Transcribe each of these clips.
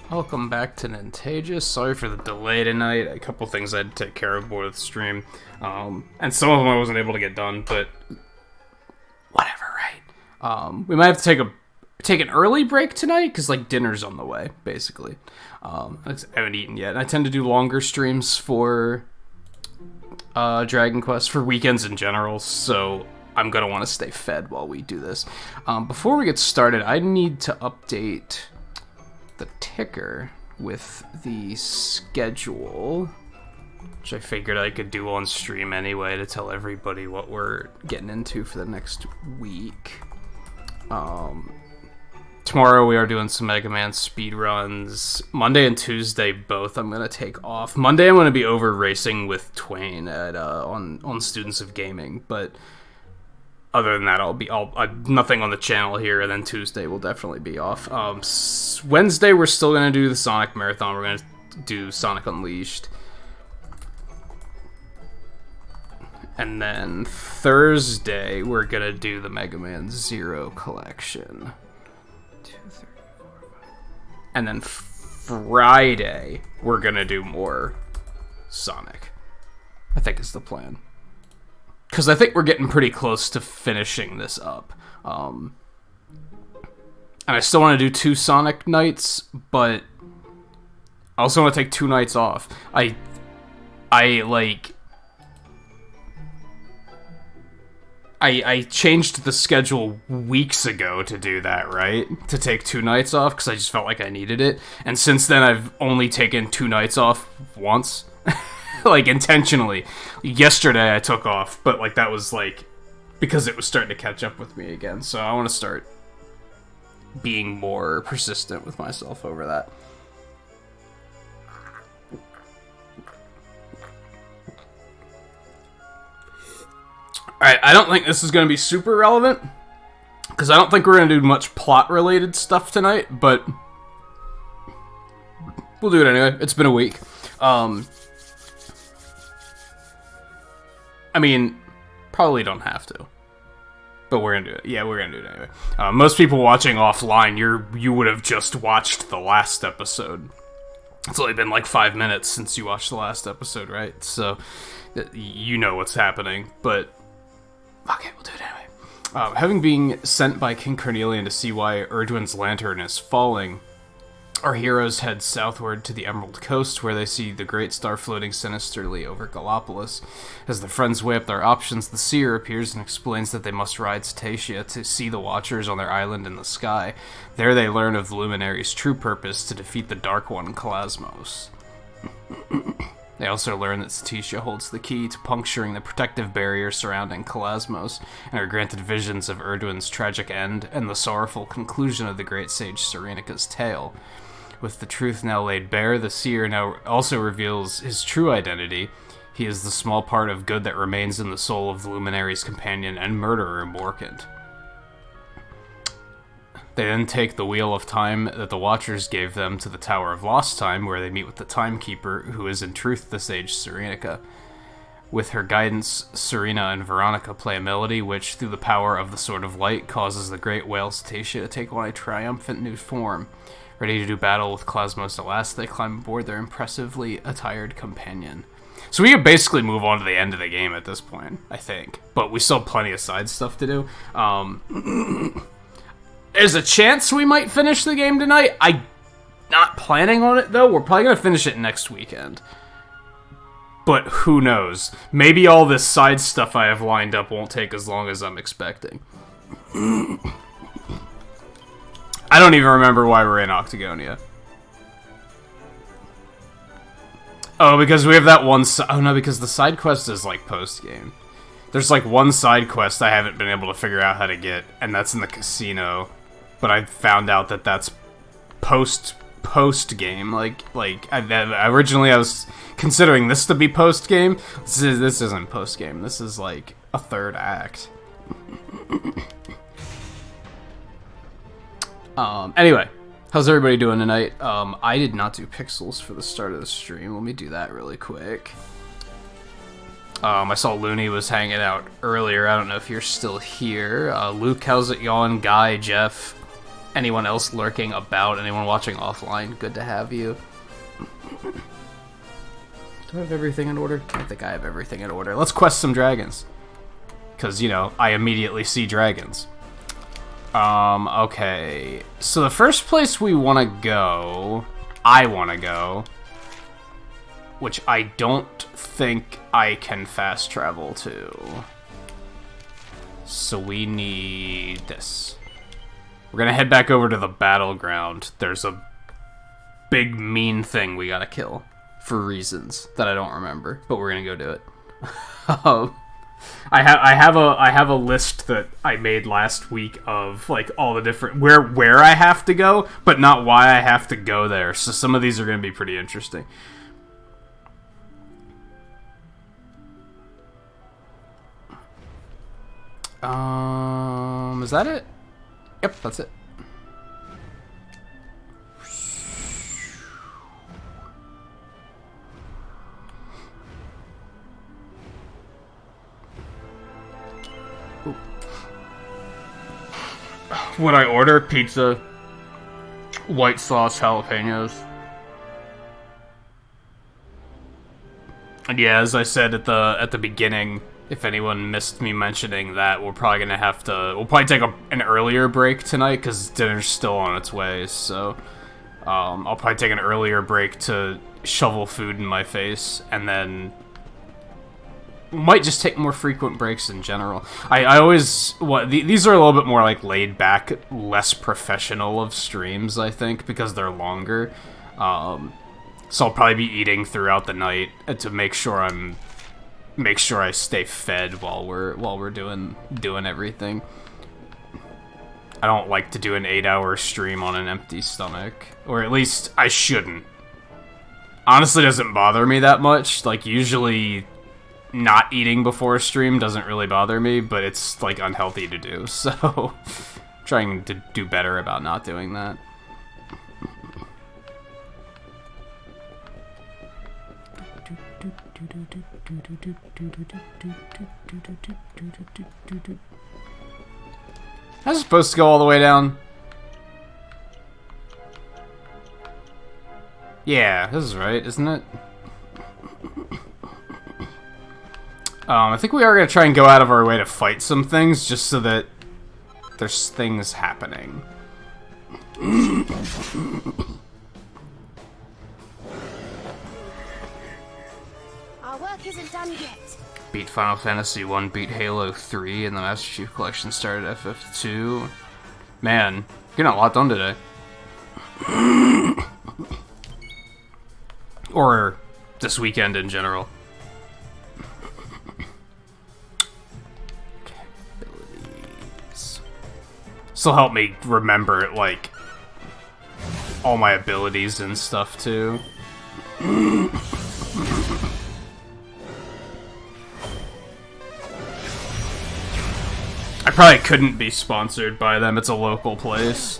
Welcome back to Nintagious. Sorry for the delay tonight. A couple things I had to take care of before the stream. And some of them I wasn't able to get done, but whatever, right? We might have to take an early break tonight, because, like, dinner's on the way, basically. I haven't eaten yet. And I tend to do longer streams for Dragon Quest, for weekends in general, so I'm going to want to stay fed while we do this. Before we get started, I need to update the ticker with the schedule, which I figured I could do on stream anyway to tell everybody what we're getting into for the next week. Tomorrow we are doing some Mega Man speedruns. Monday and Tuesday both I'm going to take off. Monday I'm going to be over racing with Twain at on Students of Gaming, but other than that, I'll nothing on the channel here, and then Tuesday will definitely be off. Wednesday, we're still going to do the Sonic Marathon. We're going to do Sonic Unleashed. And then Thursday, we're going to do the Mega Man Zero collection. 2, 3, 4, 5. And then Friday, we're going to do more Sonic. I think is the plan. Because I think we're getting pretty close to finishing this up. And I still want to do 2 Sonic nights, but I also want to take 2 nights off. I changed the schedule weeks ago to do that, right? To take 2 nights off, because I just felt like I needed it. And since then, I've only taken 2 nights off once. Like, intentionally. Yesterday I took off, but, like, that was, like, because it was starting to catch up with me again. So I want to start being more persistent with myself over that. Alright, I don't think this is going to be super relevant, because I don't think we're going to do much plot-related stuff tonight, but we'll do it anyway. It's been a week. I mean, probably don't have to, but we're gonna do it. Yeah, we're gonna do it anyway. Most people watching offline, you would have just watched the last episode. It's only been like 5 minutes since you watched the last episode, right? So, you know what's happening, but okay, we'll do it anyway. Having been sent by King Carnelian to see why Erdwin's lantern is falling, our heroes head southward to the Emerald Coast, where they see the Great Star floating sinisterly over Gallopolis. As the friends weigh up their options, the Seer appears and explains that they must ride Cetacea to see the Watchers on their island in the sky. There they learn of the Luminary's true purpose, to defeat the Dark One, Cosmos. They also learn that Cetacea holds the key to puncturing the protective barrier surrounding Cosmos, and are granted visions of Erdwin's tragic end and the sorrowful conclusion of the great sage Serenika's tale. With the truth now laid bare, the Seer now also reveals his true identity. He is the small part of good that remains in the soul of the Luminary's companion and murderer, Morkant. They then take the Wheel of Time that the Watchers gave them to the Tower of Lost Time, where they meet with the Timekeeper, who is in truth the sage Serenika. With her guidance, Serena and Veronica play a melody which, through the power of the Sword of Light, causes the great whale Cetacea to take on a triumphant new form. Ready to do battle with Cosmos at last, they climb aboard their impressively attired companion. So we could basically move on to the end of the game at this point, I think. But we still have plenty of side stuff to do. There's a chance we might finish the game tonight. I'm not planning on it, though. We're probably going to finish it next weekend. But who knows? Maybe all this side stuff I have lined up won't take as long as I'm expecting. I don't even remember why we're in Octagonia. Oh, because we have that one oh no, because the side quest is like post-game. There's like one side quest I haven't been able to figure out how to get, and that's in the casino. But I found out that that's post-game. Originally I was considering this to be post-game. This isn't post-game. This is like a third act. Anyway, how's everybody doing tonight? I did not do pixels for the start of the stream. Let me do that really quick. I saw Looney was hanging out earlier. I don't know if you're still here. Luke, how's it going? Guy, Jeff, anyone else lurking about, anyone watching offline, good to have you. Do I have everything in order? I think I have everything in order. Let's quest some dragons. Because, you know, I immediately see dragons. Okay. So the first place we want to go... I want to go... which I don't think I can fast travel to. So we need this. We're gonna head back over to the battleground. There's a big mean thing we gotta kill for reasons that I don't remember, but we're gonna go do it. I have a list that I made last week of like all the different where I have to go, but not why I have to go there. So some of these are gonna be pretty interesting. Is that it? Yep, that's it. Ooh. Would I order pizza, white sauce, jalapenos? And yeah, as I said at the beginning, if anyone missed me mentioning that, we're probably gonna have to... We'll probably take an earlier break tonight, because dinner's still on its way, so... I'll probably take an earlier break to shovel food in my face, and then... Might just take more frequent breaks in general. I always... These are a little bit more, like, laid back, less professional of streams, I think, because they're longer. So I'll probably be eating throughout the night to make sure I stay fed while we're doing everything. I don't like to do an 8-hour stream on an empty stomach, or at least I shouldn't. Honestly, doesn't bother me that much. Like usually, not eating before a stream doesn't really bother me, but it's like unhealthy to do. So, trying to do better about not doing that. I was supposed to go all the way down. Yeah, this is right, isn't it? I think we are gonna try and go out of our way to fight some things, just so that there's things happening. Isn't done yet. Beat Final Fantasy 1, beat Halo 3, and the Master Chief Collection started FF2. Man, getting a lot done today. Or this weekend in general. Abilities. This will help me remember, like, all my abilities and stuff, too. I probably couldn't be sponsored by them, it's a local place.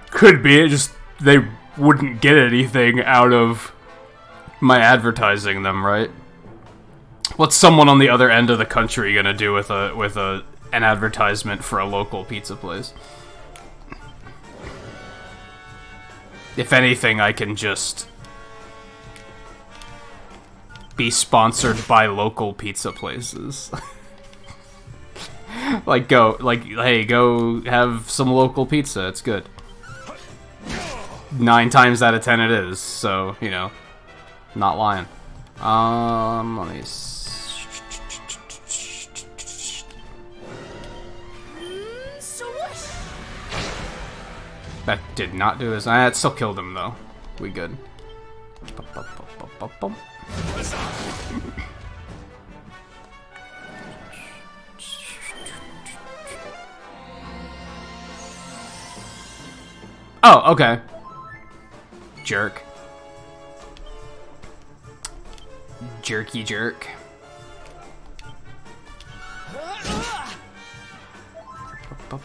Could be, it just, they wouldn't get anything out of my advertising them, right? What's someone on the other end of the country gonna do with an advertisement for a local pizza place? If anything, I can just be sponsored by local pizza places. Like, hey, go have some local pizza, it's good. 9 times out of 10 it is, so, you know, not lying. Let me That did not do his... it still killed him, though. We good. Oh, okay. Jerk. Jerky jerk.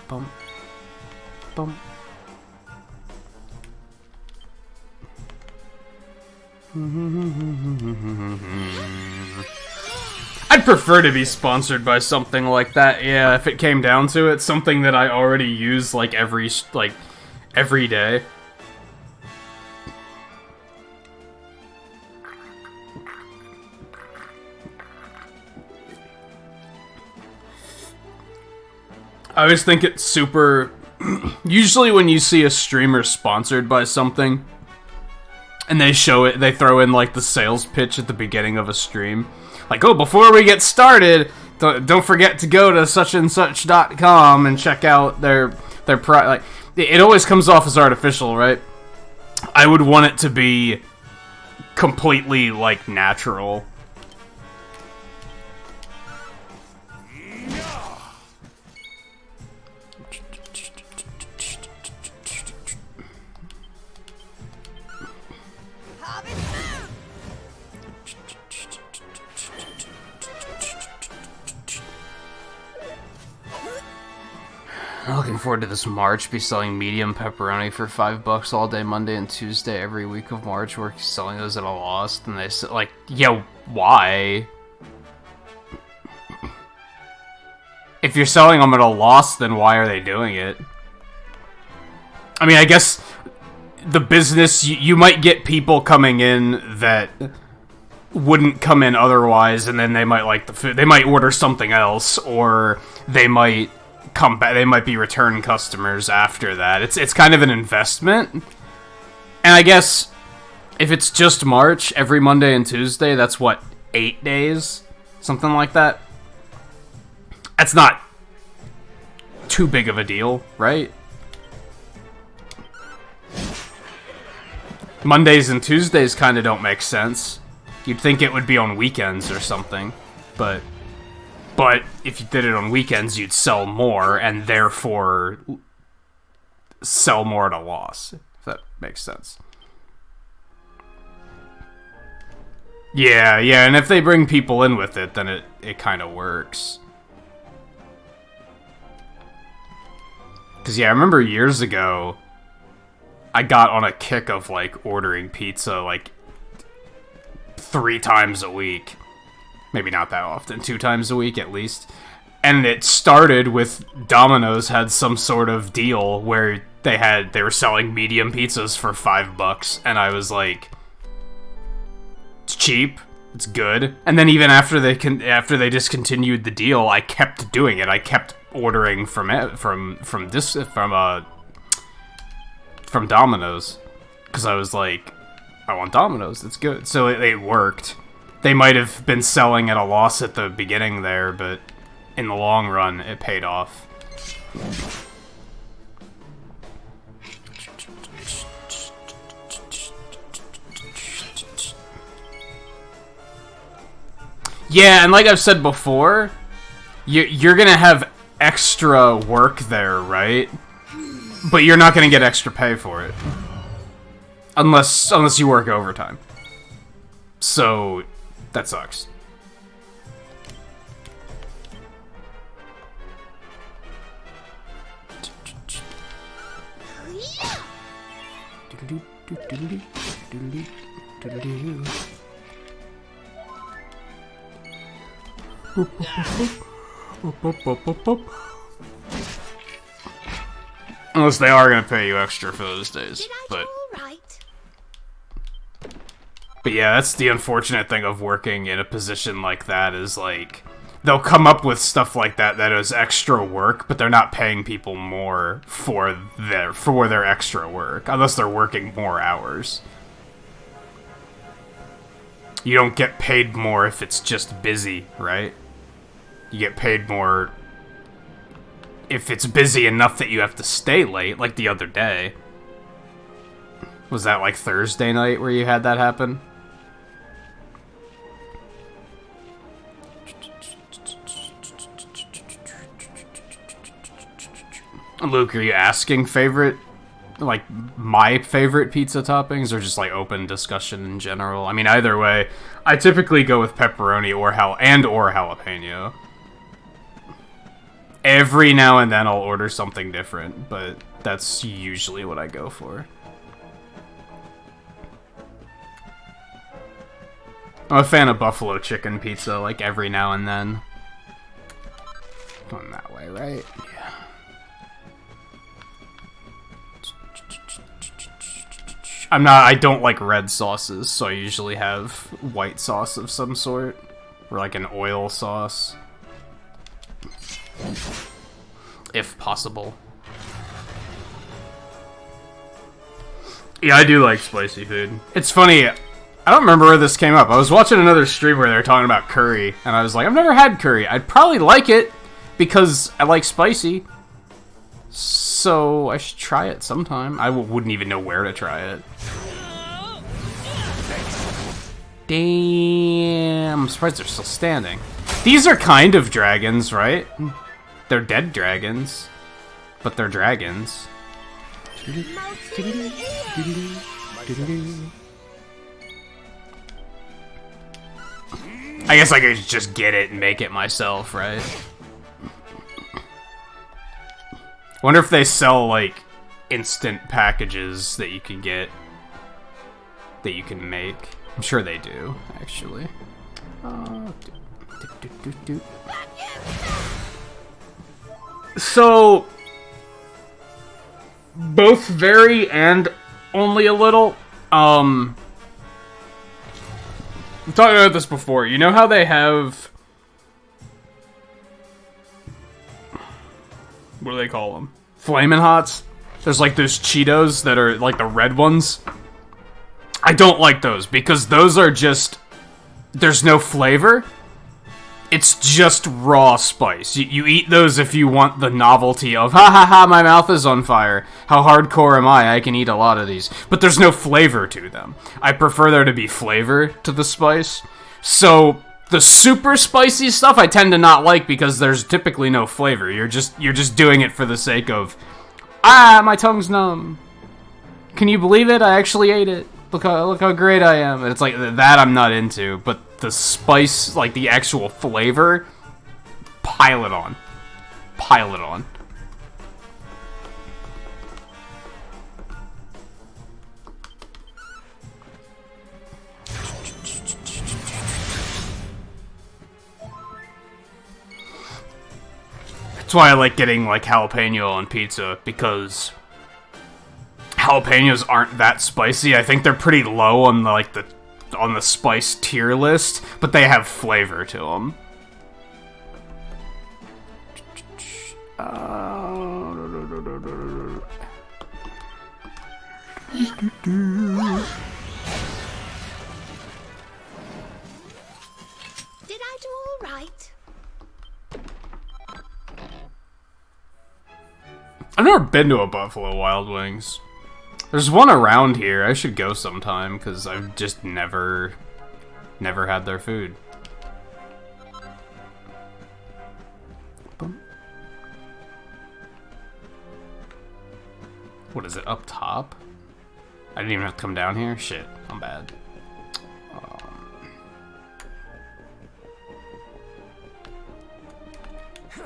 Bum. Bum. I'd prefer to be sponsored by something like that. Yeah, if it came down to it, something that I already use like every day. I always think it's super... Usually when you see a streamer sponsored by something, and they show it, they throw in like the sales pitch at the beginning of a stream. Like, oh, before we get started, don't forget to go to suchandsuch.com and check out their like, it always comes off as artificial, right? I would want it to be completely, like, natural. Looking forward to this March. Be selling medium pepperoni for $5 all day, Monday and Tuesday, every week of March. We're selling those at a loss, and they said, like, yeah, why? If you're selling them at a loss, then why are they doing it? I mean, I guess the business, you might get people coming in that wouldn't come in otherwise, and then they might like the food. They might order something else, or they might come back. They might be return customers after that. It's kind of an investment. And I guess if it's just March, every Monday and Tuesday, that's what, 8 days? Something like that? That's not too big of a deal, right? Mondays and Tuesdays kind of don't make sense. You'd think it would be on weekends or something, but if you did it on weekends, you'd sell more, and therefore sell more at a loss, if that makes sense. Yeah, and if they bring people in with it, then it kind of works. Because, yeah, I remember years ago, I got on a kick of, like, ordering pizza, like, 3 times a week. Maybe not that often, 2 times a week at least. And it started with Domino's had some sort of deal where they were selling medium pizzas for $5, and I was like, it's cheap, it's good. And then even after they discontinued the deal, I kept doing it. I kept ordering from Domino's, because I was like, I want Domino's, it's good. So it worked. They might have been selling at a loss at the beginning there, but in the long run, it paid off. Yeah, and like I've said before, you're gonna have extra work there, right? But you're not gonna get extra pay for it. Unless you work overtime. So that sucks. Unless they are going to pay you extra for those days. But yeah, that's the unfortunate thing of working in a position like that, is like, they'll come up with stuff like that is extra work, but they're not paying people more for their extra work, unless they're working more hours. You don't get paid more if it's just busy, right? You get paid more if it's busy enough that you have to stay late, like the other day. Was that like Thursday night where you had that happen? Luke, are you asking favorite, like, my favorite pizza toppings, or just, like, open discussion in general? I mean, either way, I typically go with pepperoni or jalapeno. Every now and then I'll order something different, but that's usually what I go for. I'm a fan of buffalo chicken pizza, like, every now and then. Going that way, right? Yeah. I don't like red sauces, so I usually have white sauce of some sort. Or like an oil sauce. If possible. Yeah, I do like spicy food. It's funny, I don't remember where this came up. I was watching another stream where they were talking about curry, and I was like, I've never had curry. I'd probably like it, because I like spicy. So, I should try it sometime. I wouldn't even know where to try it. Damn, I'm surprised they're still standing. These are kind of dragons, right? They're dead dragons. But they're dragons. I guess I could just get it and make it myself, right? Wonder if they sell, like, instant packages that you can get, that you can make. I'm sure they do, actually. So, both very and only a little. We talked about this before. You know how they have... What do they call them? Flamin' Hots? There's like those Cheetos that are like the red ones. I don't like those because those are just... There's no flavor. It's just raw spice. You eat those if you want the novelty of, ha ha ha, my mouth is on fire. How hardcore am I? I can eat a lot of these. But there's no flavor to them. I prefer there to be flavor to the spice. So, the super spicy stuff I tend to not like because there's typically no flavor. You're just doing it for the sake of, my tongue's numb. Can you believe it? I actually ate it. Look how great I am. And it's like, that I'm not into, but the spice, like the actual flavor, pile it on. Pile it on. That's why I like getting like jalapeno on pizza, because jalapenos aren't that spicy. I think they're pretty low on the spice tier list, but they have flavor to them. Did I do all right? I've never been to a Buffalo Wild Wings. There's one around here. I should go sometime, because I've just never had their food. What is it, up top? I didn't even have to come down here? Shit, I'm bad.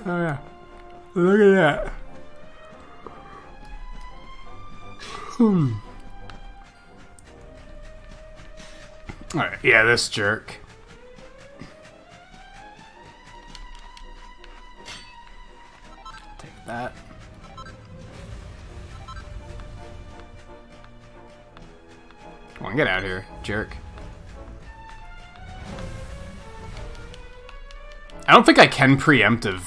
Oh yeah, look at that. Alright, yeah, this jerk. Take that. Come on, get out of here, jerk. I don't think I can preemptive.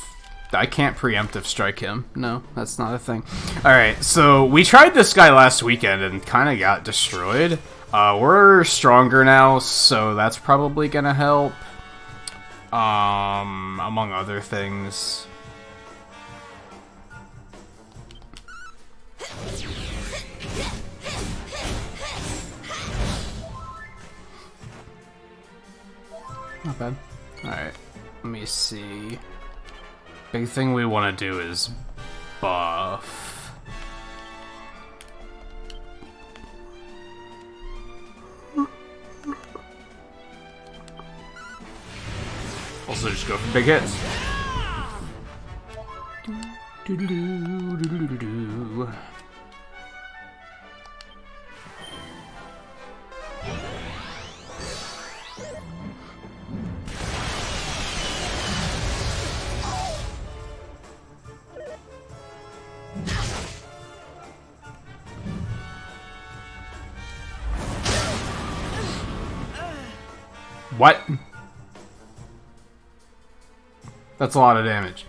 I can't preemptive strike him. No, that's not a thing. Alright, so we tried this guy last weekend and kind of got destroyed. We're stronger now, so that's probably gonna help. Among other things. Not bad. Alright, let me see. Big thing we want to do is buff. Also just go for big hits. What? That's a lot of damage.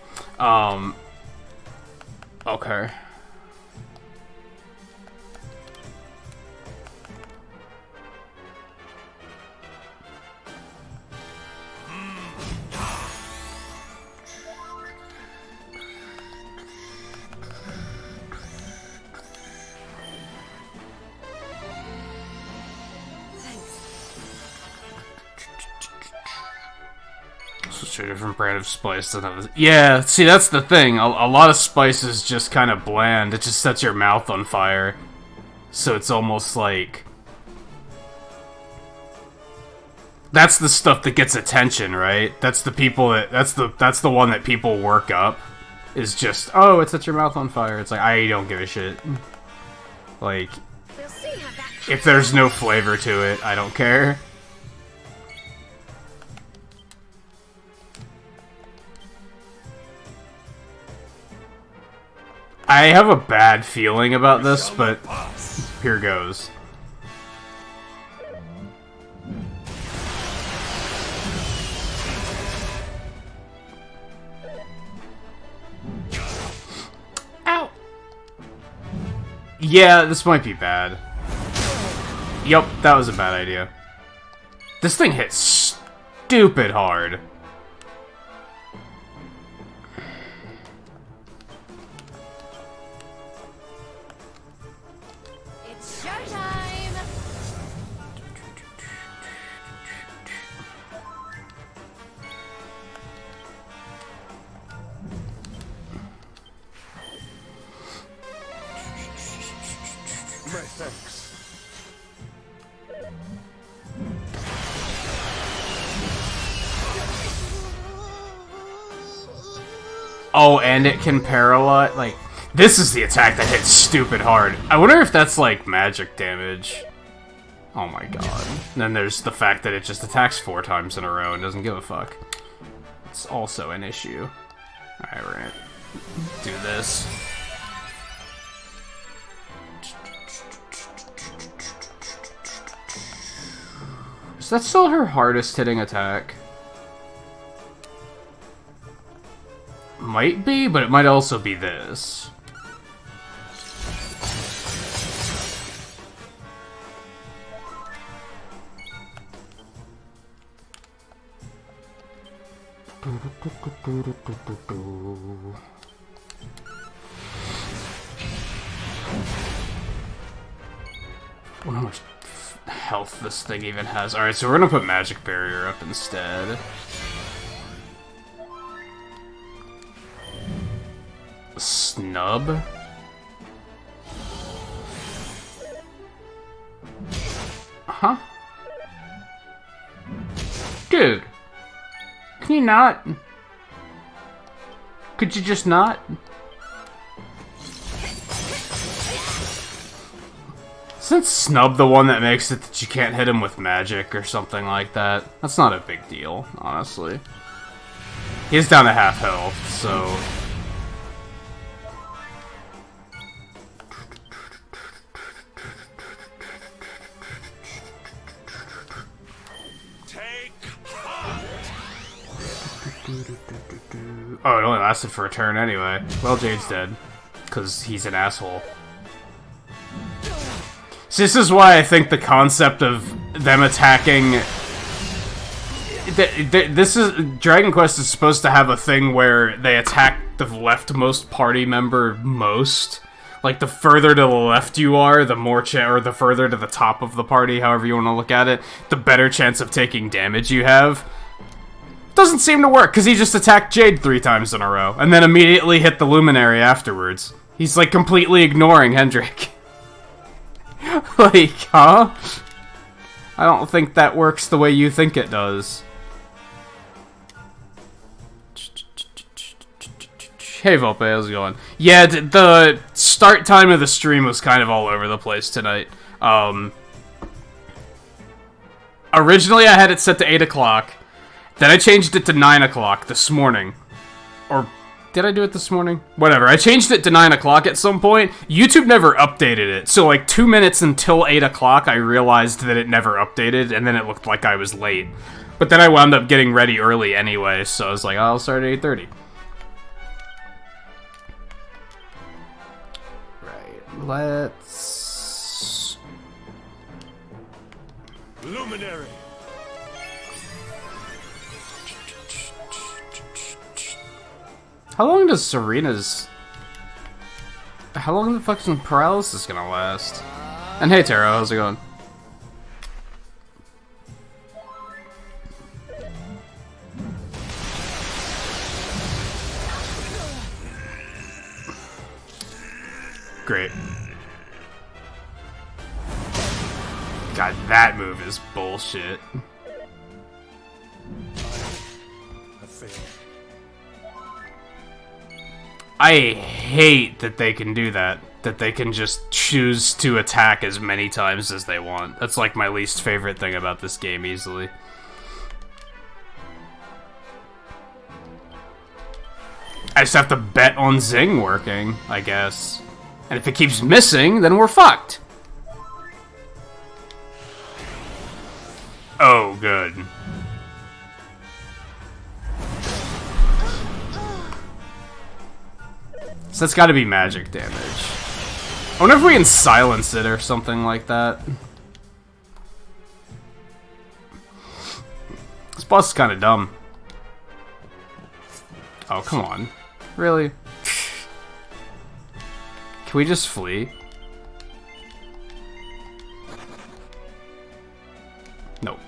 Okay. Switch to a different brand of spice than others. Yeah, see, that's the thing. A lot of spice is just kind of bland. It just sets your mouth on fire. So it's almost like... That's the stuff that gets attention, right? That's the people that... That's the one that people work up. Is just, oh, it sets your mouth on fire. It's like, I don't give a shit. Like... If there's no flavor to it, I don't care. I have a bad feeling about this, but here goes. Ow! Yeah, this might be bad. Yup, that was a bad idea. This thing hits stupid hard. Oh, and it can paralyze, like, this is the attack that hits stupid hard. I wonder if that's, like, magic damage. Oh my god. And then there's the fact that it just attacks 4 times in a row and doesn't give a fuck. It's also an issue. Alright, we're gonna do this. Is that still her hardest hitting attack? Might be, but it might also be this. I wonder how much health this thing even has. Alright, so we're gonna put Magic Barrier up instead. Snub? Huh? Dude! Can you not? Could you just not? Isn't Snub the one that makes it that you can't hit him with magic or something like that? That's not a big deal, honestly. He's down to half health, so... Oh, it only lasted for a turn anyway. Well, Jade's dead. Because he's an asshole. So this is why I think the concept of them attacking... This is... Dragon Quest is supposed to have a thing where they attack the leftmost party member most. Like, the further to the left you are, the more or the further to the top of the party, however you want to look at it, the better chance of taking damage you have. Doesn't seem to work, because he just attacked Jade 3 times in a row, and then immediately hit the Luminary afterwards. He's, like, completely ignoring Hendrik. Like, huh? I don't think that works the way you think it does. Hey, Volpe, how's it going? Yeah, the start time of the stream was kind of all over the place tonight. Originally, I had it set to 8 o'clock. Then I changed it to 9 o'clock this morning. Or, did I do it this morning? Whatever, I changed it to 9 o'clock at some point. YouTube never updated it, so like 2 minutes until 8 o'clock I realized that it never updated, and then it looked like I was late. But then I wound up getting ready early anyway, so I was like, oh, I'll start at 8:30. Right, let's... Luminary. How long does Serena's... How long the fucking paralysis gonna last? And hey Taro, how's it going? Great. God, that move is bullshit. I hate that they can do that. That they can just choose to attack as many times as they want. That's like my least favorite thing about this game, easily. I just have to bet on Zing working, I guess. And if it keeps missing, then we're fucked. Oh, good. So that's gotta be magic damage. I wonder if we can silence it or something like that. This boss is kinda dumb. Oh, come on. Really? Can we just flee? Nope.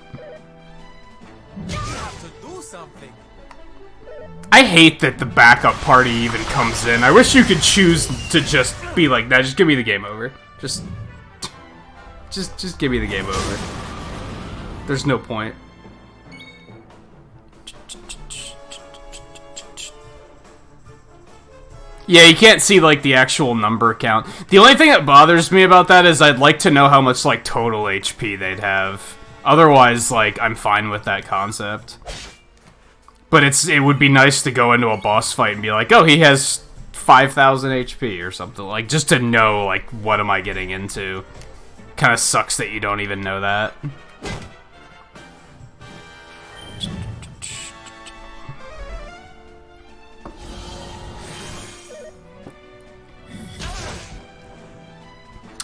You have to do something. I hate that the backup party even comes in. I wish you could choose to just be like, nah, just give me the game over. Just give me the game over. There's no point. Yeah, you can't see, like, the actual number count. The only thing that bothers me about that is I'd like to know how much, like, total HP they'd have. Otherwise, like, I'm fine with that concept. But it would be nice to go into a boss fight and be like, oh, he has 5,000 HP or something. Like, just to know, like, what am I getting into. Kinda sucks that you don't even know that.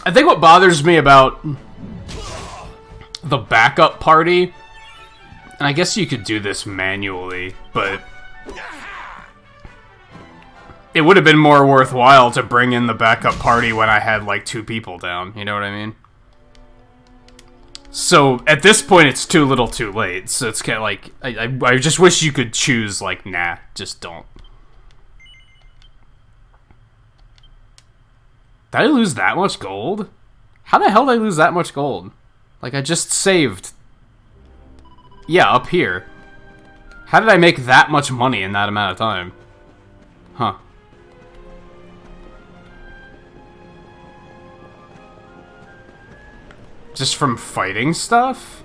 I think what bothers me about the backup party, and I guess you could do this manually, but it would have been more worthwhile to bring in the backup party when I had like 2 people down, you know what I mean? So at this point it's too little too late, so it's kind of like, I just wish you could choose like, nah, just don't. Did I lose that much gold? How the hell did I lose that much gold? Like, I just saved. Yeah, up here. How did I make that much money in that amount of time? Huh. Just from fighting stuff?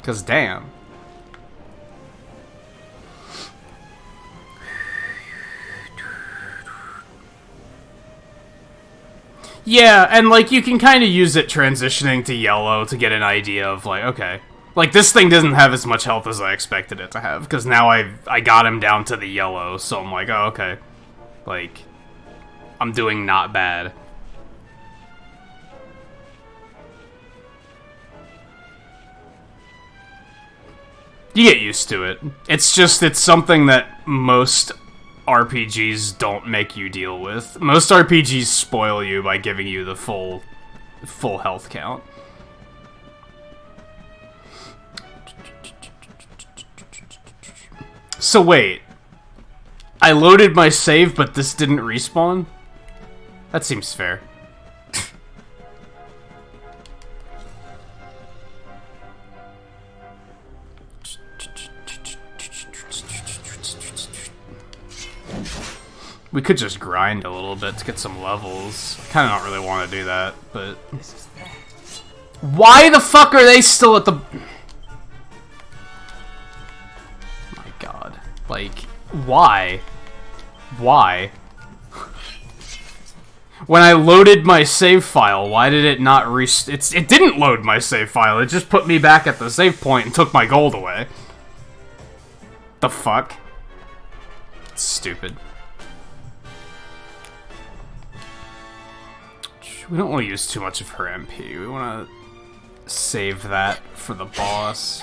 'Cause damn. Yeah, and like you can kind of use it transitioning to yellow to get an idea of like, okay, like this thing doesn't have as much health as I expected it to have because now I got him down to the yellow, so I'm like, oh okay, like I'm doing not bad. You get used to it. It's just it's something that most RPGs don't make you deal with. Most RPGs spoil you by giving you the full health count. So wait, I loaded my save, but this didn't respawn? That seems fair. We could just grind a little bit to get some levels. I kind of don't really want to do that, but... Why the fuck are they still at the... My god. Like, why? Why? When I loaded my save file, why did it not it didn't load my save file. It just put me back at the save point and took my gold away. The fuck? It's stupid. We don't want to use too much of her MP. We want to save that for the boss.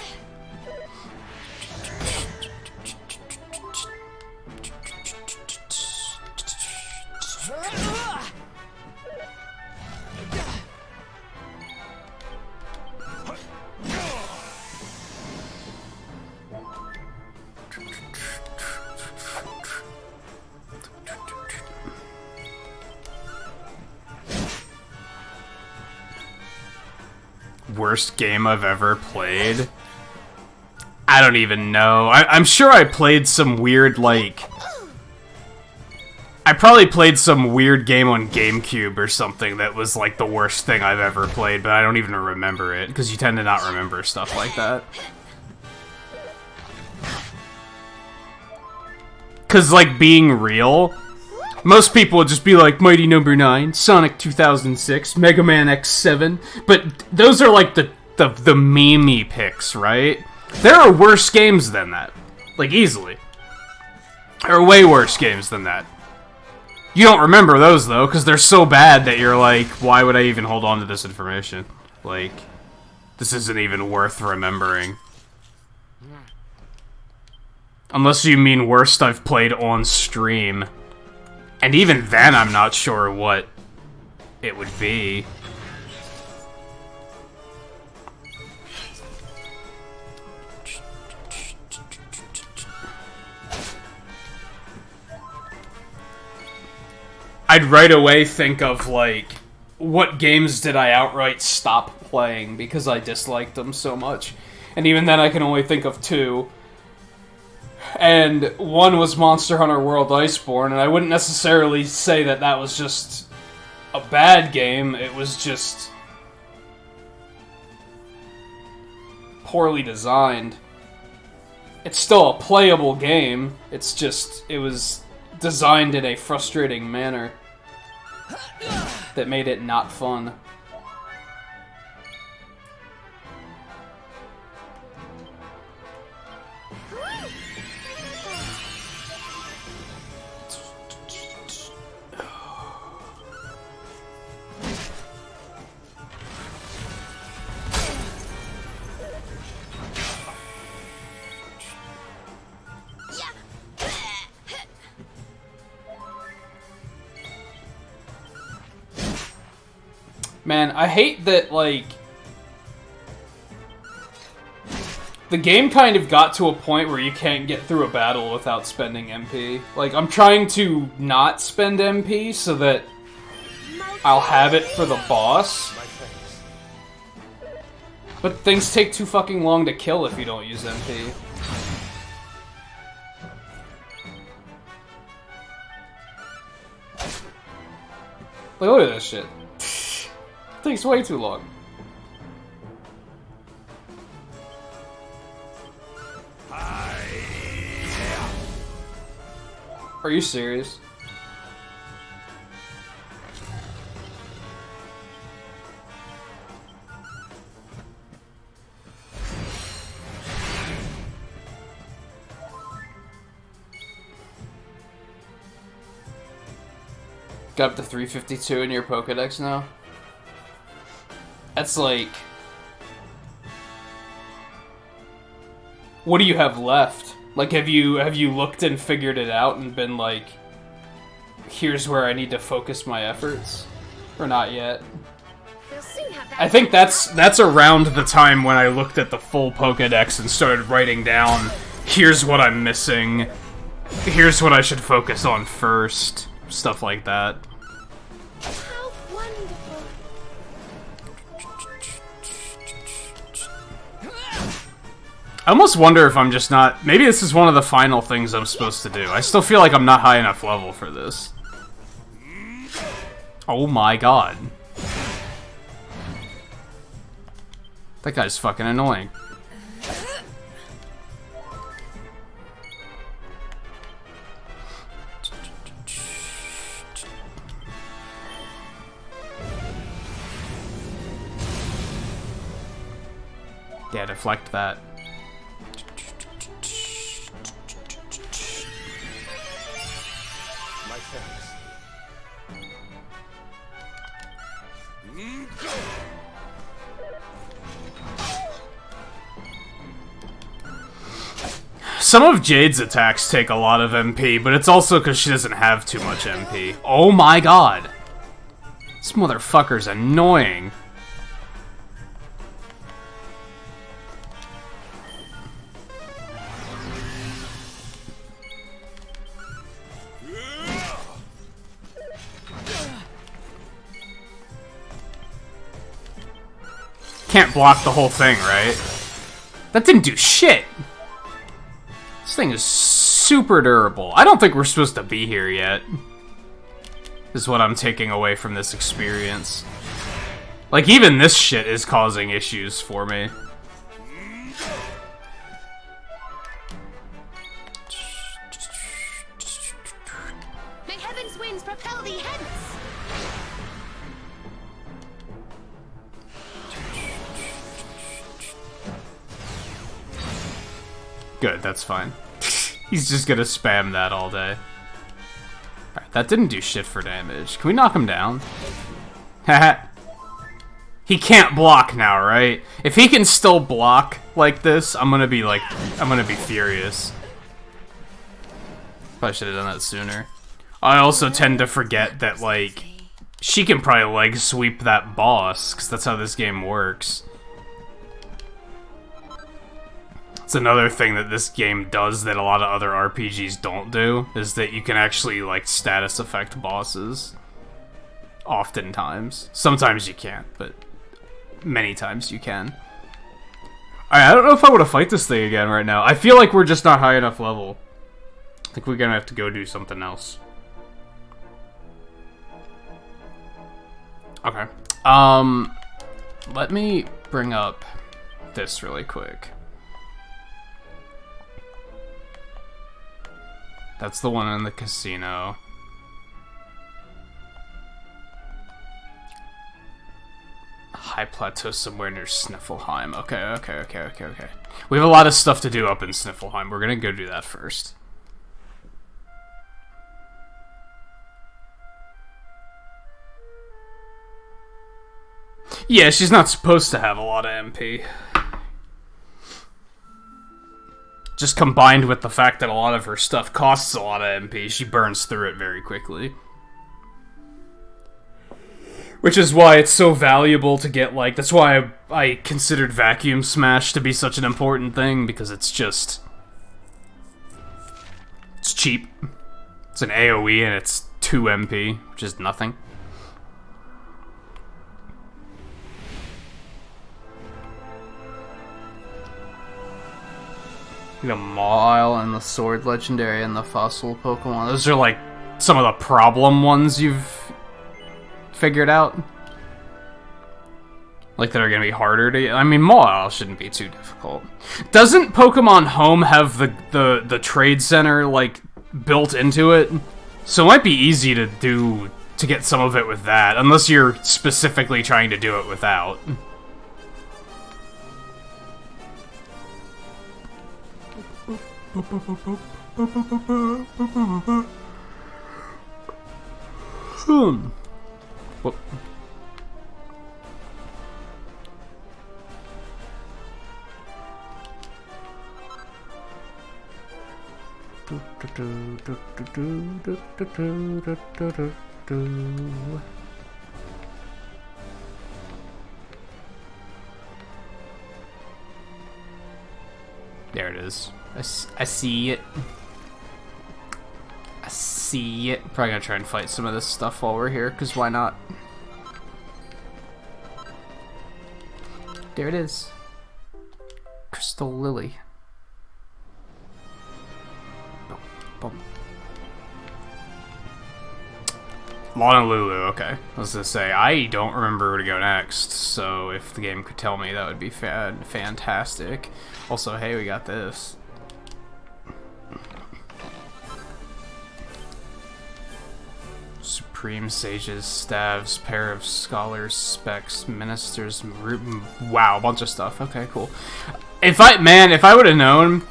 Worst game I've ever played? I don't even know. I'm sure I played some weird, like... I probably played some weird game on GameCube or something that was, like, the worst thing I've ever played, but I don't even remember it, because you tend to not remember stuff like that. Because, like, being real... Most people would just be like, Mighty Number 9, Sonic 2006, Mega Man X7, but those are like the meme-y picks, right? There are worse games than that. Like, easily. There are way worse games than that. You don't remember those, though, because they're so bad that you're like, why would I even hold on to this information? Like, this isn't even worth remembering. Unless you mean worst I've played on stream. And even then, I'm not sure what it would be. I'd right away think of, like, what games did I outright stop playing because I disliked them so much. And even then, I can only think of two. And one was Monster Hunter World Iceborne, and I wouldn't necessarily say that that was just a bad game, it was just poorly designed. It's still a playable game, it's just, it was designed in a frustrating manner that made it not fun. Man, I hate that, like, the game kind of got to a point where you can't get through a battle without spending MP. Like, I'm trying to not spend MP so that I'll have it for the boss. But things take too fucking long to kill if you don't use MP. Like, look at this shit. Takes way too long. Are you serious? Got up to 352 in your Pokedex now? That's like... What do you have left? Like, have you looked and figured it out and been like, here's where I need to focus my efforts? Or not yet? I think that's around the time when I looked at the full Pokedex and started writing down, here's what I'm missing, here's what I should focus on first, stuff like that. I almost wonder if I'm just not... Maybe this is one of the final things I'm supposed to do. I still feel like I'm not high enough level for this. Oh my god. That guy's fucking annoying. Yeah, deflect that. My thanks. Some of Jade's attacks take a lot of MP, but it's also because she doesn't have too much MP. Oh my god! This motherfucker's annoying. Can't block the whole thing, right? That didn't do shit! This thing is super durable. I don't think we're supposed to be here yet. Is what I'm taking away from this experience. Like, even this shit is causing issues for me. May heaven's winds propel thee hence! Good, that's fine. He's just gonna spam that all day. Alright, that didn't do shit for damage. Can we knock him down? Haha. He can't block now, right? If he can still block like this, I'm gonna be furious. Probably should have done that sooner. I also tend to forget that, like, she can probably leg sweep that boss, because that's how this game works. It's another thing that this game does that a lot of other RPGs don't do, is that you can actually, like, status affect bosses. Oftentimes. Sometimes you can't, but many times you can. Alright, I don't know if I want to fight this thing again right now. I feel like we're just not high enough level. I think we're gonna have to go do something else. Okay. Let me bring up this really quick. That's the one in the casino. High plateau somewhere near Sniffelheim. Okay. We have a lot of stuff to do up in Sniffelheim. We're gonna go do that first. Yeah, she's not supposed to have a lot of MP. Just combined with the fact that a lot of her stuff costs a lot of MP, she burns through it very quickly. Which is why it's so valuable to get, like, that's why I considered Vacuum Smash to be such an important thing, because it's just... It's cheap. It's an AoE and it's 2 MP, which is nothing. The Maw and the Sword Legendary and the Fossil Pokemon. Those are, like, some of the problem ones you've figured out. Like, that are gonna be harder to... I mean, Maw shouldn't be too difficult. Doesn't Pokemon Home have the trade center, like, built into it? So it might be easy to do... to get some of it with that, unless you're specifically trying to do it without. Whoop. There it is. I see it. I see it. Probably gonna try and fight some of this stuff while we're here, because why not? There it is. Crystal Lily. Boom. Boom. Honolulu, okay. I was gonna say, I don't remember where to go next, so if the game could tell me, that would be fantastic. Also, hey, we got this. supreme sages, staves, pair of scholars, specs, ministers, wow, a bunch of stuff. Okay, cool. If I would have known,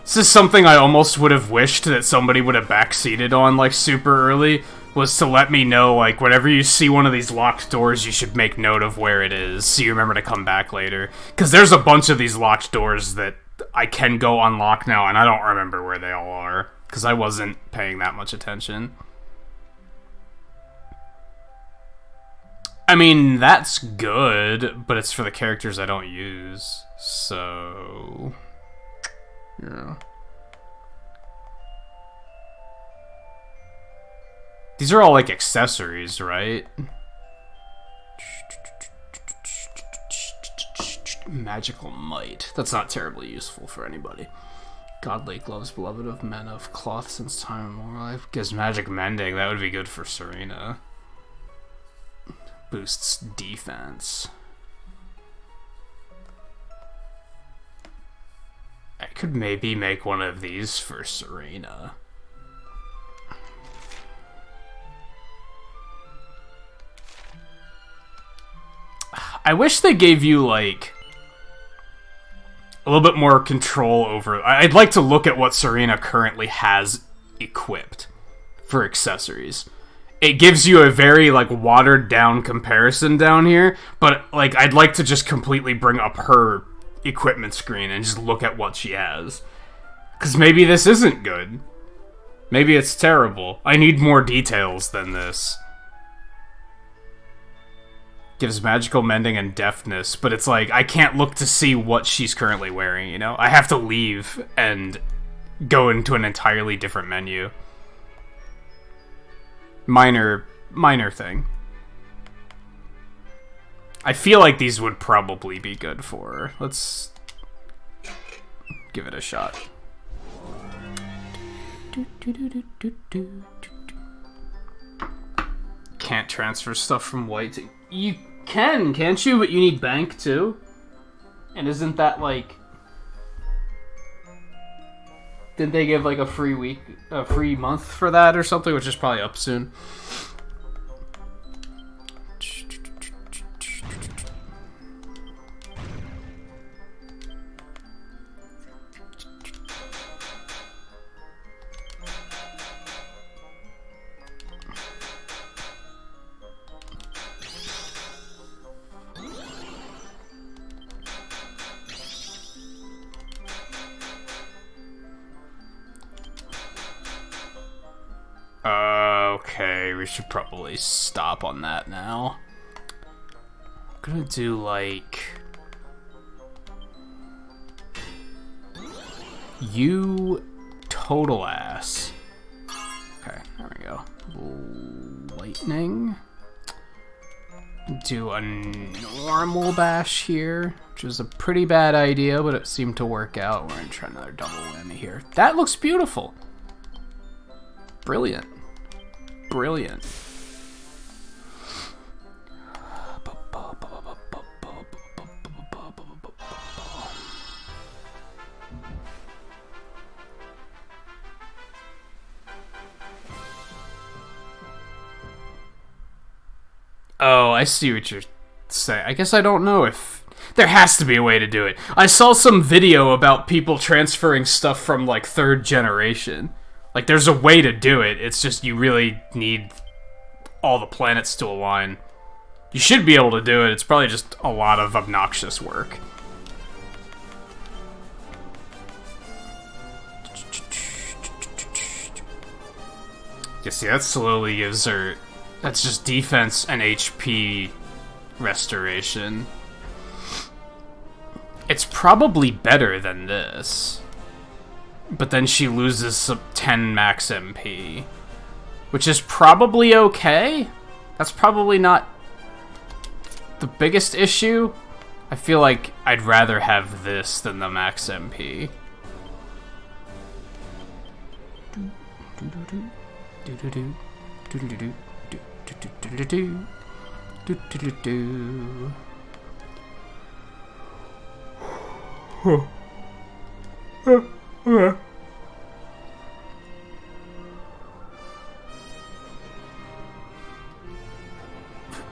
this is something I almost would have wished that somebody would have backseated on, like, super early, was to let me know, like, whenever you see one of these locked doors, you should make note of where it is, so you remember to come back later. Because there's a bunch of these locked doors that I can go unlock now, and I don't remember where they all are, because I wasn't paying that much attention. I mean, that's good, but it's for the characters I don't use, so... yeah. These are all, like, accessories, right? Magical might. That's not terribly useful for anybody. Godly gloves, beloved of men of cloth since time immemorial. Gives magic mending. That would be good for Serena. Boosts defense. I could maybe make one of these for Serena. I wish they gave you, like, a little bit more control over... I'd like to look at what Serena currently has equipped for accessories. It gives you a very, like, watered-down comparison down here, but, like, I'd like to just completely bring up her equipment screen and just look at what she has. Because maybe this isn't good. Maybe it's terrible. I need more details than this. Gives magical mending and deafness, but it's like, I can't look to see what she's currently wearing, you know? I have to leave and go into an entirely different menu. Minor thing. I feel like these would probably be good for her. Let's give it a shot. Can't transfer stuff from white to... You can, can't you? But you need bank too? And isn't that like... Didn't they give like a free month for that or something, which is probably up soon? Okay, we should probably stop on that now. I'm gonna do, like... You total ass. Okay, there we go. Lightning. Do a normal bash here, which is a pretty bad idea, but it seemed to work out. We're gonna try another double whammy here. That looks beautiful. Brilliant. Brilliant. Oh, I see what you're saying. I guess I don't know if... There has to be a way to do it. I saw some video about people transferring stuff from, like, 3rd generation. Like, there's a way to do it, it's just you really need all the planets to align. You should be able to do it, it's probably just a lot of obnoxious work. You see, that slowly gives her... That's just defense and HP restoration. It's probably better than this. But then she loses some 10 max MP. Which is probably okay? That's probably not the biggest issue. I feel like I'd rather have this than the max MP.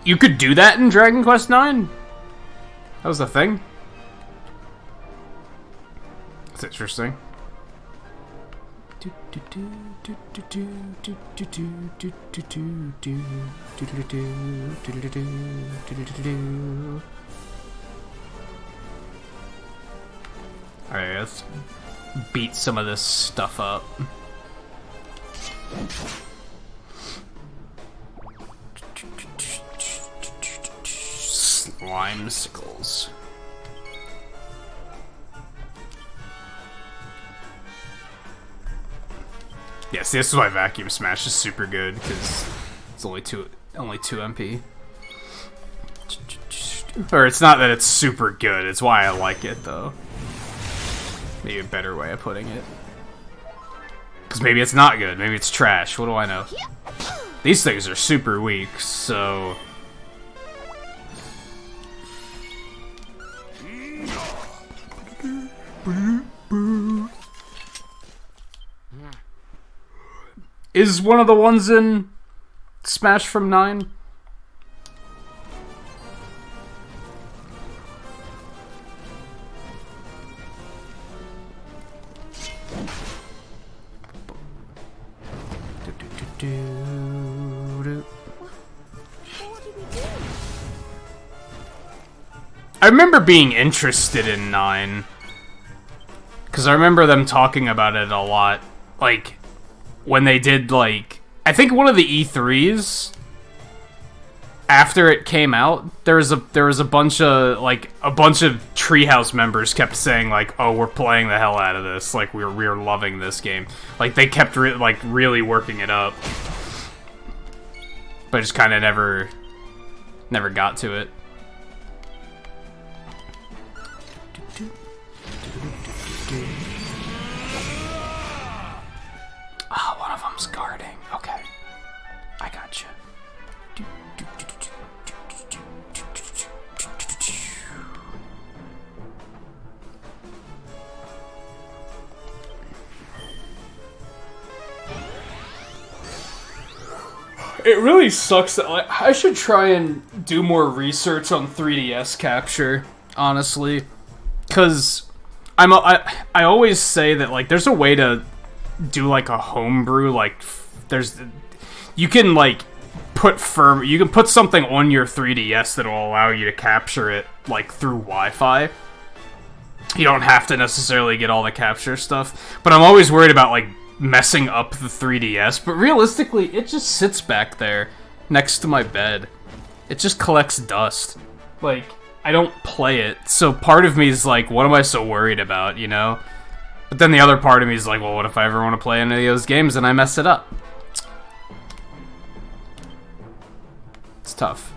You could do that in Dragon Quest IX? That was the thing? That's interesting. Alright, let's beat some of this stuff up. Slimesicles. Yes, this is why Vacuum Smash is super good, because it's only two MP. Or it's not that it's super good, it's why I like it though. Maybe a better way of putting it. Because maybe it's not good, maybe it's trash, what do I know? These things are super weak, so... Is one of the ones in Smash from 9? I remember being interested in 9. Because I remember them talking about it a lot. Like, when they did, like... I think one of the E3s, after it came out, there was a bunch of, like, a bunch of Treehouse members kept saying, like, oh, we're playing the hell out of this. Like, we're loving this game. Like, they kept, really working it up. But just kind of never got to it. Ah, one of them's guarding. Okay. I gotcha. It really sucks that, like, I should try and do more research on 3DS capture, honestly. Because I always say that, like, there's a way to do, like, a homebrew, like, you can, like, you can put something on your 3DS that'll allow you to capture it, like, through Wi-Fi. You don't have to necessarily get all the capture stuff, but I'm always worried about, like, messing up the 3DS, but realistically, it just sits back there, next to my bed. It just collects dust. Like, I don't play it, so part of me is like, what am I so worried about, you know? But then the other part of me is like, well, what if I ever want to play any of those games and I mess it up? It's tough.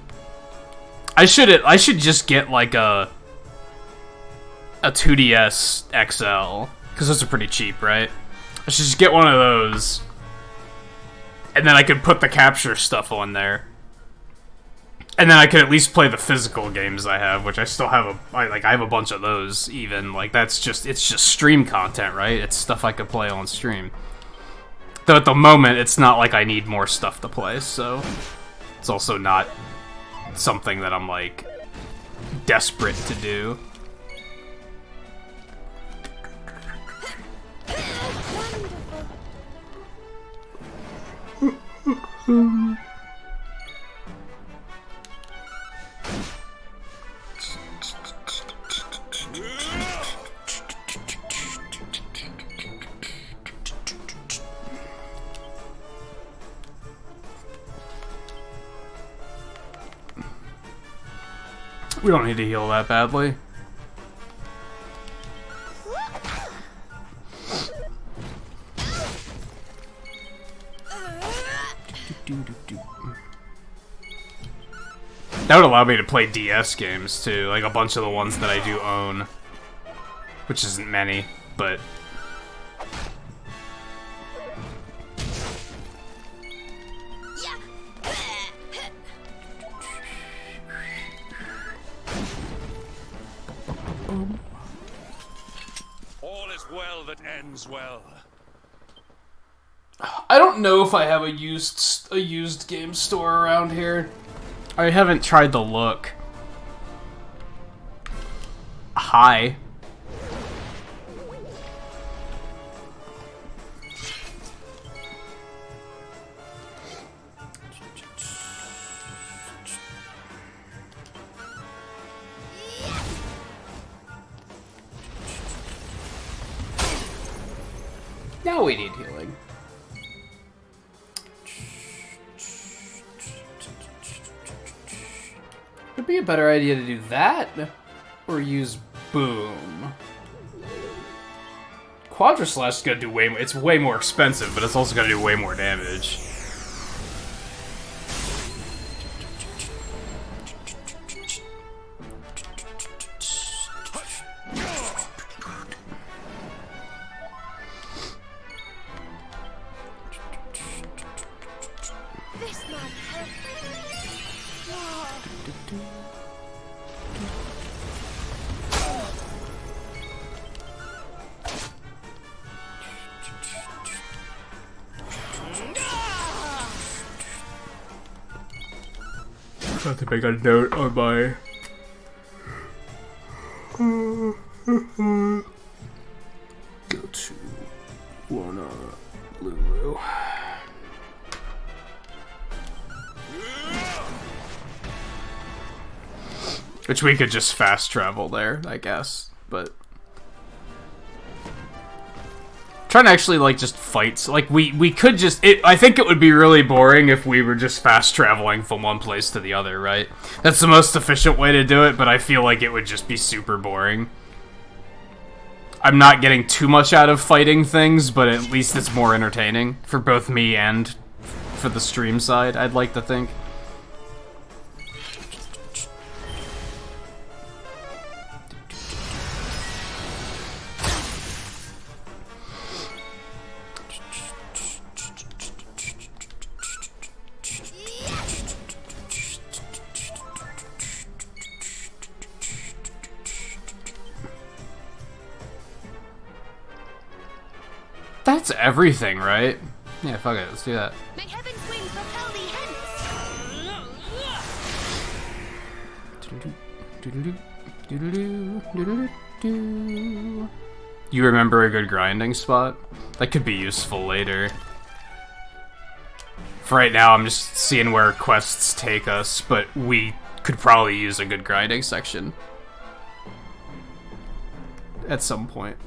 I should just get, like, a 2DS XL, because those are pretty cheap, right? I should just get one of those, and then I could put the capture stuff on there. And then I could at least play the physical games I have, which I still have I have a bunch of those, even. Like, it's just stream content, right? It's stuff I could play on stream. Though at the moment, it's not like I need more stuff to play, so... It's also not something that I'm, like, desperate to do. We don't need to heal that badly. That would allow me to play DS games too, like a bunch of the ones that I do own. Which isn't many, but... All is well that ends well. I don't know if I have a used game store around here. I haven't tried the look. Hi. Now we need healing. Would it be a better idea to do that or use boom? Quadra Slash is gonna do way more. It's way more expensive, but it's also gonna do way more damage. This man helped. I have to make a note on my... Go to Lulu. Which we could just fast travel there, I guess, but... Trying to actually, like, just fight. Like, we could just... I think it would be really boring if we were just fast traveling from one place to the other, right? That's the most efficient way to do it, but I feel like it would just be super boring. I'm not getting too much out of fighting things, but at least it's more entertaining for both me and for the stream side, I'd like to think. That's everything, right? Yeah, fuck it, let's do that. May heaven's winds propel thee hence. You remember a good grinding spot? That could be useful later. For right now, I'm just seeing where quests take us, but we could probably use a good grinding section. At some point.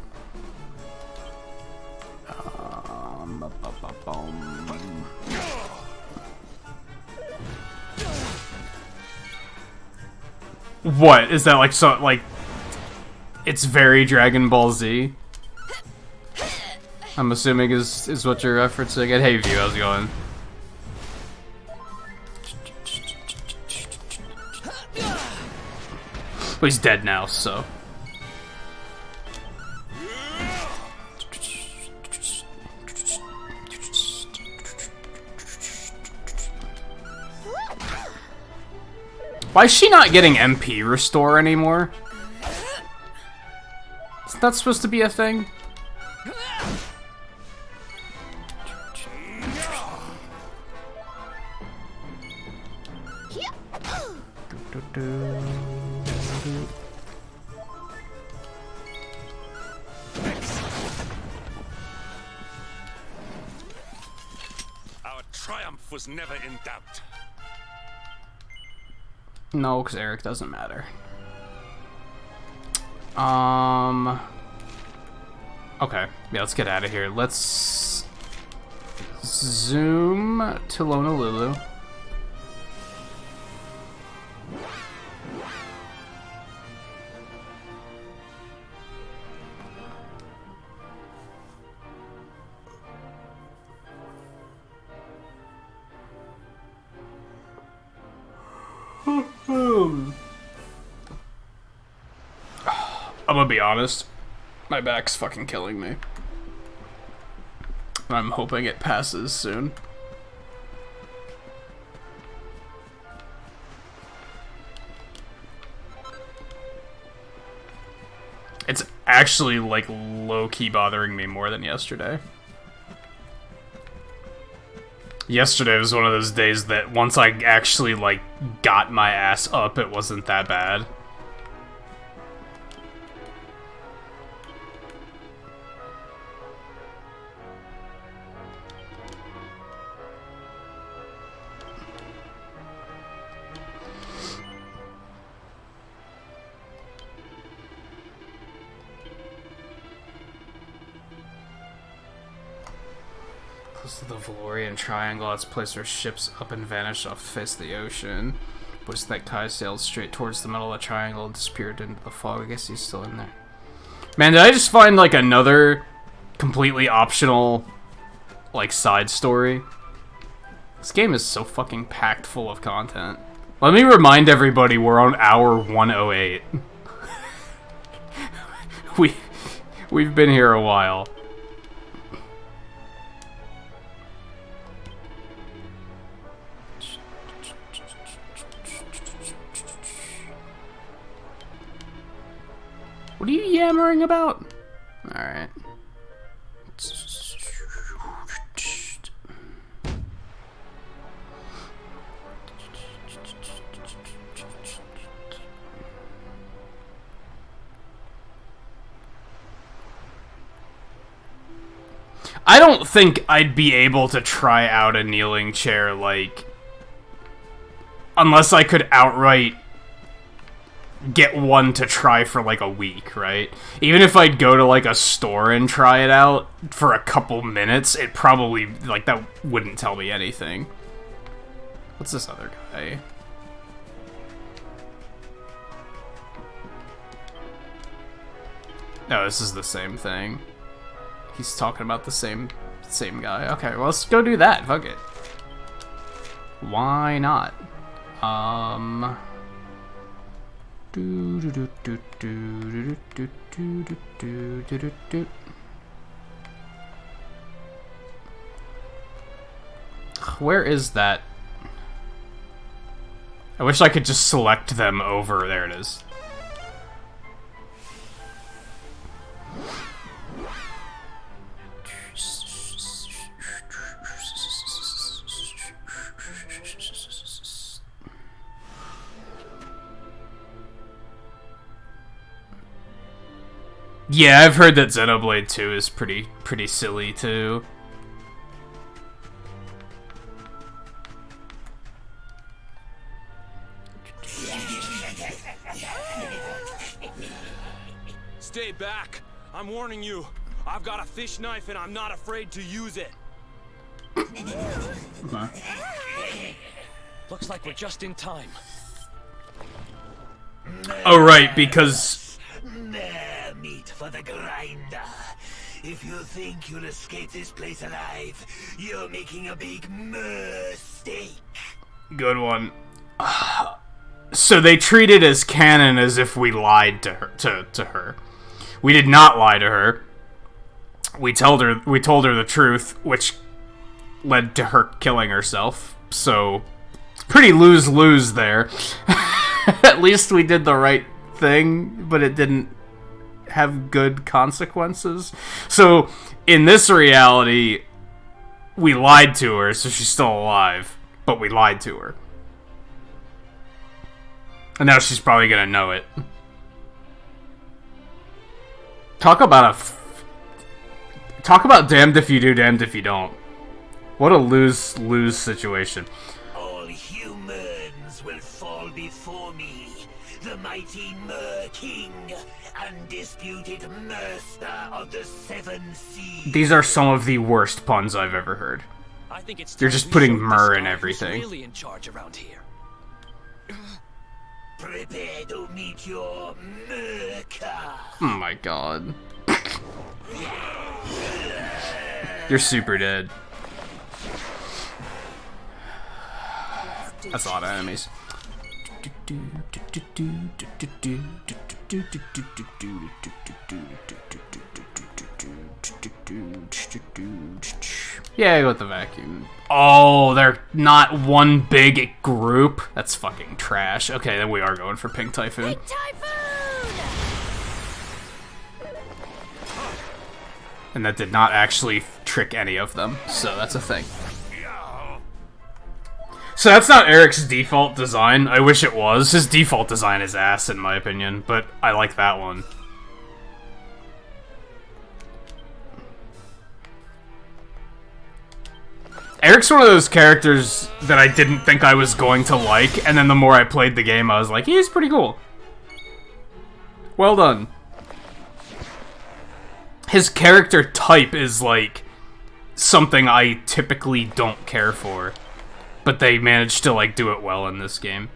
What is that, like? So like it's very Dragon Ball Z, I'm assuming is what you're referencing. And hey View, how's it going? Well, he's dead now, so why is she not getting MP restore anymore? Isn't that supposed to be a thing? Our triumph was never in doubt. No, because Eric doesn't matter. Okay, yeah, let's get out of here. Let's zoom to Honolulu. I'm gonna be honest, my back's fucking killing me. I'm hoping it passes soon. It's actually like low-key bothering me more than yesterday. Yesterday was one of those days that once I actually, like, got my ass up, it wasn't that bad. Close to the Valorian Triangle, that's a place where ships up and vanished off the face of the ocean. Which that Kai sailed straight towards the middle of the triangle and disappeared into the fog. I guess he's still in there. Man, did I just find, like, another completely optional, like, side story? This game is so fucking packed full of content. Let me remind everybody we're on hour 108. We've been here a while. What are you yammering about? Alright. I don't think I'd be able to try out a kneeling chair, like, unless I could outright get one to try for like a week, right? Even if I'd go to like a store and try it out for a couple minutes, it probably, like, that wouldn't tell me anything. What's this other guy? No, this is the same thing. He's talking about the same guy. Okay, well, let's go do that. Fuck it. Why not? Where is that? I wish I could just select them over. There it is. Yeah, I've heard that Xenoblade 2 is pretty silly too. Stay back. I'm warning you. I've got a fish knife and I'm not afraid to use it. Okay. Looks like we're just in time. Oh, right, because Meat for the grinder. If you think you'll escape this place alive, you're making a big mistake. good one. So they treat it as canon as if we lied to her. We did not lie to her. We told her the truth, which led to her killing herself. So it's pretty lose-lose there. At least we did the right thing, but it didn't have good consequences. So in this reality, we lied to her, so she's still alive, but we lied to her. And now she's probably gonna know it. Talk about damned if you do, damned if you don't. What a lose-lose situation. All humans will fall before me, the mighty Mer-King, undisputed master of the Seven Seas. These are some of the worst puns I've ever heard. I think it's You're time just we putting showed myrrh this in guy everything. who's really in charge around here. Prepare to meet your Merca. Oh my god. You're super dead. That's a lot of enemies. Yeah, I got the vacuum. Oh, they're not one big group? That's fucking trash. Okay, then we are going for Pink Typhoon. Typhoon! And that did not actually trick any of them, so that's a thing. So that's not Eric's default design. I wish it was. His default design is ass, in my opinion, but I like that one. Eric's one of those characters that I didn't think I was going to like, and then the more I played the game, I was like, he's pretty cool. Well done. His character type is, like, something I typically don't care for. But they managed to, like, do it well in this game.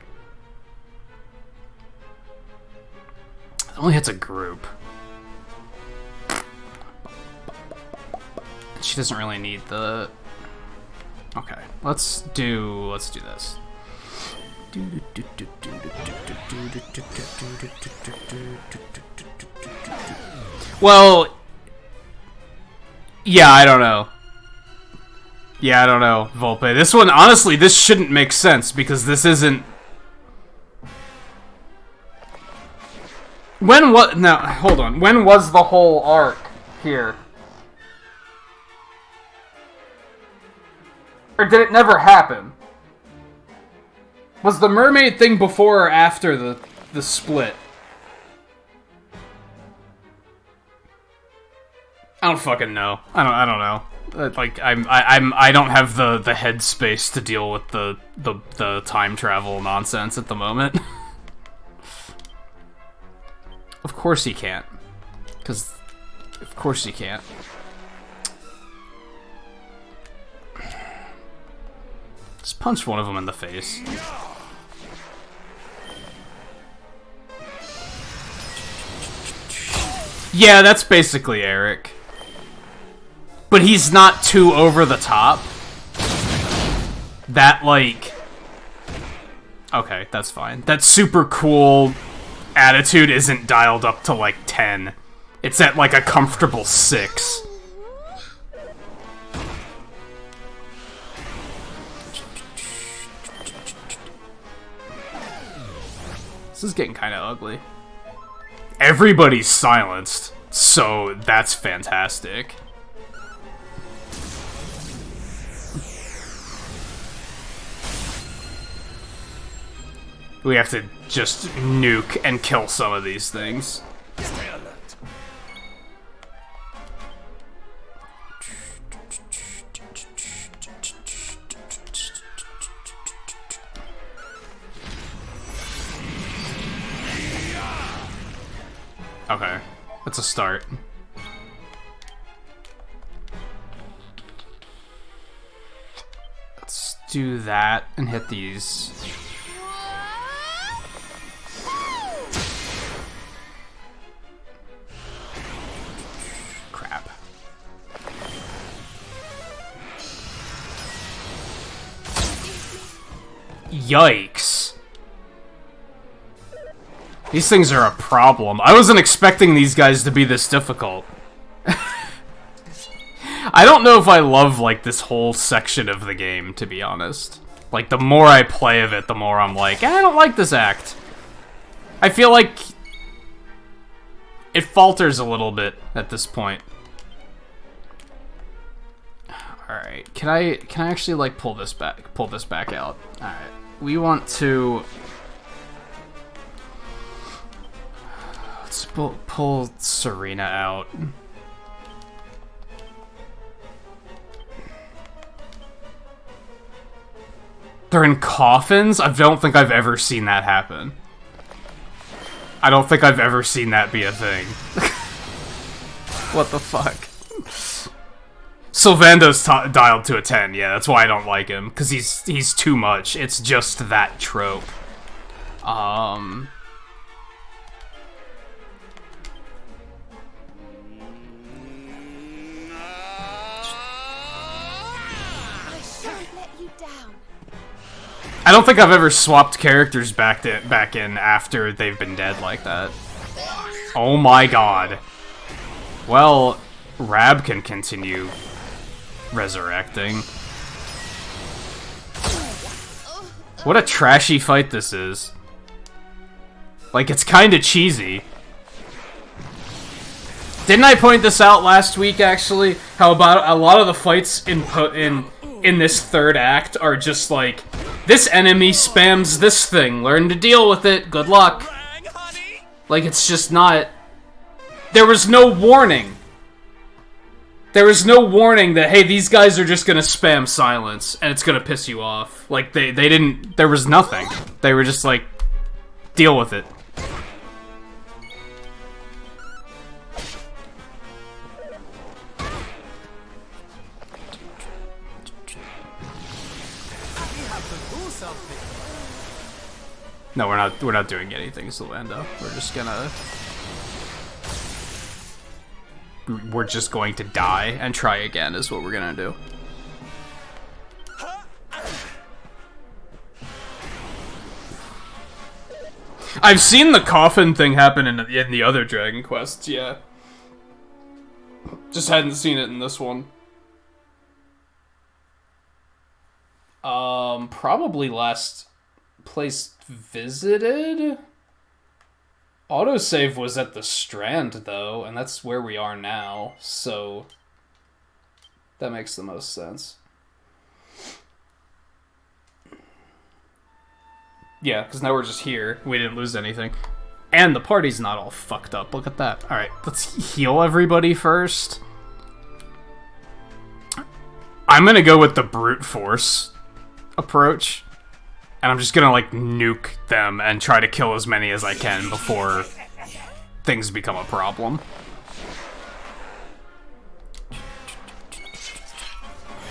It only hits a group. She doesn't really need the... Okay, let's do this. Well, yeah, I don't know. Yeah, I don't know, Volpe. This one, honestly, this shouldn't make sense because this isn't. Now, hold on. When was the whole arc here? Or did it never happen? Was the mermaid thing before or after the split? I don't fucking know. I don't know. Like I don't have the headspace to deal with the time travel nonsense at the moment. Of course he can't. Cause of course he can't. Just punch one of them in the face. Yeah, that's basically Eric. But he's not too over the top. That, like... Okay, that's fine. That super cool attitude isn't dialed up to, like, 10. It's at, like, a comfortable 6. This is getting kind of ugly. Everybody's silenced, so that's fantastic. We have to just nuke and kill some of these things. Stay alert. Okay, that's a start. Let's do that and hit these. Crap. Yikes. These things are a problem. I wasn't expecting these guys to be this difficult. I don't know if I love, like, this whole section of the game, to be honest. Like, the more I play of it, the more I'm like, I don't like this act. I feel like it falters a little bit at this point. Alright, can I actually, like, pull this back out? Alright, we want to... Let's pull Serena out. They're in coffins? I don't think I've ever seen that happen. I don't think I've ever seen that be a thing. What the fuck? Sylvando's dialed to a 10, yeah, that's why I don't like him. Because he's too much. It's just that trope. I don't think I've ever swapped characters back in after they've been dead like that. Oh my god. Well, Rab can continue resurrecting. What a trashy fight this is. Like, it's kinda cheesy. Didn't I point this out last week, actually? How about a lot of the fights in this third act are just, like, This enemy spams this thing. Learn to deal with it. Good luck. Like, it's just not... There was no warning. There was no warning that, hey, these guys are just gonna spam silence, and it's gonna piss you off. Like, they didn't... There was nothing. They were just like, deal with it. No, we're not doing anything, Sylvando. We're just going to die and try again is what we're gonna do. I've seen the coffin thing happen in the other Dragon Quests, yeah. Just hadn't seen it in this one. Probably last place visited? Autosave was at the Strand, though, and that's where we are now, so that makes the most sense. Yeah, because now we're just here. We didn't lose anything. And the party's not all fucked up. Look at that. Alright, let's heal everybody first. I'm gonna go with the brute force approach. And I'm just gonna, like, nuke them and try to kill as many as I can before things become a problem.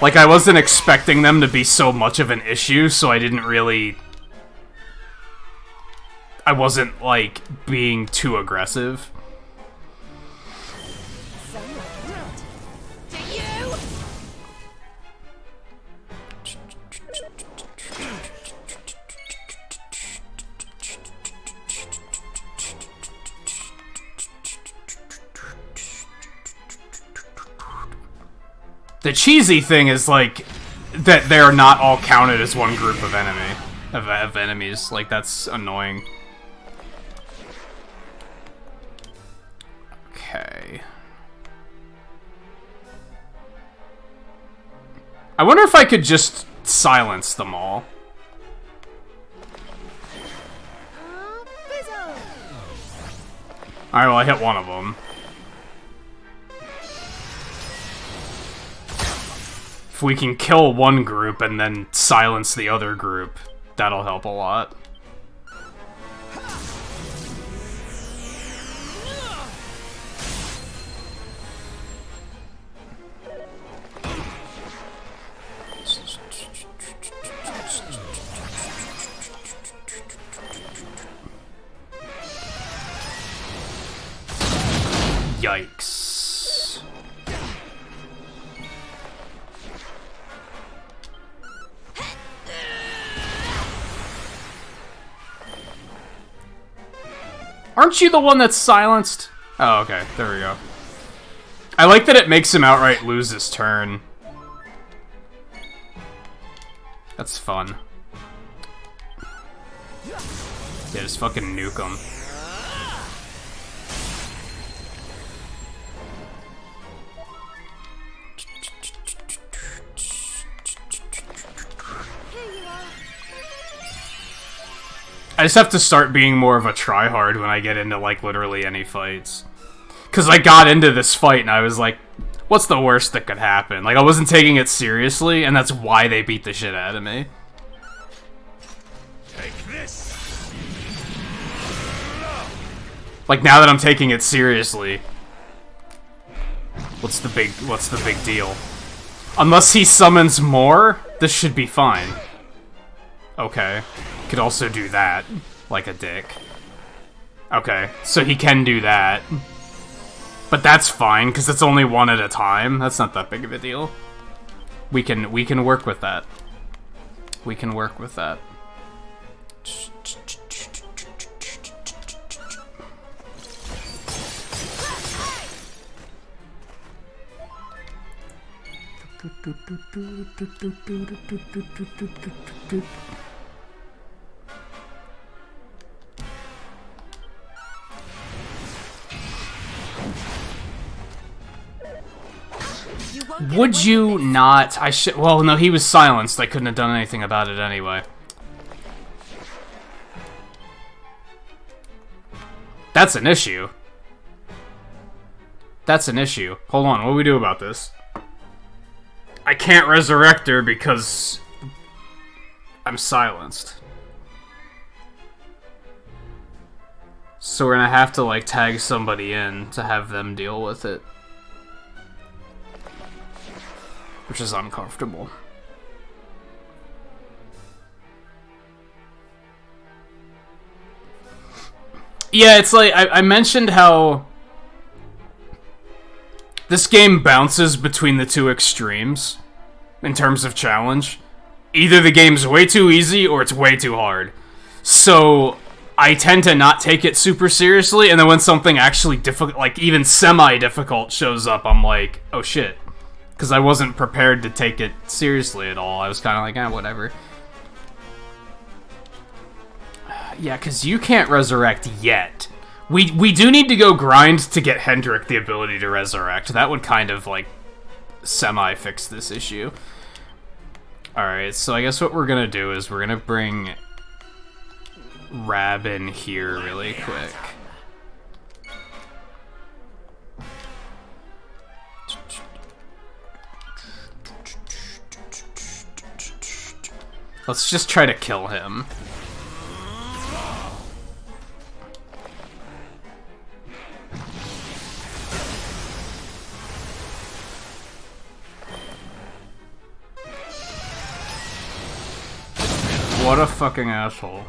Like, I wasn't expecting them to be so much of an issue, so I didn't really... I wasn't, like, being too aggressive. The cheesy thing is, like, that they are not all counted as one group of enemies. Like, that's annoying. Okay. I wonder if I could just silence them all. Alright, well, I hit one of them. If we can kill one group and then silence the other group, that'll help a lot. Yikes. Aren't you the one that's silenced? Oh, okay. There we go. I like that it makes him outright lose his turn. That's fun. Yeah, just fucking nuke him. I just have to start being more of a tryhard when I get into, like, literally any fights. Because I got into this fight and I was like, what's the worst that could happen? Like, I wasn't taking it seriously, and that's why they beat the shit out of me. Take this. Like, now that I'm taking it seriously, what's the big deal? Unless he summons more, this should be fine. Okay. Could also do that, like a dick. Okay, so he can do that. But that's fine, because it's only one at a time. That's not that big of a deal. We can work with that. We can work with that. Would you not? I should. Well, no, he was silenced. I couldn't have done anything about it anyway. That's an issue. That's an issue. Hold on, what do we do about this? I can't resurrect her because I'm silenced. So we're gonna have to, like, tag somebody in to have them deal with it. Which is uncomfortable. Yeah, it's like, I mentioned how this game bounces between the two extremes in terms of challenge. Either the game's way too easy or it's way too hard. So I tend to not take it super seriously, and then when something actually difficult, like even semi-difficult shows up, I'm like, oh shit. Because I wasn't prepared to take it seriously at all. I was kind of like, whatever. Yeah, because you can't resurrect yet. We do need to go grind to get Hendrik the ability to resurrect. That would kind of, like, semi-fix this issue. Alright, so I guess what we're gonna do is we're gonna bring Rab in here really quick. Let's just try to kill him. What a fucking asshole.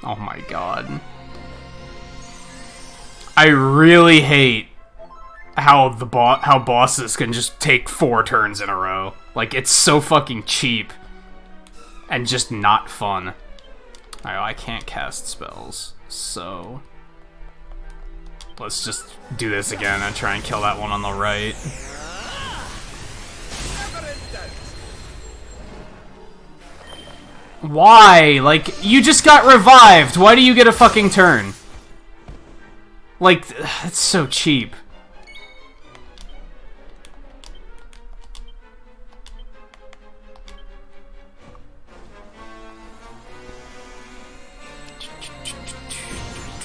Oh my god. I really hate how how bosses can just take 4 turns in a row. Like, it's so fucking cheap. And just not fun. Alright, I can't cast spells, so let's just do this again and try and kill that one on the right. Why? Like, you just got revived. Why do you get a fucking turn? Like, that's so cheap.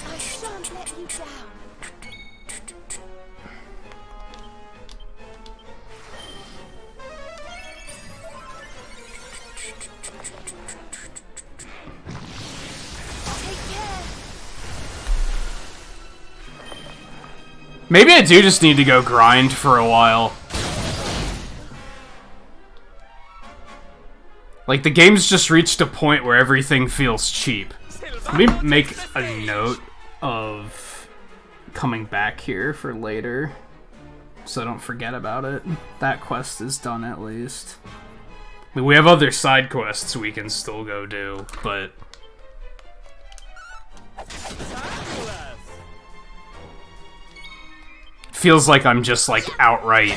I shan't let you down. Maybe I do just need to go grind for a while. Like, the game's just reached a point where everything feels cheap. Let me make a note of coming back here for later, so I don't forget about it. That quest is done, at least. I mean, we have other side quests we can still go do, but feels like I'm just, like, outright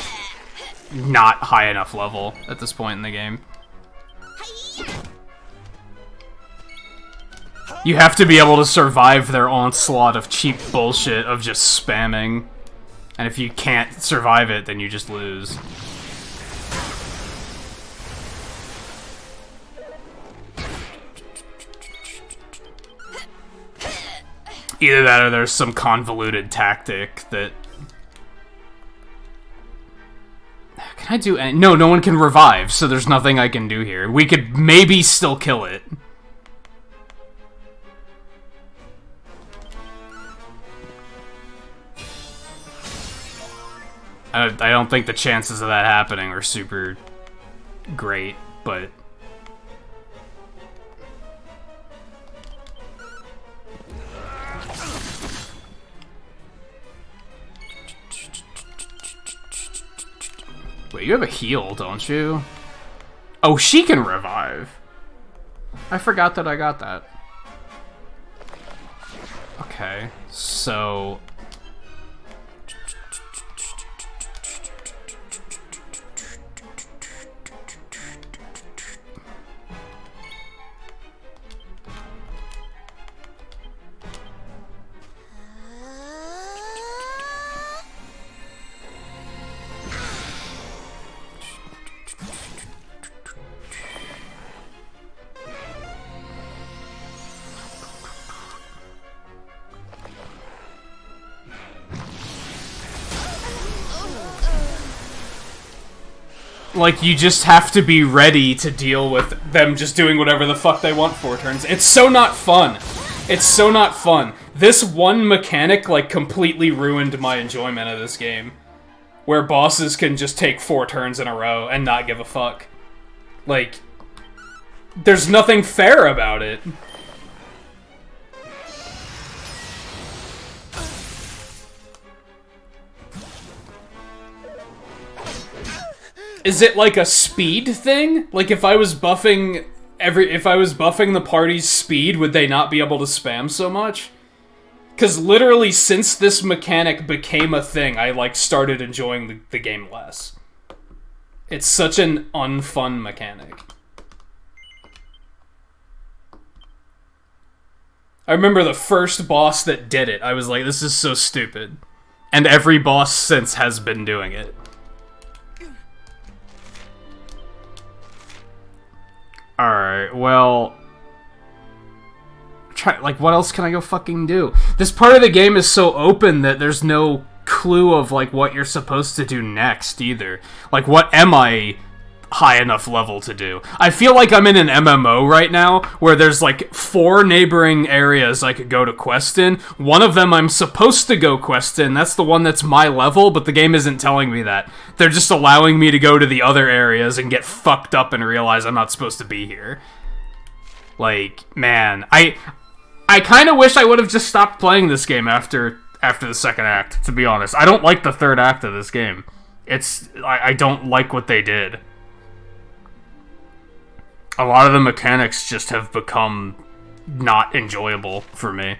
not high enough level at this point in the game. You have to be able to survive their onslaught of cheap bullshit of just spamming. And if you can't survive it, then you just lose. Either that or there's some convoluted tactic that... Can I do any... No, no one can revive, so there's nothing I can do here. We could maybe still kill it. I don't think the chances of that happening are super great, but... Wait, you have a heal, don't you? Oh, she can revive. I forgot that I got that. Okay, so... Like, you just have to be ready to deal with them just doing whatever the fuck they want 4 turns. It's so not fun. It's so not fun. This one mechanic, like, completely ruined my enjoyment of this game. Where bosses can just take 4 turns in a row and not give a fuck. Like, there's nothing fair about it. Is it like a speed thing? Like, if I was buffing the party's speed, would they not be able to spam so much? Because literally, since this mechanic became a thing, I, like, started enjoying the game less. It's such an unfun mechanic. I remember the first boss that did it, I was like, this is so stupid. And every boss since has been doing it. Alright, well... Like, what else can I go fucking do? This part of the game is so open that there's no clue of, like, what you're supposed to do next, either. Like, what am I high enough level to do? I feel like I'm in an MMO right now, where there's, like, 4 neighboring areas I could go to quest in. One of them I'm supposed to go quest in, that's the one that's my level, but the game isn't telling me that. They're just allowing me to go to the other areas and get fucked up and realize I'm not supposed to be here. Like, man, I kind of wish I would have just stopped playing this game after the second act, to be honest. I don't like the third act of this game. I don't like what they did. A lot of the mechanics just have become not enjoyable for me.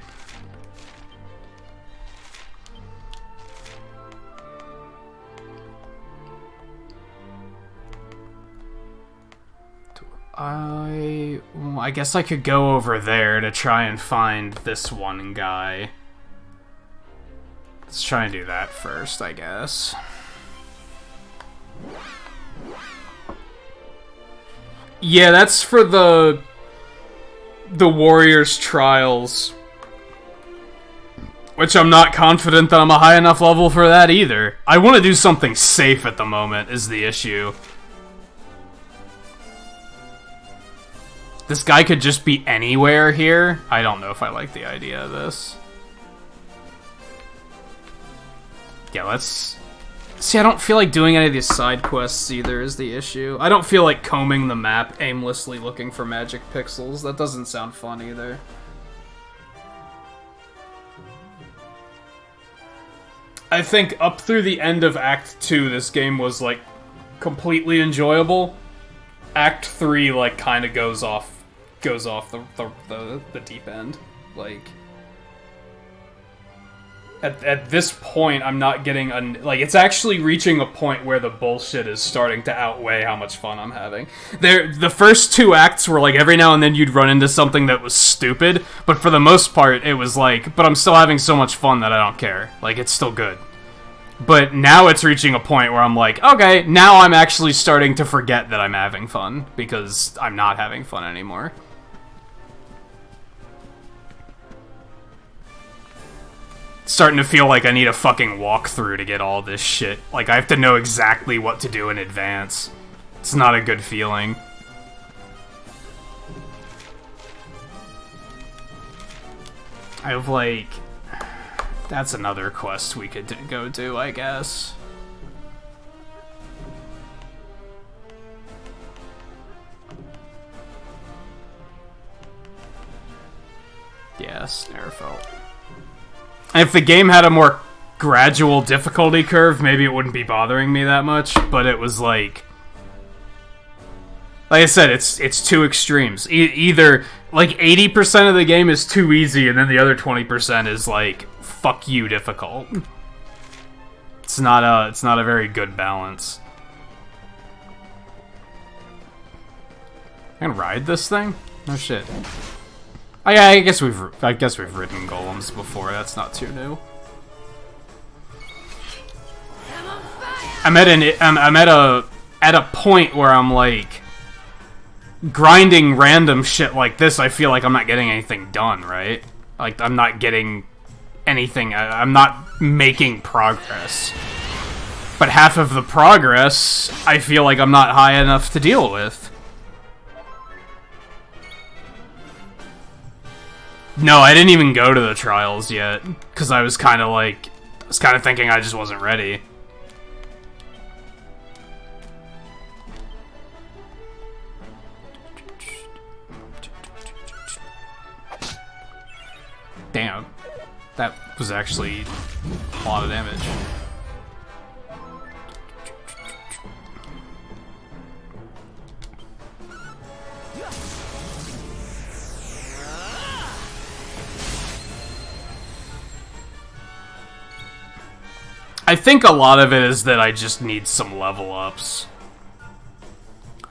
I guess I could go over there to try and find this one guy. Let's try and do that first, I guess. Yeah, that's for the Warriors Trials. Which I'm not confident that I'm a high enough level for that either. I want to do something safe at the moment, is the issue. This guy could just be anywhere here. I don't know if I like the idea of this. Yeah, let's... See, I don't feel like doing any of these side quests either is the issue. I don't feel like combing the map aimlessly looking for magic pixels. That doesn't sound fun either. I think up through the end of Act 2, this game was, like, completely enjoyable. Act 3, like, kind of goes off the deep end. Like, at this point, I'm not getting like, it's actually reaching a point where the bullshit is starting to outweigh how much fun I'm having. The first 2 acts were like every now and then you'd run into something that was stupid, but for the most part it was like, but I'm still having so much fun that I don't care. Like, it's still good. But now it's reaching a point where I'm like, okay, now I'm actually starting to forget that I'm having fun, because I'm not having fun anymore. It's starting to feel like I need a fucking walkthrough to get all this shit. Like, I have to know exactly what to do in advance. It's not a good feeling. I have, like... That's another quest we could go do, I guess. Yeah, Snarefelt. If the game had a more gradual difficulty curve, maybe it wouldn't be bothering me that much, but it was like I said, it's 2 extremes. Either, like, 80% of the game is too easy, and then the other 20% is, like, fuck you difficult. It's not a very good balance. I can ride this thing? No shit. Oh yeah, I guess we've ridden golems before. That's not too new. I'm at a point where I'm like grinding random shit like this. I feel like I'm not getting anything done, right? Like, I'm not getting anything. I'm not making progress. But half of the progress, I feel like I'm not high enough to deal with. No, I didn't even go to the trials yet, because I was kind of thinking I just wasn't ready. Damn, that was actually a lot of damage. I think a lot of it is that I just need some level ups.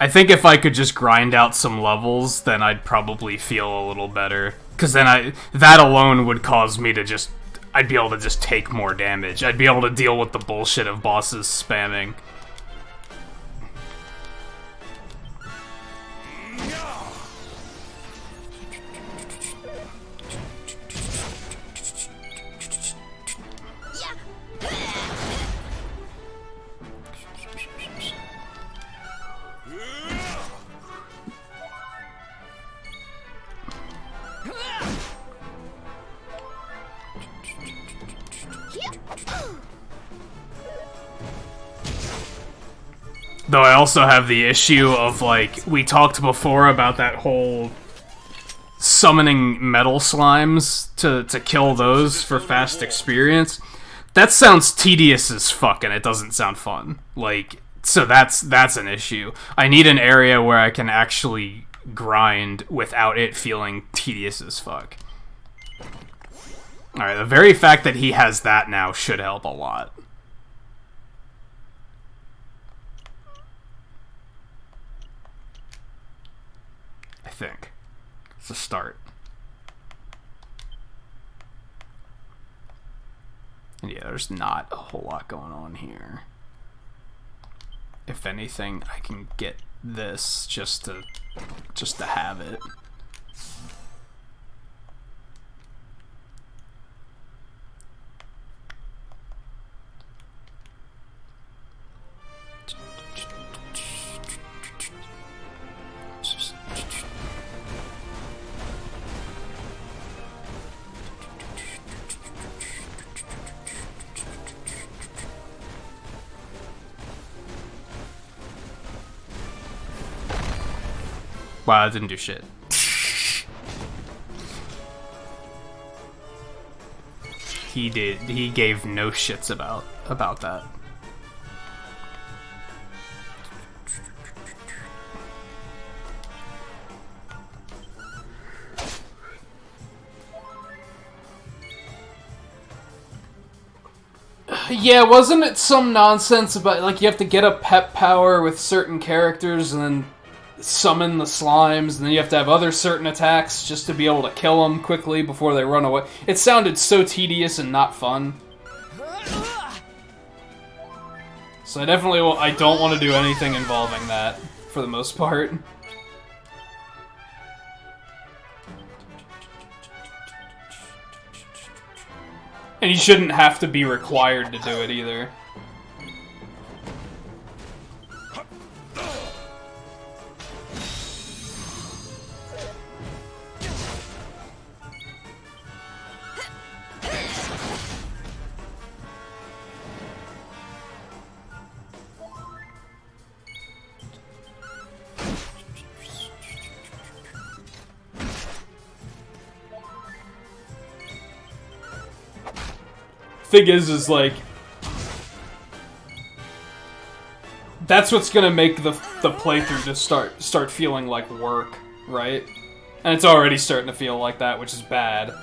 I think if I could just grind out some levels, then I'd probably feel a little better. Because then that alone would cause me to just... I'd be able to just take more damage. I'd be able to deal with the bullshit of bosses spamming. Though I also have the issue of, like, we talked before about that whole summoning metal slimes to kill those for fast experience. That sounds tedious as fuck, and it doesn't sound fun. Like, so that's an issue. I need an area where I can actually grind without it feeling tedious as fuck. Alright, the very fact that he has that now should help a lot. I think. It's a start. And yeah, there's not a whole lot going on here. If anything, I can get this just to have it. Wow, that didn't do shit. He gave no shits about that. Yeah, wasn't it some nonsense about, like, you have to get a pep power with certain characters and then summon the slimes, and then you have to have other certain attacks just to be able to kill them quickly before they run away. It sounded so tedious and not fun. So I definitely I don't want to do anything involving that, for the most part. And you shouldn't have to be required to do it either. Thing is like, that's what's gonna make the playthrough just start feeling like work, right? And it's already starting to feel like that, which is bad.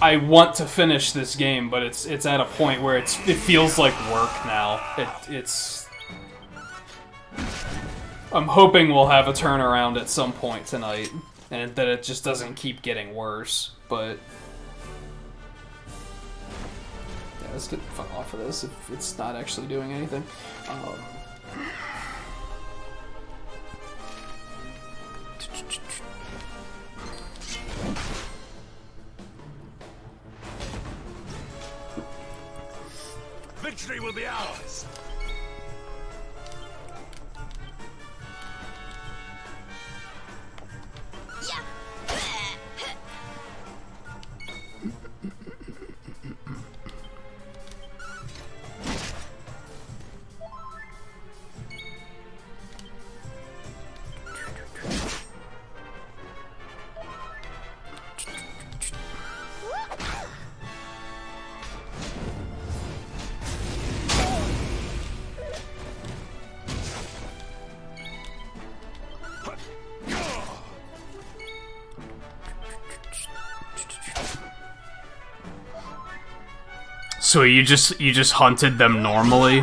I want to finish this game, but it's at a point where it feels like work now. It's. I'm hoping we'll have a turnaround at some point tonight, and that it just doesn't keep getting worse, but. Let's get the fuck off of this if it's not actually doing anything. victory will be ours. Yeah. So you just hunted them normally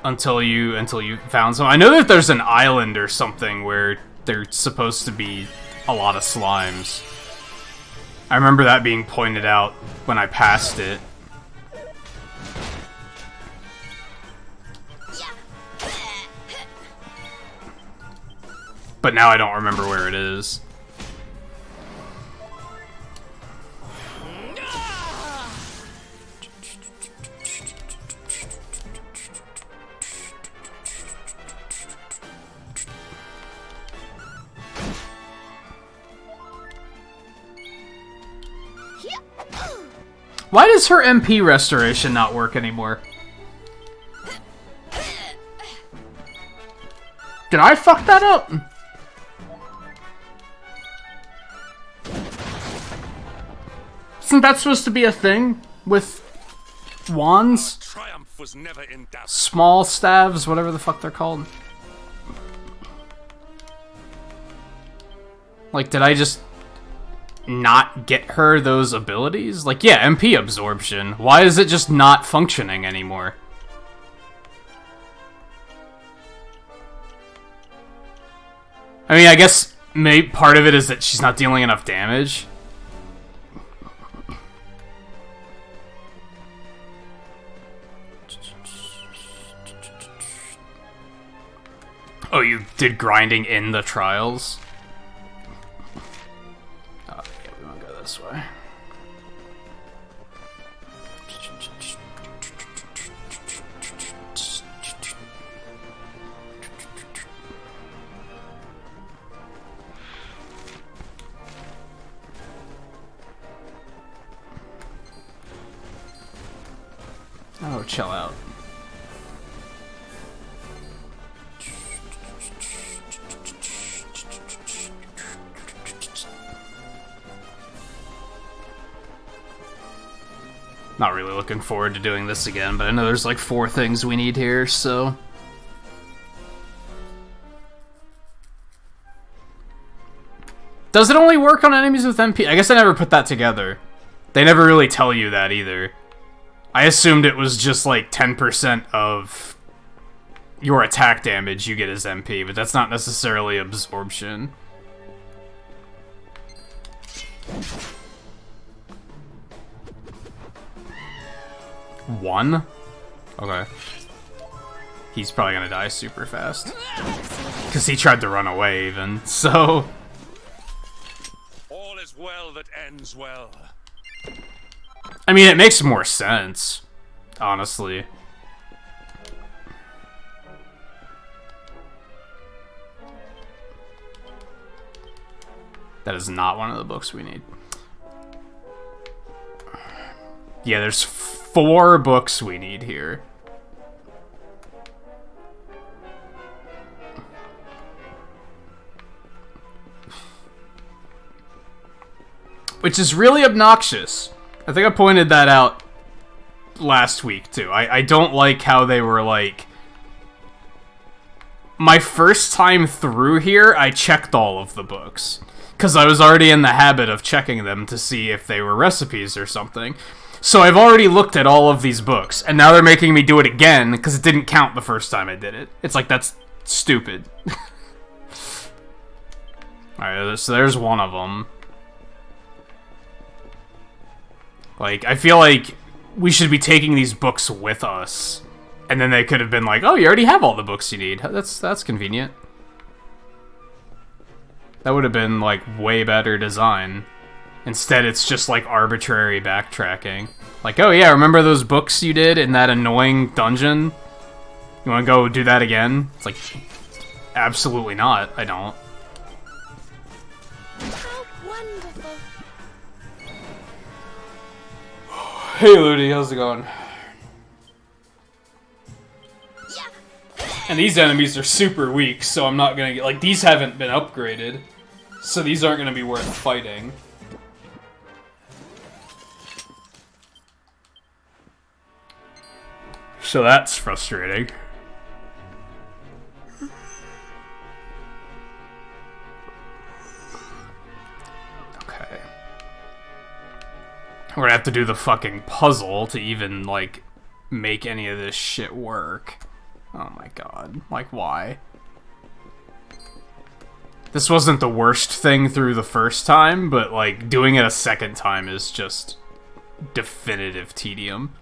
until you found some. I know that there's an island or something where there's supposed to be a lot of slimes. I remember that being pointed out when I passed it. But now I don't remember where it is. Why does her MP restoration not work anymore? Did I fuck that up? Isn't that supposed to be a thing with wands? Triumph was never in doubt. Small staves, whatever the fuck they're called. Like, did I just not get her those abilities? Like, yeah, MP absorption. Why is it just not functioning anymore? I mean, I guess maybe part of it is that she's not dealing enough damage. Oh, you did grinding in the trials? Oh, yeah, we won't go this way. Oh, chill out. Not really looking forward to doing this again, but I know there's like 4 things we need here, so... Does it only work on enemies with MP? I guess I never put that together. They never really tell you that either. I assumed it was just like 10% of your attack damage you get as MP, but that's not necessarily absorption. One? Okay. He's probably gonna die super fast. Because he tried to run away even, so... All is well that ends well. I mean, it makes more sense, honestly. That is not one of the books we need. Yeah, there's 4 books we need here. Which is really obnoxious. I think I pointed that out last week, too. I don't like how they were, like... My first time through here, I checked all of the books. Because I was already in the habit of checking them to see if they were recipes or something. So I've already looked at all of these books, and now they're making me do it again, because it didn't count the first time I did it. It's like, that's stupid. Alright, so there's one of them. Like, I feel like we should be taking these books with us. And then they could have been like, oh, you already have all the books you need. That's convenient. That would have been, like, way better design. Instead, it's just, like, arbitrary backtracking. Like, oh yeah, remember those books you did in that annoying dungeon? You want to go do that again? It's like, absolutely not. I don't. How wonderful. Hey, Ludi, how's it going? And these enemies are super weak, so I'm not gonna get... Like, these haven't been upgraded, so these aren't gonna be worth fighting. So that's frustrating. Okay. We're gonna have to do the fucking puzzle to even, like, make any of this shit work. Oh my god. Like, why? This wasn't the worst thing through the first time, but, like, doing it a second time is just definitive tedium.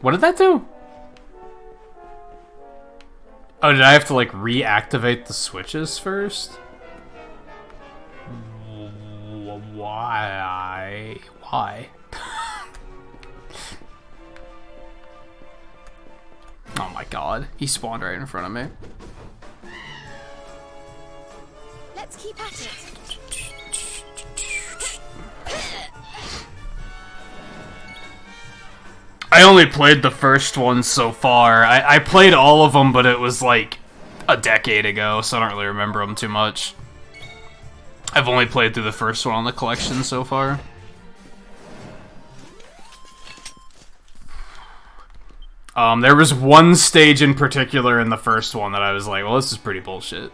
What did that do? Oh, did I have to, like, reactivate the switches first? Why? Why? Oh my god. He spawned right in front of me. Let's keep at it. I only played the first one so far. I played all of them, but it was like a decade ago, so I don't really remember them too much. I've only played through the first one on the collection so far. There was one stage in particular in the first one that I was like, well, this is pretty bullshit.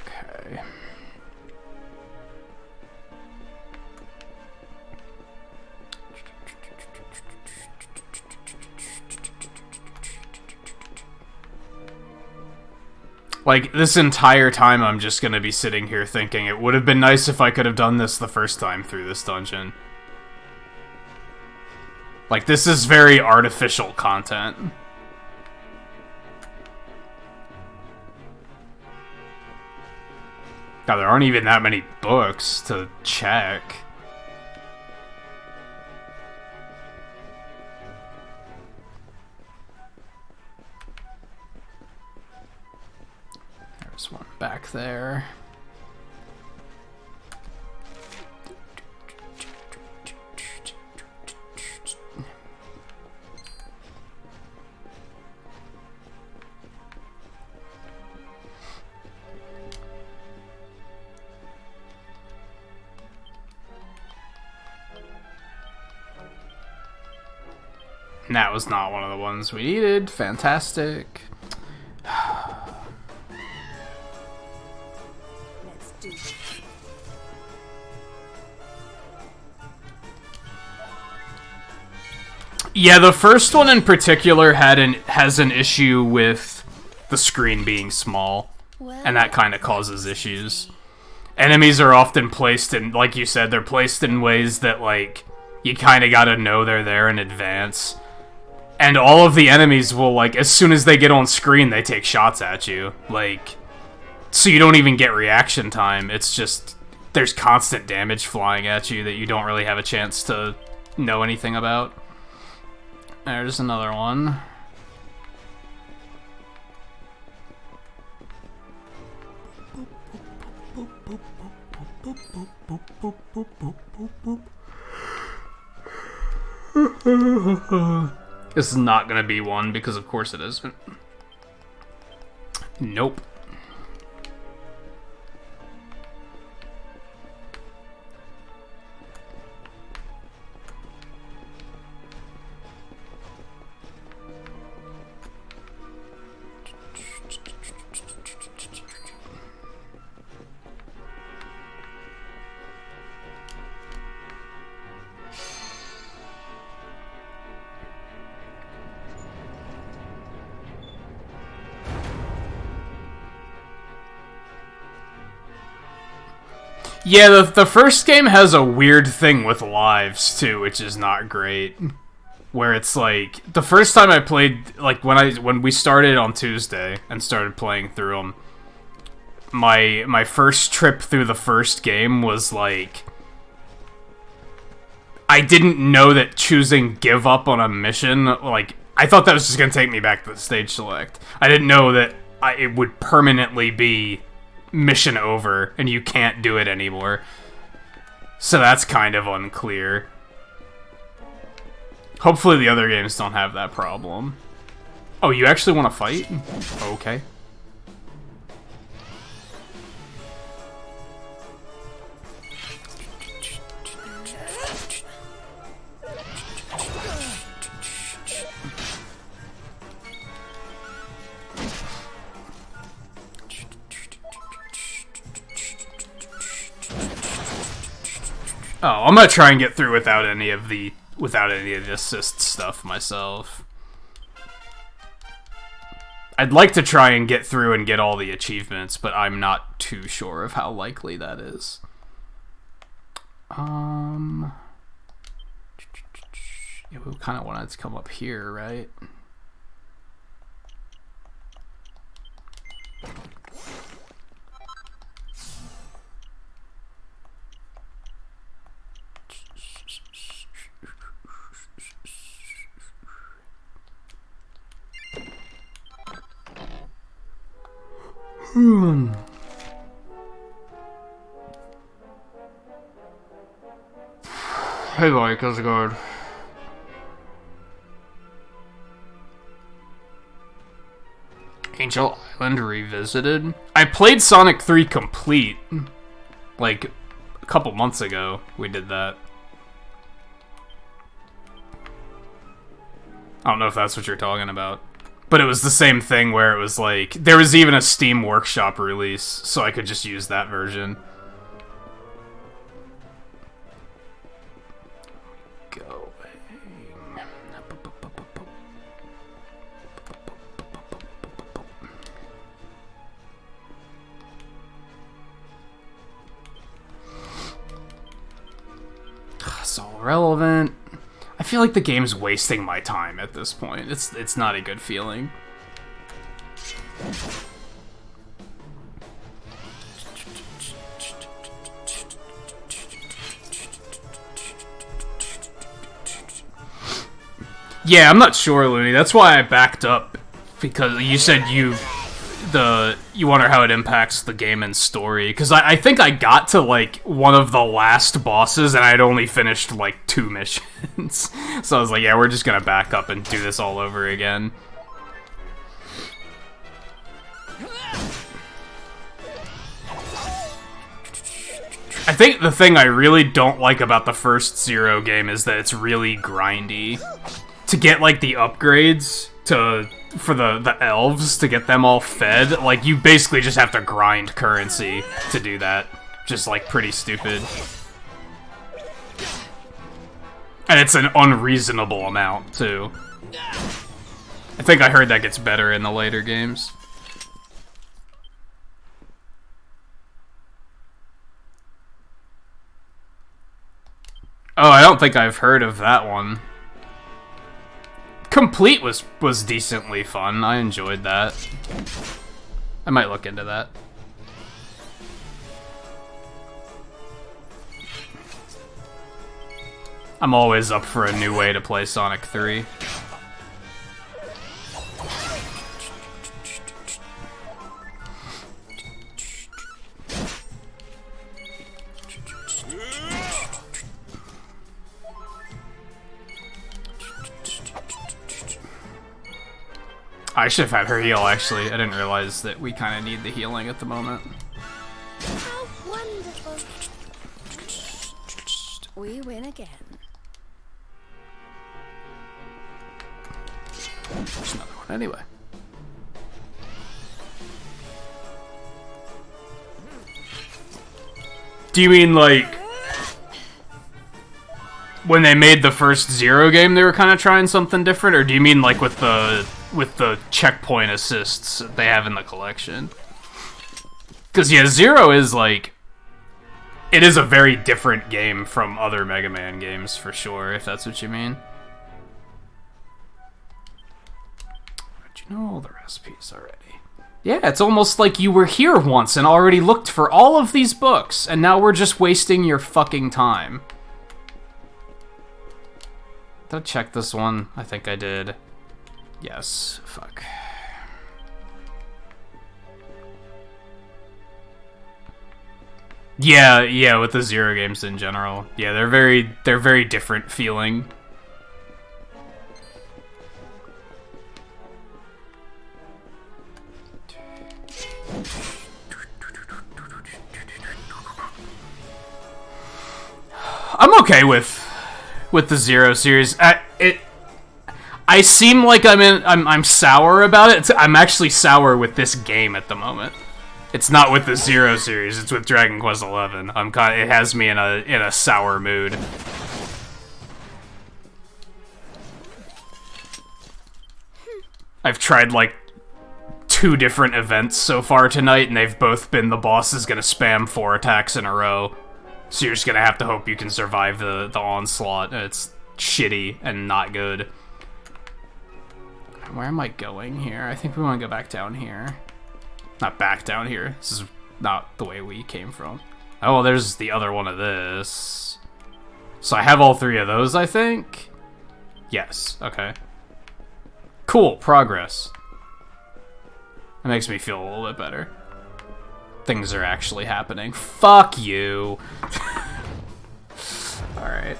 Okay. Like, this entire time I'm just gonna be sitting here thinking it would have been nice if I could have done this the first time through this dungeon. Like, this is very artificial content. God, there aren't even that many books to check. There's one back there. And that was not one of the ones we needed. Fantastic. Let's do this. Yeah, the first one in particular has an issue with the screen being small, and that kind of causes issues. Enemies are often placed in, like you said, they're placed in ways that, like, you kind of gotta know they're there in advance. And all of the enemies will, like, as soon as they get on screen, they take shots at you. Like, so you don't even get reaction time. It's just, there's constant damage flying at you that you don't really have a chance to know anything about. There's another one. This is not gonna be one, because of course it isn't. Nope. Yeah, the first game has a weird thing with lives, too, which is not great. Where it's like, the first time I played, like, when we started on Tuesday and started playing through them, my first trip through the first game was like, I didn't know that choosing give up on a mission, like, I thought that was just gonna take me back to the stage select. I didn't know that it would permanently be mission over and you can't do it anymore. So that's kind of unclear. Hopefully the other games don't have that problem. Oh, you actually want to fight? Okay. Oh, I'm gonna try and get through without any of the assist stuff myself. I'd like to try and get through and get all the achievements, but I'm not too sure of how likely that is. Yeah, we kind of wanted to come up here, right? Hey Mike, how's it going? Angel Island Revisited? I played Sonic 3 Complete, like, a couple months ago. We did that. I don't know if that's what you're talking about. But it was the same thing where it was like, there was even a Steam Workshop release, so I could just use that version. Going. It's all relevant. I feel like the game's wasting my time at this point. It's not a good feeling. Yeah, I'm not sure, Looney. That's why I backed up, because you said you wonder how it impacts the game and story, because I think I got to, like, one of the last bosses, and I'd only finished, like, 2 missions. So I was like, yeah, we're just gonna back up and do this all over again. I think the thing I really don't like about the first Zero game is that it's really grindy. To get, like, the upgrades for the elves, to get them all fed, like, you basically just have to grind currency to do that. Just, like, pretty stupid. And it's an unreasonable amount, too. I think I heard that gets better in the later games. Oh, I don't think I've heard of that one. Complete was decently fun. I enjoyed that. I might look into that. I'm always up for a new way to play Sonic 3. I should have had her heal, actually. I didn't realize that we kind of need the healing at the moment. How wonderful. We win again. There's another one anyway. Do you mean, like, when they made the first Zero game, they were kind of trying something different? Or do you mean, like, with the checkpoint assists that they have in the collection? Because, yeah, Zero is, like, it is a very different game from other Mega Man games, for sure, if that's what you mean. But you know all the recipes already. Yeah, it's almost like you were here once and already looked for all of these books, and now we're just wasting your fucking time. Did I check this one? I think I did. Yes. Fuck. Yeah, with the Zero games in general. Yeah, they're very different feeling. I'm okay with the Zero series. I seem like I'm sour about it. I'm actually sour with this game at the moment. It's not with the Zero series. It's with Dragon Quest XI. It has me in a sour mood. I've tried like 2 different events so far tonight, and they've both been the boss is gonna spam 4 attacks in a row. So you're just gonna have to hope you can survive the onslaught. It's shitty and not good. Where am I going here? I think we want to go back down here. Not back down here. This is not the way we came from. Oh, well, there's the other one of this. So I have all 3 of those, I think? Yes. Okay. Cool. Progress. That makes me feel a little bit better. Things are actually happening. Fuck you. Alright,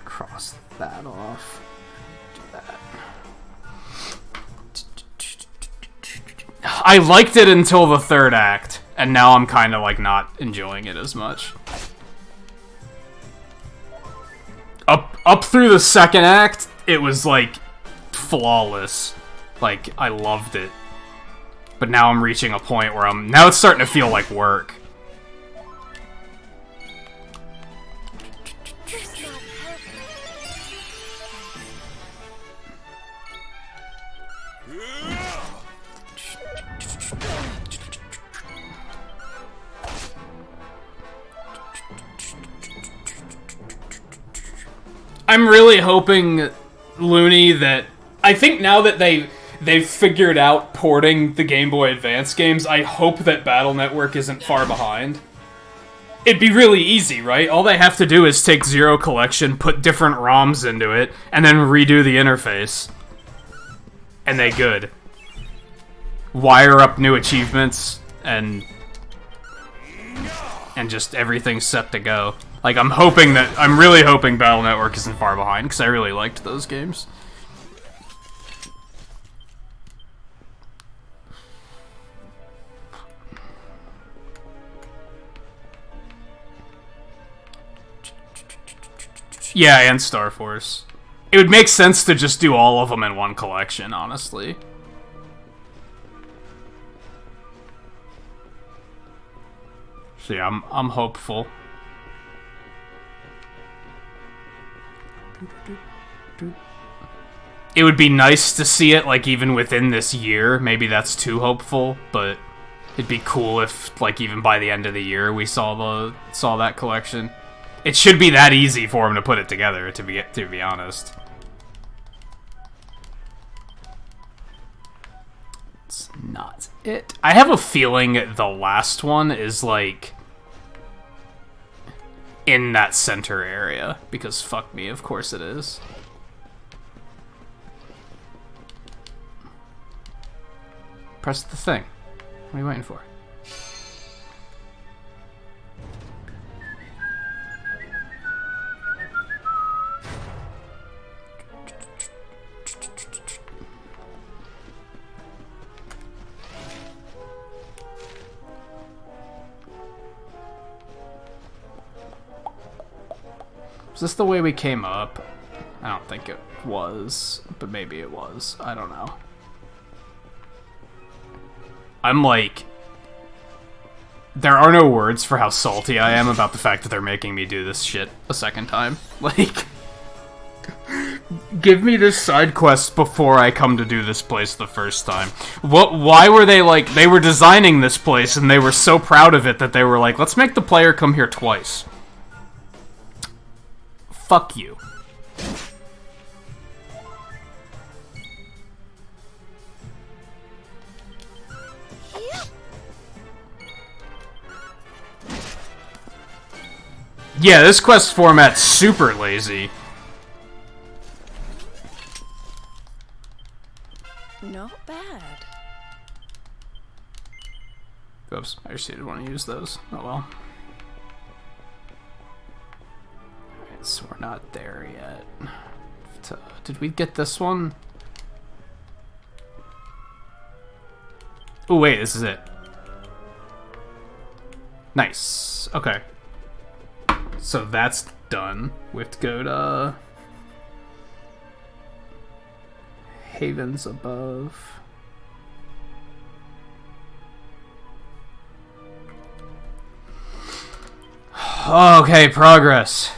cross that off. Do that. I liked it until the 3rd act, and now I'm kind of like not enjoying it as much. Up through the 2nd act, it was like flawless. Like I loved it. But now I'm reaching a point where now it's starting to feel like work. I'm really hoping, Looney, that I think now that they've figured out porting the Game Boy Advance games, I hope that Battle Network isn't far behind. It'd be really easy, right? All they have to do is take Zero Collection, put different ROMs into it, and then redo the interface. And they good. Wire up new achievements, and just everything's set to go. Like, I'm really hoping Battle Network isn't far behind, because I really liked those games. Yeah, and Star Force. It would make sense to just do all of them in one collection, honestly. So yeah, I'm hopeful. It would be nice to see it, like, even within this year. Maybe that's too hopeful, but it'd be cool if, like, even by the end of the year we saw that collection. It should be that easy for him to put it together, to be honest. It's not it. I have a feeling the last one is, like, in that center area, because fuck me, of course it is. Press the thing. What are you waiting for? Is this the way we came up? I don't think it was, but maybe it was. I don't know. I'm like... There are no words for how salty I am about the fact that they're making me do this shit a second time. Like... Give me this side quest before I come to do this place the first time. Why were they like... They were designing this place, and they were so proud of it that they were like, let's make the player come here twice. Fuck you. Yeah, this quest format's super lazy. Not bad. Oops, I just didn't want to use those. Oh well. Alright, so we're not there yet. Did we get this one? Oh wait, this is it. Nice. Okay. So that's done. We have to go to Havens Above. Okay, progress.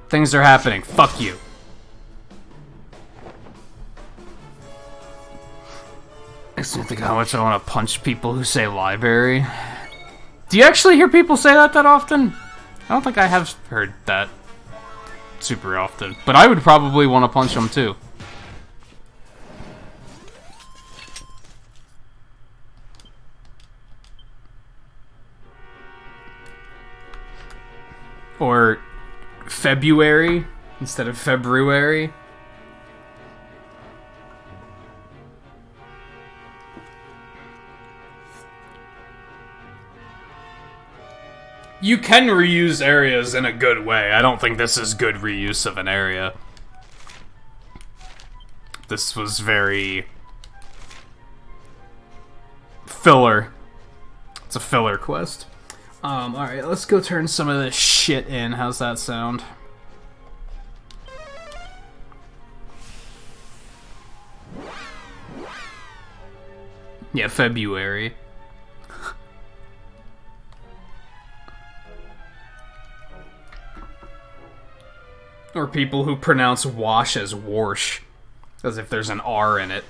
Things are happening. Fuck you. Makes me think how much I want to punch people who say library. Do you actually hear people say that often? I don't think I have heard that super often, but I would probably want to punch them too. Or February instead of February. You can reuse areas in a good way. I don't think this is good reuse of an area. This was very filler. It's a filler quest. Alright, let's go turn some of this shit in. How's that sound? Yeah, February. Or people who pronounce wash as warsh, as if there's an R in it.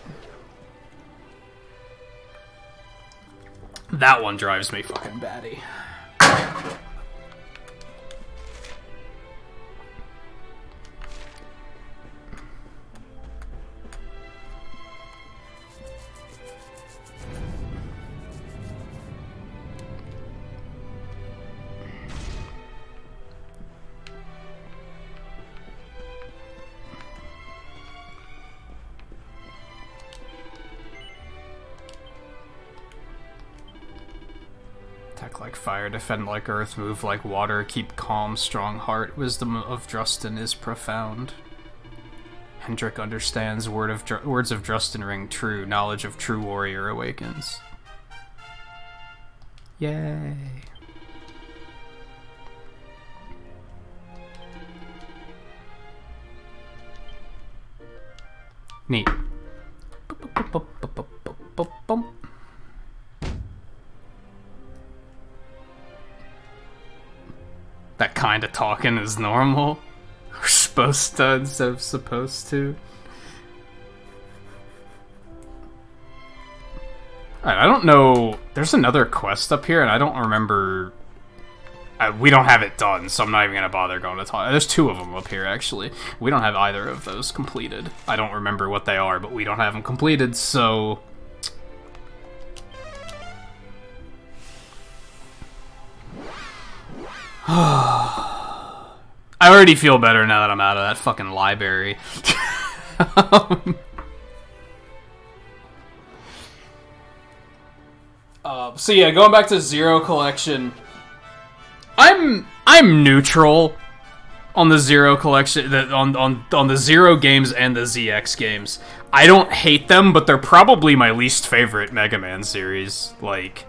That one drives me fucking batty. Like fire, defend like earth, move like water, keep calm, strong heart. Wisdom of Drustin is profound. Hendrik understands words of Drustin ring true. Knowledge of true warrior awakens. Yay. Neat. That kind of talking is normal. We're supposed to instead of supposed to. Alright, I don't know. There's another quest up here, and I don't remember. We don't have it done, so I'm not even gonna bother going to talk. There's two of them up here, actually. We don't have either of those completed. I don't remember what they are, but we don't have them completed, so. I already feel better now that I'm out of that fucking library. So yeah, going back to Zero Collection, I'm neutral on the Zero Collection, on the Zero games and the ZX games. I don't hate them, but they're probably my least favorite Mega Man series, like,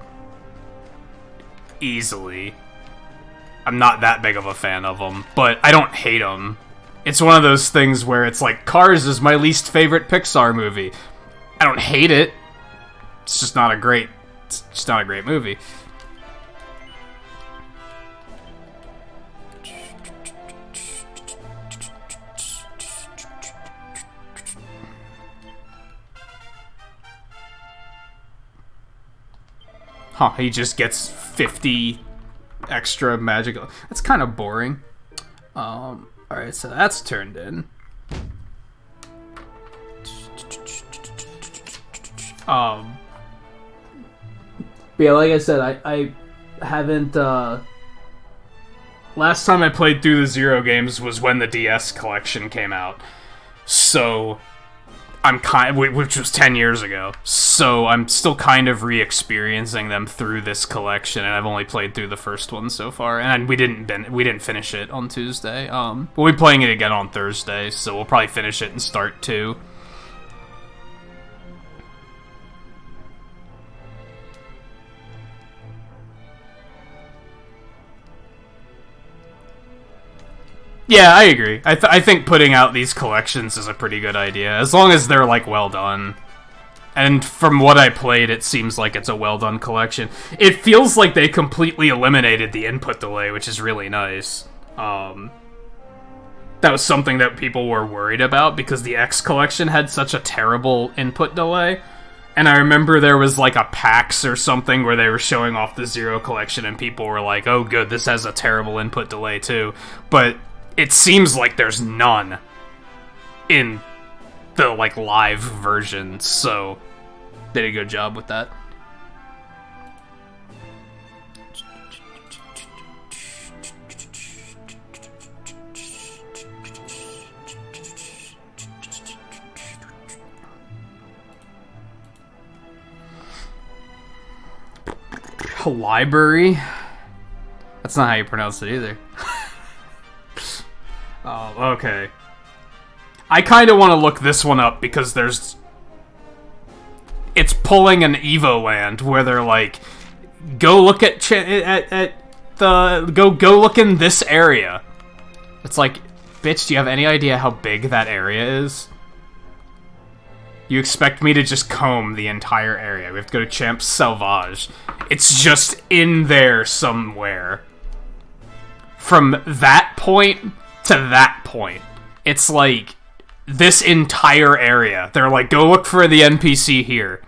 easily. I'm not that big of a fan of them, but I don't hate them. It's one of those things where it's like, Cars is my least favorite Pixar movie. I don't hate it. It's just not a great movie. Huh, he just gets 50 extra magical. That's kind of boring. Alright, so that's turned in. But yeah, like I said, I haven't, last time I played through the Zero games was when the DS collection came out. So, which was 10 years ago. So, I'm still kind of re-experiencing them through this collection, and I've only played through the first one so far. And we didn't finish it on Tuesday. We'll be playing it again on Thursday, so we'll probably finish it and start 2. Yeah, I agree. I think putting out these collections is a pretty good idea, as long as they're, like, well done. And from what I played, it seems like it's a well done collection. It feels like they completely eliminated the input delay, which is really nice. That was something that people were worried about, because the X collection had such a terrible input delay. And I remember there was, like, a PAX or something where they were showing off the Zero collection, and people were like, oh good, this has a terrible input delay too. But it seems like there's none in the, like, live version, so they did a good job with that. Library? That's not how you pronounce it either. Oh, okay. I kind of want to look this one up because it's pulling an Evoland where they're like, go look at go look in this area. It's like, bitch, do you have any idea how big that area is? You expect me to just comb the entire area? We have to go to Champ Sauvage. It's just in there somewhere. From that point to that point. It's like this entire area. They're like, go look for the NPC here.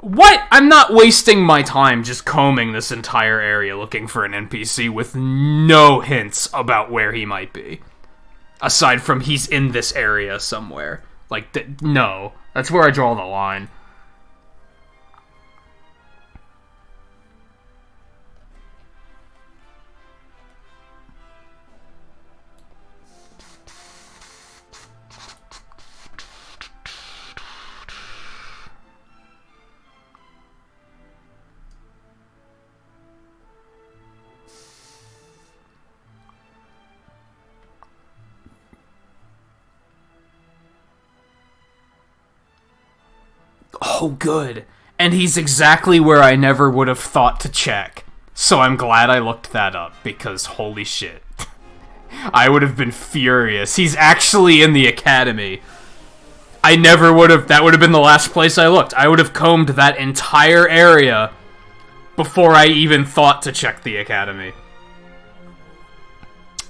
What? I'm not wasting my time just combing this entire area looking for an NPC with no hints about where he might be. Aside from he's in this area somewhere. Like, no. That's where I draw the line. Oh, good. And he's exactly where I never would have thought to check. So I'm glad I looked that up, because holy shit. I would have been furious. He's actually in the academy. I never would have... That would have been the last place I looked. I would have combed that entire area before I even thought to check the academy.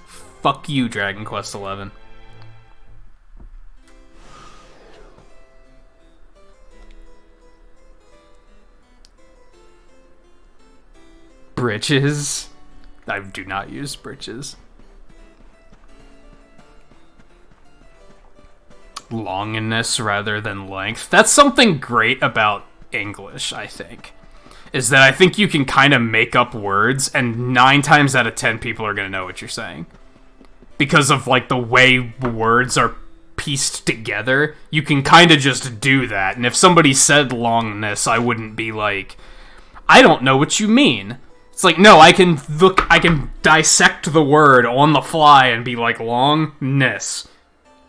Fuck you, Dragon Quest XI. Britches? I do not use britches. Longiness rather than length. That's something great about English, I think. Is that I think you can kind of make up words, and 9 times out of 10 people are going to know what you're saying. Because of, like, the way words are pieced together, you can kind of just do that. And if somebody said longness, I wouldn't be like, I don't know what you mean. It's like, no, I can dissect the word on the fly and be like, longness.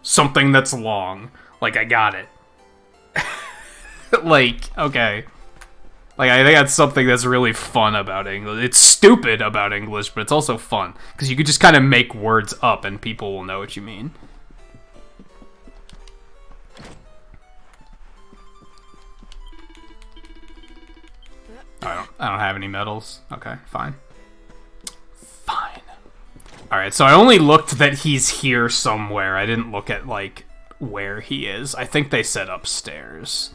Something that's long. Like, I got it. Like, okay. Like, I think that's something that's really fun about English. It's stupid about English, but it's also fun. Because you could just kind of make words up and people will know what you mean. I don't have any medals. Okay, fine. Fine. Alright, so I only looked that he's here somewhere. I didn't look at, like, where he is. I think they said upstairs.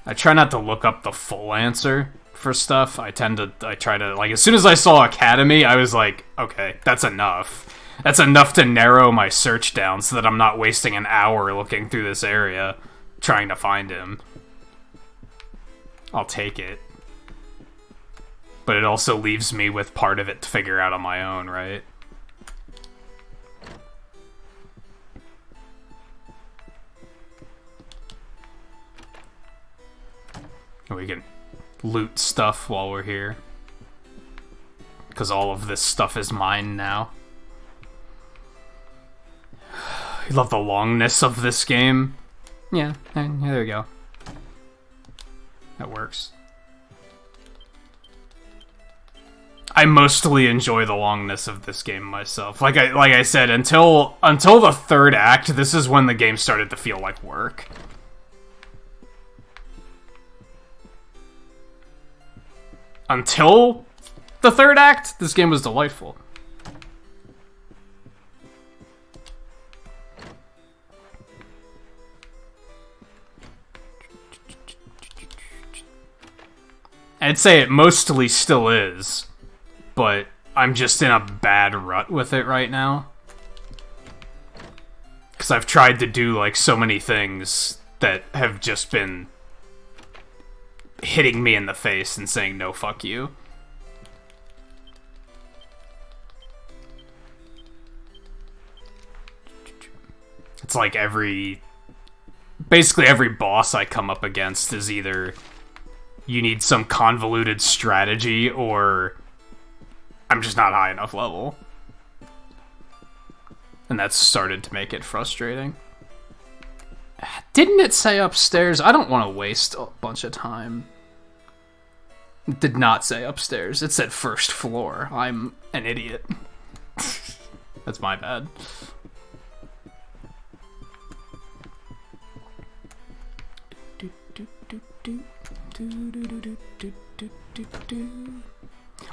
I try not to look up the full answer for stuff. I try to, like, as soon as I saw Academy, I was like, okay, that's enough. That's enough to narrow my search down so that I'm not wasting an hour looking through this area trying to find him. I'll take it. But it also leaves me with part of it to figure out on my own, right? We can loot stuff while we're here. Because all of this stuff is mine now. You love the longness of this game? Yeah, there we go. That works. I mostly enjoy the longness of this game myself. Like I said, until the third act, this is when the game started to feel like work. Until the third act, this game was delightful. I'd say it mostly still is, but I'm just in a bad rut with it right now. Because I've tried to do, like, so many things that have just been hitting me in the face and saying, no, fuck you. It's like basically every boss I come up against is either you need some convoluted strategy or I'm just not high enough level. And that's started to make it frustrating. Didn't it say upstairs? I don't want to waste a bunch of time. It did not say upstairs. It said first floor. I'm an idiot. That's my bad.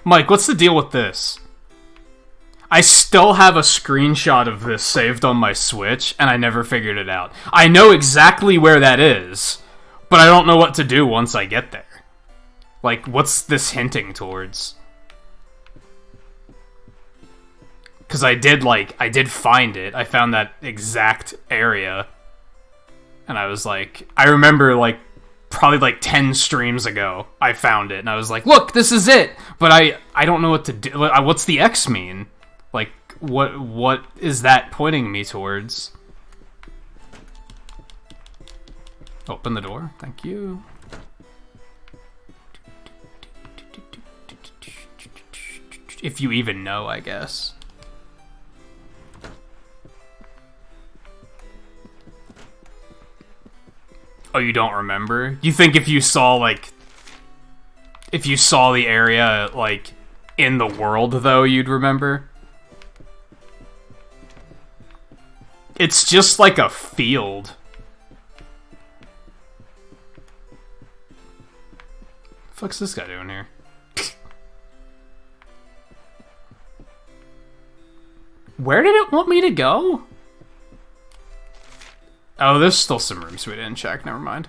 Mike, what's the deal with this? I still have a screenshot of this saved on my Switch, and I never figured it out. I know exactly where that is, but I don't know what to do once I get there. Like, what's this hinting towards? Because I did find it. I found that exact area. And I was like, I remember, like, probably like 10 streams ago, I found it. And I was like, look, this is it! But I don't know what to do. What's the X mean? Like, what is that pointing me towards? Open the door. Thank you. If you even know, I guess. Oh, you don't remember? You think if you saw, like... If you saw the area, like, in the world, though, you'd remember? It's just like a field. The fuck's this guy doing here? Where did it want me to go? Oh, there's still some rooms we didn't check. Never mind.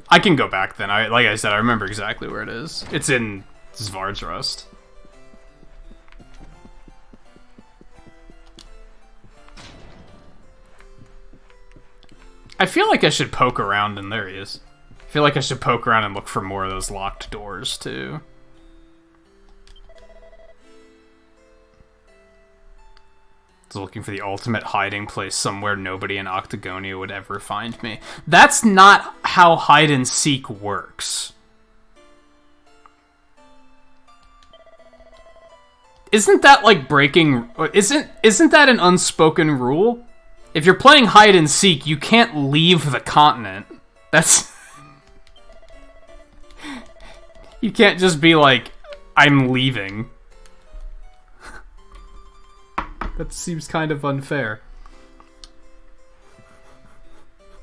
I can go back then. Like I said, I remember exactly where it is. It's in Svardsrust. I feel like I should poke around, and there he is. I feel like I should poke around and look for more of those locked doors, too. I was looking for the ultimate hiding place somewhere nobody in Octagonia would ever find me. That's not how hide and seek works. Isn't that like breaking... Isn't that an unspoken rule? If you're playing hide and seek, you can't leave the continent. That's... You can't just be like, I'm leaving. That seems kind of unfair. I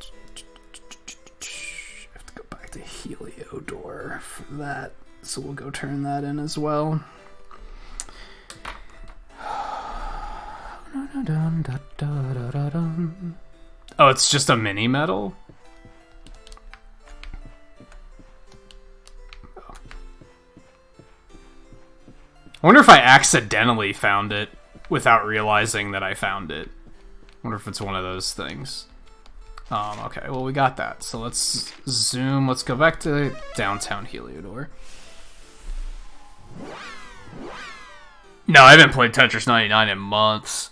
have to go back to Heliodor for that, so we'll go turn that in as well. No. Oh, it's just a mini medal? I wonder if I accidentally found it without realizing that I found it. I wonder if it's one of those things. Okay, well, we got that. So let's zoom. Let's go back to downtown Heliodor. No, I haven't played Tetris 99 in months.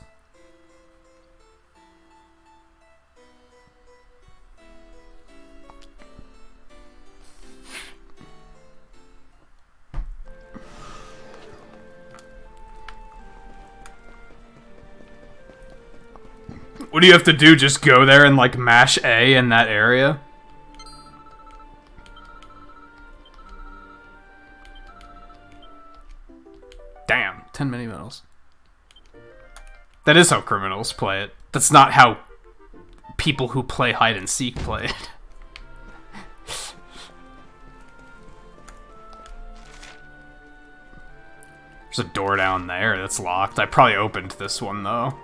What do you have to do? Just go there and, like, mash A in that area? Damn, 10 mini medals. That is how criminals play it. That's not how people who play hide and seek play it. There's a door down there that's locked. I probably opened this one, though.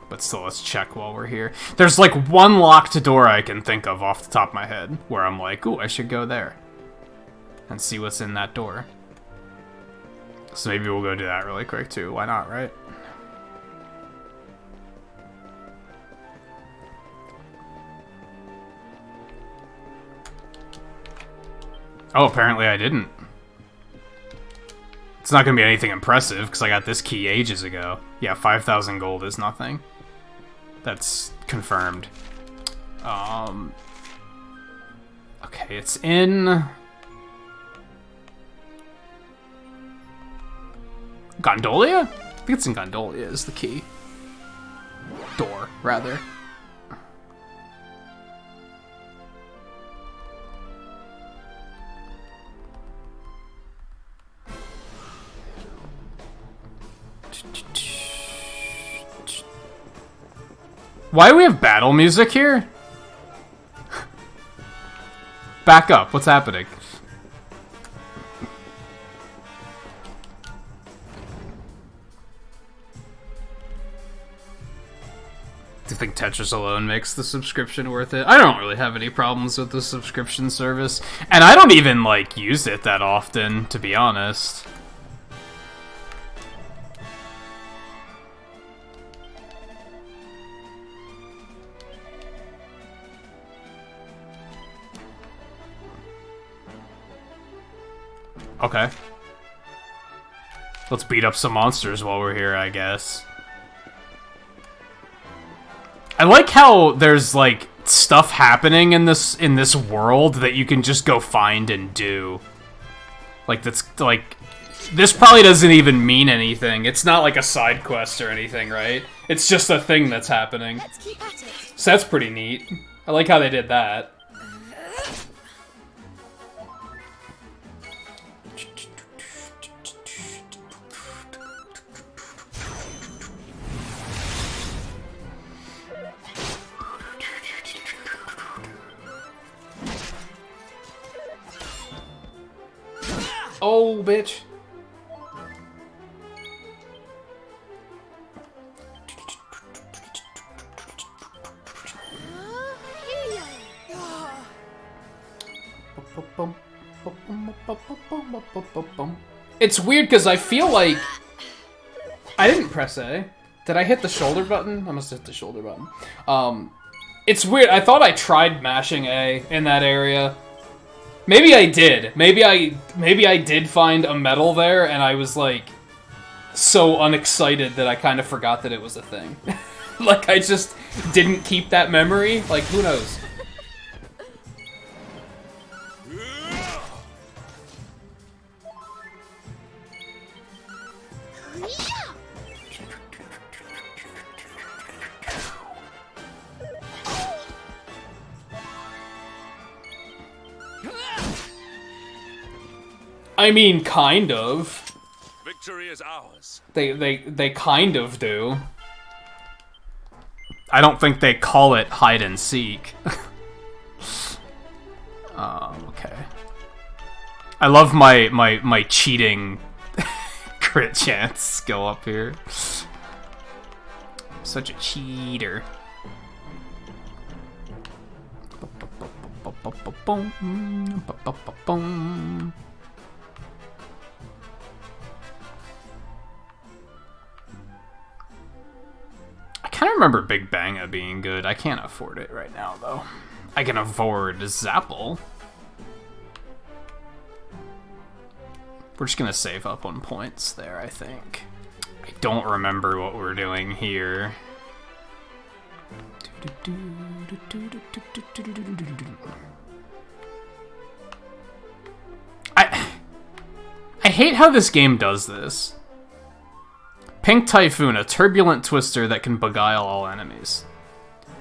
But still, let's check while we're here. There's, like, one locked door I can think of off the top of my head, where I'm like, ooh, I should go there. And see what's in that door. So maybe we'll go do that really quick, too. Why not, right? Oh, apparently I didn't. It's not gonna be anything impressive, because I got this key ages ago. Yeah, 5,000 gold is nothing. That's confirmed. Okay, it's in... Gondolia? I think it's in Gondolia is the key. Door, rather. Why do we have battle music here? Back up, what's happening? Do you think Tetris alone makes the subscription worth it? I don't really have any problems with the subscription service. And I don't even, like, use it that often, to be honest. Okay. Let's beat up some monsters while we're here, I guess. I like how there's, like, stuff happening in this world that you can just go find and do. Like, that's, like... This probably doesn't even mean anything. It's not, like, a side quest or anything, right? It's just a thing that's happening. Let's keep at it. So that's pretty neat. I like how they did that. Oh, bitch. It's weird because I feel like I didn't press A. Did I hit the shoulder button? I must have hit the shoulder button. It's weird. I thought I tried mashing A in that area. Maybe I did. Maybe I did find a medal there, and I was like so unexcited that I kind of forgot that it was a thing. Like I just didn't keep that memory. Like who knows? I mean, kind of. Victory is ours. They kind of do. I don't think they call it hide and seek. Okay. I love my cheating crit chance skill up here. Such a cheater. I kind of remember Big Banga being good. I can't afford it right now, though. I can afford Zapple. We're just gonna save up on points there, I think. I don't remember what we're doing here. I hate how this game does this. Pink Typhoon, a turbulent twister that can beguile all enemies.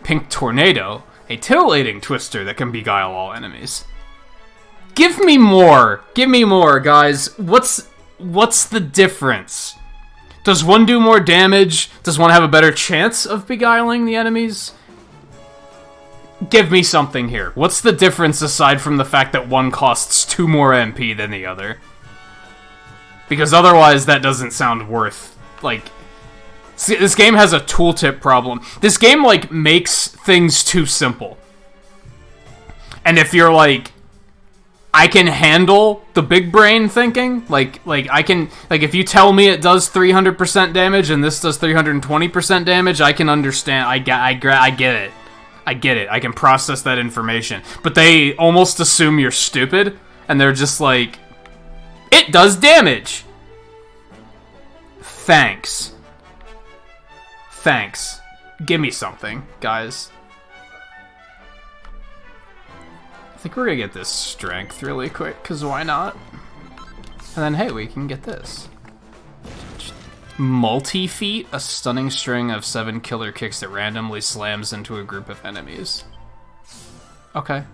Pink Tornado, a titillating twister that can beguile all enemies. Give me more! Give me more, guys. What's the difference? Does one do more damage? Does one have a better chance of beguiling the enemies? Give me something here. What's the difference aside from the fact that one costs 2 more MP than the other? Because otherwise that doesn't sound worth, like... See, this game has a tooltip problem. This game, like, makes things too simple. And if you're like, I can handle the big brain thinking, like I can, like, if you tell me it does 300% damage and this does 320% damage, I can understand, I get it. I get it. I can process that information. But they almost assume you're stupid, and they're just like, it does damage! Thanks. Thanks. Give me something, guys. I think we're gonna get this strength really quick, because why not? And then, hey, we can get this. Multi-feat, a stunning string of 7 killer kicks that randomly slams into a group of enemies. Okay.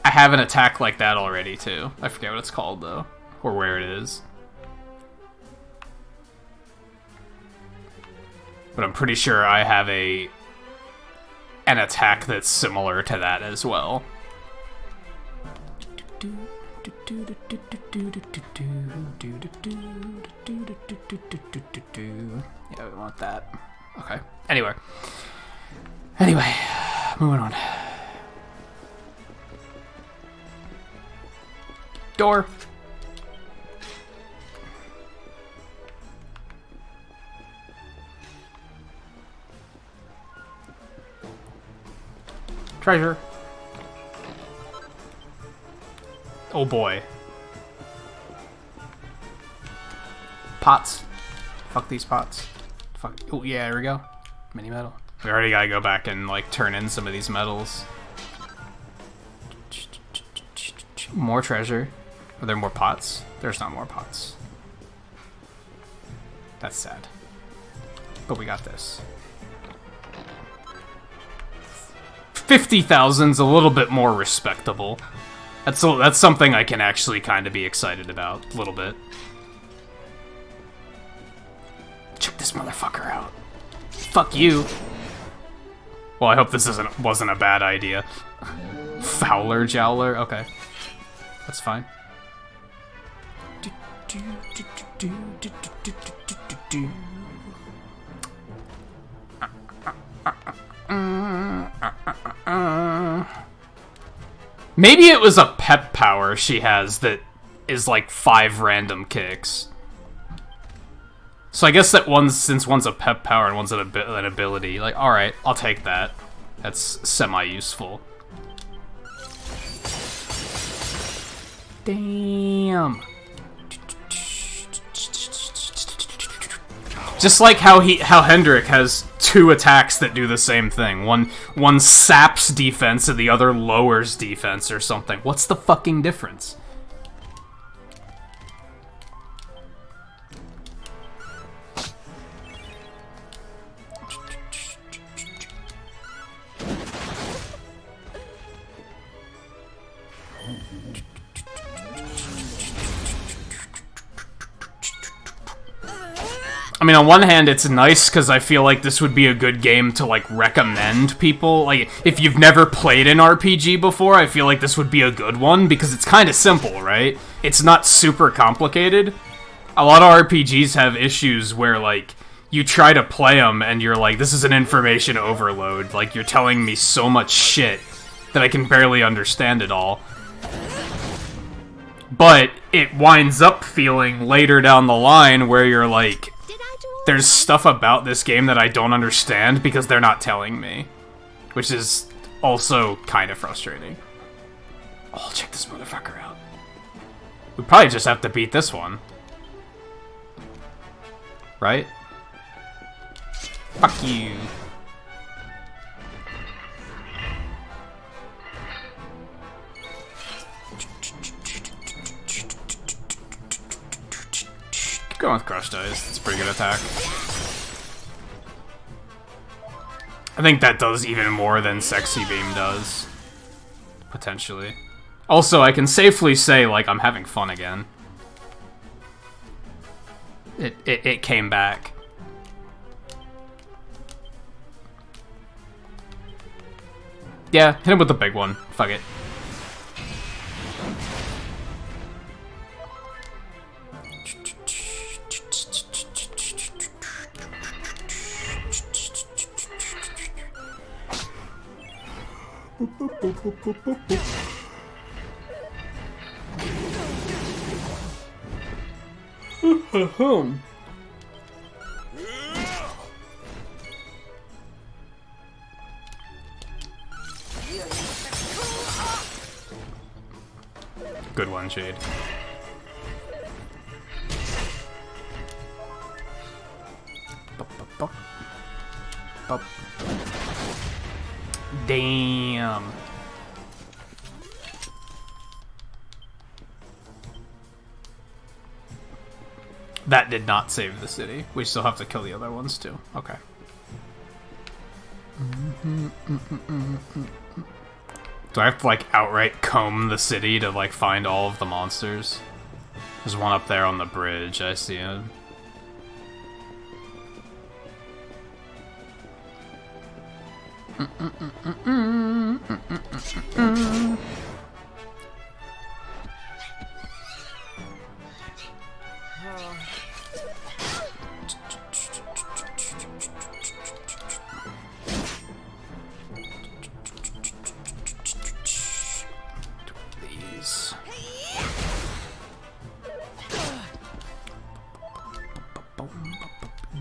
I have an attack like that already, too. I forget what it's called, though. Or where it is. But I'm pretty sure I have an attack that's similar to that as well. Yeah, we want that. Okay. Anyway, moving on. Door. Treasure. Oh boy. Pots. Fuck these pots. Fuck. Oh yeah, there we go. Mini metal. We already gotta go back and like turn in some of these metals. More treasure. Are there more pots? There's not more pots. That's sad. But we got this. 50,000's a little bit more respectable. That's something I can actually kind of be excited about, a little bit. Check this motherfucker out. Fuck you. Well, I hope this wasn't a bad idea. Fowler Jowler? Okay. That's fine. Maybe it was a pep power she has that is like 5 random kicks. So I guess that since one's a pep power and one's an ability, like, alright, I'll take that. That's semi-useful. Damn. Just like how Hendrik has 2 attacks that do the same thing. One saps defense and the other lowers defense or something. What's the fucking difference? I mean, on one hand, it's nice because I feel like this would be a good game to, like, recommend people. Like, if you've never played an RPG before, I feel like this would be a good one because it's kind of simple, right? It's not super complicated. A lot of RPGs have issues where, like, you try to play them and you're like, this is an information overload. Like, you're telling me so much shit that I can barely understand it all. But it winds up feeling later down the line where you're like, there's stuff about this game that I don't understand because they're not telling me. Which is also kind of frustrating. Oh, check this motherfucker out. We probably just have to beat this one. Right? Fuck you. Go with Crushed Ice. It's a pretty good attack. I think that does even more than Sexy Beam does. Potentially. Also, I can safely say, like, I'm having fun again. It came back. Yeah, hit him with the big one. Fuck it. Good one, Jade. Damn. That did not save the city. We still have to kill the other ones too. Okay. Do I have to, like, outright comb the city to, like, find all of the monsters? There's one up there on the bridge. I see him.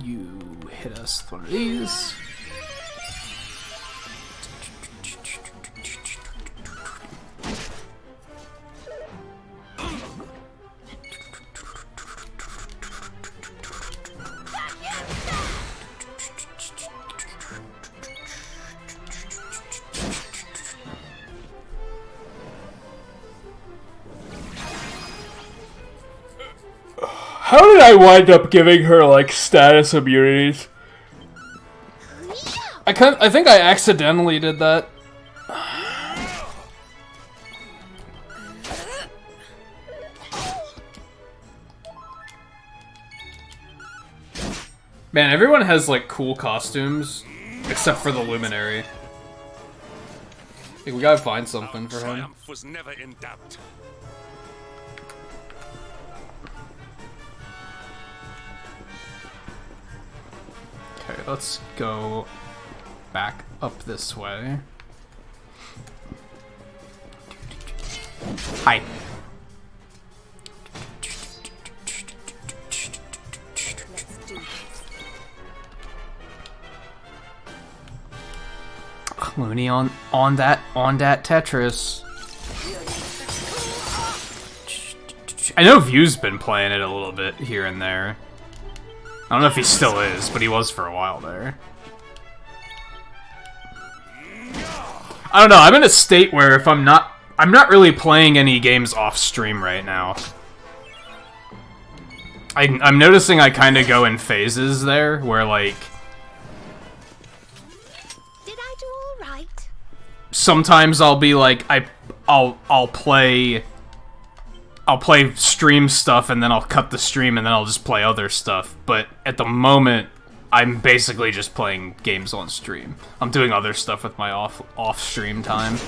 You hit us with one of these. How did I wind up giving her, like, status immunities? I think I accidentally did that. Man, everyone has, like, cool costumes, except for the Luminary. Like, we gotta find something for him. Triumph was never in doubt. Okay, let's go back up this way. Hi. Looney on that Tetris. I know View's been playing it a little bit here and there. I don't know if he still is, but he was for a while there. I don't know, I'm in a state where if I'm not really playing any games off stream right now. I'm noticing I kind of go in phases there, where like... Did I do all right? Sometimes I'll be like, I'll play I'll play stream stuff, and then I'll cut the stream, and then I'll just play other stuff. But at the moment, I'm basically just playing games on stream. I'm doing other stuff with my off-stream time.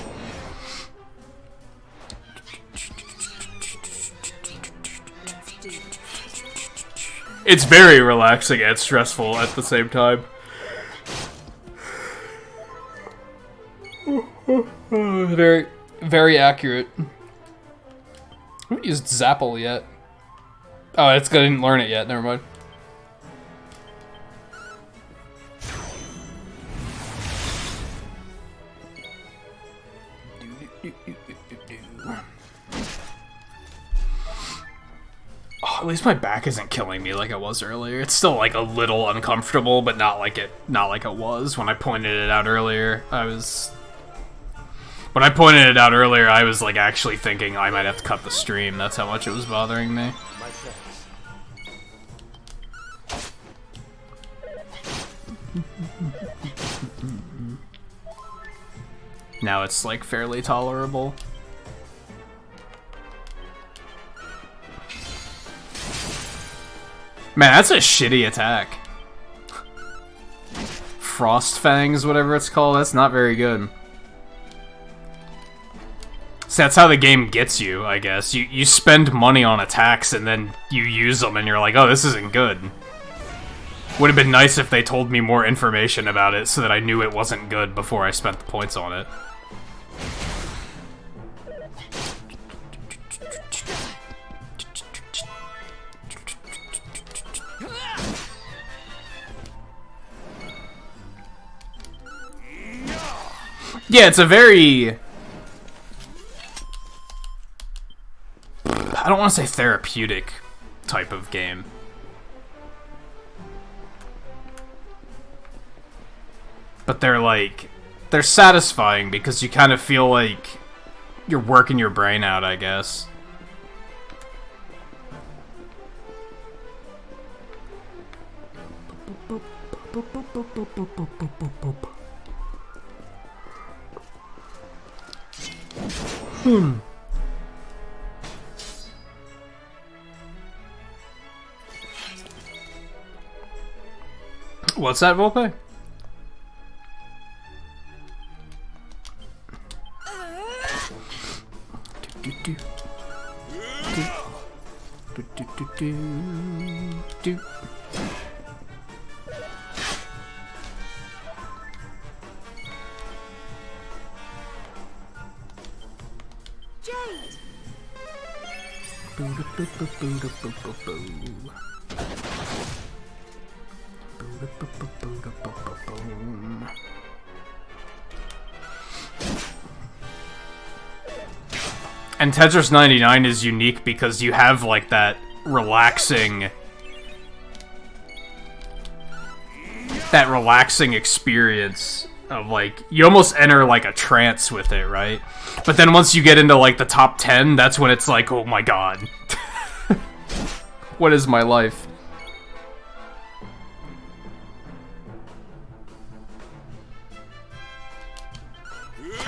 It's very relaxing and stressful at the same time. Very, very accurate. I haven't used Zapple yet. Oh, I didn't learn it yet. Never mind. Oh, at least my back isn't killing me like it was earlier. It's still like a little uncomfortable, but not like it was when I pointed it out earlier. When I pointed it out earlier, I was like actually thinking I might have to cut the stream. That's how much it was bothering me. Now it's like fairly tolerable. Man, that's a shitty attack. Frost Fangs, whatever it's called, that's not very good. So that's how the game gets you, I guess. You spend money on attacks and then you use them and you're like, oh, this isn't good. Would have been nice if they told me more information about it so that I knew it wasn't good before I spent the points on it. Yeah, it's a very... I don't want to say therapeutic type of game. But they're satisfying because you kind of feel like you're working your brain out, I guess. What's that, Volpe? And Tetris 99 is unique because you have like that relaxing experience of like, you almost enter like a trance with it, right? But then once you get into like the top 10, that's when it's like, oh my god. What is my life?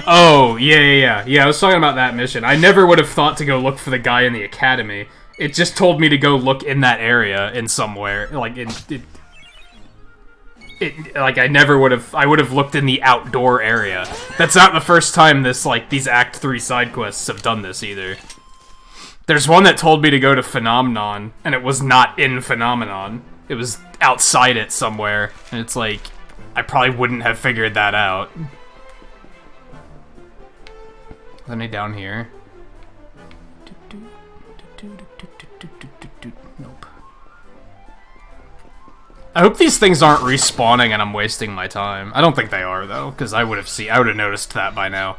Oh, yeah, I was talking about that mission. I never would have thought to go look for the guy in the academy. It just told me to go look in that area in somewhere. Like, like, I would have looked in the outdoor area. That's not the first time these Act 3 side quests have done this, either. There's one that told me to go to Phenomenon, and it was not in Phenomenon. It was outside it somewhere, and it's like, I probably wouldn't have figured that out. Any down here? Nope. I hope these things aren't respawning and I'm wasting my time. I don't think they are though, because I would have noticed that by now.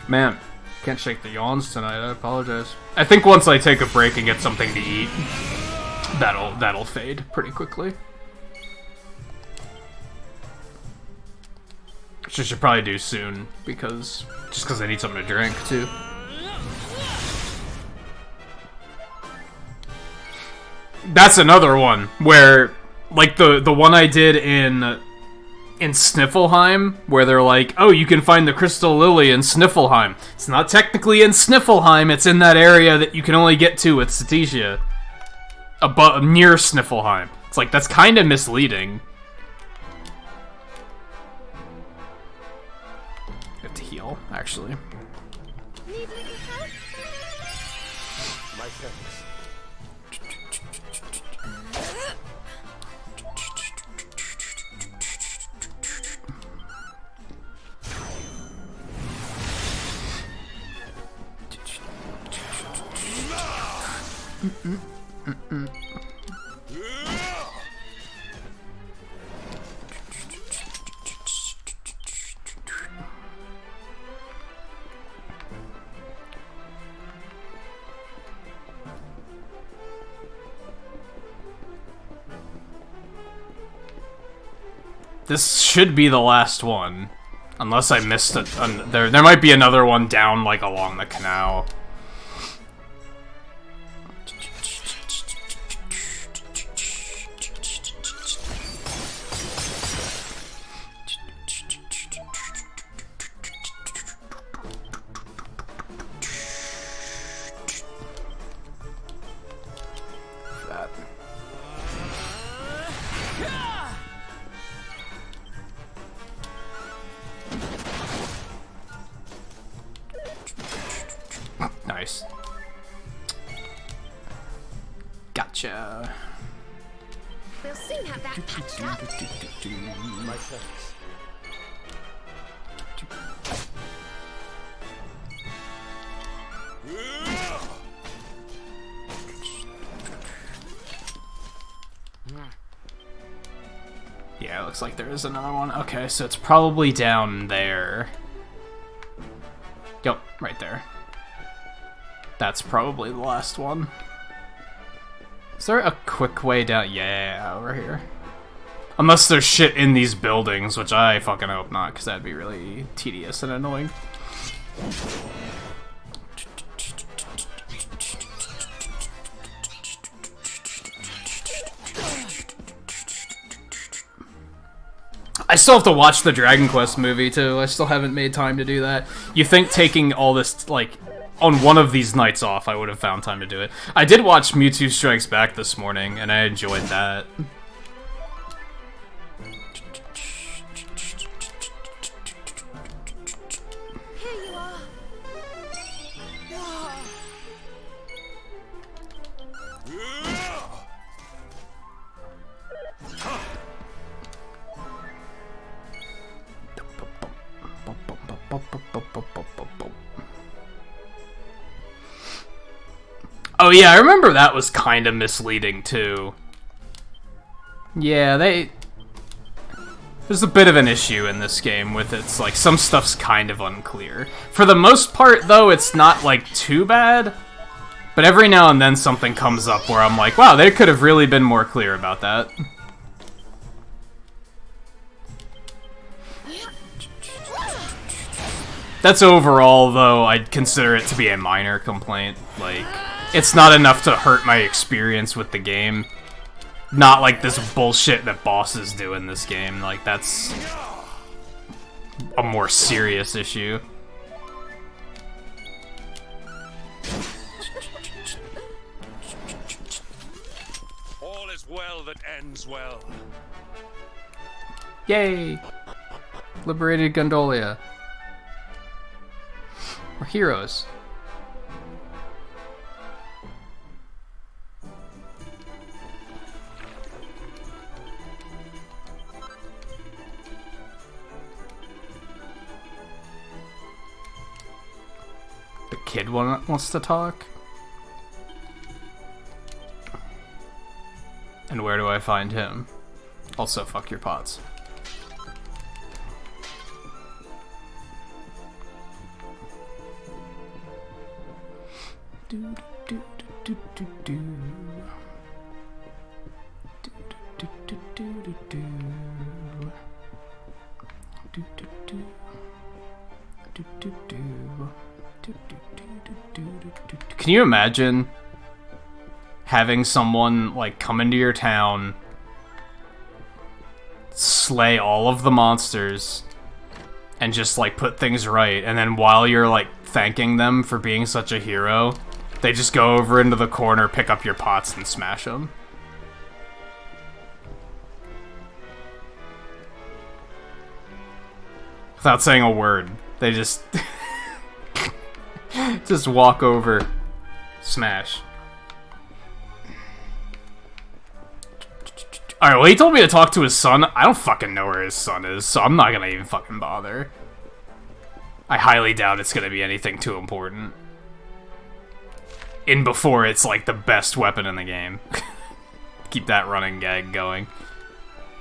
Man, can't shake the yawns tonight, I apologize. I think once I take a break and get something to eat, that'll fade pretty quickly. Which I should probably do soon, just because I need something to drink, too. That's another one, where, like, the one I did in Sniffelheim, where they're like, oh, you can find the Crystal Lily in Sniffelheim. It's not technically in Sniffelheim, it's in that area that you can only get to with Ceticia. Near Sniffelheim. It's like, that's kind of misleading. I have to heal, actually. Need little help? My thanks. This should be the last one. Unless I missed it. There might be another one down, like, along the canal. Nice. Gotcha. We'll soon have that patched up. My thanks. Yeah, it looks like there is another one. Okay, so it's probably down there. Yep, right there. That's probably the last one. Is there a quick way down? Yeah, over here. Unless there's shit in these buildings, which I fucking hope not, because that'd be really tedious and annoying. I still have to watch the Dragon Quest movie, too. I still haven't made time to do that. You think taking all this, like, on one of these nights off, I would have found time to do it. I did watch Mewtwo Strikes Back this morning, and I enjoyed that. Here you are. Oh yeah, I remember that was kind of misleading too. Yeah, there's a bit of an issue in this game with it's like some stuff's kind of unclear. For the most part though, it's not like too bad. But every now and then something comes up where I'm like, wow, they could have really been more clear about that. That's overall, though, I'd consider it to be a minor complaint. Like, it's not enough to hurt my experience with the game. Not like this bullshit that bosses do in this game. Like, that's a more serious issue. All is well that ends well. Yay! Liberated Gondolia. We're heroes. The kid wants to talk? And where do I find him? Also, fuck your pots. Do do do do do do do do do do do do do do Can you imagine having someone, like, come into your town, slay all of the monsters, and just, like, put things right, and then while you're, like, thanking them for being such a hero, they just go over into the corner, pick up your pots, and smash them? Without saying a word. They just... just walk over, smash. Alright, well, he told me to talk to his son. I don't fucking know where his son is, so I'm not gonna even fucking bother. I highly doubt it's gonna be anything too important. In before it's, like, the best weapon in the game. Keep that running gag going.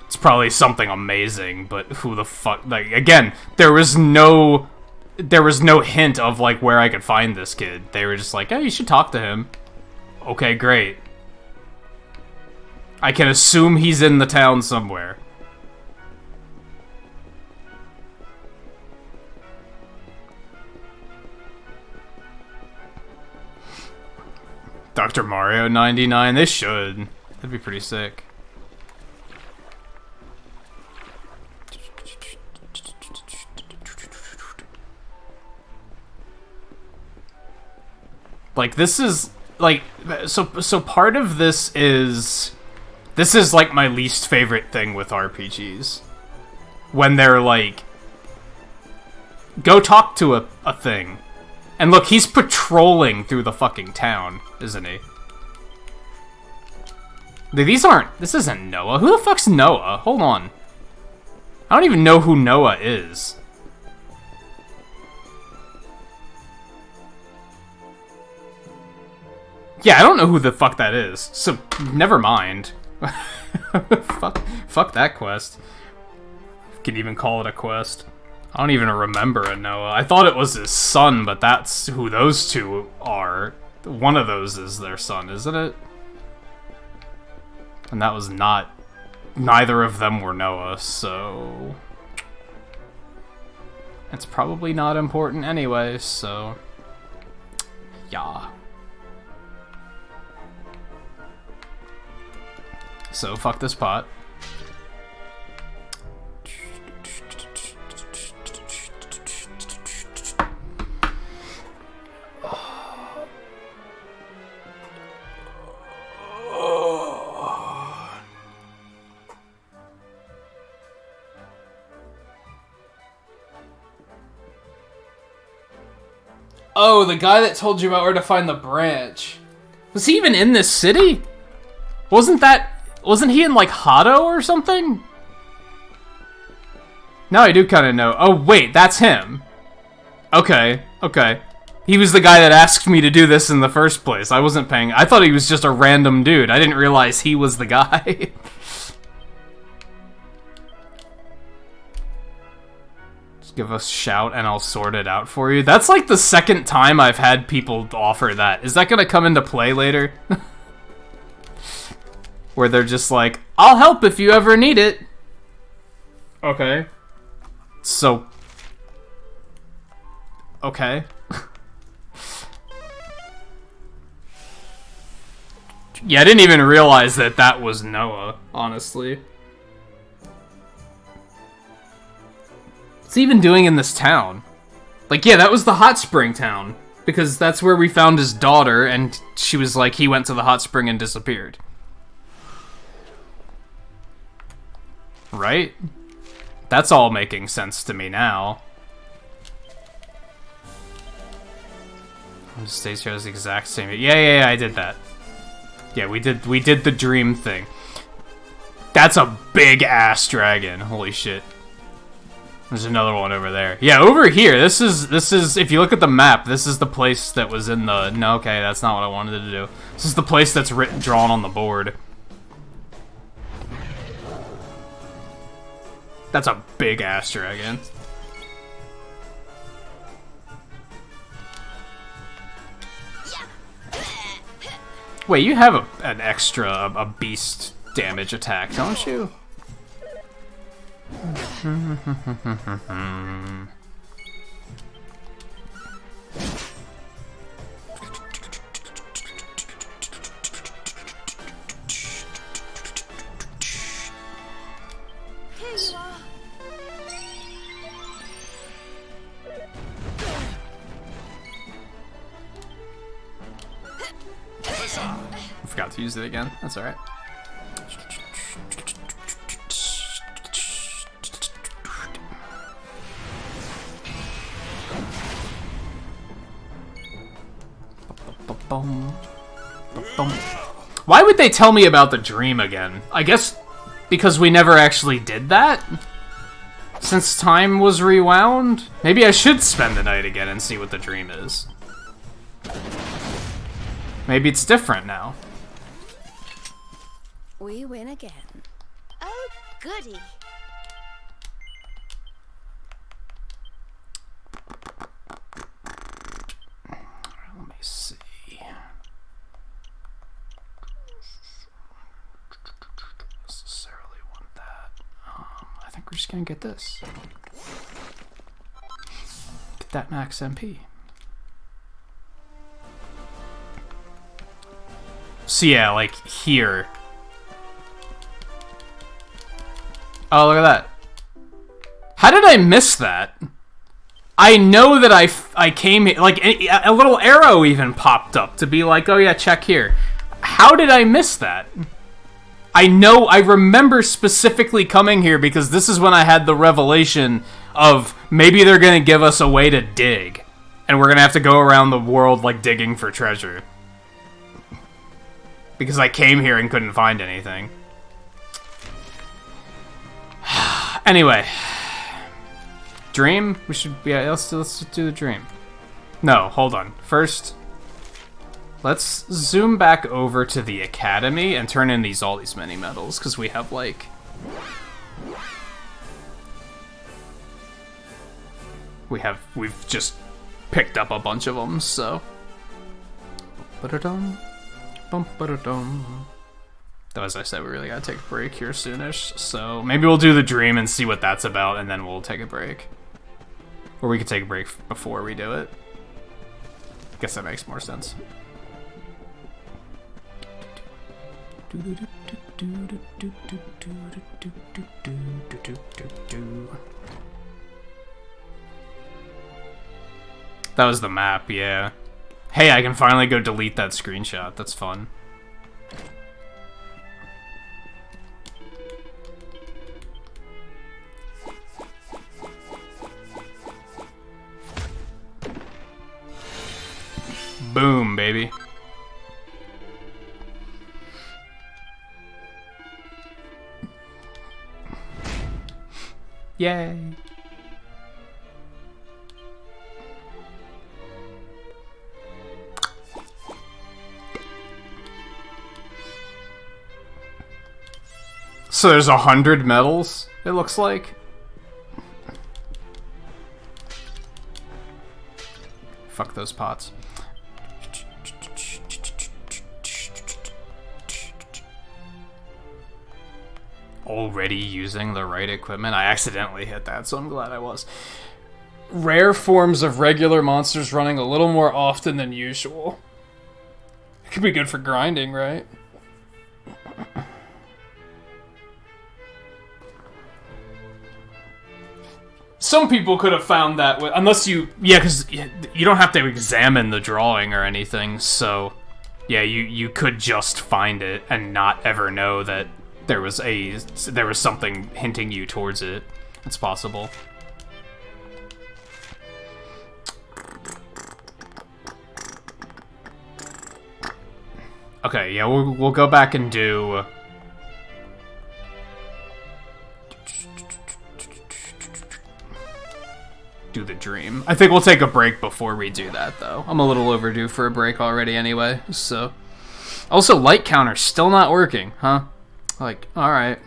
It's probably something amazing, but who the fuck... Like, again, there was no hint of, like, where I could find this kid. They were just like, oh, you should talk to him. Okay, great. I can assume he's in the town somewhere. Dr. Mario 99, they should. That'd be pretty sick. Like, this is, like, so part of this is like my least favorite thing with RPGs. When they're like, go talk to a thing. And look, he's patrolling through the fucking town, isn't he? This isn't Noah. Who the fuck's Noah? Hold on. I don't even know who Noah is. Yeah, I don't know who the fuck that is, so never mind. fuck that quest. Can even call it a quest. I don't even remember a Noah. I thought it was his son, but that's who those two are. One of those is their son, isn't it? And that was not... Neither of them were Noah, so... It's probably not important anyway, so... Yeah. So, fuck this pot. Oh, the guy that told you about where to find the branch. Was he even in this city? Wasn't he in, like, Hado or something? Now I do kind of know. Oh, wait, that's him. Okay. He was the guy that asked me to do this in the first place. I wasn't paying... I thought he was just a random dude. I didn't realize he was the guy. Just give us a shout and I'll sort it out for you. That's like the second time I've had people offer that. Is that gonna come into play later? Where they're just like, I'll help if you ever need it. Okay. So... Okay. Yeah, I didn't even realize that that was Noah, honestly. What's he even doing in this town? Like, yeah, that was the hot spring town. Because that's where we found his daughter, and she was like, he went to the hot spring and disappeared. Right? That's all making sense to me now. Stays here as the exact same. Yeah, I did that. Yeah, we did the dream thing. That's a big ass dragon. Holy shit. There's another one over there. Yeah, over here. This is if you look at the map, this is the place that was in the... No, okay, that's not what I wanted to do. This is the place that's drawn on the board. That's a big ass dragon. Wait, you have an extra, a beast damage attack, don't you? Here you are. I forgot to use it again. That's alright. Why would they tell me about the dream again? I guess because we never actually did that? Since time was rewound? Maybe I should spend the night again and see what the dream is. Maybe it's different now. We win again. Oh, goody. Let me see. Necessarily want that. I think we're just gonna get this. Get that max MP. So yeah, like here. Oh, look at that. How did I miss that? I know that I came here, like a little arrow even popped up to be like, oh yeah, check here. How did I miss that? I remember specifically coming here because this is when I had the revelation of maybe they're gonna give us a way to dig. And we're gonna have to go around the world like digging for treasure. Because I came here and couldn't find anything. Anyway. Dream? We should, yeah, let's do the dream. No, hold on. First, let's zoom back over to the academy and turn in all these mini medals, because we have like... We've just picked up a bunch of them, so... Ba-da-dum. Bum-ba-da-dum. Though, as I said, we really gotta take a break here soonish, so maybe we'll do the dream and see what that's about, and then we'll take a break. Or we could take a break before we do it. Guess that makes more sense. That was the map, yeah. Hey, I can finally go delete that screenshot. That's fun. Boom, baby. Yay. So there's 100 medals, it looks like. Fuck those pots. Already using the right equipment? I accidentally hit that, so I'm glad I was. Rare forms of regular monsters running a little more often than usual. It could be good for grinding, right? Some people could have found that, unless you... Yeah, because you don't have to examine the drawing or anything, so... Yeah, you could just find it and not ever know that there was something hinting you towards it. It's possible. Okay, yeah, we'll go back and do... the dream. I think we'll take a break before we do that, though. I'm a little overdue for a break already anyway, so... Also, light counter's still not working, huh? Like, alright.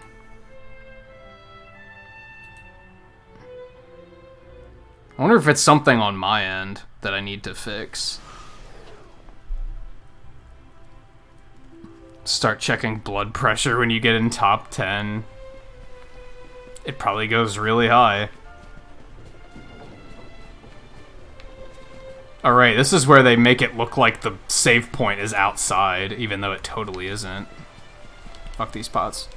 I wonder if it's something on my end that I need to fix. Start checking blood pressure when you get in top 10. It probably goes really high. Alright, this is where they make it look like the save point is outside, even though it totally isn't. Fuck these pots.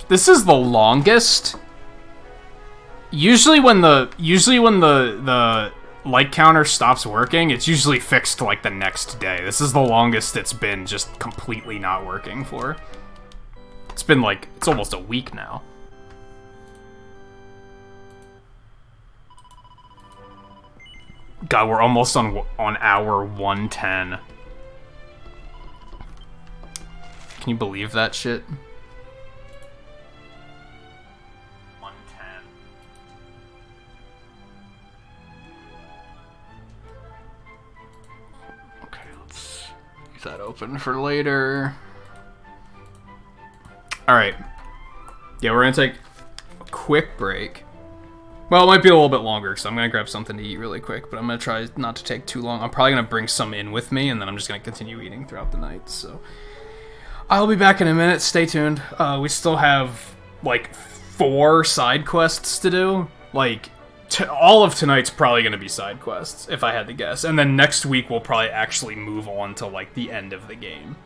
This is the longest. Usually when the light counter stops working, it's usually fixed like the next day. This is the longest it's been just completely not working for. It's been like, it's almost a week now. God, we're almost on hour 110. Can you believe that shit? 110. Okay, let's leave that open for later. Alright. Yeah, we're gonna take a quick break. Well, it might be a little bit longer, because I'm gonna grab something to eat really quick, but I'm gonna try not to take too long. I'm probably gonna bring some in with me, and then I'm just gonna continue eating throughout the night, so... I'll be back in a minute, stay tuned. We still have, like, 4 side quests to do. Like, all of tonight's probably gonna be side quests, if I had to guess. And then next week we'll probably actually move on to, like, the end of the game.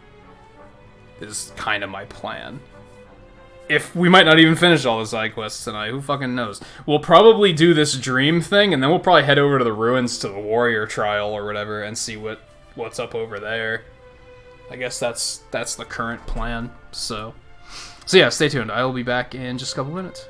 Is kind of my plan. If we might not even finish all the side quests tonight, who fucking knows? We'll probably do this dream thing, and then we'll probably head over to the ruins to the warrior trial or whatever and see what's up over there. I guess that's the current plan. So yeah, stay tuned. I will be back in just a couple minutes.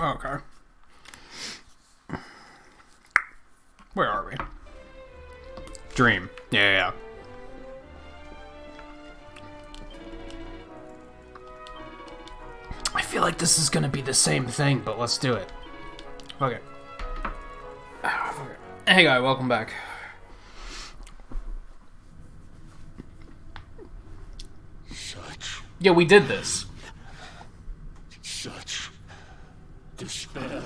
Okay. Where are we? Dream. Yeah. I feel like this is gonna be the same thing, but let's do it. Okay. Hey guy, welcome back. Yeah, we did this. Such despair.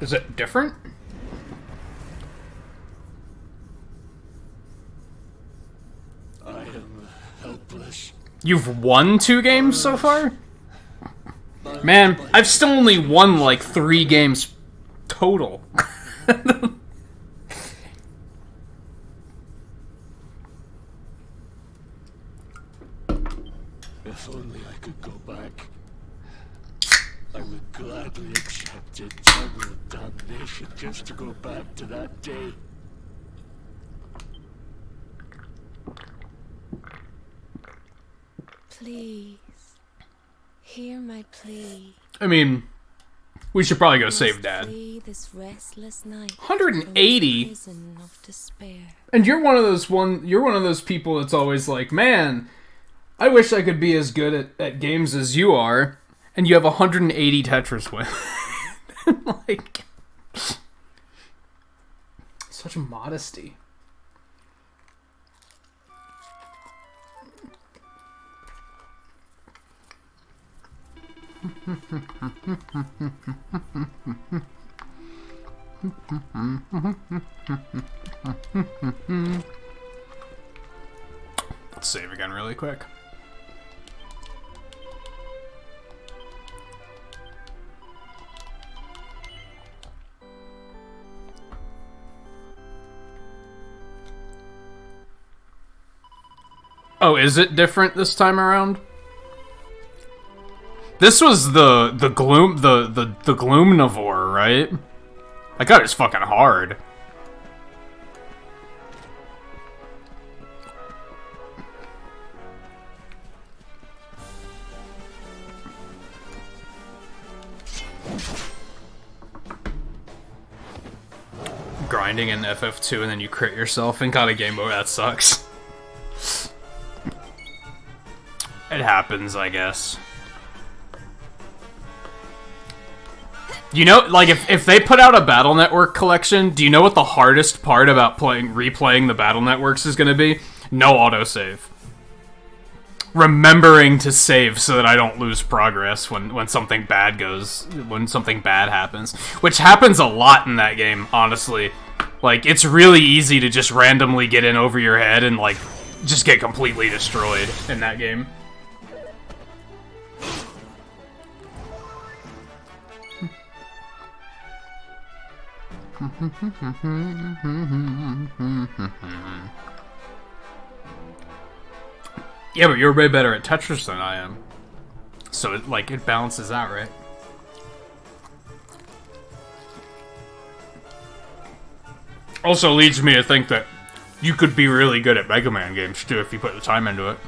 Is it different? I am helpless. You've won 2 games so far? Man, I've still only won like 3 games total. If only I could go back, I would gladly accept eternal damnation just to go back to that day. Please, hear my plea. I mean, we should probably go save Dad. Flee this restless night 180? from the prison of despair. And you're one of those people that's always like, man, I wish I could be as good at games as you are, and you have 180 Tetris wins. Like, such modesty. Let's save again really quick. Oh, is it different this time around? This was the gloom the Gloomnivore, right? That guy is fucking hard. Grinding in FF2 and then you crit yourself and got a game over. That sucks. It happens, I guess. You know, like, if they put out a Battle Network collection, do you know what the hardest part about replaying the Battle Networks is going to be? No autosave. Remembering to save so that I don't lose progress when something bad happens. Which happens a lot in that game, honestly. Like, it's really easy to just randomly get in over your head and, like, just get completely destroyed in that game. Yeah, but you're way better at Tetris than I am. So, it balances out, right? Also leads me to think that you could be really good at Mega Man games, too, if you put the time into it.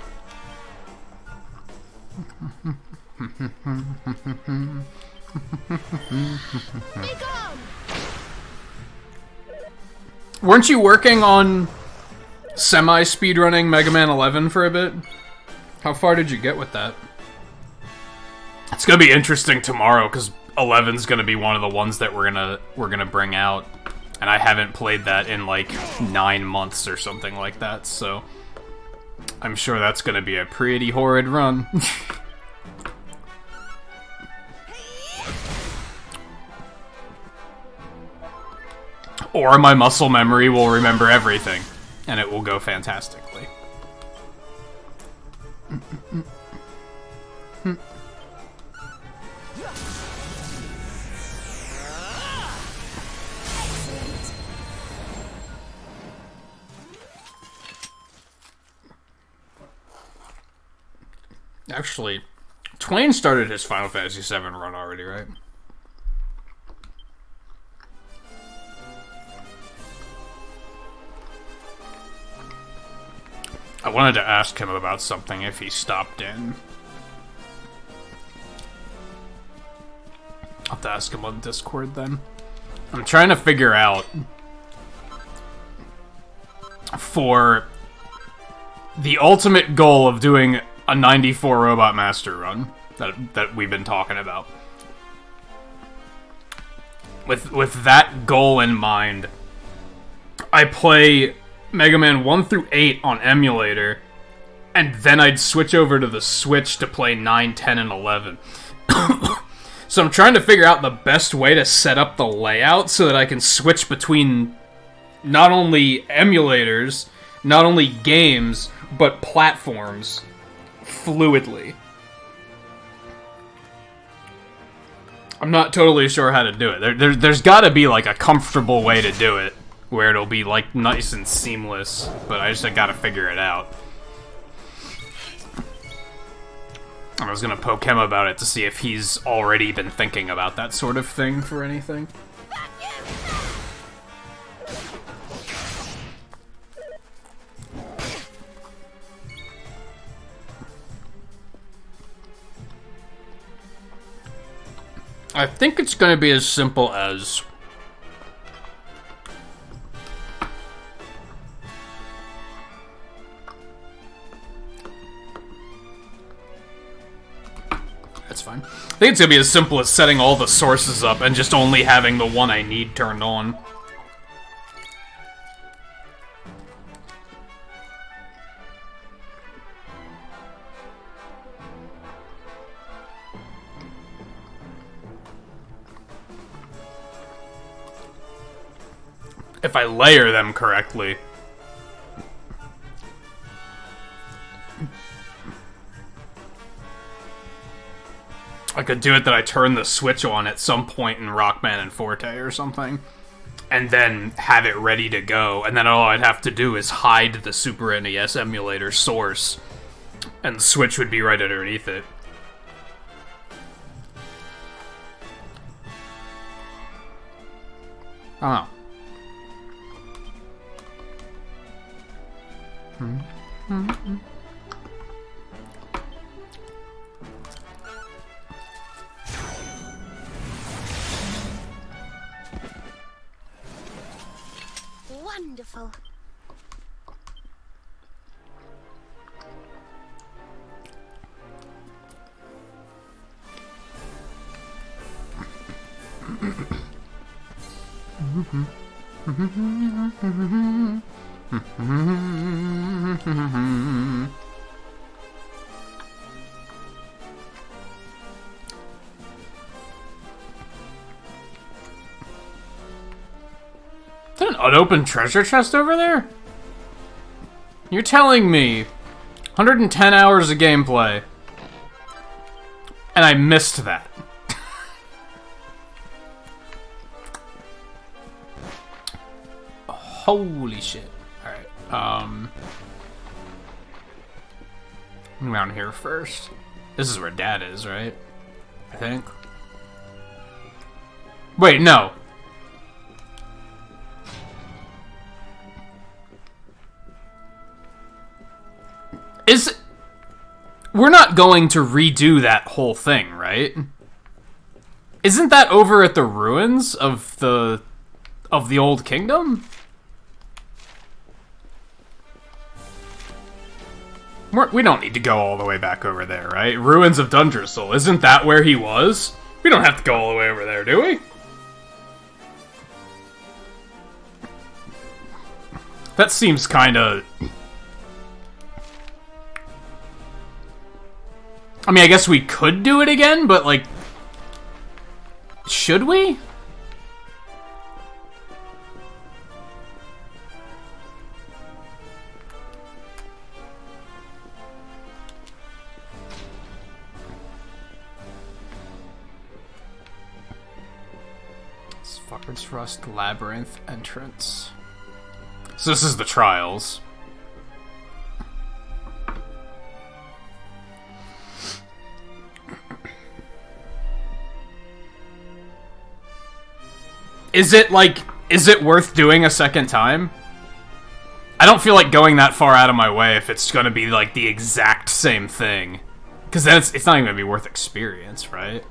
Weren't you working on semi-speedrunning Mega Man 11 for a bit? How far did you get with that? It's gonna be interesting tomorrow, because 11's gonna be one of the ones that we're gonna bring out. And I haven't played that in, like, 9 months or something like that, so I'm sure that's gonna be a pretty horrid run. Or my muscle memory will remember everything, and it will go fantastically. Actually, Twain started his Final Fantasy VII run already, right? I wanted to ask him about something if he stopped in. I'll have to ask him on Discord then. I'm trying to figure out for the ultimate goal of doing a 94 Robot Master run that we've been talking about. With that goal in mind, I play Mega Man 1 through 8 on emulator, and then I'd switch over to the Switch to play 9, 10, and 11. So I'm trying to figure out the best way to set up the layout so that I can switch between not only emulators, not only games, but platforms fluidly. I'm not totally sure how to do it. There's gotta be like a comfortable way to do it, where it'll be like nice and seamless, but I gotta figure it out. I was gonna poke him about it to see if he's already been thinking about that sort of thing for anything. I think it's gonna be as simple as that's fine. I think it's gonna be as simple as setting all the sources up and just only having the one I need turned on. If I layer them correctly. I could do it that I turn the Switch on at some point in Rockman and Forte or something, and then have it ready to go, and then all I'd have to do is hide the Super NES emulator source, and the Switch would be right underneath it. Oh. Wonderful. Is that an unopened treasure chest over there? You're telling me 110 hours of gameplay, and I missed that. Holy shit. Alright, around here first. This is where Dad is, right? I think. Wait, no. We're not going to redo that whole thing, right? Isn't that over at the ruins of the old kingdom? We don't need to go all the way back over there, right? Ruins of Dungersol. Isn't that where he was? We don't have to go all the way over there, do we? That seems kinda... I mean, I guess we could do it again, but, like... Should we? Fucker's Rust Labyrinth entrance. So this is the trials. Is it worth doing a second time? I don't feel like going that far out of my way if it's gonna be like the exact same thing. Because then it's not even gonna be worth experience, right?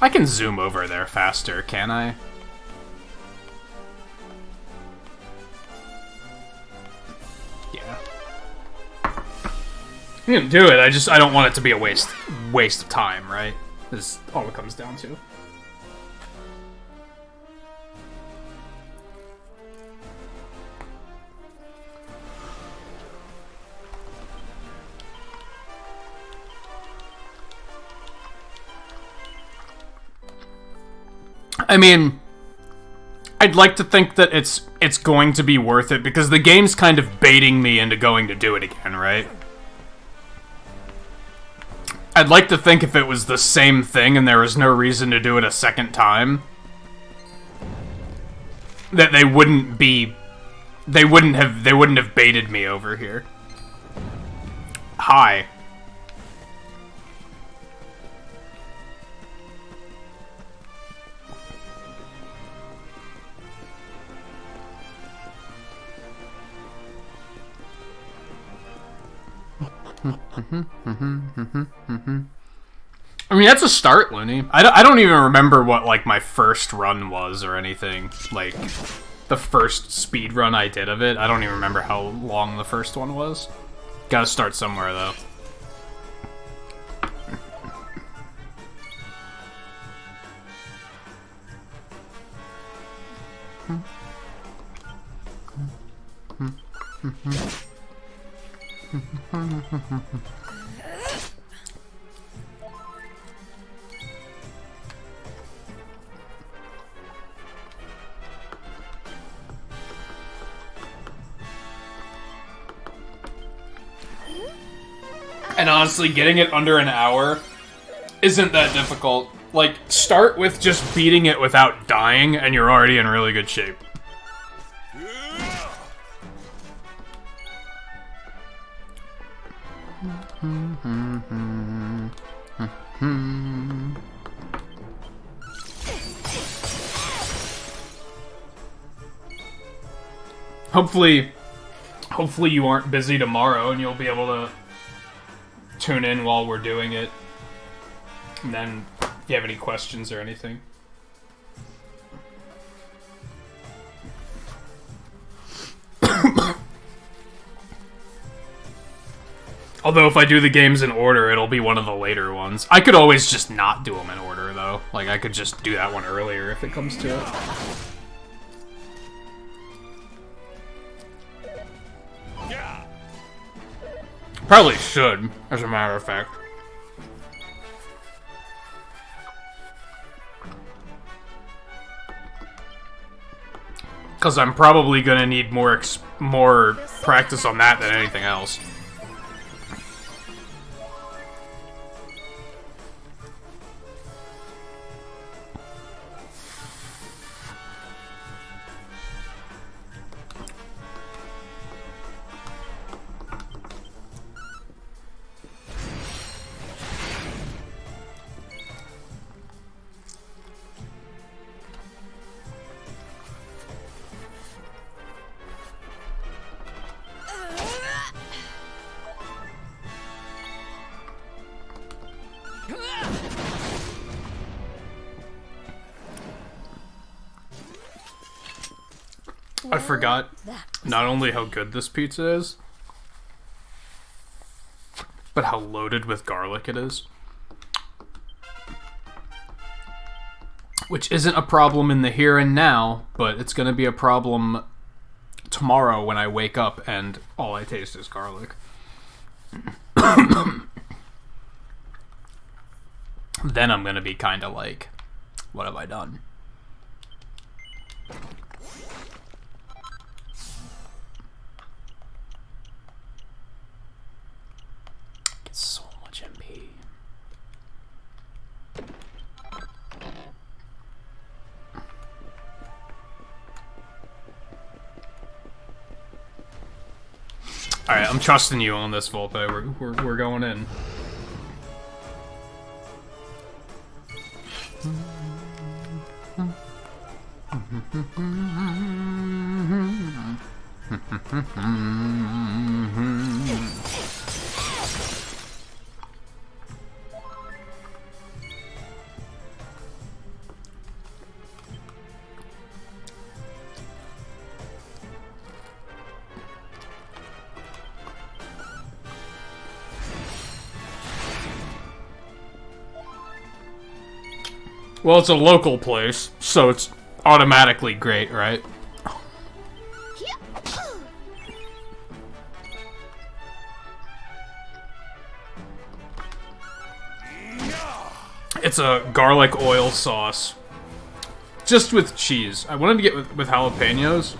I can zoom over there faster, can I? Yeah. You can do it, I don't want it to be a waste of time, right? Is all it comes down to. I mean, I'd like to think that it's going to be worth it, because the game's kind of baiting me into going to do it again, right? I'd like to think if it was the same thing and there was no reason to do it a second time, that they wouldn't have baited me over here. Hi. I mean, that's a start, Looney. I don't even remember what, like, my first run was or anything. Like, the first speed run I did of it. I don't even remember how long the first one was. Gotta start somewhere, though. And honestly, getting it under an hour isn't that difficult. Like, start with just beating it without dying, and you're already in really good shape. Hopefully you aren't busy tomorrow and you'll be able to tune in while we're doing it. And then, if you have any questions or anything. Although if I do the games in order, it'll be one of the later ones. I could always just not do them in order, though. Like, I could just do that one earlier if it comes to it. Probably should, as a matter of fact. Because I'm probably gonna need more practice on that than anything else. I forgot not only how good this pizza is, but how loaded with garlic it is. Which isn't a problem in the here and now, but it's going to be a problem tomorrow when I wake up and all I taste is garlic. Then I'm going to be kind of like, what have I done? So much MP. Alright, I'm trusting you on this, Volpe. We're going in. Well, it's a local place, so it's automatically great, right? It's a garlic oil sauce. Just with cheese. I wanted to get with jalapenos.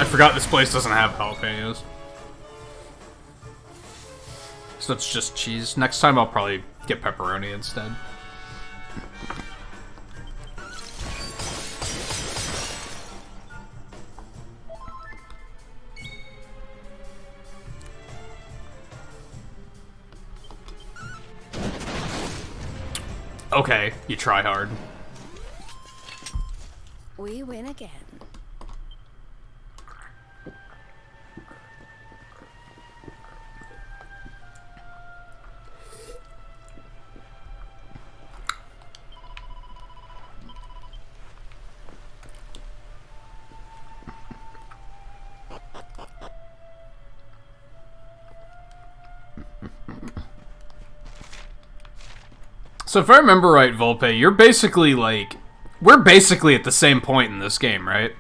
I forgot this place doesn't have jalapenos. So it's just cheese. Next time I'll probably get pepperoni instead. Okay, you try hard. We win again. So if I remember right, Volpe, you're basically like... We're basically at the same point in this game, right?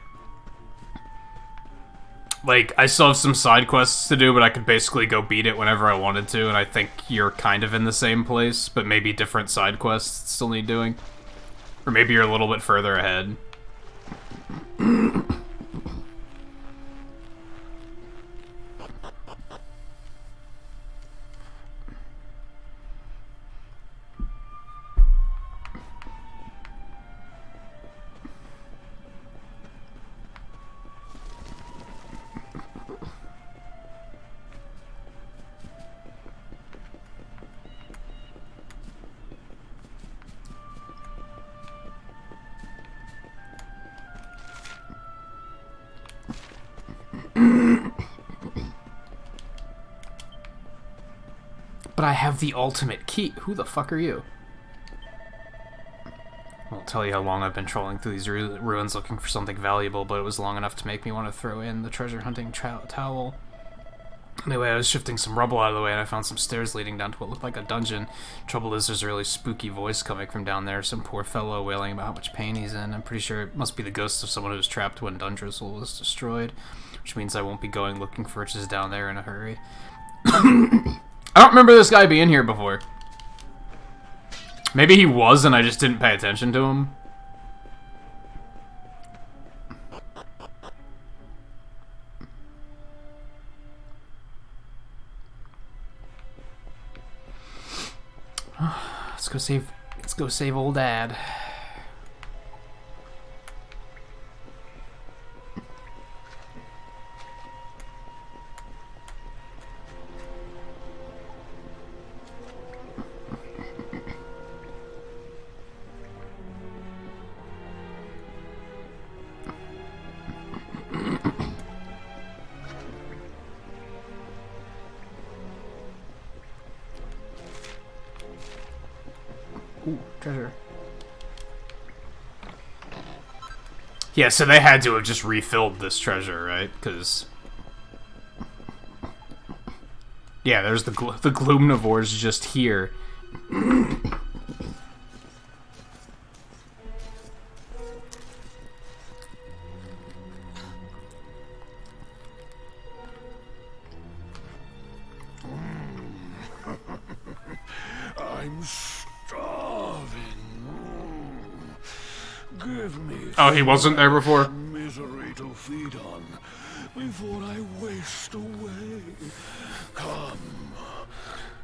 Like, I still have some side quests to do, but I could basically go beat it whenever I wanted to, and I think you're kind of in the same place, but maybe different side quests still need doing. Or maybe you're a little bit further ahead. But I have the ultimate key. Who the fuck are you? I won't tell you how long I've been trolling through these ruins looking for something valuable, but it was long enough to make me want to throw in the treasure hunting towel. Anyway, I was shifting some rubble out of the way and I found some stairs leading down to what looked like a dungeon. Trouble is, there's a really spooky voice coming from down there. Some poor fellow wailing about how much pain he's in. I'm pretty sure it must be the ghost of someone who was trapped when Dundrizzle was destroyed, which means I won't be going looking for riches down there in a hurry. I don't remember this guy being here before. Maybe he was and I just didn't pay attention to him. Let's go save old Dad. Ooh, treasure. Yeah, so they had to have just refilled this treasure, right? Because... yeah, there's the Gloomnivores just here. I'm starving. Give me. Oh, he wasn't there before? Misery to feed on before I waste away. Come,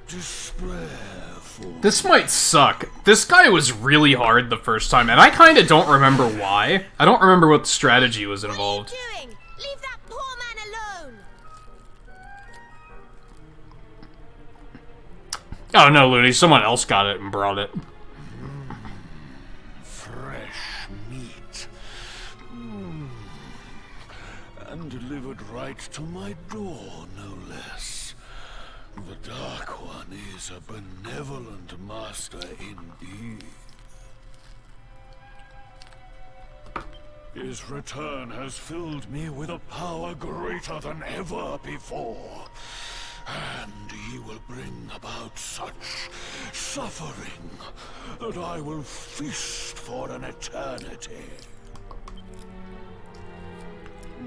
despair for. This might suck. This guy was really hard the first time, and I kind of don't remember why. I don't remember what strategy was involved. What are you doing? Leave that poor man alone! Oh no, Looney, someone else got it and brought it. Fresh meat. and delivered right to my door, no less. The Dark One is a benevolent master indeed. His return has filled me with a power greater than ever before. And he will bring about such suffering that I will feast for an eternity.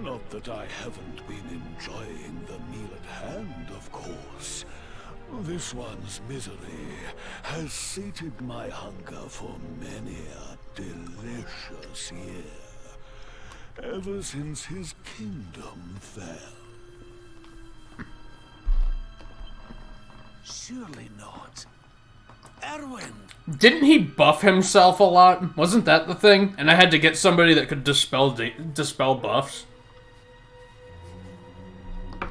Not that I haven't been enjoying the meal at hand, of course. This one's misery has sated my hunger for many a delicious year, ever since his kingdom fell. Surely not. Erwin! Didn't he buff himself a lot? Wasn't that the thing? And I had to get somebody that could dispel buffs. A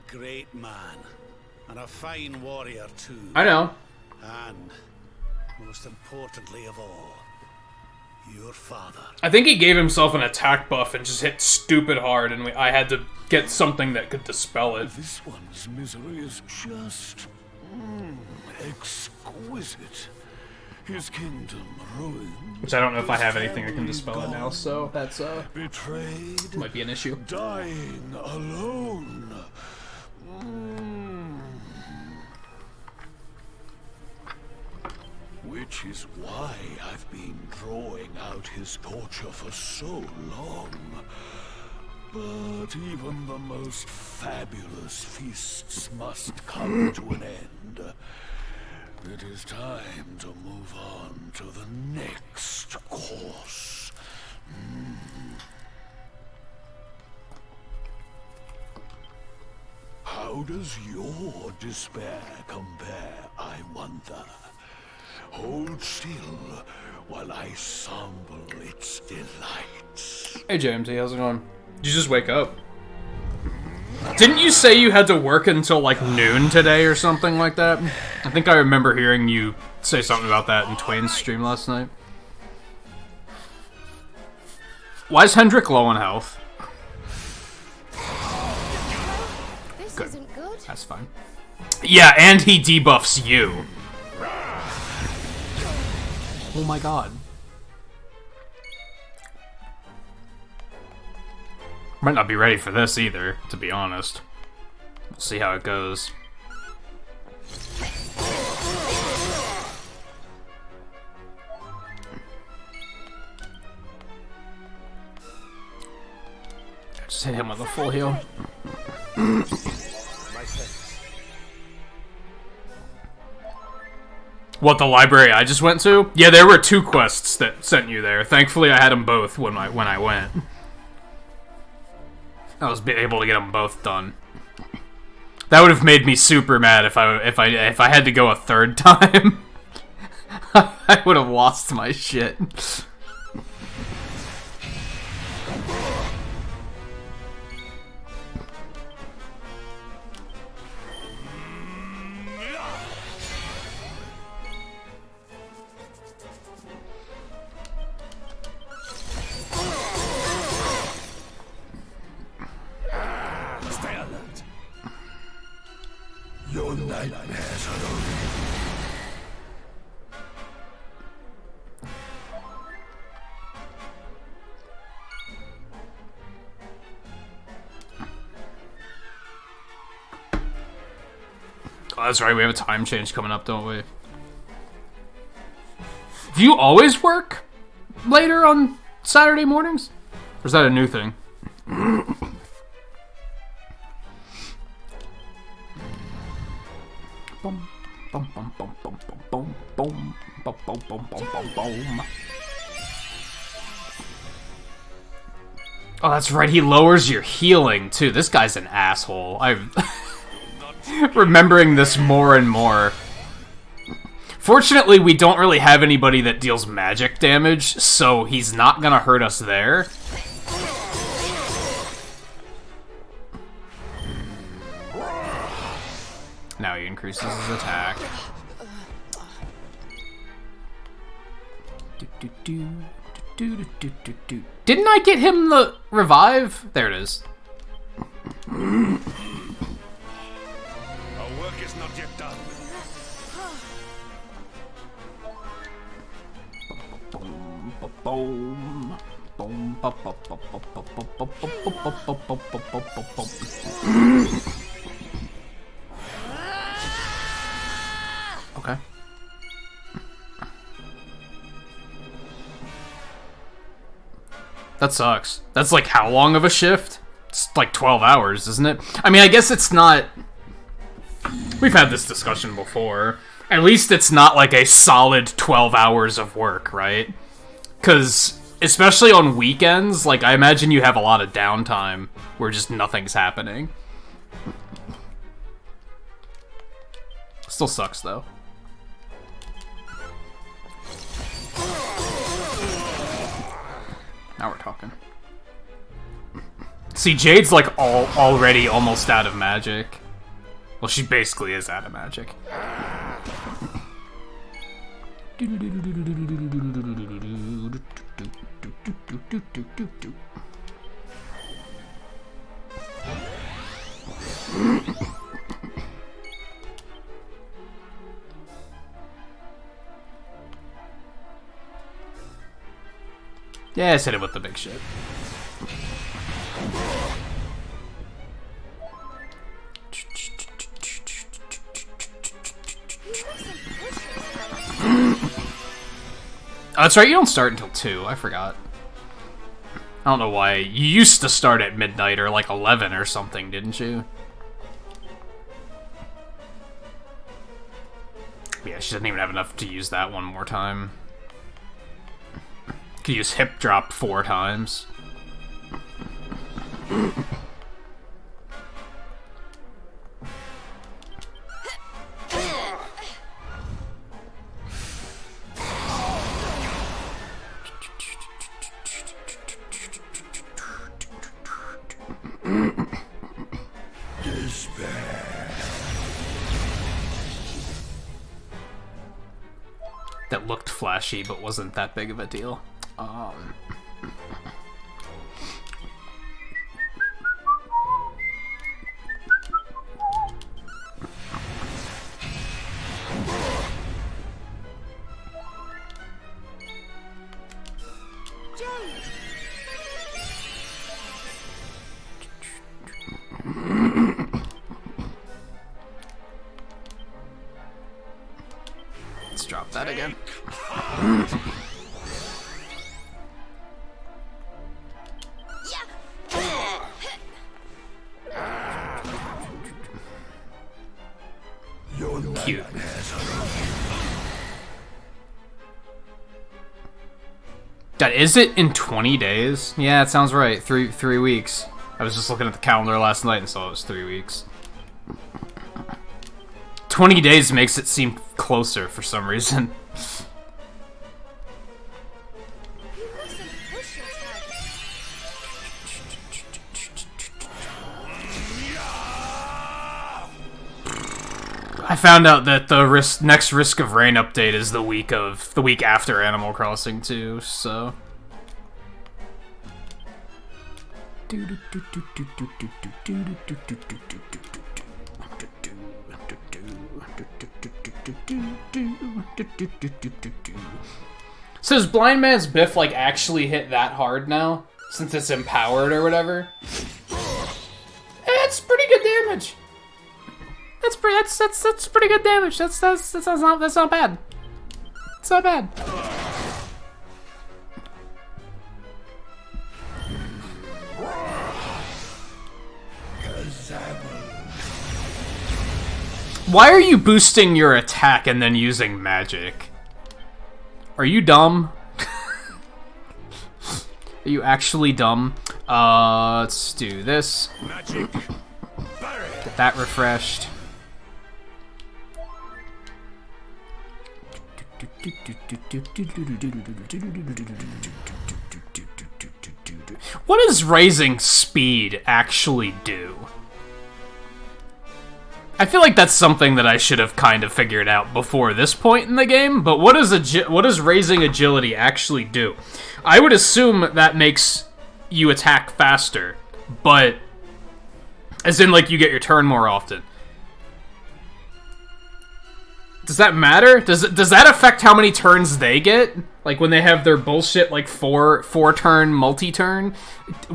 great man. And a fine warrior, too. I know. And, most importantly of all, your father. I think he gave himself an attack buff and just hit stupid hard, and I had to get something that could dispel it. This one's misery is just exquisite. His kingdom ruined. Which I don't know if I have anything that can dispel it now, so that's Betrayed. might be an issue. Dying alone. Which is why I've been drawing out his torture for so long. But even the most fabulous feasts must come to an end. It is time to move on to the next course. How does your despair compare, I wonder? Hold still while I sample its delights. Hey Jamesy, how's it going? Did you just wake up? Didn't you say you had to work until like noon today or something like that? I think I remember hearing you say something about that in Twain's stream last night. Why is Hendrik low on health? This Good. isn't good. That's fine. Yeah, and he debuffs you. Oh my god. Might not be ready for this either, to be honest. We'll see how it goes. Just hit him with a full heal. What, the library I just went to? Yeah, there were 2 quests that sent you there. Thankfully, I had them both when I went. I was able to get them both done. That would have made me super mad if I had to go a 3rd time. I would have lost my shit. Stay alert. Your nightmares are over. Oh, that's right, we have a time change coming up, don't we? Do you always work later on Saturday mornings? Or is that a new thing? Boom, boom, boom, boom, boom, boom, boom, boom, boom, boom, boom, boom, boom. Oh, that's right, he lowers your healing, too. This guy's an asshole. I'm remembering this more and more. Fortunately, we don't really have anybody that deals magic damage, so he's not gonna hurt us there. Now he increases his attack. Do, do, do, Didn't I get him the revive? There it is. Our work is not yet done. Boom. Boom. Okay. That sucks. That's like how long of a shift? It's like 12 hours, isn't it? I mean, I guess it's not... We've had this discussion before. At least it's not like a solid 12 hours of work, right? Because, especially on weekends, like, I imagine you have a lot of downtime where just nothing's happening. Still sucks, though. Now we're talking. See, Jade's like already almost out of magic. Well, she basically is out of magic. Yeah, just hit it with the big shit. Oh, that's right, you don't start until 2. I forgot. I don't know why. You used to start at midnight or like 11 or something, didn't you? Yeah, she doesn't even have enough to use that one more time. Could use hip drop 4 times. That looked flashy, but wasn't that big of a deal. Let's drop that again. Cute. God, is it in 20 days? Yeah, it sounds right. Three weeks. I was just looking at the calendar last night and saw it was 3 weeks. 20 days makes it seem closer for some reason. I found out that the next Risk of Rain update is the week after Animal Crossing 2, so. So does Blind Man's Biff like actually hit that hard now? Since it's empowered or whatever? It's pretty good damage. That's pretty good damage. That's not bad. It's not bad. Why are you boosting your attack and then using magic? Are you dumb? Are you actually dumb? Let's do this. Get that refreshed. What does raising speed actually do? I feel like that's something that I should have kind of figured out before this point in the game, but what does raising agility actually do? I would assume that makes you attack faster, but as in, like, you get your turn more often. Does that matter? Does that affect how many turns they get? Like, when they have their bullshit, like, four-turn multi-turn?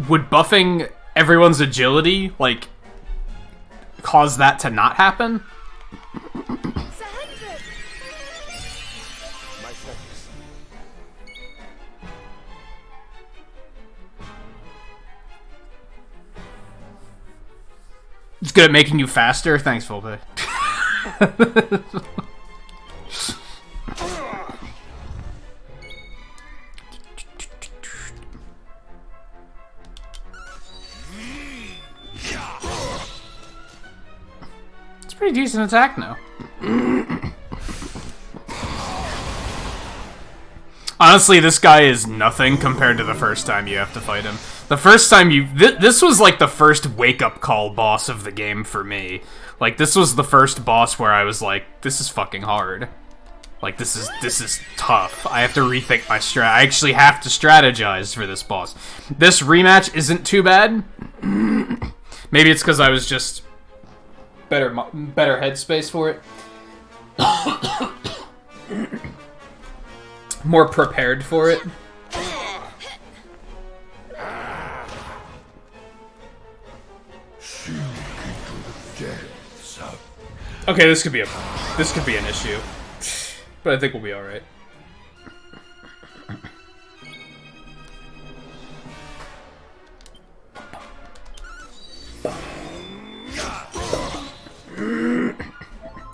Would buffing everyone's agility, like, cause that to not happen? It's 100. My focus. It's good at making you faster? Thanks, Volpe. It's a pretty decent attack now. Honestly, this guy is nothing compared to the first time you have to fight him. The first time you... This was like the first wake-up call boss of the game for me. Like, this was the first boss where I was like, this is fucking hard. Like, this is tough. I have to rethink my strat. I actually have to strategize for this boss. This rematch isn't too bad. Maybe it's because I was just better headspace for it. More prepared for it. Okay, this could be an issue, but I think we'll be all right.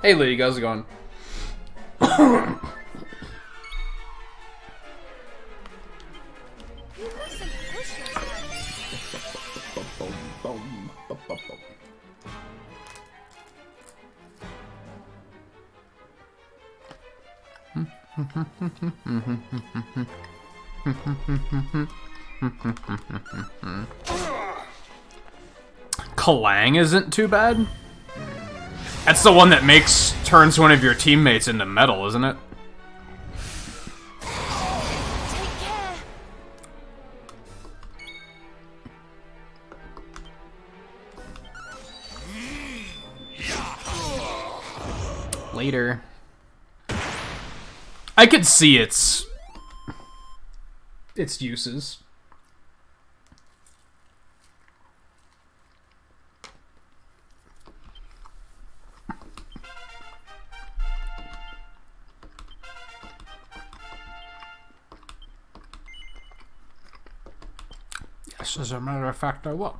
Hey, Liddy, how's it going? You mustn't push yourself. Kalang isn't too bad. That's the one that turns one of your teammates into metal, isn't it? Take care. Later. I could see its uses. Yes, as a matter of fact, I will.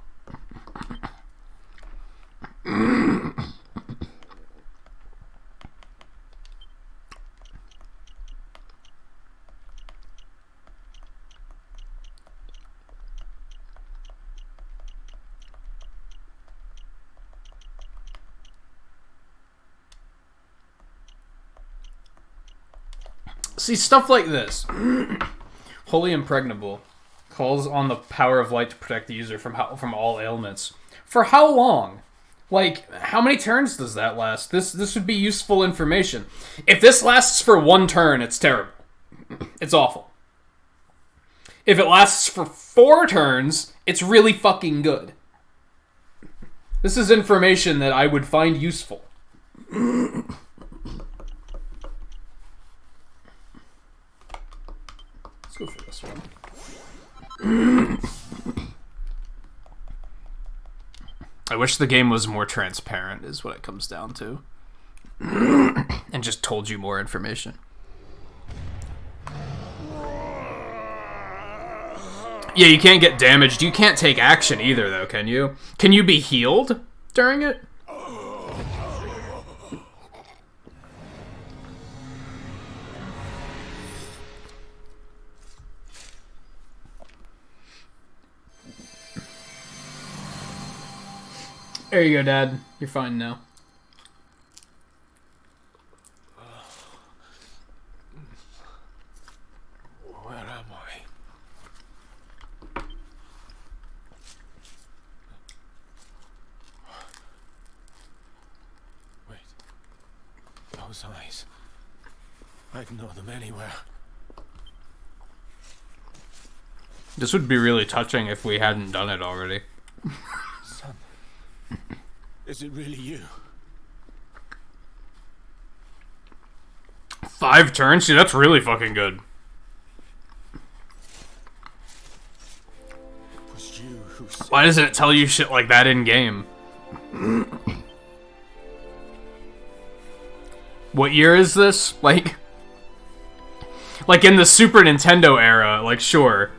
See, stuff like this. Wholly impregnable. Calls on the power of light to protect the user from all ailments. For how long? Like, how many turns does that last? This would be useful information. If this lasts for one turn, it's terrible. It's awful. If it lasts for 4 turns, it's really fucking good. This is information that I would find useful. Let's go for this one. I wish the game was more transparent, is what it comes down to. And just told you more information. Yeah, you can't get damaged. You can't take action either, though, can you? Can you be healed during it? There you go, Dad. You're fine now. Where am I? Wait. Those eyes. I'd know them anywhere. This would be really touching if we hadn't done it already. Son, is it really you? 5 turns? See, that's really fucking good. It was you who saved Why doesn't it tell you shit like that in game? What year is this? Like in the Super Nintendo era, like, sure.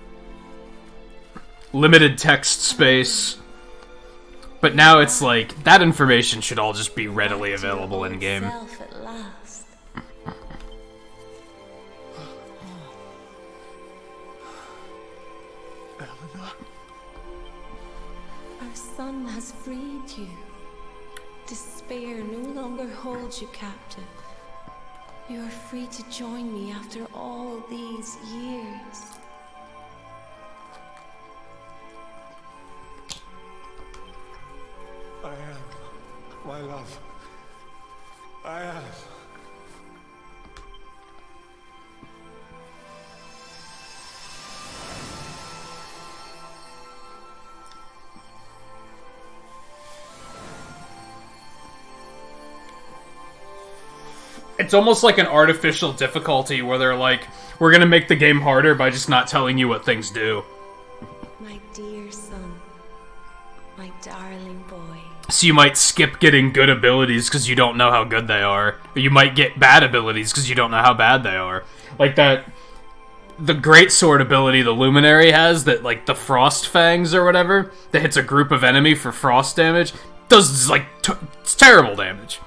Limited text space. But now it's like, that information should all just be readily available in game. Self at last. Our son has freed you. Despair no longer holds you captive. You are free to join me after all these years. I am, my love. I am. It's almost like an artificial difficulty where they're like, we're gonna make the game harder by just not telling you what things do. My dear son. My darling boy. So you might skip getting good abilities because you don't know how good they are. Or you might get bad abilities because you don't know how bad they are. Like that... The Great Sword ability the Luminary has, that, like, the Frost Fangs or whatever, that hits a group of enemy for frost damage, does, like, it's terrible damage.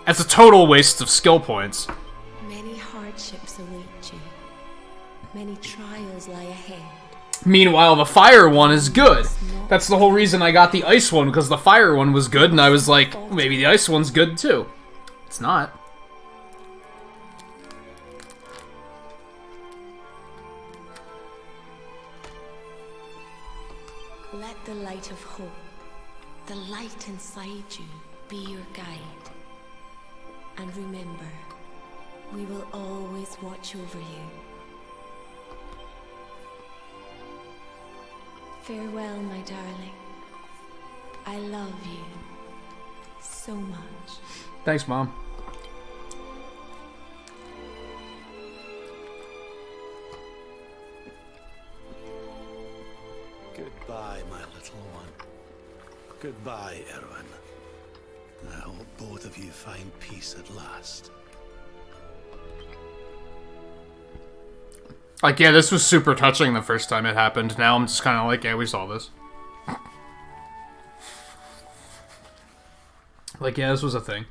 That's a total waste of skill points. Many hardships await you. Many trials lie ahead. Meanwhile, the fire one is good. That's the whole reason I got the ice one, because the fire one was good, and I was like, maybe the ice one's good too. It's not. Let the light of hope, the light inside you, be your guide. And remember, we will always watch over you. Farewell, my darling. I love you so much. Thanks, Mom. Goodbye, my little one. Goodbye, Erwin. I hope both of you find peace at last. Like, yeah, this was super touching the first time it happened. Now I'm just kind of like, yeah, we saw this. Like, yeah, this was a thing.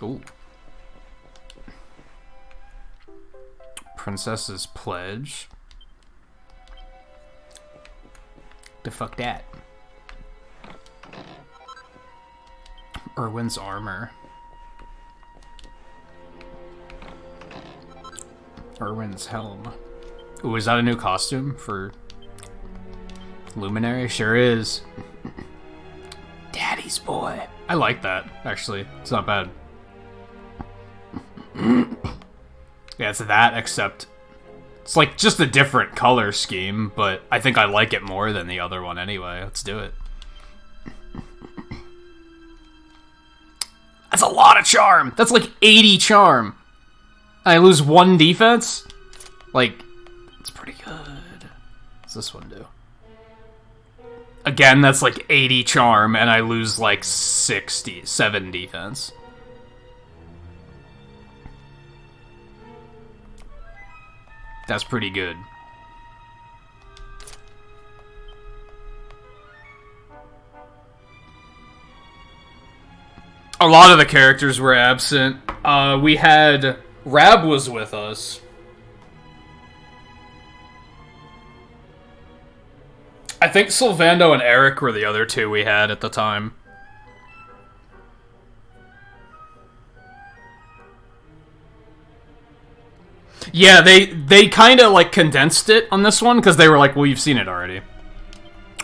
Ooh. Princess's Pledge. The fuck that? Erwin's armor. Erwin's helm. Ooh, is that a new costume for Luminary? Sure is. Daddy's boy. I like that, actually. It's not bad. Yeah, it's that, except it's like just a different color scheme, but I think I like it more than the other one anyway. Let's do it. That's a lot of charm! That's like 80 charm! I lose 1 defense? Like, it's pretty good. What's this one do? Again, that's like 80 charm, and I lose like 7 defense. That's pretty good. A lot of the characters were absent. We had... Rab was with us. I think Sylvando and Eric were the other 2 we had at the time. Yeah, they kind of like condensed it on this one because they were like, well, you've seen it already.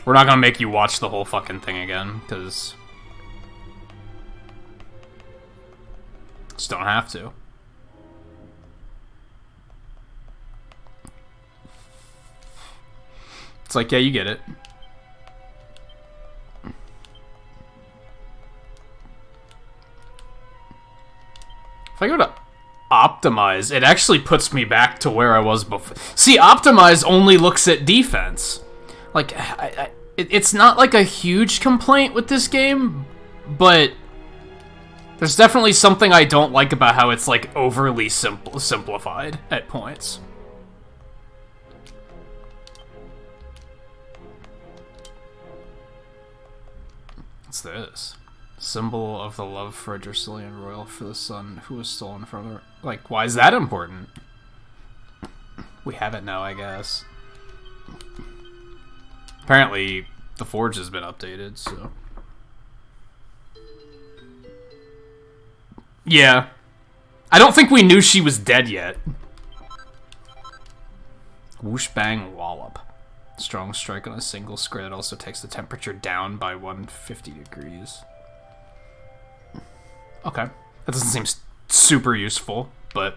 We're not gonna make you watch the whole fucking thing again because just don't have to. It's like, yeah, you get it. If I go to optimize, it actually puts me back to where I was before. See, optimize only looks at defense. Like, it's not like a huge complaint with this game, but there's definitely something I don't like about how it's like overly simplified at points. What's this? Symbol of the love for a Dracilian royal for the son who was stolen from her. Like, why is that important? We have it now, I guess. Apparently, the forge has been updated, so... Yeah. I don't think we knew she was dead yet. Whoosh bang wallop. Strong strike on a single square that also takes the temperature down by 150 degrees. Okay. That doesn't seem super useful, but...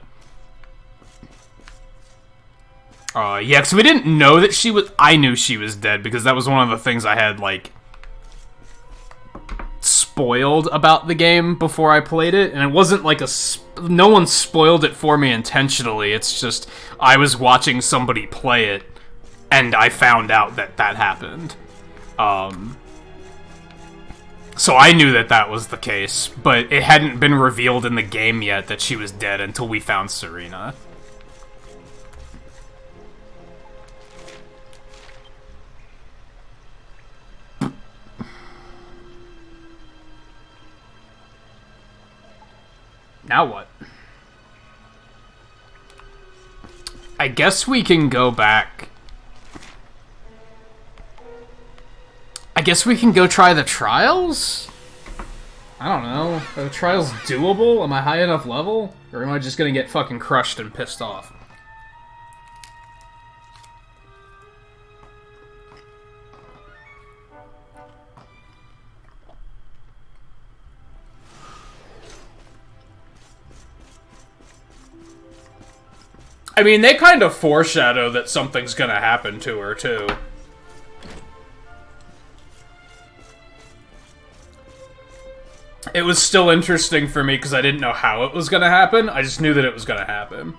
yeah, because we didn't know that she was... I knew she was dead, because that was one of the things I had, like... spoiled about the game before I played it, and it wasn't like a... no one spoiled it for me intentionally, it's just... I was watching somebody play it, and I found out that that happened. So I knew that that was the case, but it hadn't been revealed in the game yet that she was dead until we found Serena. Now what? I guess we can go back. I guess we can go try the trials? I don't know. Are the trials doable? Am I high enough level? Or am I just gonna get fucking crushed and pissed off? I mean, they kind of foreshadow that something's gonna happen to her, too. It was still interesting for me because I didn't know how it was gonna happen. I just knew that it was gonna happen.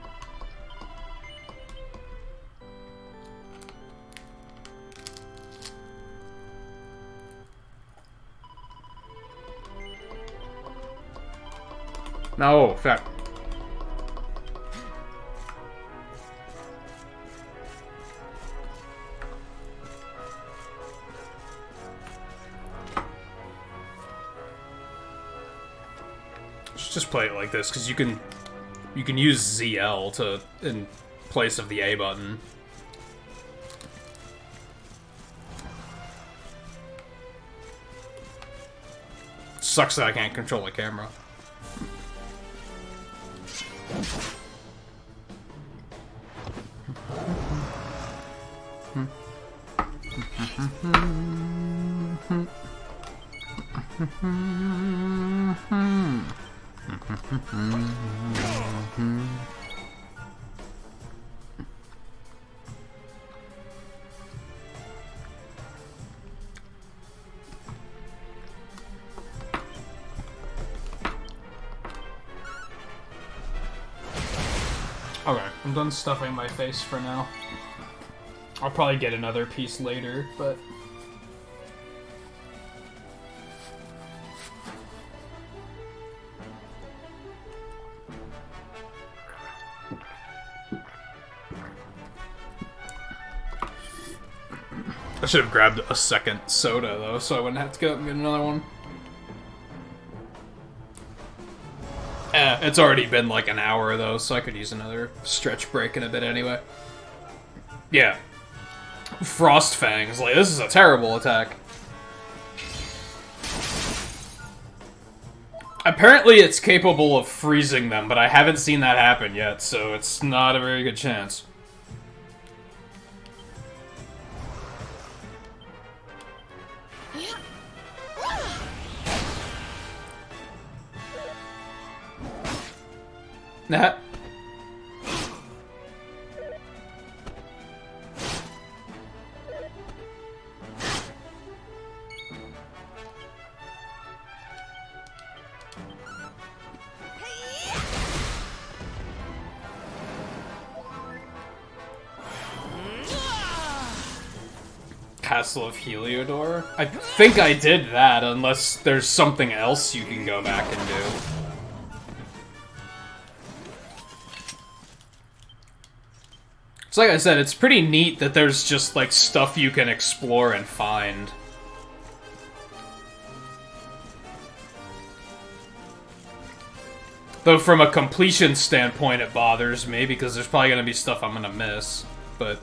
No, fuck. Just play it like this, because you can use ZL to in place of the A button. Sucks that I can't control the camera. Okay, I'm done stuffing my face for now. I'll probably get another piece later, but... I should have grabbed a second soda, though, so I wouldn't have to go up and get another one. It's already been like an hour, though, so I could use another stretch break in a bit anyway. Yeah. Frost Fangs, like, this is a terrible attack. Apparently it's capable of freezing them, but I haven't seen that happen yet, so it's not a very good chance. Nah. Castle of Heliodor? I think I did that, unless there's something else you can go back and do. So like I said, it's pretty neat that there's just, like, stuff you can explore and find. Though from a completion standpoint, it bothers me, because there's probably gonna be stuff I'm gonna miss, but...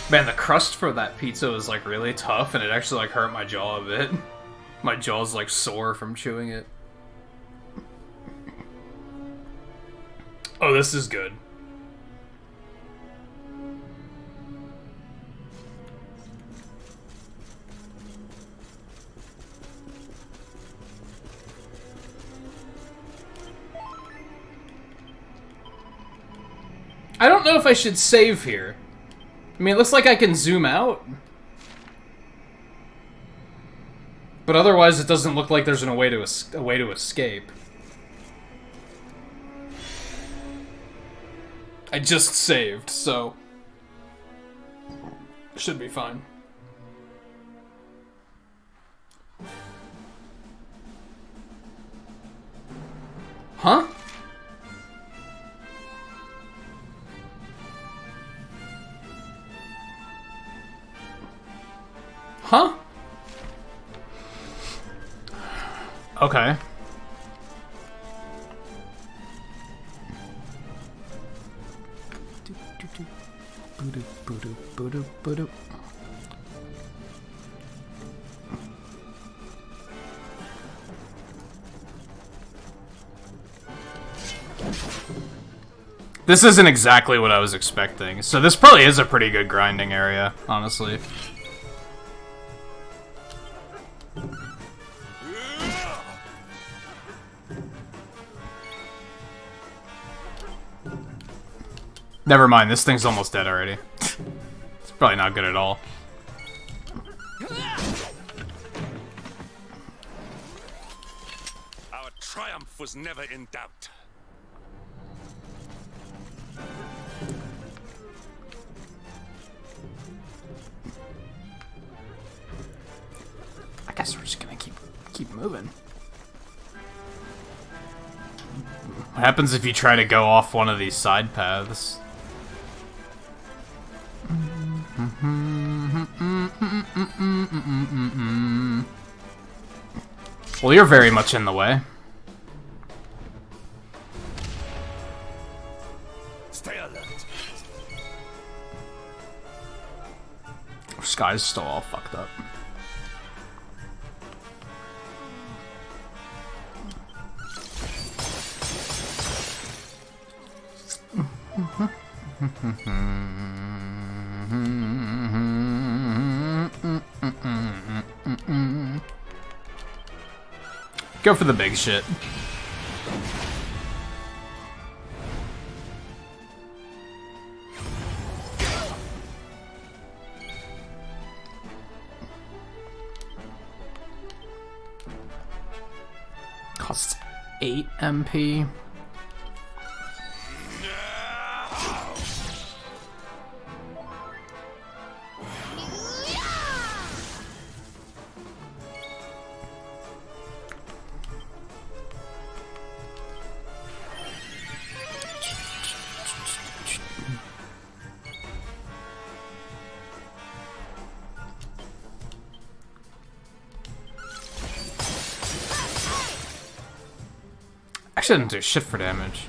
Man, the crust for that pizza was, like, really tough, and it actually, like, hurt my jaw a bit. My jaw's, like, sore from chewing it. Oh, this is good. I don't know if I should save here. I mean, it looks like I can zoom out. But otherwise, it doesn't look like there's a way to escape. I just saved, so... should be fine. Huh? Huh? Okay. This isn't exactly what I was expecting, so this probably is a pretty good grinding area, honestly. Never mind, this thing's almost dead already. It's probably not good at all. Our triumph was never in doubt. I guess we're just gonna keep moving. What happens if you try to go off one of these side paths? Well, you're very much in the way. Stay alert. Our sky's still all fucked up. Go for the big shit. Costs 8 MP. Actually, didn't do shit for damage.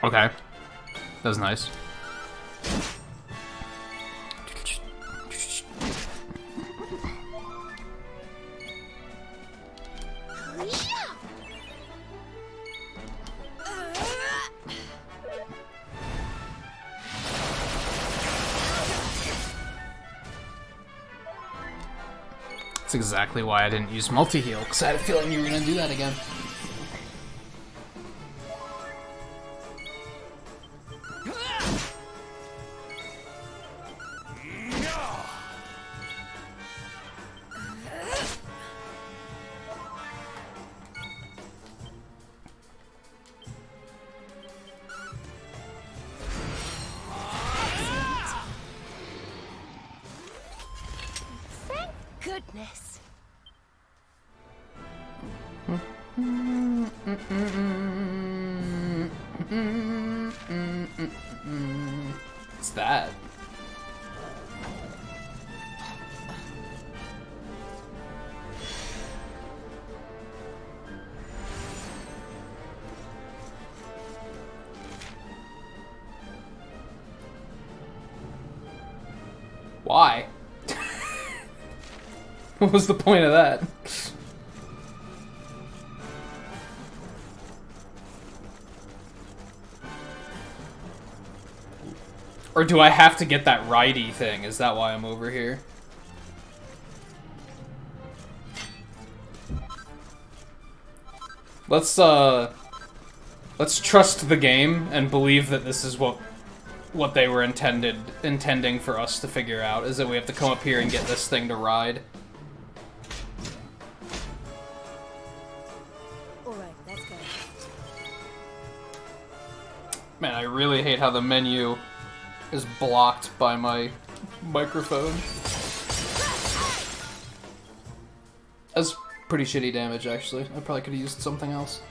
Okay. That was nice. That's exactly why I didn't use multi-heal, because I had a feeling you were going to do that again. Goodness. What's that? Why? What was the point of that? Or do I have to get that righty thing? Is that why I'm over here? Let's trust the game and believe that this is what they were intending for us to figure out, is that we have to come up here and get this thing to ride. Alright, let's go. Man, I really hate how the menu is blocked by my microphone. That's pretty shitty damage, actually. I probably could have used something else.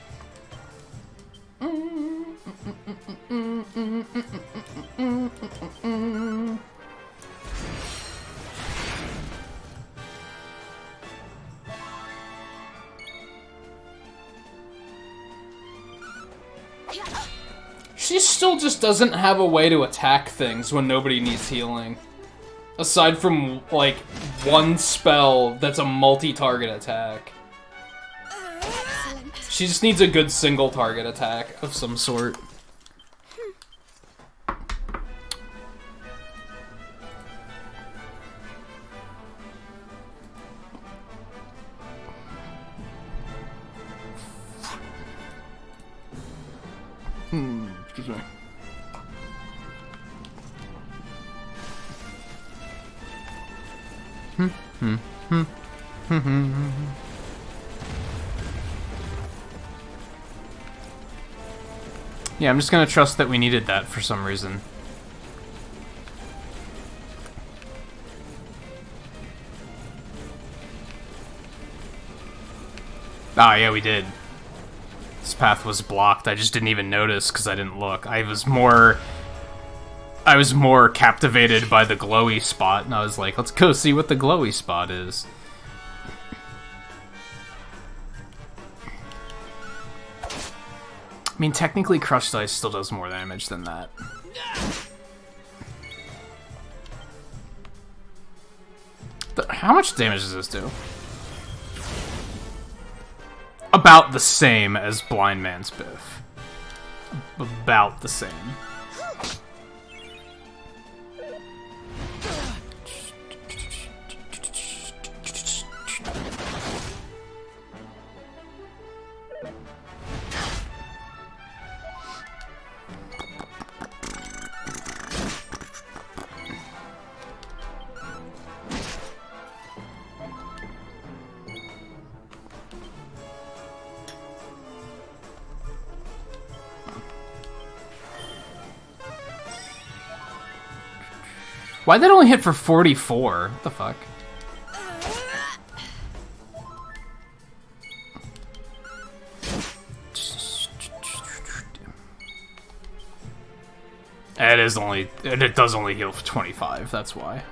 She still just doesn't have a way to attack things when nobody needs healing. Aside from, like, one spell that's a multi-target attack. She just needs a good single-target attack of some sort. Excuse me. Yeah, I'm just gonna trust that we needed that for some reason. Ah, yeah, we did. This path was blocked. I just didn't even notice because I didn't look. I was more captivated by the glowy spot, and I was like, let's go see what the glowy spot is. I mean, technically Crushed Ice still does more damage than that. How much damage does this do? About the same as Blind Man's Biff. About the same. Why'd that only hit for 44? What the fuck? It does only heal for 25, that's why.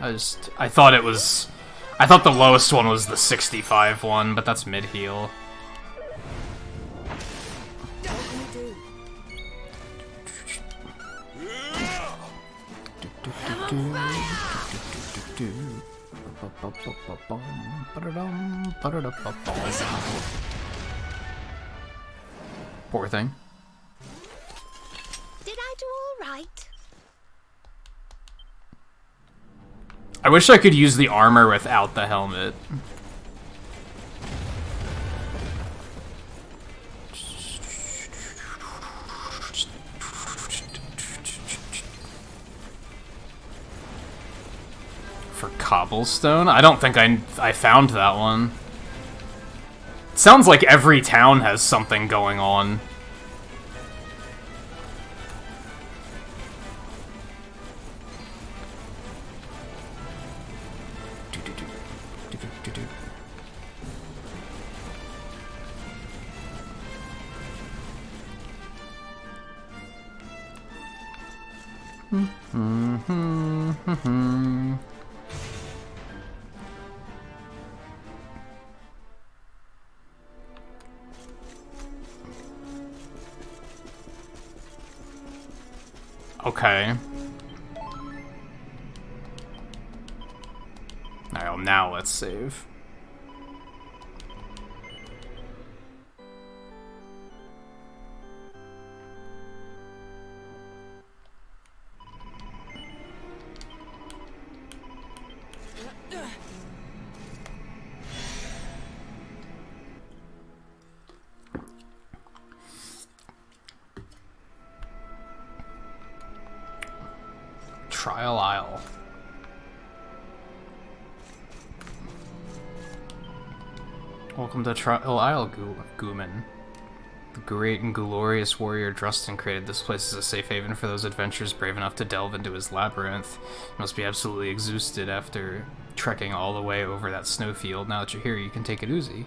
I thought the lowest one was the 65 one, but that's mid-heal. Poor thing. Did I do all right? I wish I could use the armor without the helmet. For cobblestone? I don't think I found that one. It sounds like every town has something going on. Okay. Alright, now let's save. Trial Isle. Welcome to Trial Isle, Gooman. The great and glorious warrior Drustin created this place as a safe haven for those adventurers brave enough to delve into his labyrinth. You must be absolutely exhausted after trekking all the way over that snowfield. Now that you're here, you can take it easy.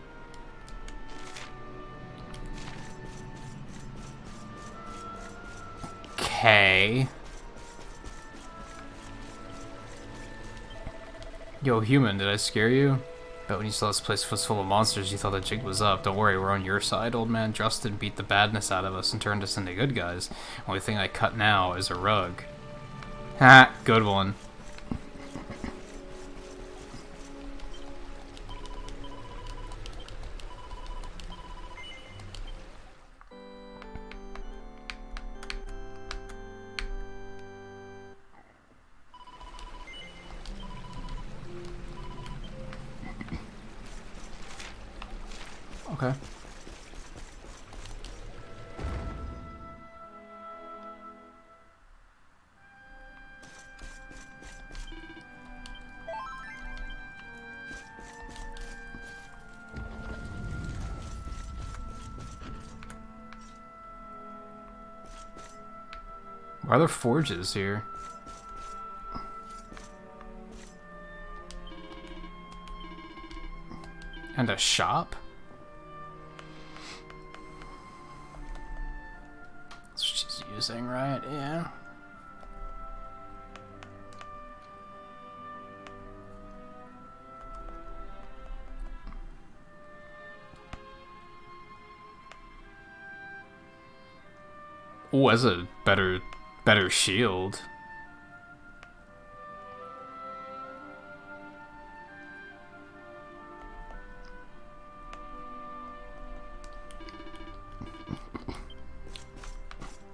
Okay. Yo, human, did I scare you? Bet when you saw this place was full of monsters, you thought the jig was up. Don't worry, we're on your side. Old man Justin beat the badness out of us and turned us into good guys. Only thing I cut now is a rug. Ha! Good one. Okay. Why are there forges here? And a shop? That's what she's using, right? Yeah. Oh, that's a better shield.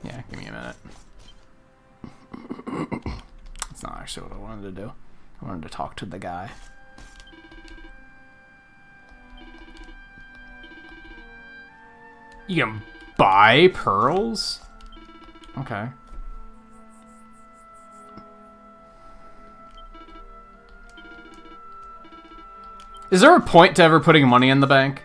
Yeah, give me a minute. That's not actually what I wanted to do. I wanted to talk to the guy. You can buy pearls? Okay. Is there a point to ever putting money in the bank?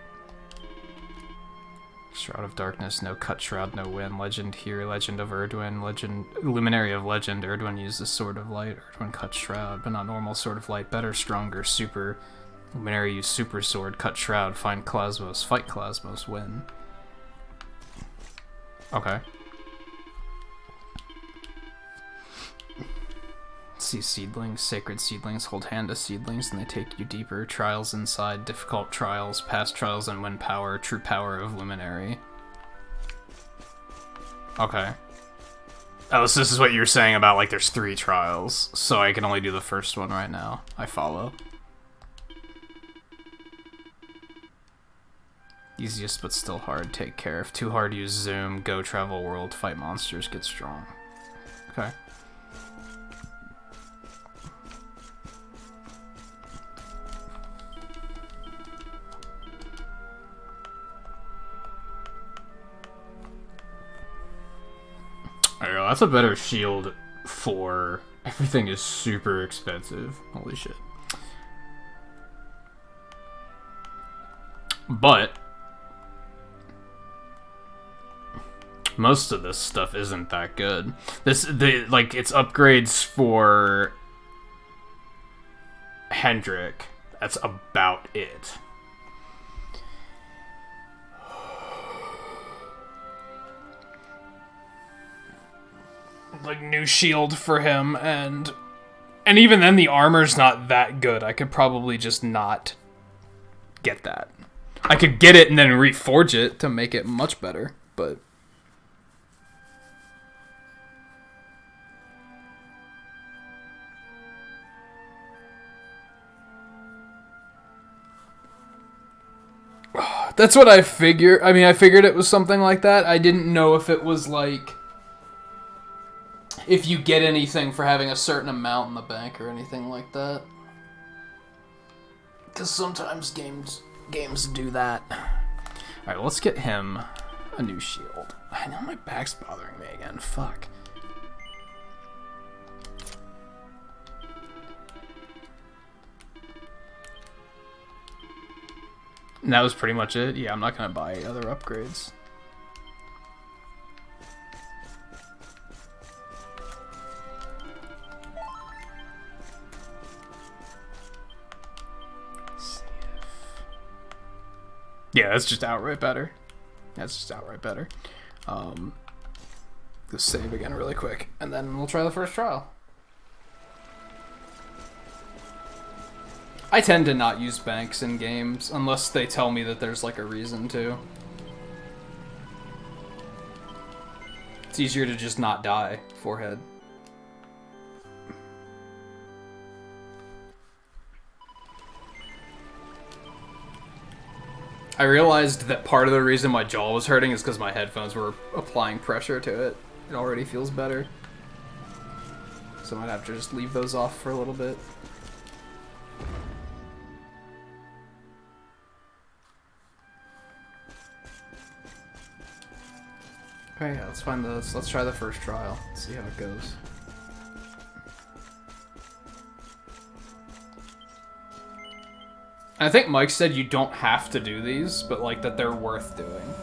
Shroud of Darkness, no cut shroud, no win. Legend here, Legend of Erdwin, Legend, Luminary of Legend. Erdwin uses Sword of Light. Erdwin cuts shroud, but not normal Sword of Light. Better, stronger, super. Luminary use super sword, cut shroud, find Klasmos, fight Klasmos, win. Okay. See seedlings, sacred seedlings, hold hand to seedlings and they take you deeper. Trials inside, difficult trials, past trials and win power, true power of Luminary. Okay. Oh, so this is what you're saying about, like, there's 3 trials, so I can only do the first one right now. I follow. Easiest but still hard, take care. If too hard, use zoom, go travel world, fight monsters, get strong. Okay. There you go, that's a better shield for Everything is super expensive. Holy shit. But most of this stuff isn't that good. It's upgrades for Hendrik. That's about it. Like new shield for him, and even then the armor's not that good. I could probably just not get that. I could get it and then reforge it to make it much better, but that's what I figured. I mean, I figured it was something like that. I didn't know if it was like if you get anything for having a certain amount in the bank or anything like that. Because sometimes games do that. Alright, let's get him a new shield. I know my back's bothering me again. Fuck. And that was pretty much it. Yeah, I'm not going to buy other upgrades. Yeah, that's just outright better. That's just outright better. Just save again really quick, and then we'll try the first trial. I tend to not use banks in games unless they tell me that there's like a reason to. It's easier to just not die. Forehead. I realized that part of the reason my jaw was hurting is because my headphones were applying pressure to it. It already feels better. So I might have to just leave those off for a little bit. Okay, yeah, let's find those. Let's try the first trial. See how it goes. I think Mike said you don't have to do these, but like that they're worth doing.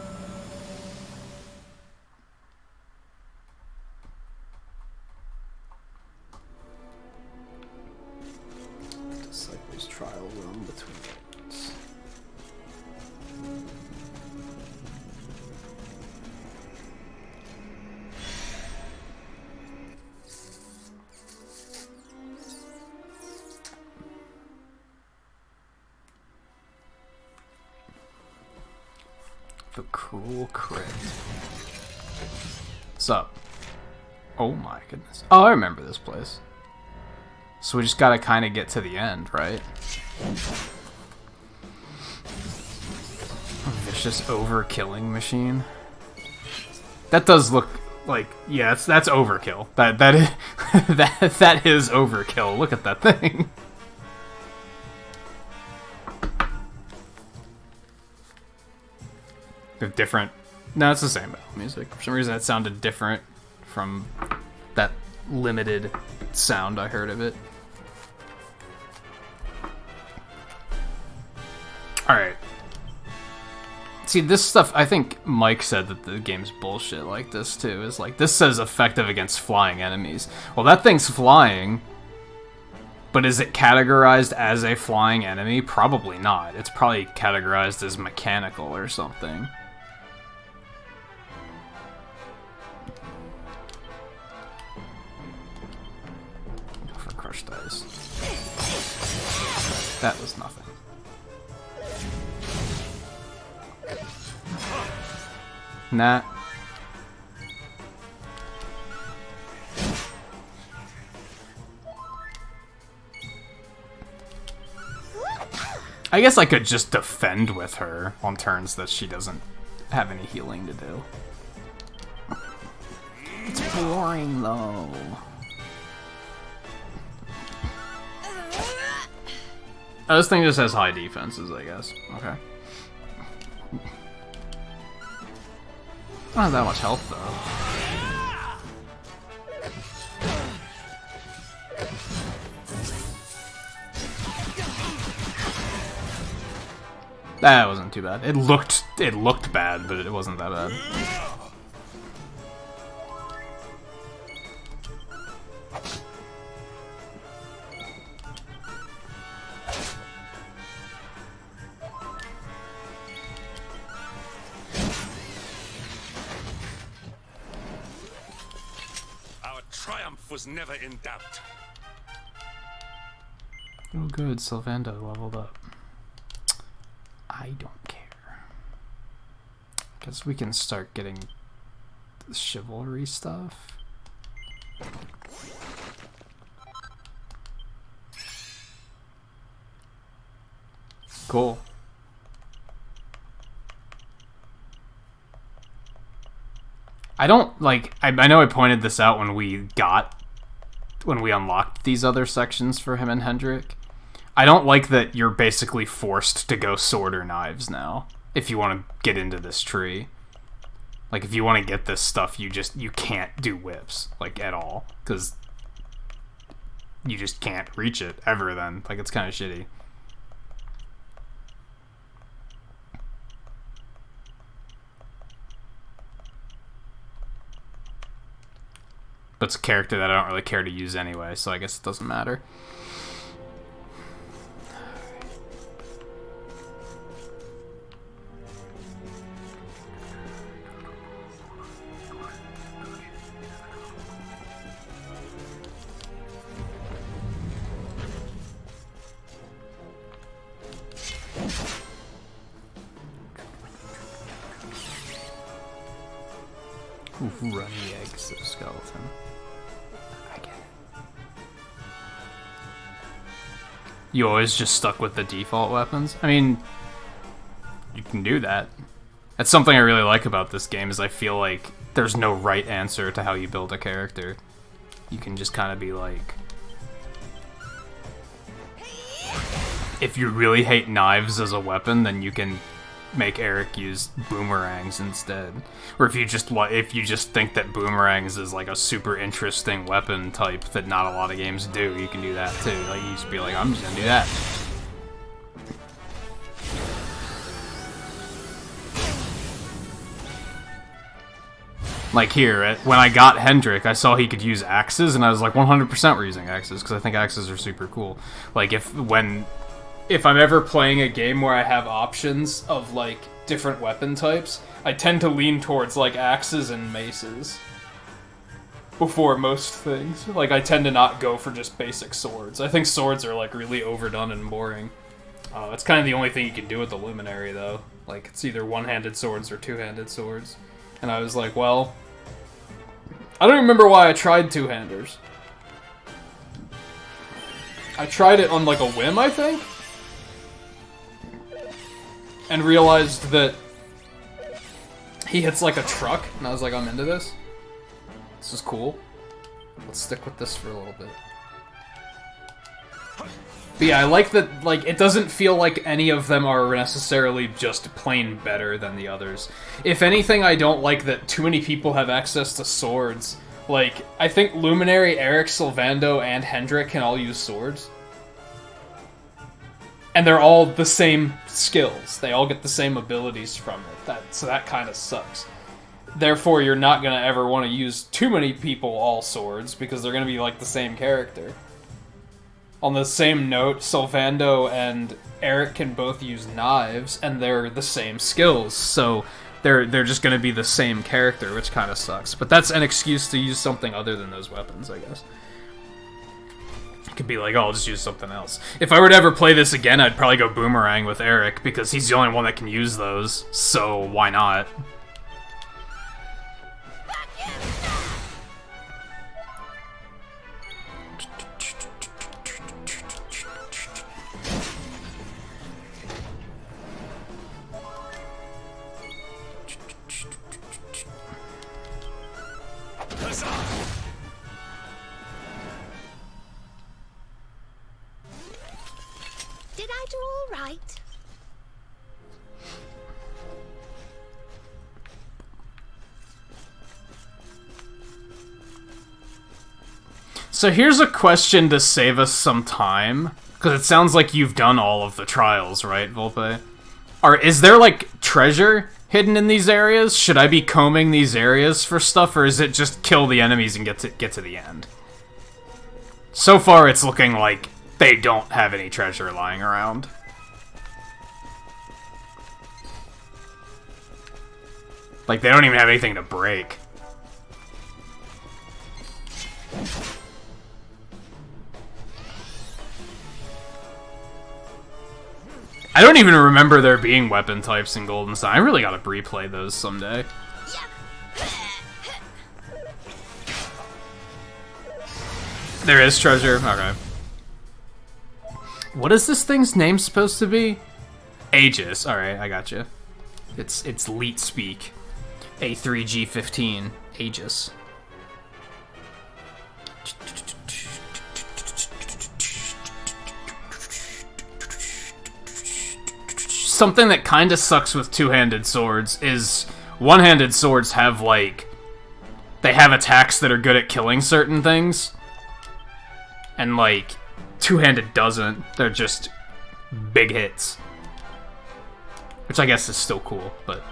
Disciples trial room between worlds. The cruel crit. What's up? Oh my goodness. Oh, I remember this place. So we just gotta kind of get to the end, right? A vicious overkilling machine. That does look like, yeah, that's overkill. That is that is overkill. Look at that thing. Different. No, it's the same battle music. For some reason, it sounded different from that limited sound I heard of it. Alright. See, this stuff, I think Mike said that the game's bullshit like this, too. Is like, this says effective against flying enemies. Well, that thing's flying, but is it categorized as a flying enemy? Probably not. It's probably categorized as mechanical or something. Crushed ice. That was nothing. Nah. I guess I could just defend with her on turns that she doesn't have any healing to do. It's boring though. Oh, this thing just has high defenses, I guess. Okay. Not that much health, though. That wasn't too bad. It looked bad, but it wasn't that bad. Our triumph was never in doubt. Oh good, Sylvando leveled up. I don't care. Guess we can start getting the chivalry stuff. Cool. I don't, like, I know I pointed this out when we unlocked these other sections for him and Hendrik. I don't like that you're basically forced to go sword or knives now if you want to get into this tree. Like, if you want to get this stuff, you can't do whips, like, at all, because you just can't reach it ever then. Like, it's kind of shitty. But it's a character that I don't really care to use anyway, so I guess it doesn't matter. Ooh, runny eggs, the skeleton. I get it. You always just stuck with the default weapons? I mean, you can do that. That's something I really like about this game, is I feel like there's no right answer to how you build a character. You can just kind of be like... If you really hate knives as a weapon, then you can make Eric use boomerangs instead. Or if you just think that boomerangs is like a super interesting weapon type that not a lot of games do, you can do that too. Like, you just be like, I'm just gonna do that. Like here, when I got Hendrik, I saw he could use axes, and I was like, 100% we're using axes, because I think axes are super cool. Like, if I'm ever playing a game where I have options of, like, different weapon types, I tend to lean towards, like, axes and maces before most things. Like, I tend to not go for just basic swords. I think swords are, like, really overdone and boring. It's kind of the only thing you can do with the Luminary, though. Like, it's either one-handed swords or two-handed swords. And I was like, well, I don't remember why I tried two-handers. I tried it on, like, a whim, I think? And realized that he hits like a truck, and I was like, I'm into this. This is cool. Let's stick with this for a little bit. But yeah, I like that, like, it doesn't feel like any of them are necessarily just plain better than the others. If anything, I don't like that too many people have access to swords. Like, I think Luminary, Eric, Sylvando, and Hendrik can all use swords. And they're all the same skills. They all get the same abilities from it. So that kind of sucks. Therefore, you're not going to ever want to use too many people all swords, because they're going to be like the same character. On the same note, Sylvando and Eric can both use knives, and they're the same skills. So they're just going to be the same character, which kind of sucks. But that's an excuse to use something other than those weapons, I guess. Could be like, oh, I'll just use something else. If I were to ever play this again, I'd probably go Boomerang with Eric, because he's the only one that can use those, so why not? Did I do all right? So here's a question to save us some time, because it sounds like you've done all of the trials, right, Volpe? Is there, like, treasure hidden in these areas? Should I be combing these areas for stuff, or is it just kill the enemies and get to the end? So far, it's looking like they don't have any treasure lying around. Like, they don't even have anything to break. I don't even remember there being weapon types in Golden Sun. I really gotta replay those someday. There is treasure. Okay. What is this thing's name supposed to be? Aegis. Alright, I got you. It's Leet speak. A3G15. Aegis. Something that kind of sucks with two-handed swords is one-handed swords have, like, they have attacks that are good at killing certain things. And, like, two-handed doesn't. They're just big hits. Which I guess is still cool, but...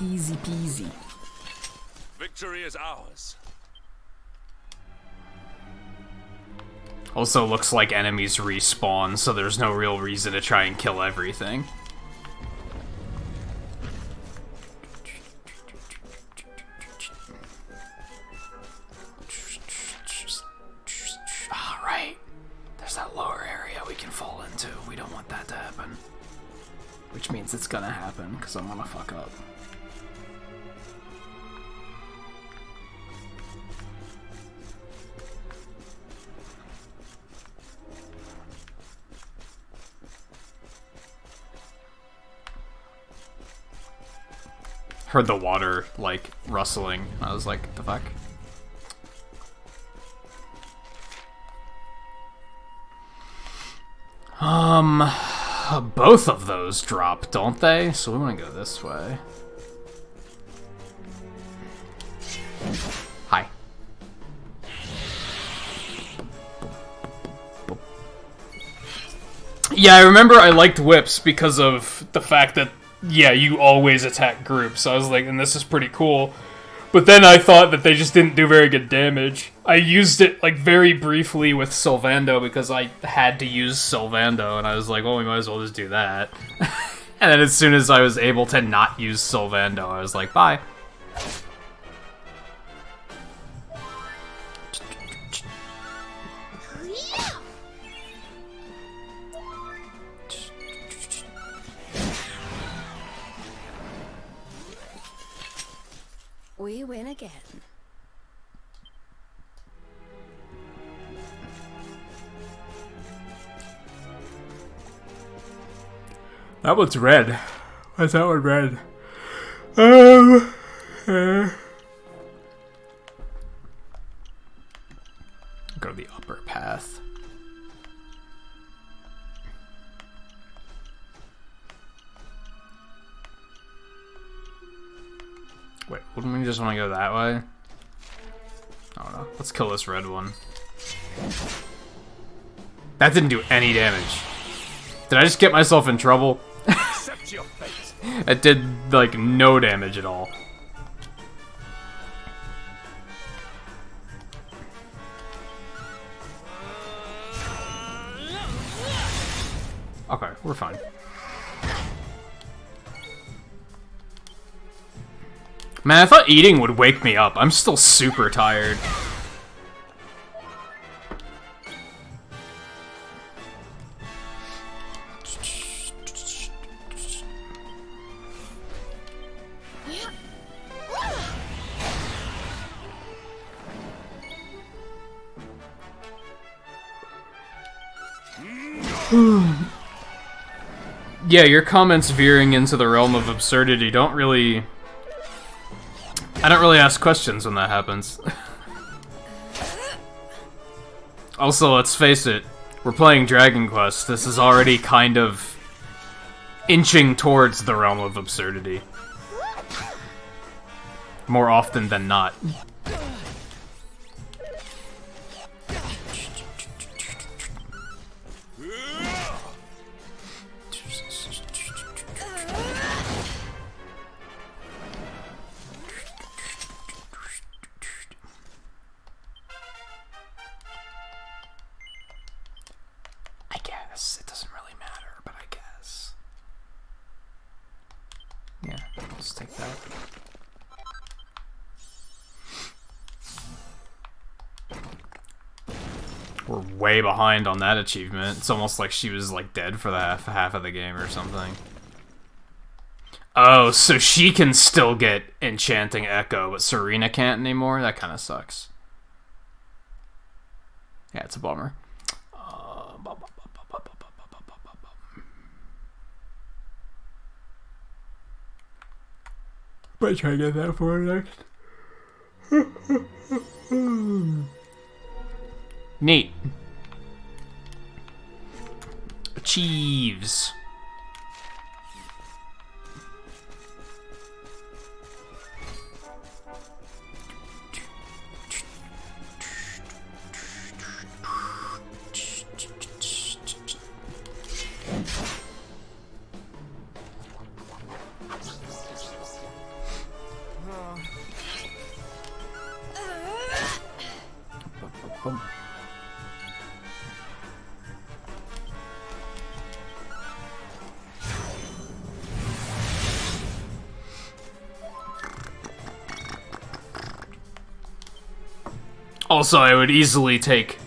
Easy peasy. Victory is ours. Also looks like enemies respawn, so there's no real reason to try and kill everything. Alright. There's that lower area we can fall into. We don't want that to happen. Which means it's gonna happen, because I'm gonna fuck up. Heard the water, like, rustling. I was like, the fuck? Both of those drop, don't they? So we want to go this way. Hi. Yeah, I remember I liked whips because of the fact that yeah, you always attack groups. I was like, and this is pretty cool. But then I thought that they just didn't do very good damage. I used it, like, very briefly with Sylvando because I had to use Sylvando, and I was like, well, we might as well just do that. And then as soon as I was able to not use Sylvando, I was like, bye. We win again. That one's red. Why's that one red? Go to the upper path. Wait, wouldn't we just want to go that way? I don't know. Let's kill this red one. That didn't do any damage. Did I just get myself in trouble? Accept your fate. It did, like, no damage at all. Okay, we're fine. Man, I thought eating would wake me up. I'm still super tired. Yeah, your comments veering into the realm of absurdity don't really... I don't really ask questions when that happens. Also, let's face it, we're playing Dragon Quest. This is already kind of inching towards the realm of absurdity. More often than not. I guess. It doesn't really matter, but I guess. Yeah, let's take that. We're way behind on that achievement. It's almost like she was like dead for the half of the game or something. Oh, so she can still get Enchanting Echo, but Serena can't anymore? That kind of sucks. Yeah, it's a bummer. Might try to get that for her next. Neat. Achieves. Also, I would easily take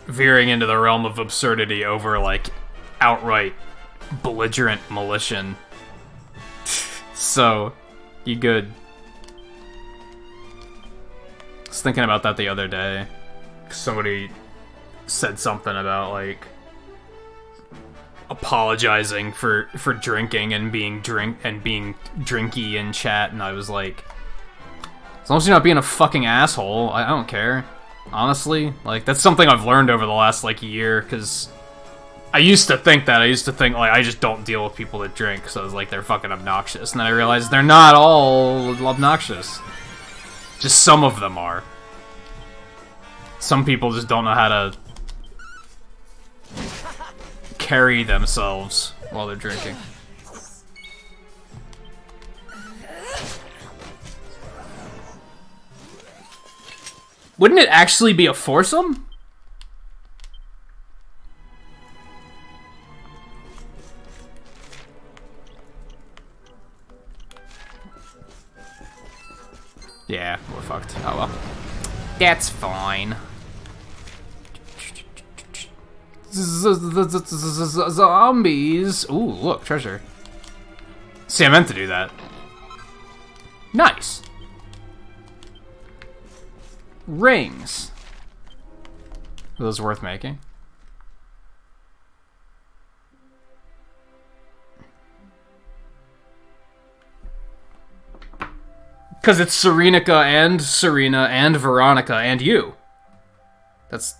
veering into the realm of absurdity over, like, outright belligerent Malician. So, you good. I was thinking about that the other day. Somebody said something about, like, apologizing for drinking and being drinky in chat, and I was like, as long as you're not being a fucking asshole, I don't care. Honestly, like, that's something I've learned over the last, like, year, because I used to think that. I used to think, like, I just don't deal with people that drink, so I was like, they're fucking obnoxious. And then I realized they're not all obnoxious. Just some of them are. Some people just don't know how to carry themselves while they're drinking. Wouldn't it actually be a foursome? Yeah, we're fucked. Oh well. That's fine. Zombies. Ooh, look, treasure. See, I meant to do that. Nice. Rings. Are those worth making? Because it's Serenica and Serena and Veronica and you. That's...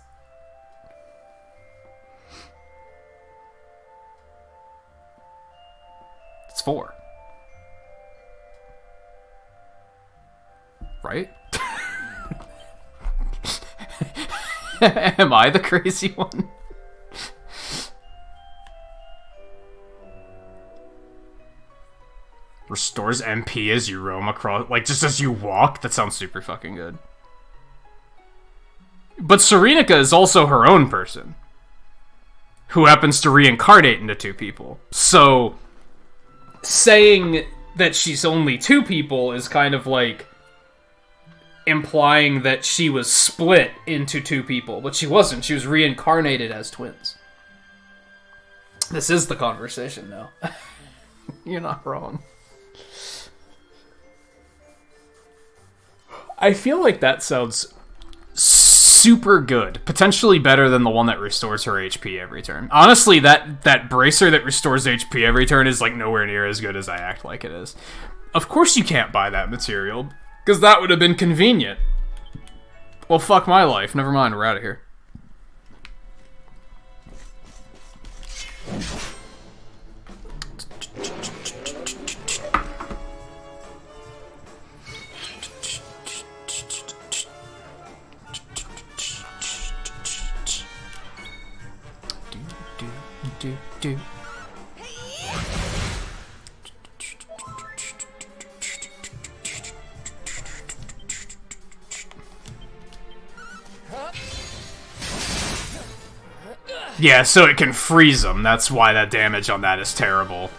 It's 4. Right? Am I the crazy one? Restores MP as you roam across, like, just as you walk? That sounds super fucking good. But Serenica is also her own person, who happens to reincarnate into 2 people. So, saying that she's only 2 people is kind of like implying that she was split into 2 people, but she wasn't. She was reincarnated as twins. This is the conversation now. You're not wrong. I feel like that sounds super good. Potentially better than the one that restores her HP every turn. Honestly, that bracer that restores HP every turn is like nowhere near as good as I act like it is. Of course you can't buy that material, because that would have been convenient. Well, fuck my life. Never mind, we're out of here. do. Yeah, so it can freeze them. That's why that damage on that is terrible.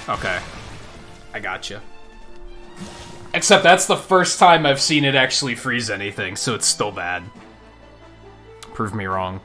Okay. I gotcha. Except that's the first time I've seen it actually freeze anything, so it's still bad. Prove me wrong.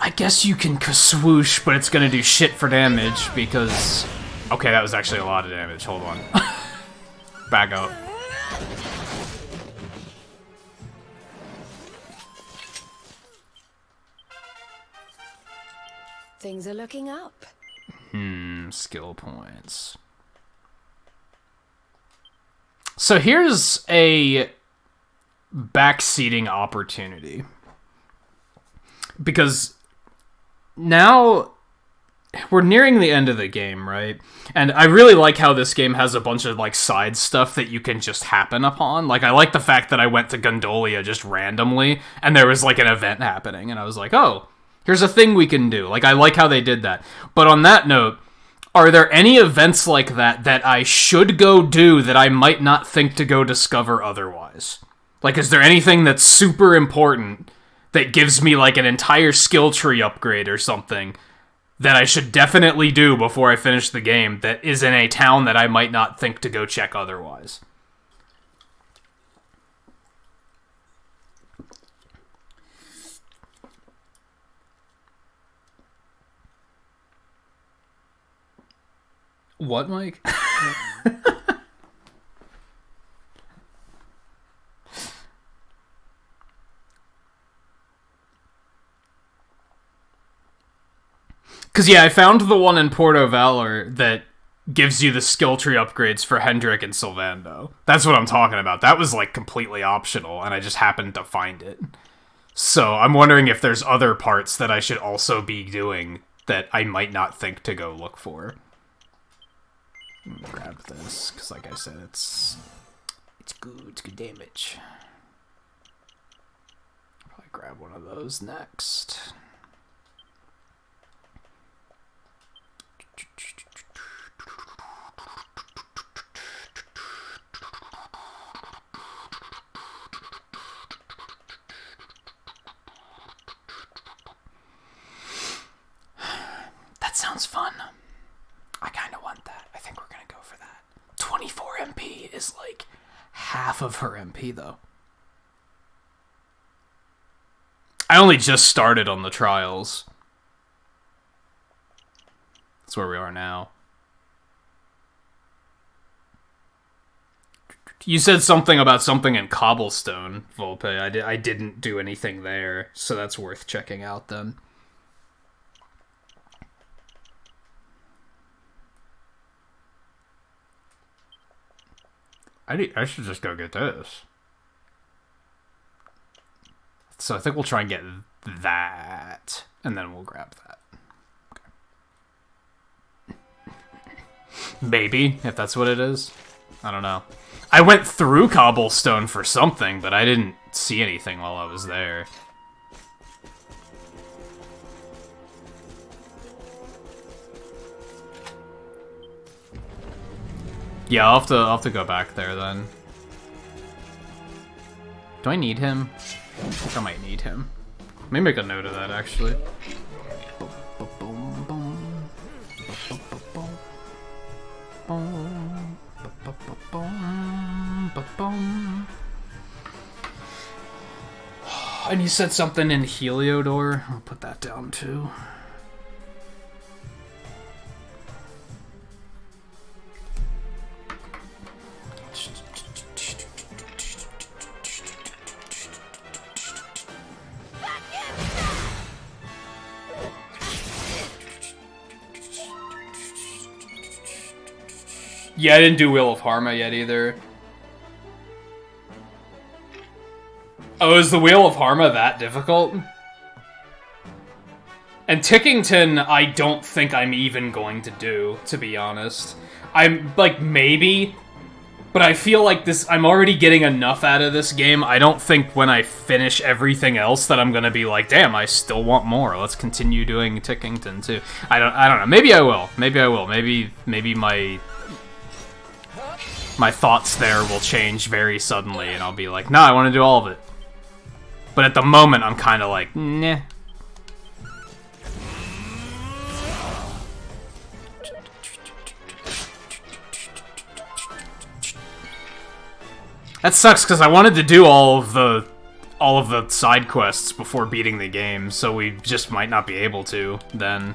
I guess you can swoosh, but it's gonna do shit for damage because... Okay, that was actually a lot of damage. Hold on. Back up. Things are looking up. Skill points. So here's a backseating opportunity. Because now we're nearing the end of the game, right? And I really like how this game has a bunch of, like, side stuff that you can just happen upon. Like, I like the fact that I went to Gondolia just randomly, and there was, like, an event happening, and I was like, oh, here's a thing we can do. Like, I like how they did that. But on that note, are there any events like that that I should go do that I might not think to go discover otherwise? Like, is there anything that's super important that gives me, like, an entire skill tree upgrade or something that I should definitely do before I finish the game that is in a town that I might not think to go check otherwise? What, Mike? Because, yeah, I found the one in Porto Valor that gives you the skill tree upgrades for Hendrik and Sylvando. That's what I'm talking about. That was, like, completely optional, and I just happened to find it. So, I'm wondering if there's other parts that I should also be doing that I might not think to go look for. Grab this, because, like I said, it's good damage. Probably grab one of those next. That sounds fun. I kind of want that. I think we're going to go for that. 24 MP is like half of her MP, though. I only just started on the trials. That's where we are now. You said something about something in Cobblestone, Volpe. I didn't do anything there, so that's worth checking out then. I should just go get this. So I think we'll try and get that, and then we'll grab that. Okay. Maybe, if that's what it is. I don't know. I went through Cobblestone for something, but I didn't see anything while I was there. Yeah, I'll have to go back there then. Do I need him? I think I might need him. Let me make a note of that, actually. And you said something in Heliodor. I'll put that down too. Yeah, I didn't do Wheel of Harma yet either. Oh, is the Wheel of Harma that difficult? And Tickington, I don't think I'm even going to do, to be honest. I'm, like, maybe, but I feel like I'm already getting enough out of this game. I don't think when I finish everything else that I'm gonna be like, damn, I still want more. Let's continue doing Tickington, too. I don't know. Maybe I will. Maybe I will. Maybe my thoughts there will change very suddenly, and I'll be like, nah, I want to do all of it. But at the moment, I'm kind of like, nah. That sucks, because I wanted to do all of the side quests before beating the game, so we just might not be able to then.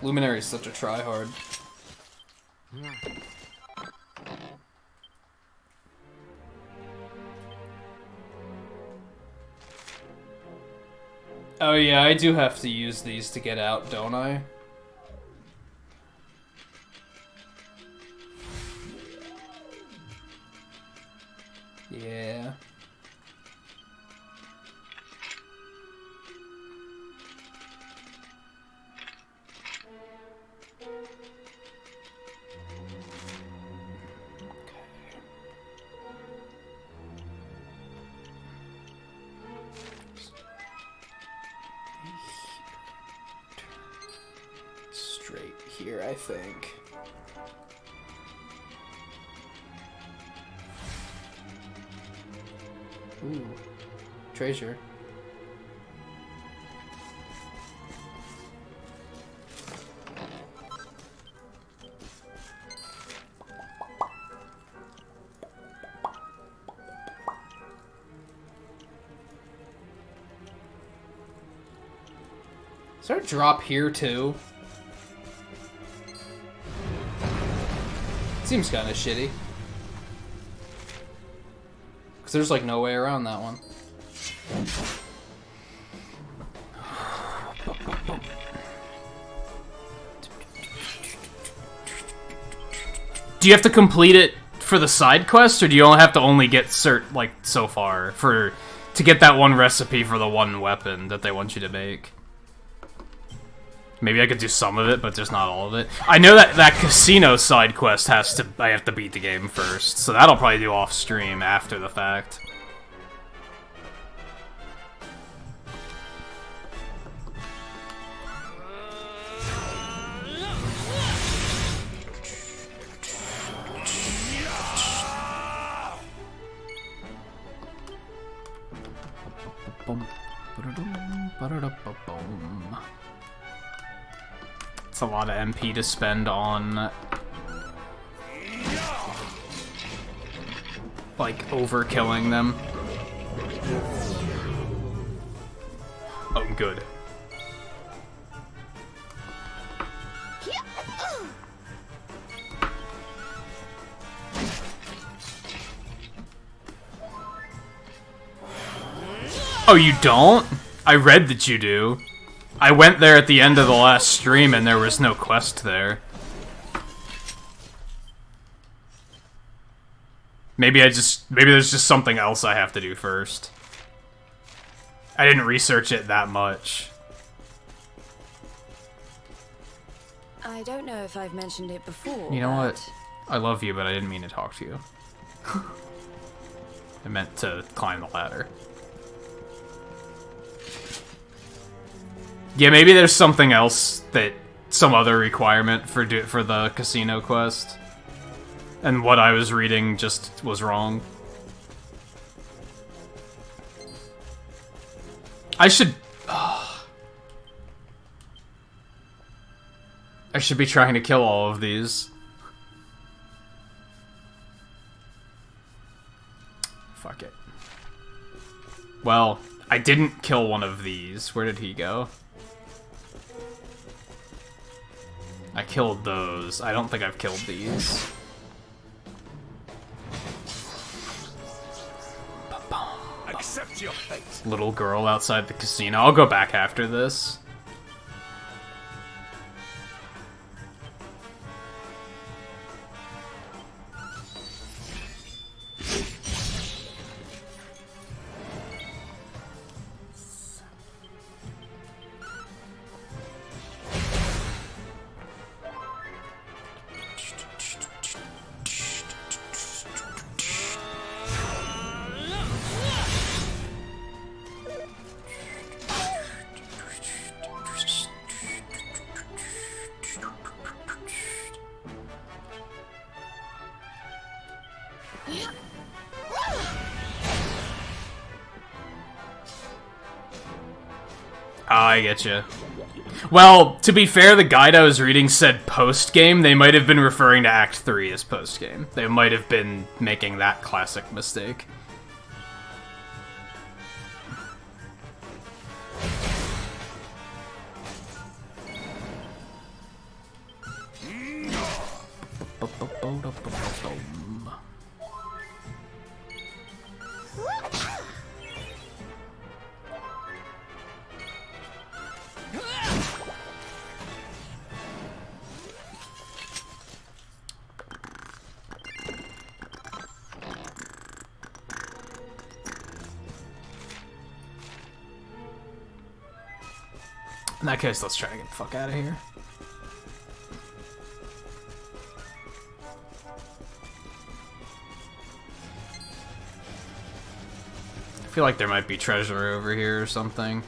Luminary is such a tryhard. Oh yeah, I do have to use these to get out, don't I? Yeah. Straight here, I think. Ooh. Treasure. Is there a drop here too? Seems kind of shitty. Because there's like no way around that one. Do you have to complete it for the side quest, or do you only have to get cert like so far to get that one recipe for the one weapon that they want you to make? Maybe I could do some of it, but just not all of it. I know that casino side quest I have to beat the game first, so that'll probably do off stream after the fact. It's a lot of MP to spend on, like, overkilling them. Oh, good. Oh, you don't? I read that you do. I went there at the end of the last stream and there was no quest there. Maybe there's just something else I have to do first. I didn't research it that much. I don't know if I've mentioned it before. You know what? I love you, but I didn't mean to talk to you. I meant to climb the ladder. Yeah, maybe there's something else some other requirement for the casino quest. And what I was reading just was wrong. I should... I should be trying to kill all of these. Fuck it. Well, I didn't kill one of these. Where did he go? I killed those. I don't think I've killed these. Accept your fate. Little girl outside the casino. I'll go back after this. I getcha. Well, to be fair, the guide I was reading said post-game. They might have been referring to Act 3 as post-game. They might have been making that classic mistake. In that case, let's try to get the fuck out of here. I feel like there might be treasure over here or something.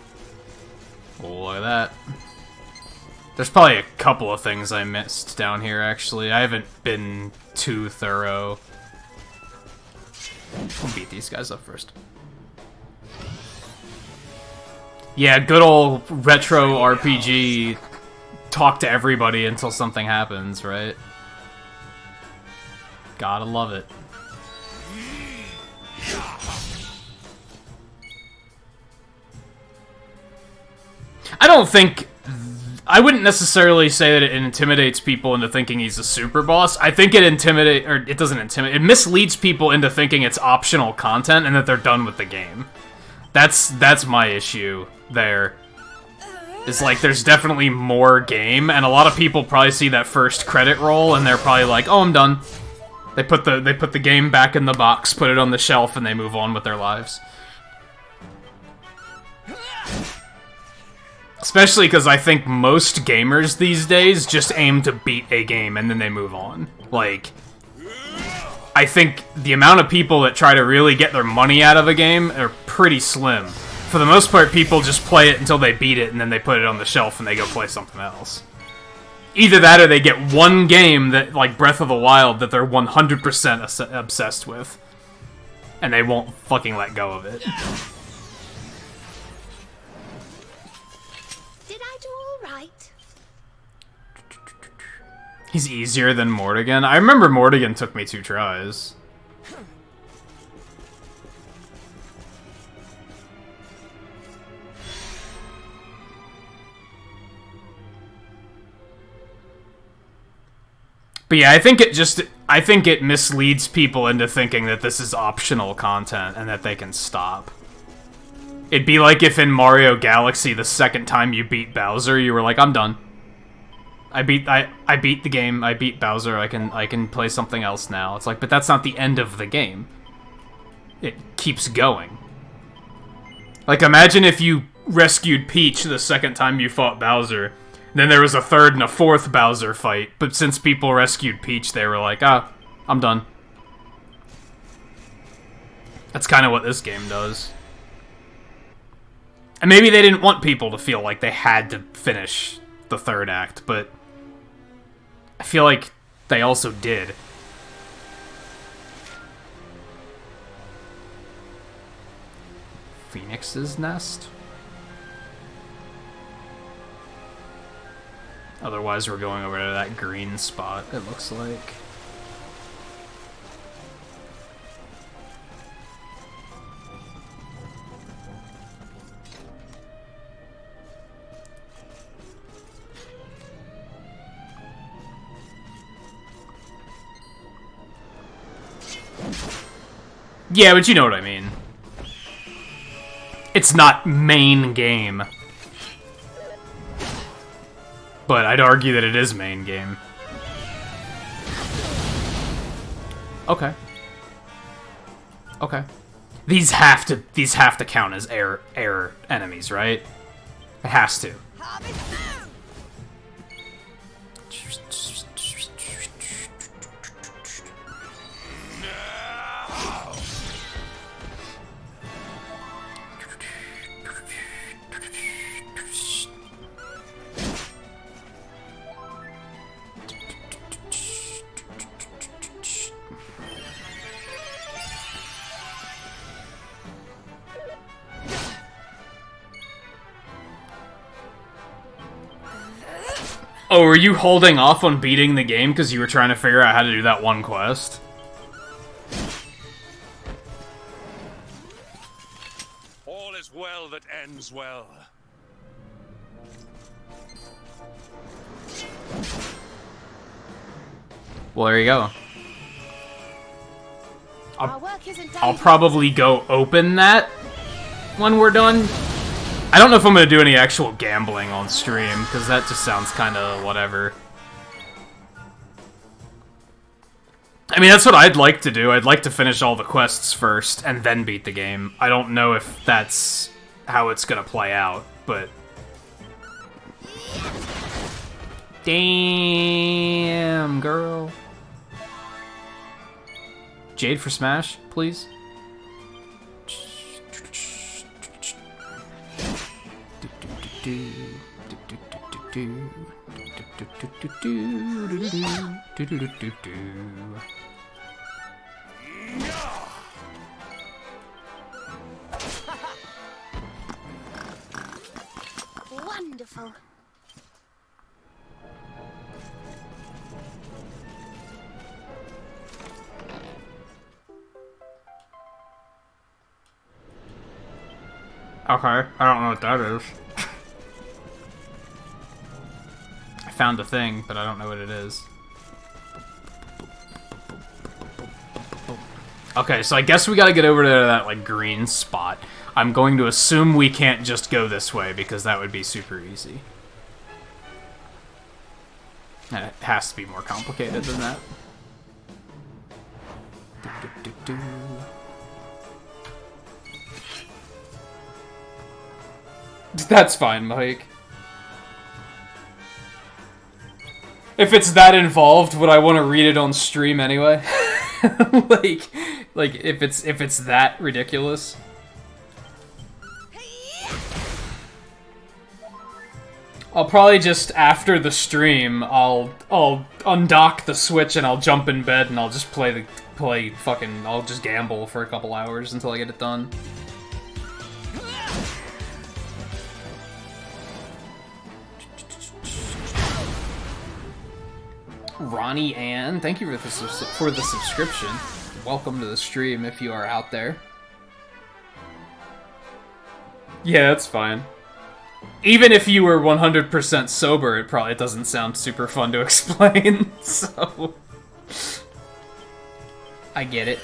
Oh, look at that. There's probably a couple of things I missed down here, actually. I haven't been too thorough. We'll beat these guys up first. Yeah, good old retro RPG. Talk to everybody until something happens, right? Gotta love it. I don't think... I wouldn't necessarily say that it intimidates people into thinking he's a super boss. I think it it doesn't intimidate, it misleads people into thinking it's optional content and that they're done with the game. That's my issue there. It's like, there's definitely more game, and a lot of people probably see that first credit roll, and they're probably like, oh, I'm done. They put the game back in the box, put it on the shelf, and they move on with their lives. Especially because I think most gamers these days just aim to beat a game, and then they move on. Like, I think the amount of people that try to really get their money out of a game are pretty slim. For the most part, people just play it until they beat it, and then they put it on the shelf and they go play something else. Either that, or they get one game that, like Breath of the Wild, that they're 100% obsessed with. And they won't fucking let go of it. Did I do all right? He's easier than Mortigan. I remember Mortigan took me 2 tries. But yeah, I think it misleads people into thinking that this is optional content and that they can stop. It'd be like if in Mario Galaxy, the second time you beat Bowser, you were like, I'm done. I beat the game, I beat Bowser, I can play something else now. It's like, but that's not the end of the game. It keeps going. Like, imagine if you rescued Peach the second time you fought Bowser. Then there was a third and a fourth Bowser fight, but since people rescued Peach, they were like, ah, I'm done. That's kind of what this game does. And maybe they didn't want people to feel like they had to finish the third act, but I feel like they also did. Phoenix's Nest? Otherwise, we're going over to that green spot, it looks like. Yeah, but you know what I mean. It's not main game. But I'd argue that it is main game. Okay. Okay. These have to count as air enemies, right? It has to. Oh, were you holding off on beating the game because you were trying to figure out how to do that one quest? All is well that ends well. Well, there you go. Our work isn't done I'll yet. probably go open that when we're done. I don't know if I'm going to do any actual gambling on stream, because that just sounds kind of whatever. I mean, that's what I'd like to do. I'd like to finish all the quests first, and then beat the game. I don't know if that's how it's going to play out, but... Damn, girl. Jade for Smash, please. Wonderful. Okay, I don't know what that is. I found a thing, but I don't know what it is. Okay, so I guess we gotta get over to that, like, green spot. I'm going to assume we can't just go this way, because that would be super easy. And it has to be more complicated than that. That's fine, Mike. If it's that involved, would I want to read it on stream anyway? like if it's that ridiculous. I'll probably just, after the stream, I'll undock the Switch and I'll jump in bed and I'll just I'll just gamble for a couple hours until I get it done. Ronnie Ann, thank you for the subscription. Welcome to the stream if you are out there. Yeah, that's fine. Even if you were 100% sober, it doesn't sound super fun to explain, so... I get it.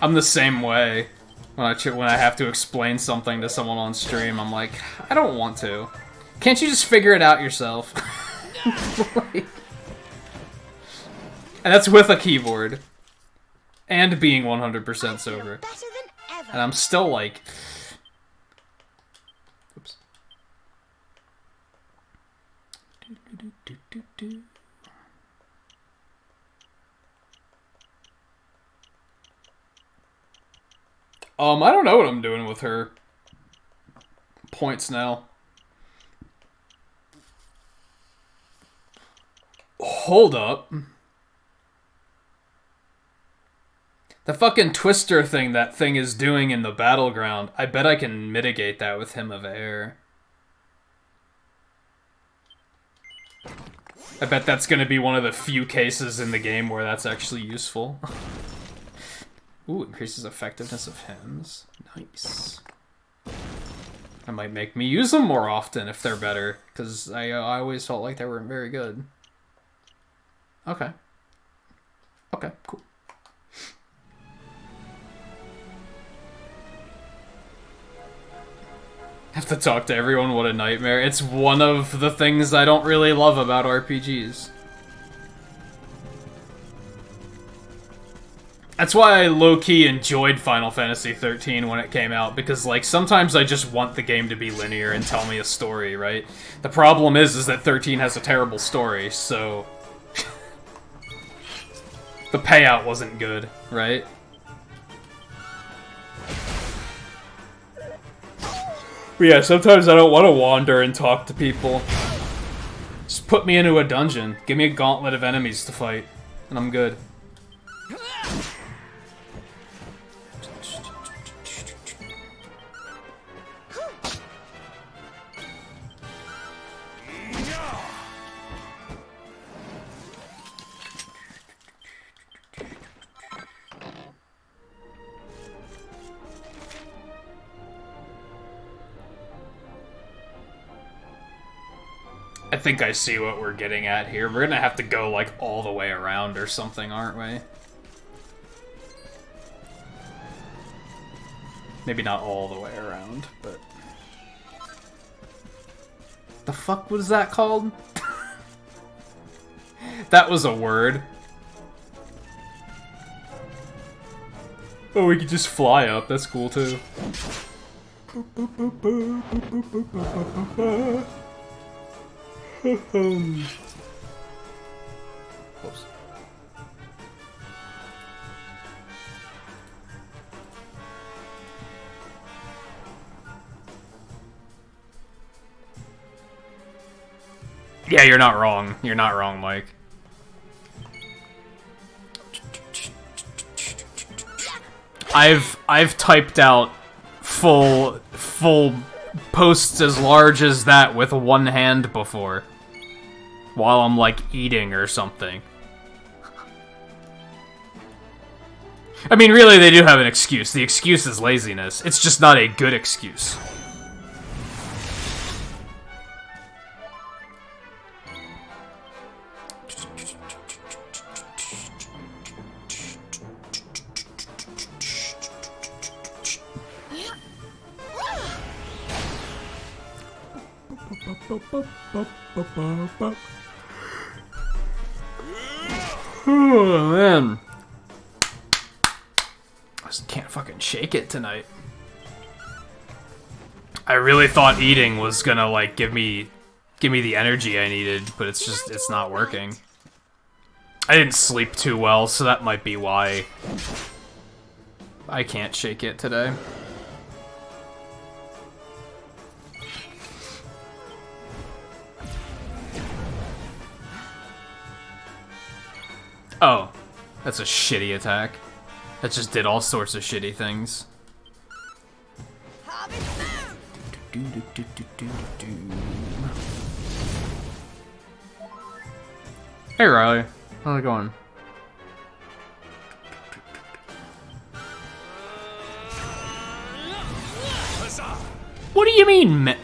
I'm the same way. When I have to explain something to someone on stream, I'm like, I don't want to. Can't you just figure it out yourself? Like, and that's with a keyboard. And being 100% sober. Better than ever. And I'm still like... Oops. I don't know what I'm doing with her points now. Hold up. The fucking twister thing that thing is doing in the battleground, I bet I can mitigate that with Hymn of Air. I bet that's gonna be one of the few cases in the game where that's actually useful. Ooh, increases effectiveness of hymns. Nice. That might make me use them more often if they're better, because I always felt like they weren't very good. Okay. Okay, cool. Have to talk to everyone, what a nightmare. It's one of the things I don't really love about RPGs. That's why I low-key enjoyed Final Fantasy XIII when it came out, because, like, sometimes I just want the game to be linear and tell me a story, right? The problem is that 13 has a terrible story, so... the payout wasn't good, right? But yeah, sometimes I don't want to wander and talk to people. Just put me into a dungeon. Give me a gauntlet of enemies to fight, and I'm good. I think I see what we're getting at here. We're gonna have to go, like, all the way around or something, aren't we? Maybe not all the way around, but... The fuck was that called? That was a word. Oh, we could just fly up. That's cool, too. Oops. Yeah, you're not wrong. You're not wrong, Mike. I've typed out full posts as large as that with one hand before. While I'm, like, eating or something. I mean, really, they do have an excuse. The excuse is laziness. It's just not a good excuse. Oh, man. I just can't fucking shake it tonight. I really thought eating was gonna, like, give me the energy I needed, but it's not working. I didn't sleep too well, so that might be why I can't shake it today. Oh, that's a shitty attack. That just did all sorts of shitty things. Hey Riley, how's it going? What do you mean,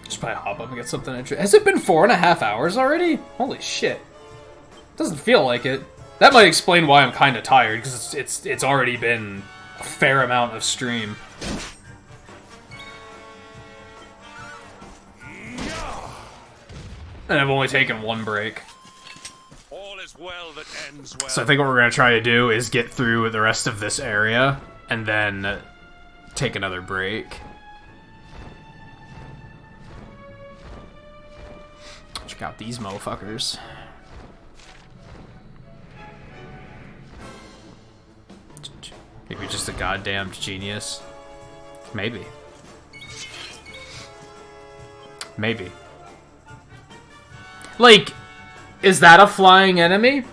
Just probably hop up and get something interesting. Has it been 4.5 hours already? Holy shit. Doesn't feel like it. That might explain why I'm kind of tired, because it's already been a fair amount of stream. And I've only taken one break. All is well that ends well. So I think what we're going to try to do is get through the rest of this area, and then take another break. Check out these motherfuckers. Maybe you're just a goddamn genius. Maybe. Maybe. Like, is that a flying enemy?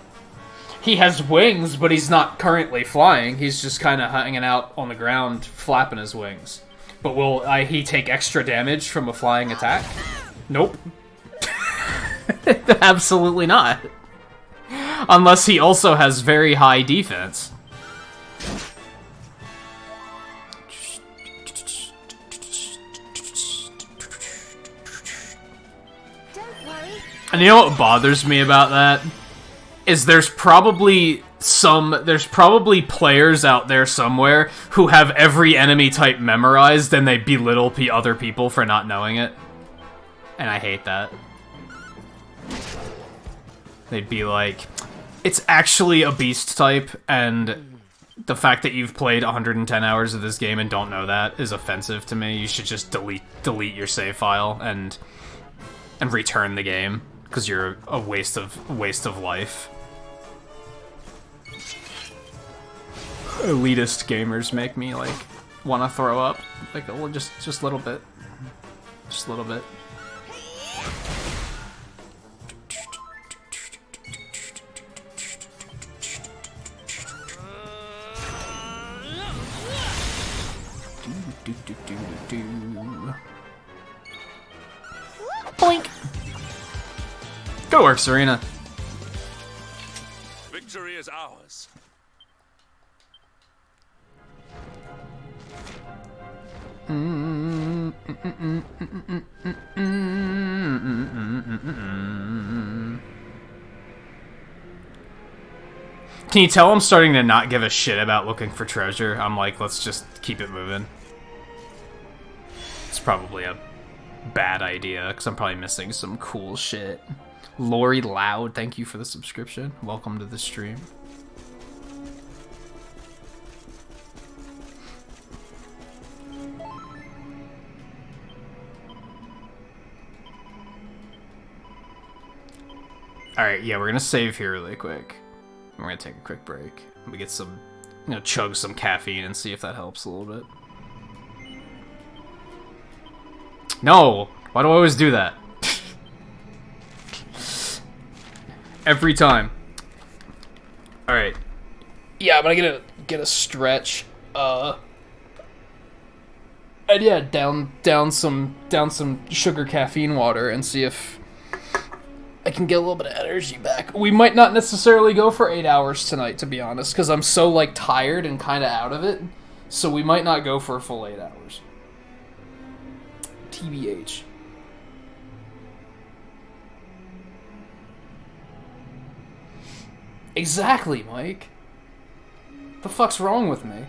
He has wings, but he's not currently flying. He's just kind of hanging out on the ground, flapping his wings. But will he take extra damage from a flying attack? Nope. Absolutely not. Unless he also has very high defense. Don't worry. And you know what bothers me about that? Is there's probably players out there somewhere who have every enemy type memorized and they belittle other people for not knowing it. And I hate that. They'd be like, it's actually a beast type, and the fact that you've played 110 hours of this game and don't know that is offensive to me. You should just delete your save file and return the game, because you're a waste of life. Elitist gamers make me like want to throw up, like just a little bit, just a little bit. Boink. Go work, Serena. Victory is ours. Can you tell I'm starting to not give a shit about looking for treasure? I'm like, let's just keep it moving. It's probably a bad idea, because I'm probably missing some cool shit. Lori Loud, thank you for the subscription. Welcome to the stream. Alright, yeah, we're gonna save here really quick. We're gonna take a quick break. We get some, chug some caffeine and see if that helps a little bit. No! Why do I always do that? Every time. Alright. Yeah, I'm gonna get a stretch. And yeah, down some sugar caffeine water and see if I can get a little bit of energy back. We might not necessarily go for 8 hours tonight, to be honest, because I'm so, like, tired and kind of out of it. So we might not go for a full 8 hours. TBH. Exactly, Mike. The fuck's wrong with me?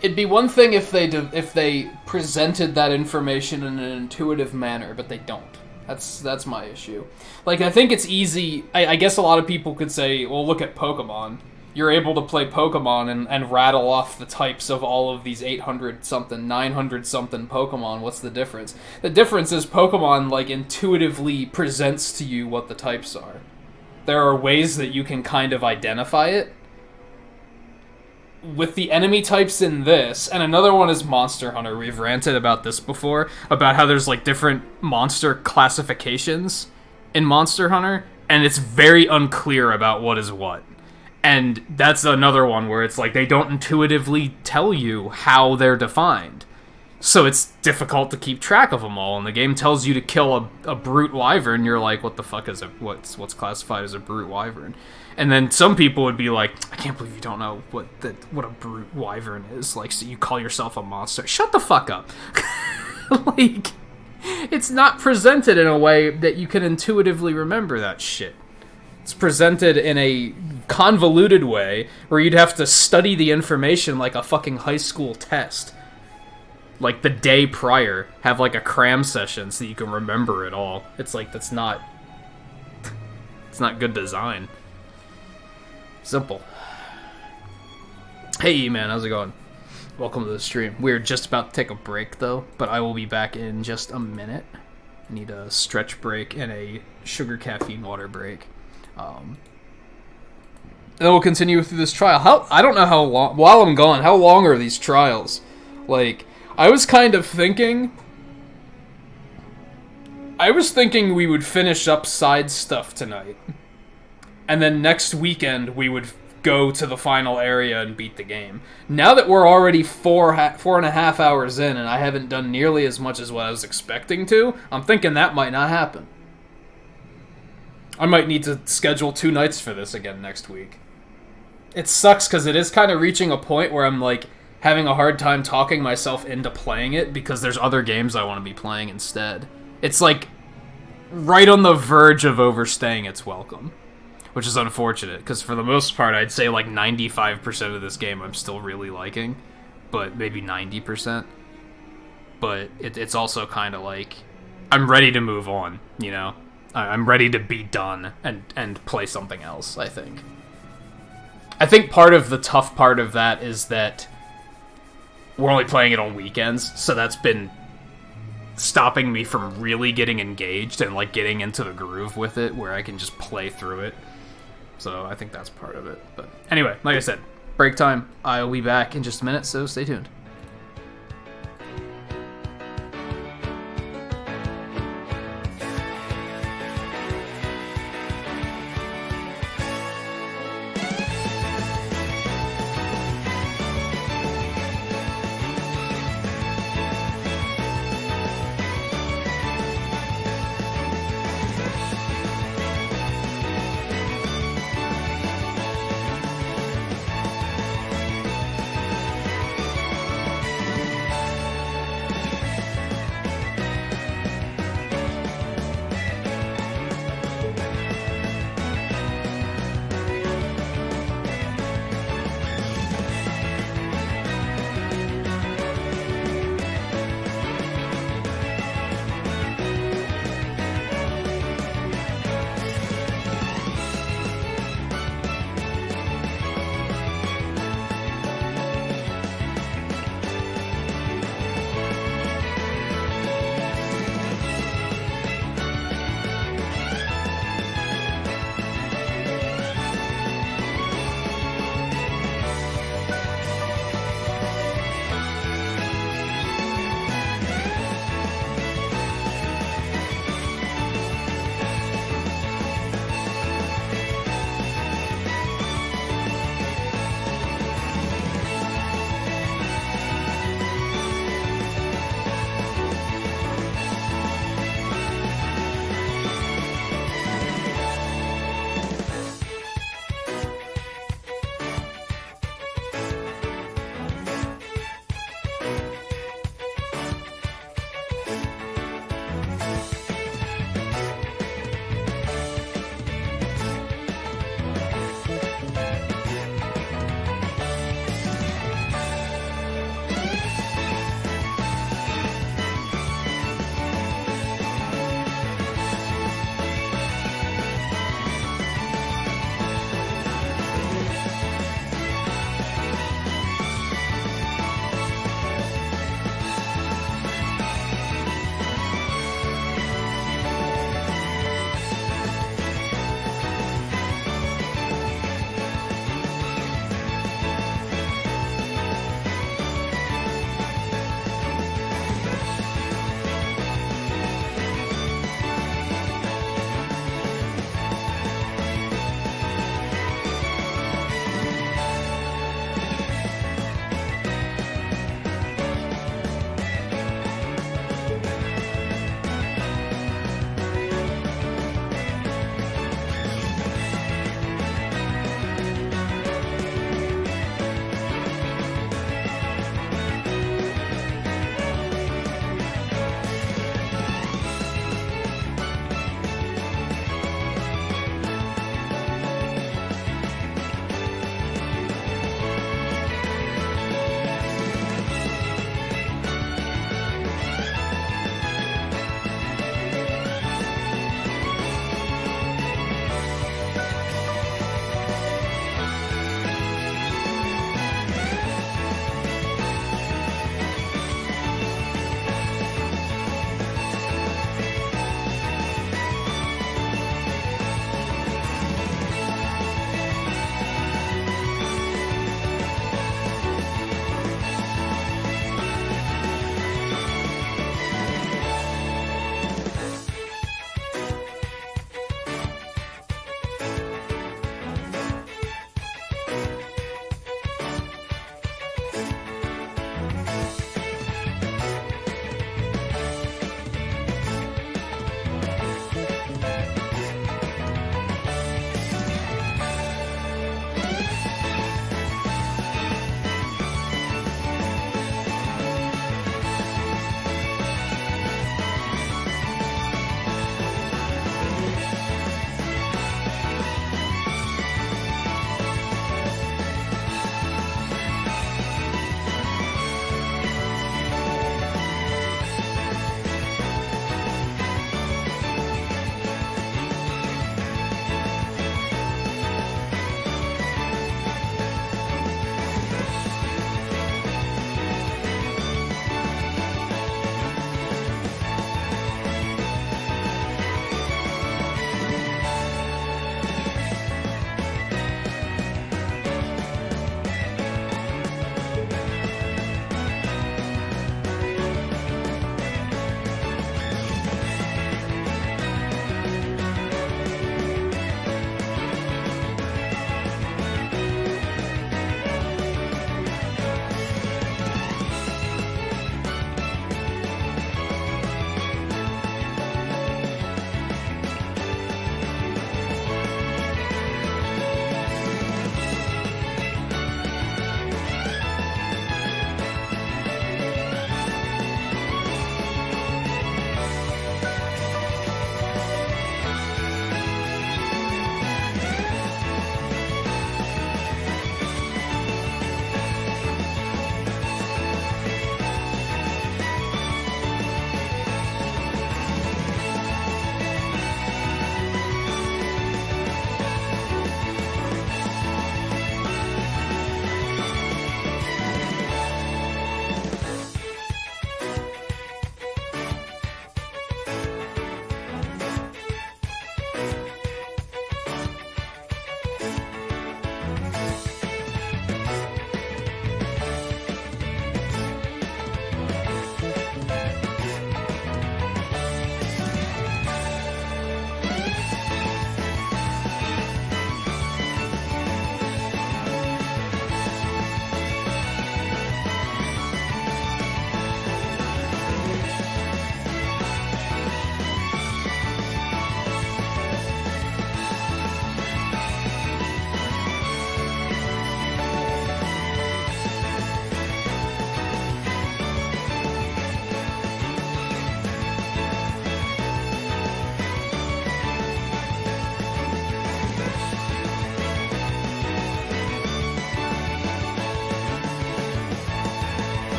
It'd be one thing if they presented that information in an intuitive manner, but they don't. That's my issue. Like, I think it's easy. I guess a lot of people could say, well, look at Pokemon. You're able to play Pokemon and rattle off the types of all of these 800-something, 900-something Pokemon. What's the difference? The difference is Pokemon, like, intuitively presents to you what the types are. There are ways that you can kind of identify it. With the enemy types in this, and another one is Monster Hunter. We've ranted about this before, about how there's, like, different monster classifications in Monster Hunter, and it's very unclear about what is what. And that's another one where it's like they don't intuitively tell you how they're defined. So it's difficult to keep track of them all, and the game tells you to kill a brute wyvern, you're like, what the fuck is what's classified as a brute wyvern? And then some people would be like, I can't believe you don't know what a brute wyvern is. Like, so you call yourself a monster. Shut the fuck up. Like, it's not presented in a way that you can intuitively remember that shit. It's presented in a convoluted way where you'd have to study the information like a fucking high school test. Like, the day prior, have like a cram session so you can remember it all. It's like, it's not good design. Simple. Hey, man, how's it going? Welcome to the stream. We're just about to take a break, though, but I will be back in just a minute. I need a stretch break and a sugar caffeine water break. Then we'll continue through this trial. I don't know how long... While I'm gone, how long are these trials? Like, I was kind of thinking... we would finish up side stuff tonight. And then next weekend, we would go to the final area and beat the game. Now that we're already 4.5 hours in, and I haven't done nearly as much as what I was expecting to, I'm thinking that might not happen. I might need to schedule 2 nights for this again next week. It sucks because it is kind of reaching a point where I'm like having a hard time talking myself into playing it because there's other games I want to be playing instead. It's like right on the verge of overstaying its welcome, which is unfortunate because for the most part I'd say like 95% of this game I'm still really liking, but maybe 90%. But it's also kind of like I'm ready to move on, you know? I'm ready to be done and play something else, I think. I think part of the tough part of that is that we're only playing it on weekends, so that's been stopping me from really getting engaged and like getting into the groove with it where I can just play through it. So I think that's part of it. But anyway, like I said, break time. I'll be back in just a minute, so stay tuned.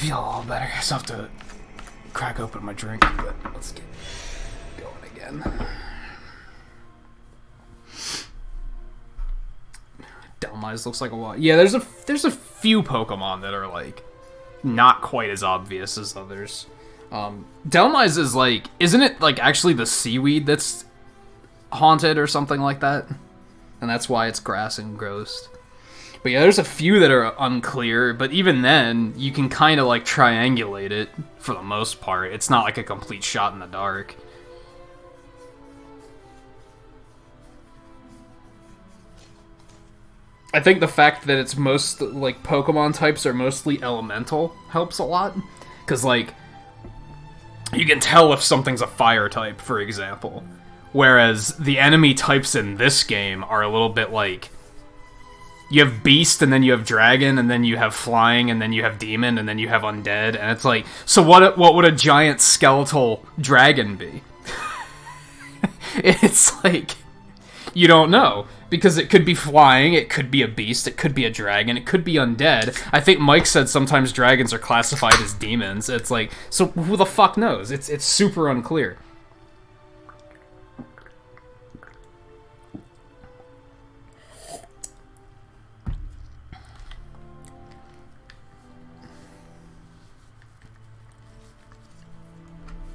feel a little better. I still have to crack open my drink, but let's get going again. Delmise looks like a lot. Yeah, there's a few Pokemon that are like not quite as obvious as others. Delmise is like, isn't it like actually the seaweed that's haunted or something like that? And that's why it's grass and gross. But yeah, there's a few that are unclear, but even then, you can kind of like triangulate it for the most part. It's not like a complete shot in the dark. I think the fact that it's most, like, Pokemon types are mostly elemental helps a lot. Because, like, you can tell if something's a fire type, for example. Whereas the enemy types in this game are a little bit like, you have Beast, and then you have Dragon, and then you have Flying, and then you have Demon, and then you have Undead, and it's like, so what would a giant skeletal dragon be? It's like, you don't know. Because it could be Flying, it could be a Beast, it could be a Dragon, it could be Undead. I think Mike said sometimes dragons are classified as demons. It's like, so who the fuck knows? It's super unclear.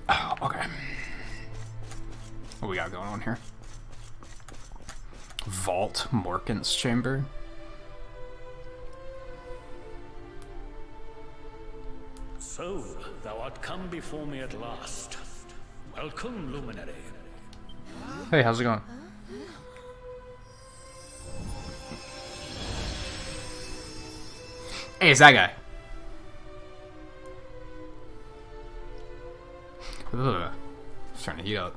Oh, okay. What we got going on here? Vault Morkant's chamber. So, thou art come before me at last. Welcome, Luminary. Hey, how's it going? Hey, it's that guy. Ugh. It's trying to heat up.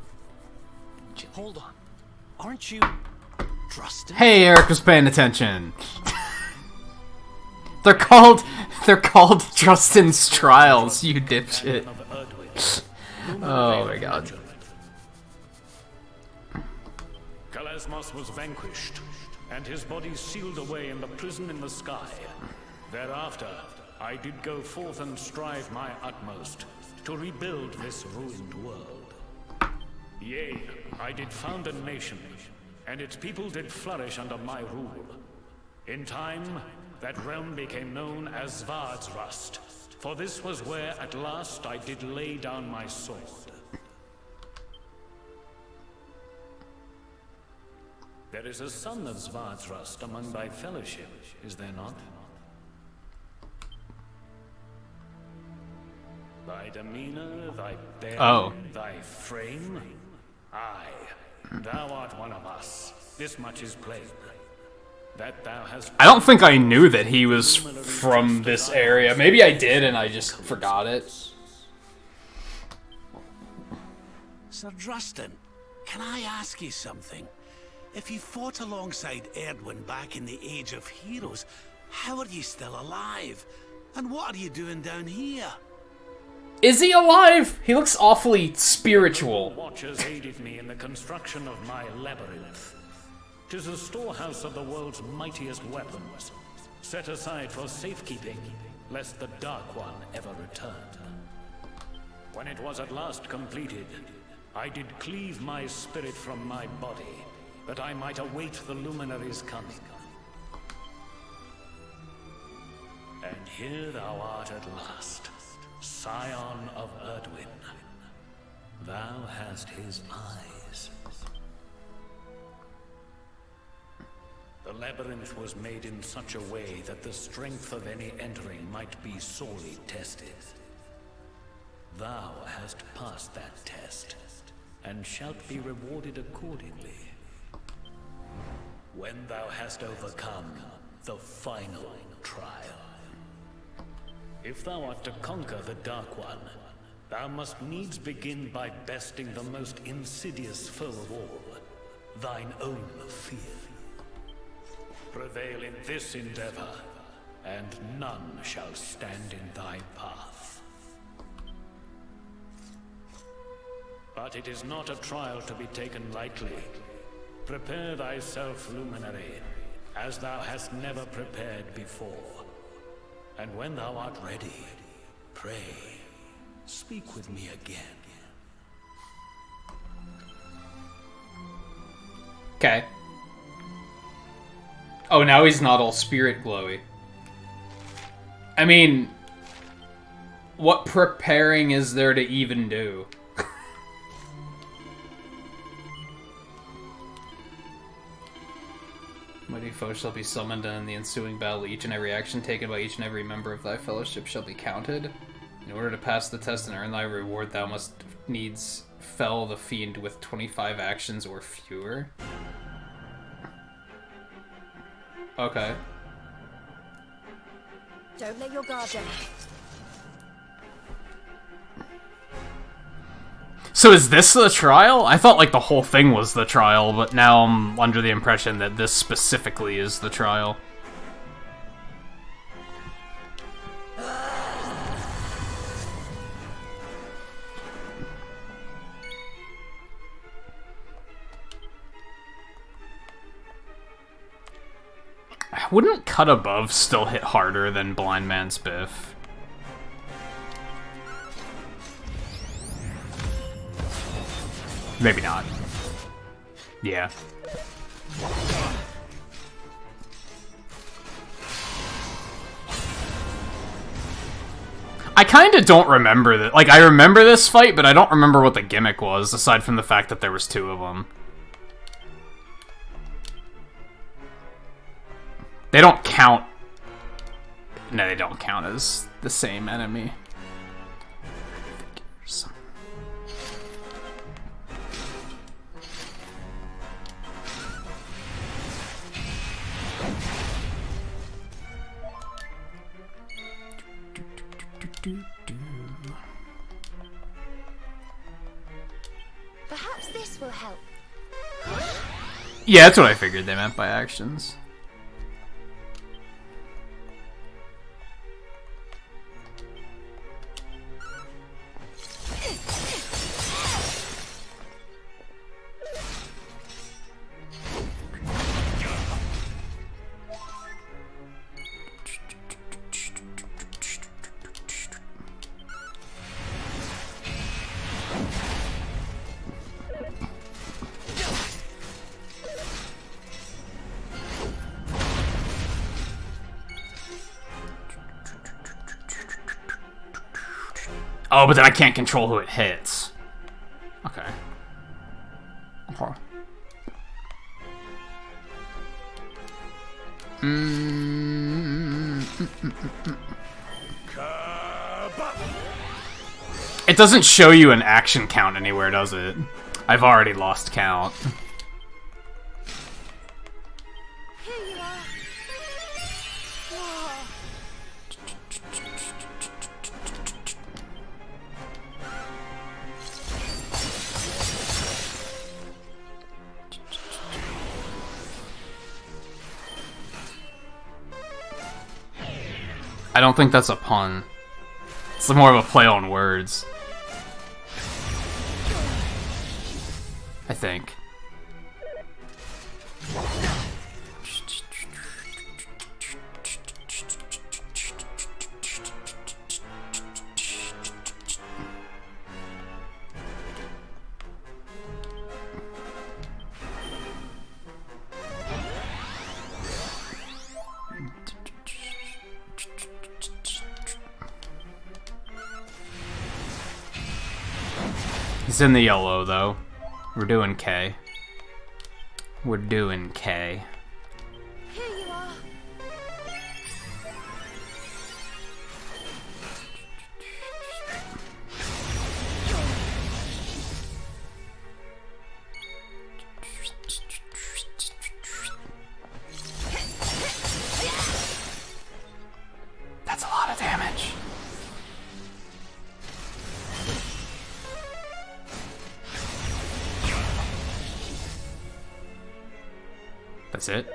Hold on. Aren't you Drustin? Hey, Eric was paying attention. They're called Drustin's Trials, you dipshit. Oh my god. Kalasmos was vanquished, and his body sealed away in the prison in the sky. Thereafter, I did go forth and strive my utmost to rebuild this ruined world. Yea, I did found a nation, and its people did flourish under my rule. In time, that realm became known as Svardsrust, for this was where at last I did lay down my sword. There is a son of Svardsrust among thy fellowship, is there not? Thy demeanor, thy bearing, thy frame? Aye, thou art one of us. This much is plain. That thou hast... I don't think I knew that he was from this area. Maybe I did and I just forgot it. Sir Drustin, can I ask you something? If you fought alongside Erdwin back in the Age of Heroes, how are you still alive? And what are you doing down here? Is he alive? He looks awfully spiritual. Watchers aided me in the construction of my labyrinth. 'Tis a storehouse of the world's mightiest weapons, set aside for safekeeping, lest the Dark One ever return. When it was at last completed, I did cleave my spirit from my body, that I might await the Luminary's coming. And here thou art at last, scion of Erdwin. Thou hast his eyes. The labyrinth was made in such a way that the strength of any entering might be sorely tested. Thou hast passed that test, and shalt be rewarded accordingly. When thou hast overcome the final trial. If thou art to conquer the Dark One, thou must needs begin by besting the most insidious foe of all, thine own fear. Prevail in this endeavor, and none shall stand in thy path. But it is not a trial to be taken lightly. Prepare thyself, Luminary, as thou hast never prepared before. And when thou art ready, Pray, speak with me again. Okay. Oh, now he's not all spirit glowy. I mean, what preparing is there to even do? Mighty foes shall be summoned, and in the ensuing battle, each and every action taken by each and every member of thy fellowship shall be counted. In order to pass the test and earn thy reward, thou must needs fell the fiend with 25 actions or fewer. Okay. Don't let your guard down. So is this the trial? I thought like the whole thing was the trial, but now I'm under the impression that this specifically is the trial. Wouldn't Cut Above still hit harder than Blind Man's Biff? Maybe not. Yeah. I kinda don't remember that. Like, I remember this fight, but I don't remember what the gimmick was, aside from the fact that there was two of them. They don't count... No, they don't count as the same enemy. Figures. Perhaps this will help. Yeah, that's what I figured they meant by actions. Oh, but then I can't control who it hits. Okay. Okay. It doesn't show you an action count anywhere, does it? I've already lost count. Here you are. Whoa. I don't think that's a pun. It's more of a play on words. I think. He's in the yellow, though. We're doing K. We're doing K. Here you are. That's a lot of damage. That's it.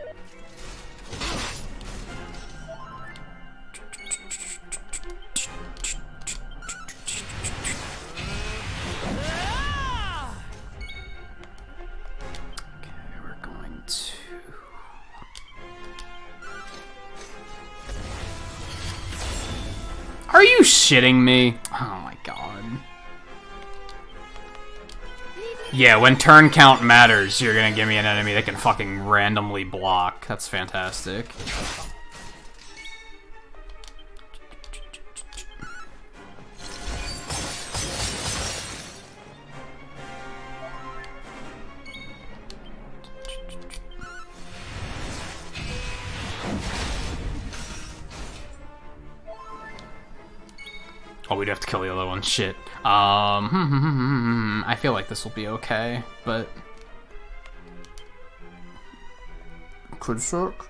Okay, we're going to... Are you shitting me? Oh my god. Yeah, when turn count matters, you're gonna give me an enemy that can fucking randomly block. That's fantastic. Oh, we'd have to kill the other one. Shit. I feel like this will be okay, but could suck.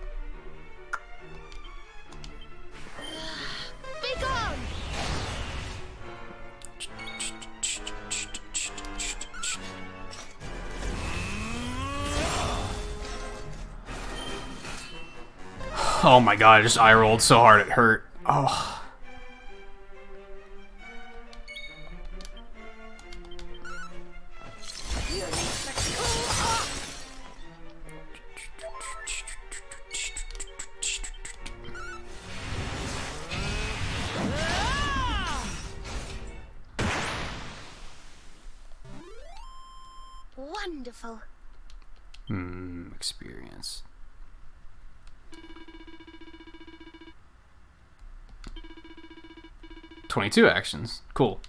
Be gone! Oh my god, I just eye rolled so hard it hurt. Oh. Wonderful. Experience. "22 actions. Cool.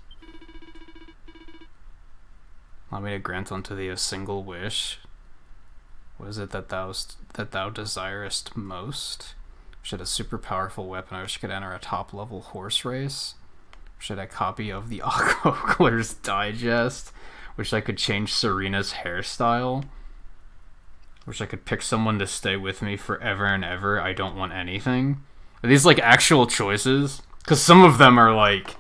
Allow me to grant unto thee a single wish. What is it that thou desirest most? Should a super powerful weapon I wish could enter a top level horse race? Should a copy of the Ogler's Digest? Wish I could change Serena's hairstyle? Wish I could pick someone to stay with me forever and ever. I don't want anything." Are these like actual choices? Because some of them are like,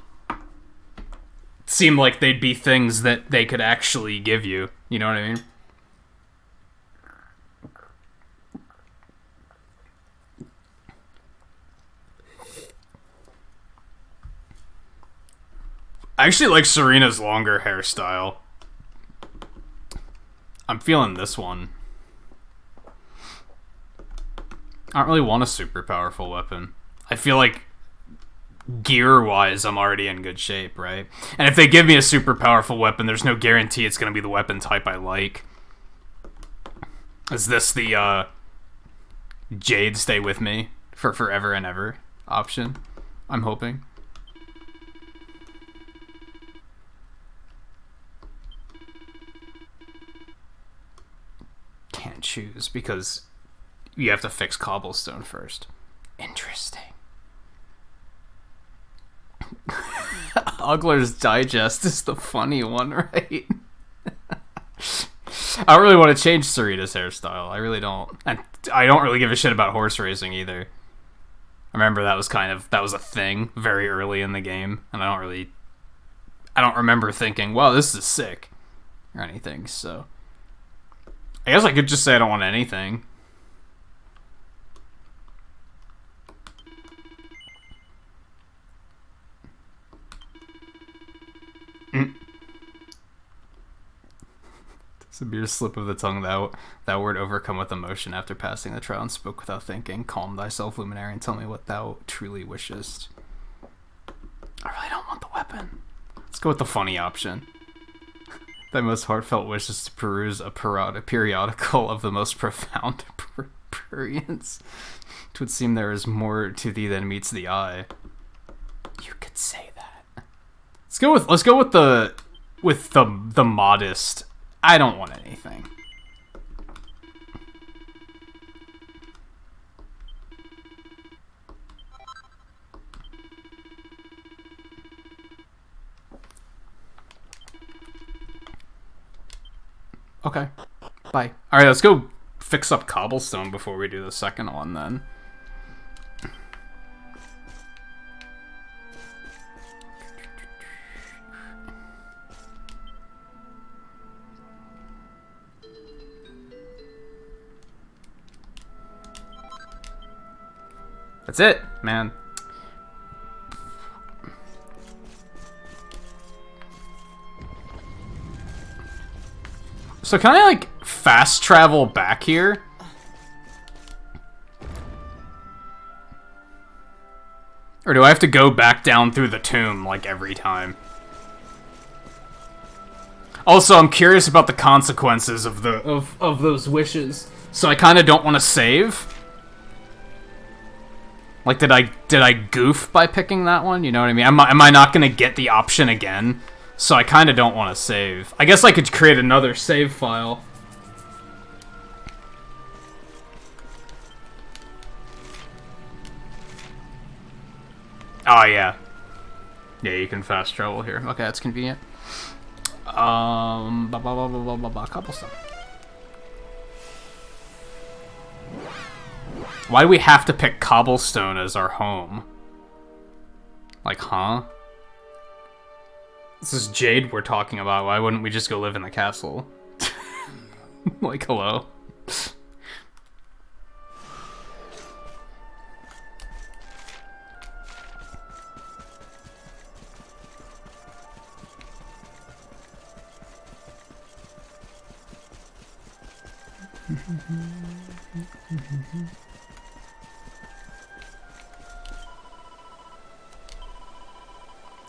seem like they'd be things that they could actually give you. You know what I mean? I actually like Serena's longer hairstyle. I'm feeling this one. I don't really want a super powerful weapon. I feel like gear-wise, I'm already in good shape, right? And if they give me a super powerful weapon, there's no guarantee it's going to be the weapon type I like. Is this the Jade stay with me for forever and ever option? I'm hoping. Can't choose because you have to fix cobblestone first. Interesting. Ogler's Digest is the funny one, right? I don't really want to change Serena's hairstyle. I really don't. And I don't really give a shit about horse racing either. I remember that was a thing very early in the game, and I don't remember thinking, wow, this is sick, or anything, so I guess I could just say I don't want anything. It's a mere slip of the tongue, thou wert overcome with emotion after passing the trial and spoke without thinking. Calm thyself, luminary, and tell me what thou truly wishest. I really don't want the weapon. Let's go with the funny option. Thy most heartfelt wish is to peruse a periodical of the most profound prurience. 'Twould seem there is more to thee than meets the eye. You could say that. Let's go with the modest. I don't want anything. Okay. Bye. Alright, let's go fix up cobblestone before we do the second one then. That's it, man. So can I, like, fast travel back here? Or do I have to go back down through the tomb, like, every time? Also, I'm curious about the consequences of those wishes. So I kind of don't want to save. Like, did I goof by picking that one? You know what I mean? Am I not going to get the option again? So I kind of don't want to save. I guess I could create another save file. Oh, yeah. Yeah, you can fast travel here. Okay, that's convenient. Cobblestone. Why do we have to pick cobblestone as our home? Like, huh? This is Jade we're talking about. Why wouldn't we just go live in the castle? Like, hello?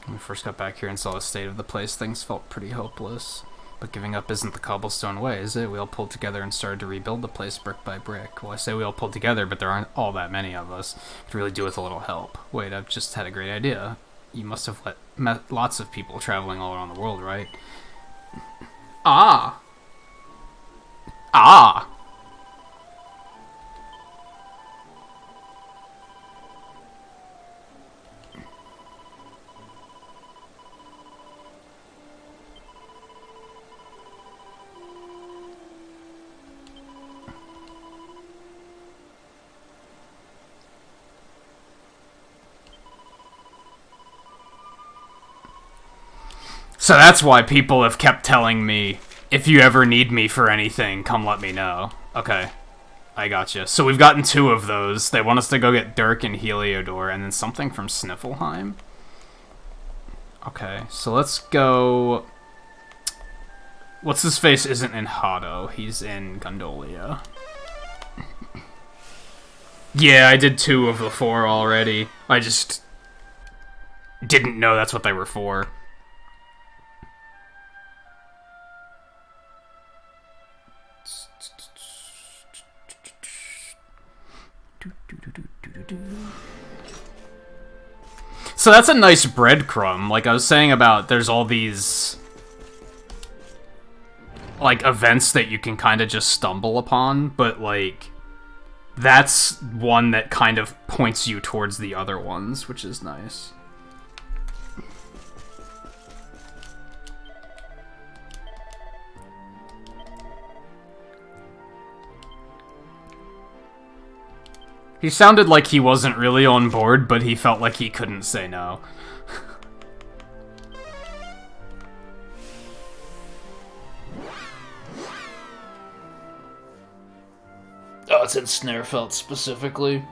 When we first got back here and saw the state of the place, things felt pretty hopeless. But giving up isn't the cobblestone way, is it? We all pulled together and started to rebuild the place brick by brick. Well, I say we all pulled together, but there aren't all that many of us. Could really do with a little help. Wait, I've just had a great idea. You must have met lots of people traveling all around the world, right? Ah! Ah! So that's why people have kept telling me, if you ever need me for anything, come let me know. Okay, I gotcha. So we've gotten 2 of those. They want us to go get Dirk and Heliodor, and then something from Sniffelheim? Okay, so let's go... What's his face isn't in Hado, he's in Gondolia. Yeah, I did 2 of the 4 already. I just didn't know that's what they were for. So that's a nice breadcrumb. Like I was saying about, there's all these like events that you can kind of just stumble upon, but like that's one that kind of points you towards the other ones, which is nice. He sounded like he wasn't really on board, but he felt like he couldn't say no. Oh, it's in Snarefelt specifically.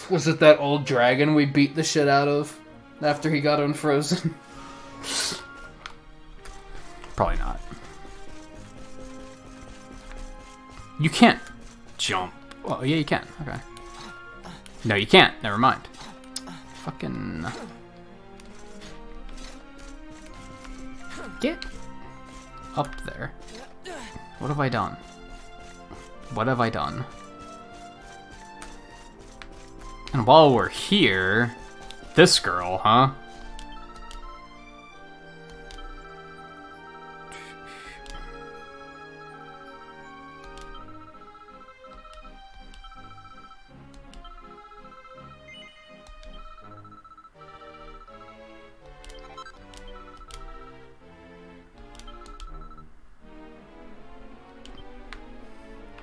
Was it that old dragon we beat the shit out of after he got unfrozen? Probably not. You can't jump. Oh, yeah, you can. Okay. No, you can't. Never mind. Fucking... Get up there. What have I done? What have I done? And while we're here... This girl, huh?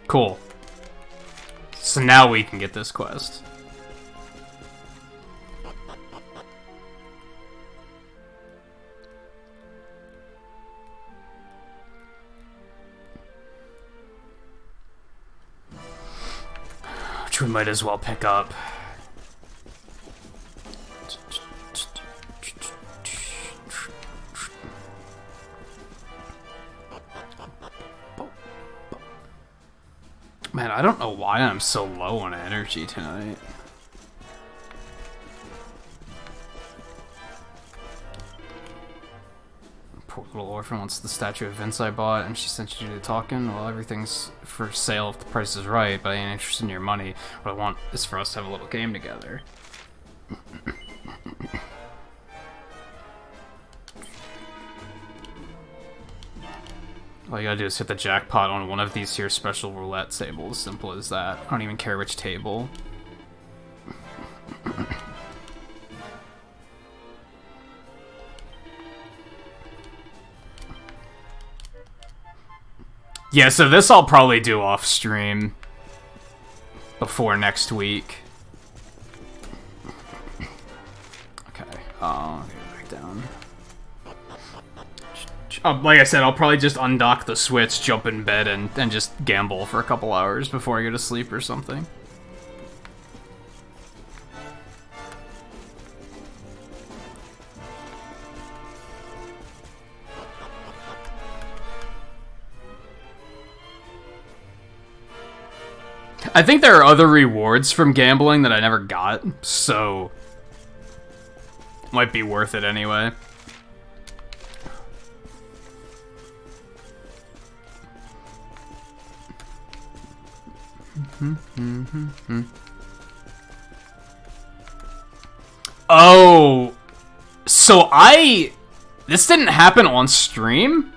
Cool. So now we can get this quest. Which we might as well pick up. Man, I don't know why I'm so low on energy tonight. Poor little orphan wants the statue of Vince I bought, and she sent you to talking. Well, everything's for sale if the price is right, but I ain't interested in your money. What I want is for us to have a little game together. All you gotta do is hit the jackpot on one of these here special roulette tables. Simple as that. I don't even care which table. Yeah, so this I'll probably do off stream before next week. Okay, I'll get back down. Like I said, I'll probably just undock the Switch, jump in bed, and just gamble for a couple hours before I go to sleep or something. I think there are other rewards from gambling that I never got, so might be worth it anyway. Oh, so this didn't happen on stream?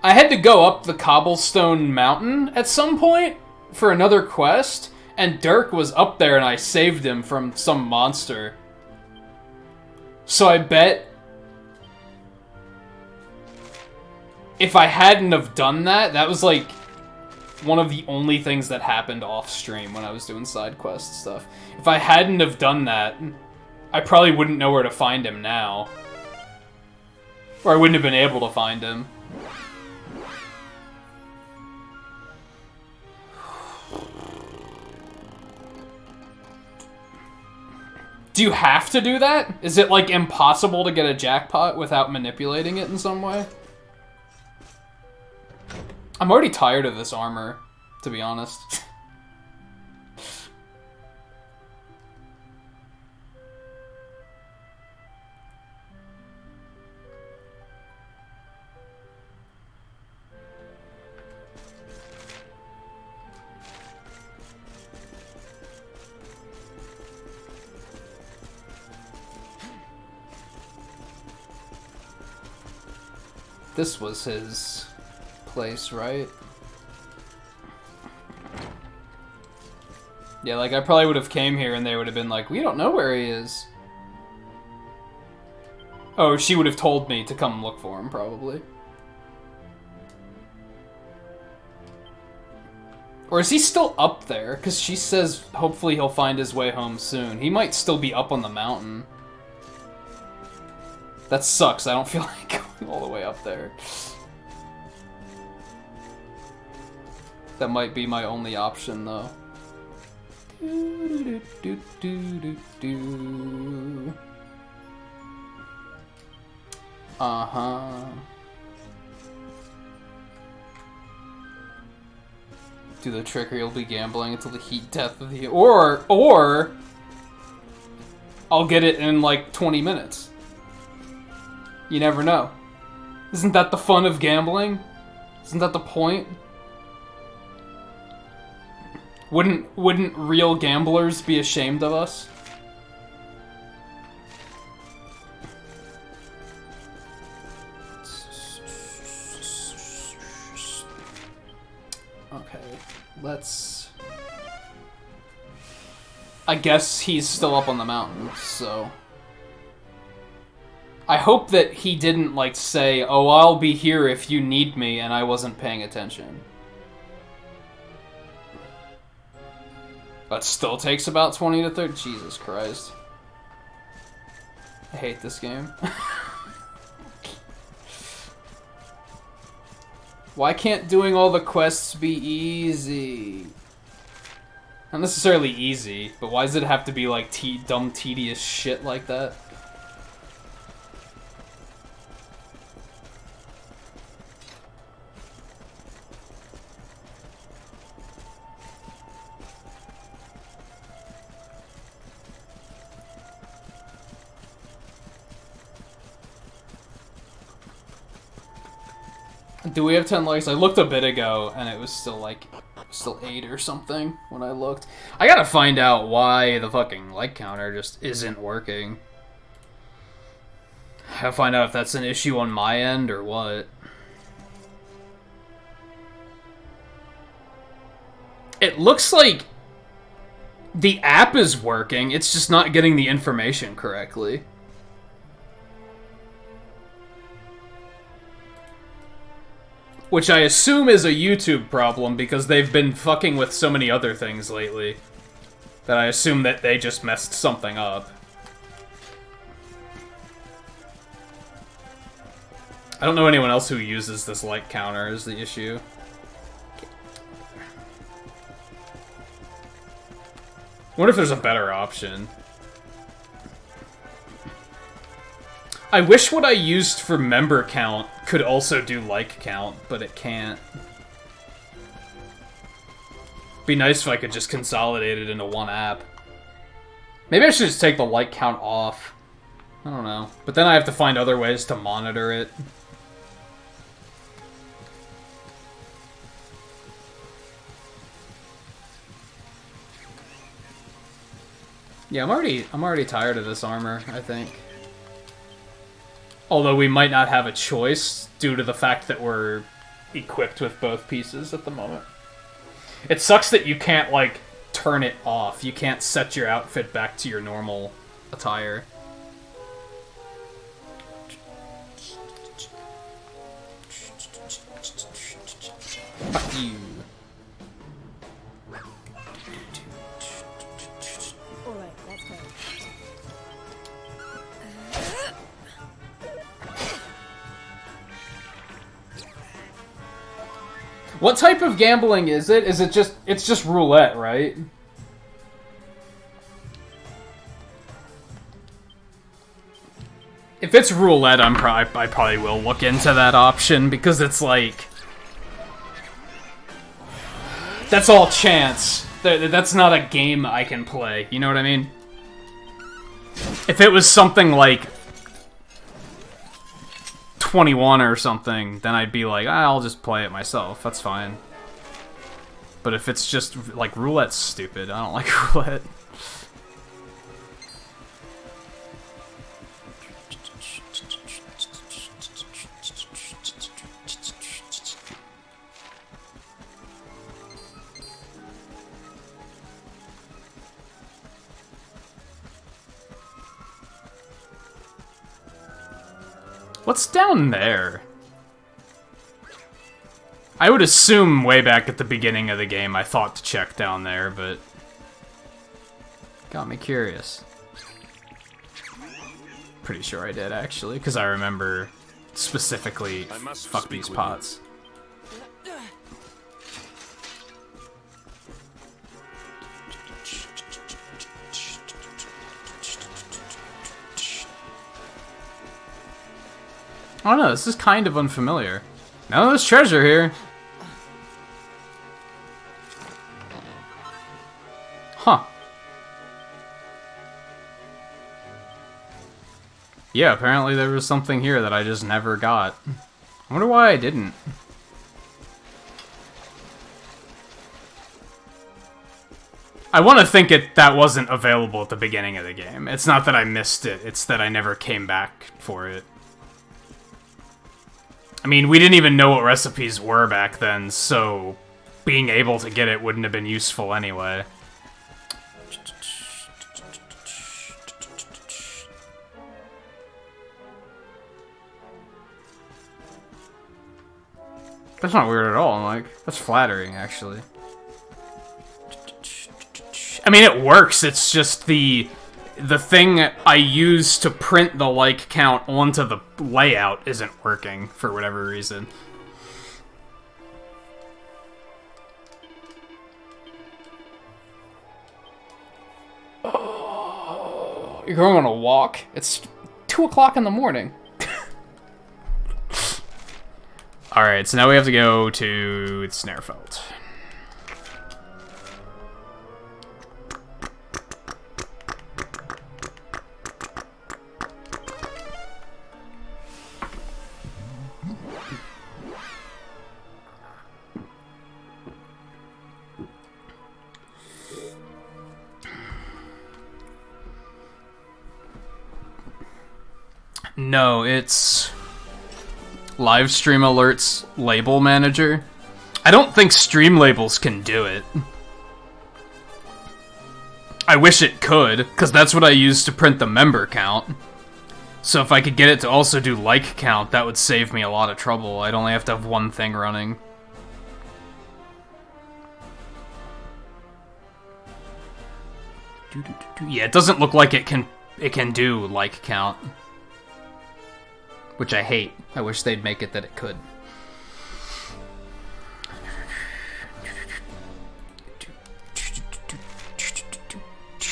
I had to go up the cobblestone mountain at some point for another quest, and Dirk was up there and I saved him from some monster. So I bet if I hadn't have done that, that was like one of the only things that happened off stream when I was doing side quest stuff. If I hadn't have done that, I probably wouldn't know where to find him now. Or I wouldn't have been able to find him. Do you have to do that? Is it like impossible to get a jackpot without manipulating it in some way? I'm already tired of this armor, to be honest. This was his place, right? Yeah, like I probably would have came here and they would have been like, we don't know where he is. Oh, she would have told me to come look for him, probably. Or is he still up there? Because she says hopefully he'll find his way home soon. He might still be up on the mountain. That sucks. I don't feel like going all the way up there. That might be my only option, though. Uh-huh. Do the trick or you'll be gambling until the heat death of the... Or... I'll get it in, like, 20 minutes. You never know. Isn't that the fun of gambling? Isn't that the point? Wouldn't real gamblers be ashamed of us? Okay, let's... I guess he's still up on the mountain, so... I hope that he didn't, like, say, oh, I'll be here if you need me, and I wasn't paying attention. That still takes about 20 to 30... Jesus Christ. I hate this game. Why can't doing all the quests be easy? Not necessarily easy, but why does it have to be, like, dumb, tedious shit like that? Do we have 10 likes? I looked a bit ago, and it was still, like, still 8 or something when I looked. I gotta find out why the fucking like counter just isn't working. I gotta find out if that's an issue on my end or what. It looks like the app is working, it's just not getting the information correctly. Which I assume is a YouTube problem, because they've been fucking with so many other things lately that I assume that they just messed something up. I don't know anyone else who uses this like counter is the issue. I wonder if there's a better option. I wish what I used for member count could also do like count, but it can't. Be nice if I could just consolidate it into one app. Maybe I should just take the like count off. I don't know. But then I have to find other ways to monitor it. Yeah, I'm already tired of this armor, I think. Although we might not have a choice due to the fact that we're equipped with both pieces at the moment. It sucks that you can't, like, turn it off. You can't set your outfit back to your normal attire. Fuck you. Alright, let's go. What type of gambling is it? Is it just... It's just roulette, right? If it's roulette, I probably will look into that option, because it's like... That's all chance. That's not a game I can play, you know what I mean? If it was something like 21 or something, then I'd be like, I'll just play it myself, that's fine. But if it's just, like, roulette's stupid, I don't like roulette. What's down there? I would assume way back at the beginning of the game I thought to check down there, but... Got me curious. Pretty sure I did, actually, because I remember specifically, fuck these pots. I don't know, this is kind of unfamiliar. Now there's treasure here. Huh. Yeah, apparently there was something here that I just never got. I wonder why I didn't. I want to think that wasn't available at the beginning of the game. It's not that I missed it, it's that I never came back for it. I mean, we didn't even know what recipes were back then, so being able to get it wouldn't have been useful anyway. That's not weird at all, like, that's flattering, actually. I mean, it works, it's just the thing I use to print the like count onto the layout isn't working for whatever reason. Oh, you're going on a walk? It's 2 o'clock in the morning. Alright, so now we have to go to Snarefelt. No, it's live stream alerts label manager. I don't think stream labels can do it. I wish it could, because that's what I use to print the member count. So if I could get it to also do like count, that would save me a lot of trouble. I'd only have to have one thing running. Yeah, it doesn't look like it can do like count. Which I hate. I wish they'd make it that it could.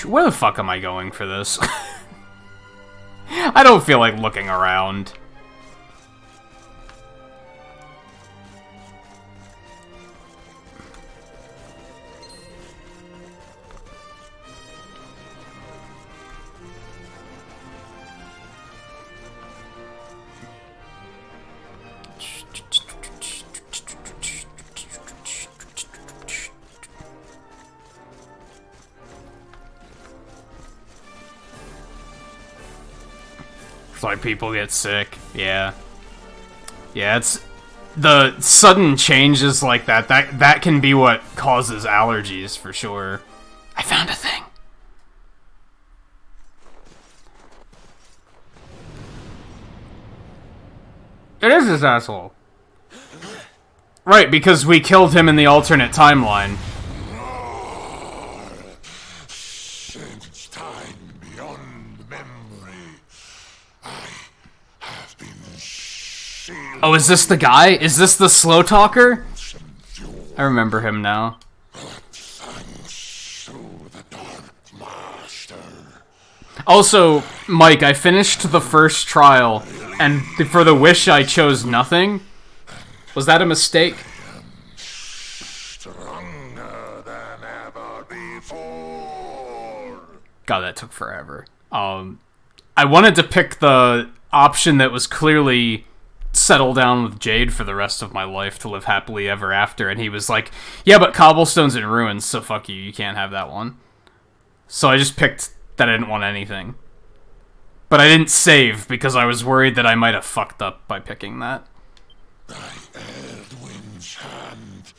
Where the fuck am I going for this? I don't feel like looking around. Like people get sick. Yeah, it's the sudden changes like that can be what causes allergies for sure. I found a thing. It is this asshole. Right, because we killed him in the alternate timeline. Since time beyond memory, Oh, is this the guy? Is this the slow talker? I remember him now. Also, Mike, I finished the first trial, and for the wish I chose nothing. Was that a mistake? God, that took forever. I wanted to pick the option that was clearly settle down with Jade for the rest of my life to live happily ever after, and he was like, yeah, but cobblestone's in ruins, so fuck you, you can't have that one. So I just picked that I didn't want anything. But I didn't save, because I was worried that I might have fucked up by picking that. Edwin's hand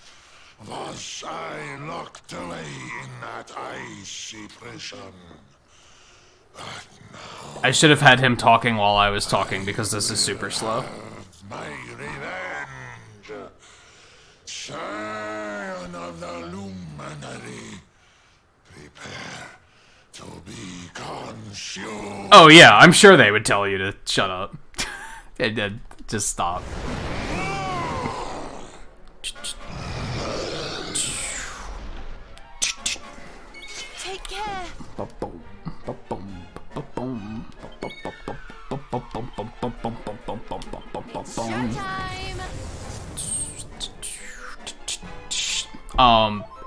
was I locked away in that icy prison. But now I should have had him talking while I was talking, because this is super slow. my revenge, Scion of the Luminary, prepare to be consumed. Oh yeah, I'm sure they would tell you to shut up. And just stop. Take care. Showtime.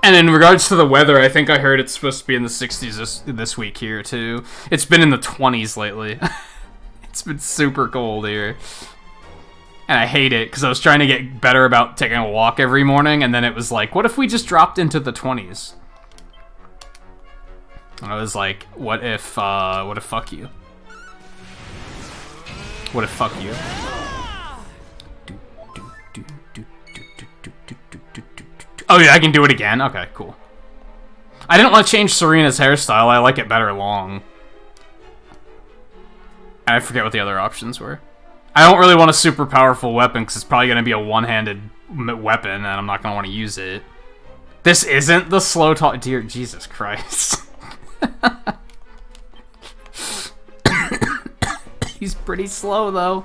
And in regards to the weather, I think I heard it's supposed to be in the 60s this week here too. It's been in the 20s lately. It's been super cold here. And I hate it, because I was trying to get better about taking a walk every morning, and then it was like, what if we just dropped into the 20s? And I was like, what if fuck you? What if fuck you? Oh yeah, I can do it again? Okay, cool. I didn't want to change Serena's hairstyle, I like it better long. And I forget what the other options were. I don't really want a super powerful weapon, because it's probably going to be a one-handed weapon, and I'm not going to want to use it. This isn't the slow talk. Dear Jesus Christ. He's pretty slow, though.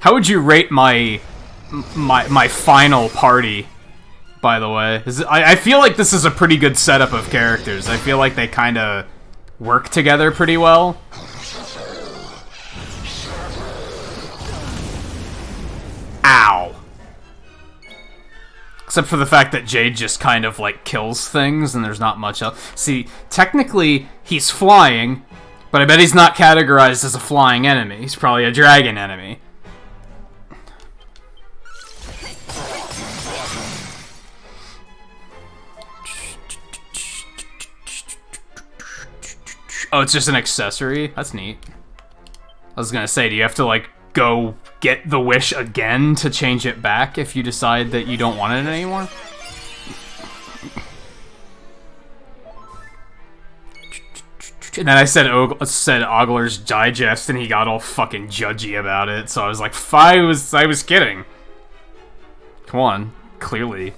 How would you rate my final party, by the way? I feel like this is a pretty good setup of characters. I feel like they kind of work together pretty well. Ow. Except for the fact that Jade just kind of, like, kills things, and there's not much else. See, technically, he's flying, but I bet he's not categorized as a flying enemy. He's probably a dragon enemy. Oh, it's just an accessory? That's neat. I was gonna say, do you have to, like, go get the wish again to change it back if you decide that you don't want it anymore? And then I said Ogler's Digest, and he got all fucking judgy about it, so I was like, I was kidding. Come on. Clearly,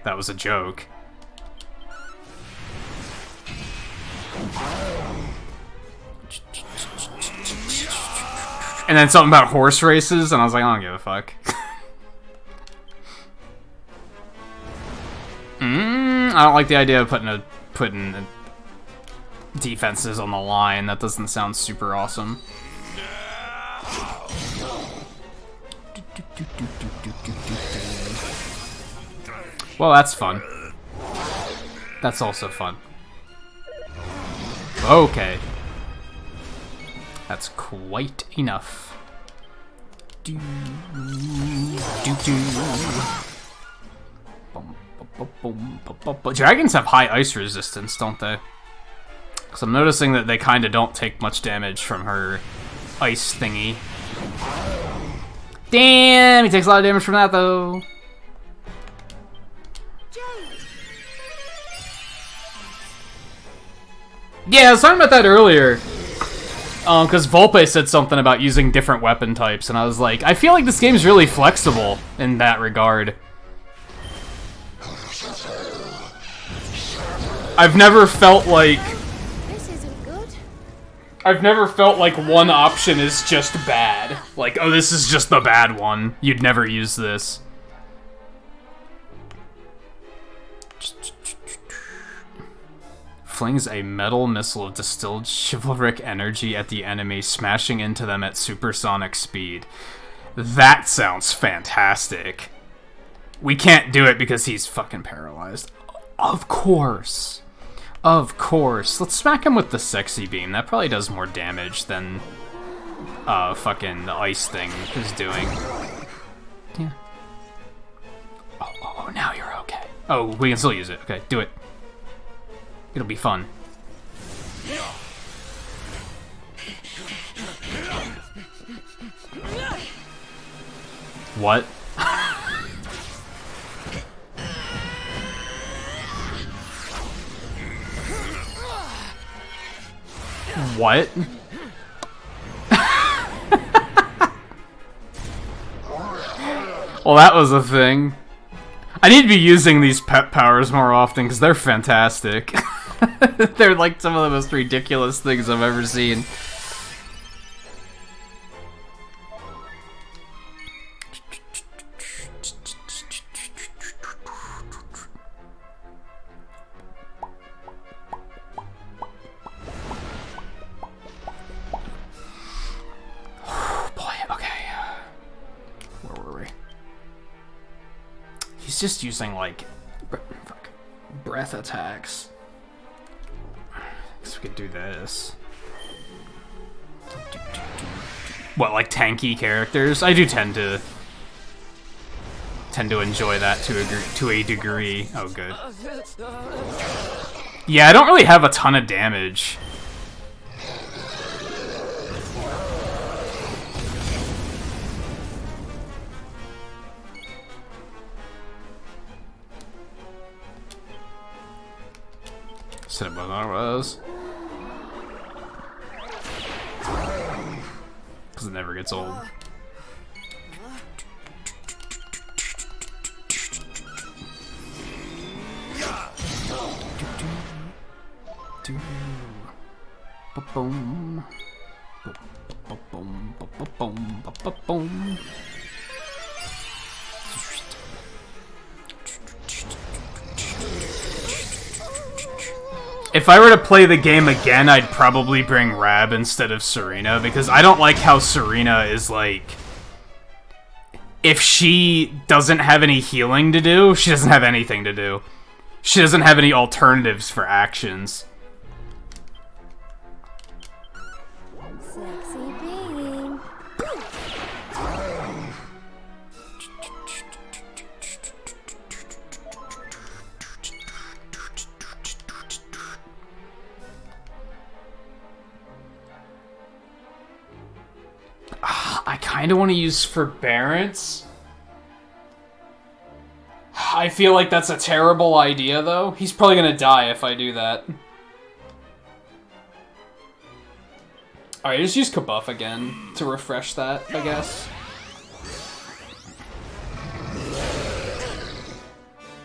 that was a joke. And then something about horse races, and I was like, I don't give a fuck. I don't like the idea of putting defenses on the line. That doesn't sound super awesome. Well, that's fun. That's also fun. Okay. That's quite enough. Dragons have high ice resistance, don't they? Because I'm noticing that they kind of don't take much damage from her ice thingy. Damn, he takes a lot of damage from that, though. Yeah, I was talking about that earlier. Because Volpe said something about using different weapon types, and I was like, I feel like this game's really flexible in that regard. I've never felt like... This isn't good. I've never felt like one option is just bad. Like, oh, this is just the bad one. You'd never use this. Flings a metal missile of distilled chivalric energy at the enemy, smashing into them at supersonic speed. That sounds fantastic. We can't do it because he's fucking paralyzed. Of course. Of course. Let's smack him with the sexy beam. That probably does more damage than fucking the ice thing is doing. Yeah. Oh, now you're okay. Oh, we can still use it. Okay, do it. It'll be fun. What? What? Well, that was a thing. I need to be using these pet powers more often because they're fantastic. They're like some of the most ridiculous things I've ever seen. Boy, okay. Where were we? He's just using like breath attacks. We could do this. What, like tanky characters? I do tend to enjoy that to a degree. Oh, good. Yeah, I don't really have a ton of damage. Set up on those. Because it never gets old. Boom. Boom. If I were to play the game again, I'd probably bring Rab instead of Serena, because I don't like how Serena is like... If she doesn't have any healing to do, she doesn't have anything to do. She doesn't have any alternatives for actions. Sexy beam. kind of want to use forbearance. I feel like that's a terrible idea, though. He's probably gonna die if I do that. Alright, just use Kabuff again to refresh that, I guess.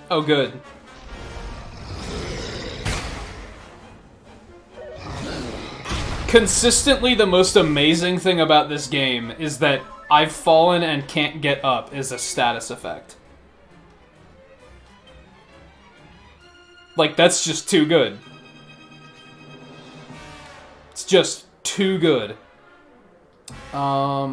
Oh, good. Consistently, the most amazing thing about this game is that I've fallen and can't get up is a status effect. Like, that's just too good. It's just too good. Oh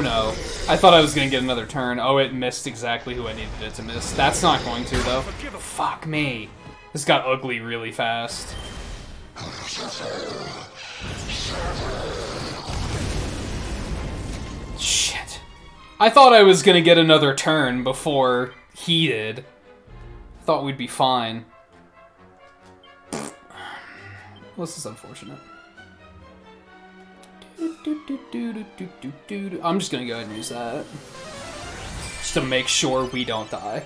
no. I thought I was gonna get another turn. Oh, it missed exactly who I needed it to miss. That's not going to, though. Fuck me. This got ugly really fast. Shit. I thought I was gonna get another turn before he did. Thought we'd be fine. This is unfortunate. I'm just gonna go ahead and use that. Just to make sure we don't die.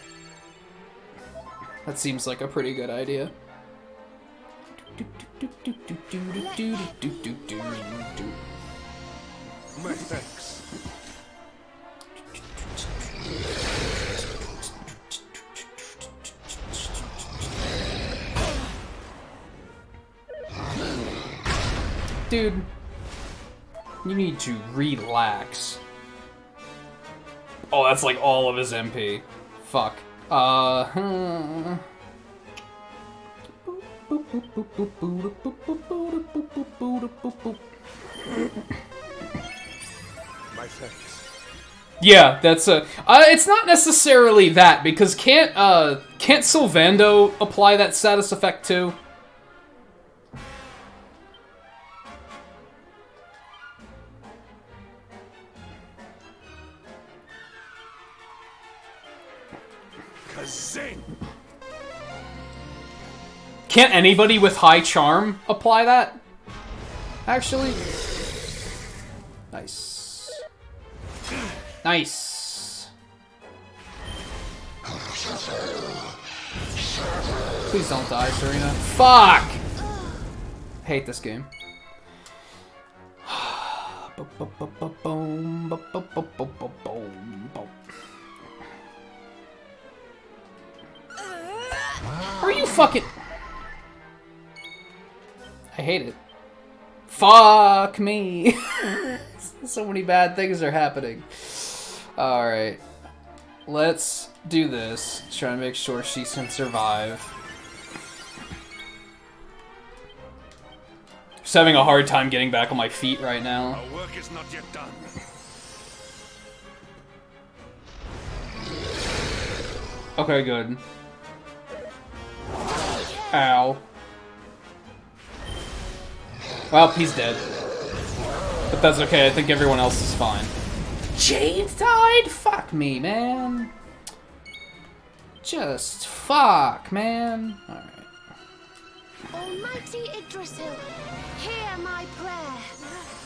That seems like a pretty good idea. My thanks. Dude, you need to relax. Oh, that's like all of his MP. Fuck. My thanks. Yeah, that's a. It's not necessarily that because can't Sylvando apply that status effect too? Kazing. Can't anybody with high charm apply that? Actually, nice, nice. Please don't die, Serena. Fuck! Hate this game. Are you fucking... I hate it. Fuck me. So many bad things are happening. Alright. Let's do this. Try to make sure she can survive. Just having a hard time getting back on my feet right now. Our work is not yet done. Okay, good. Ow. Well, he's dead. But that's okay, I think everyone else is fine. James died? Fuck me, man. Just fuck, man. Alright. Almighty Yggdrasil, hear my prayer.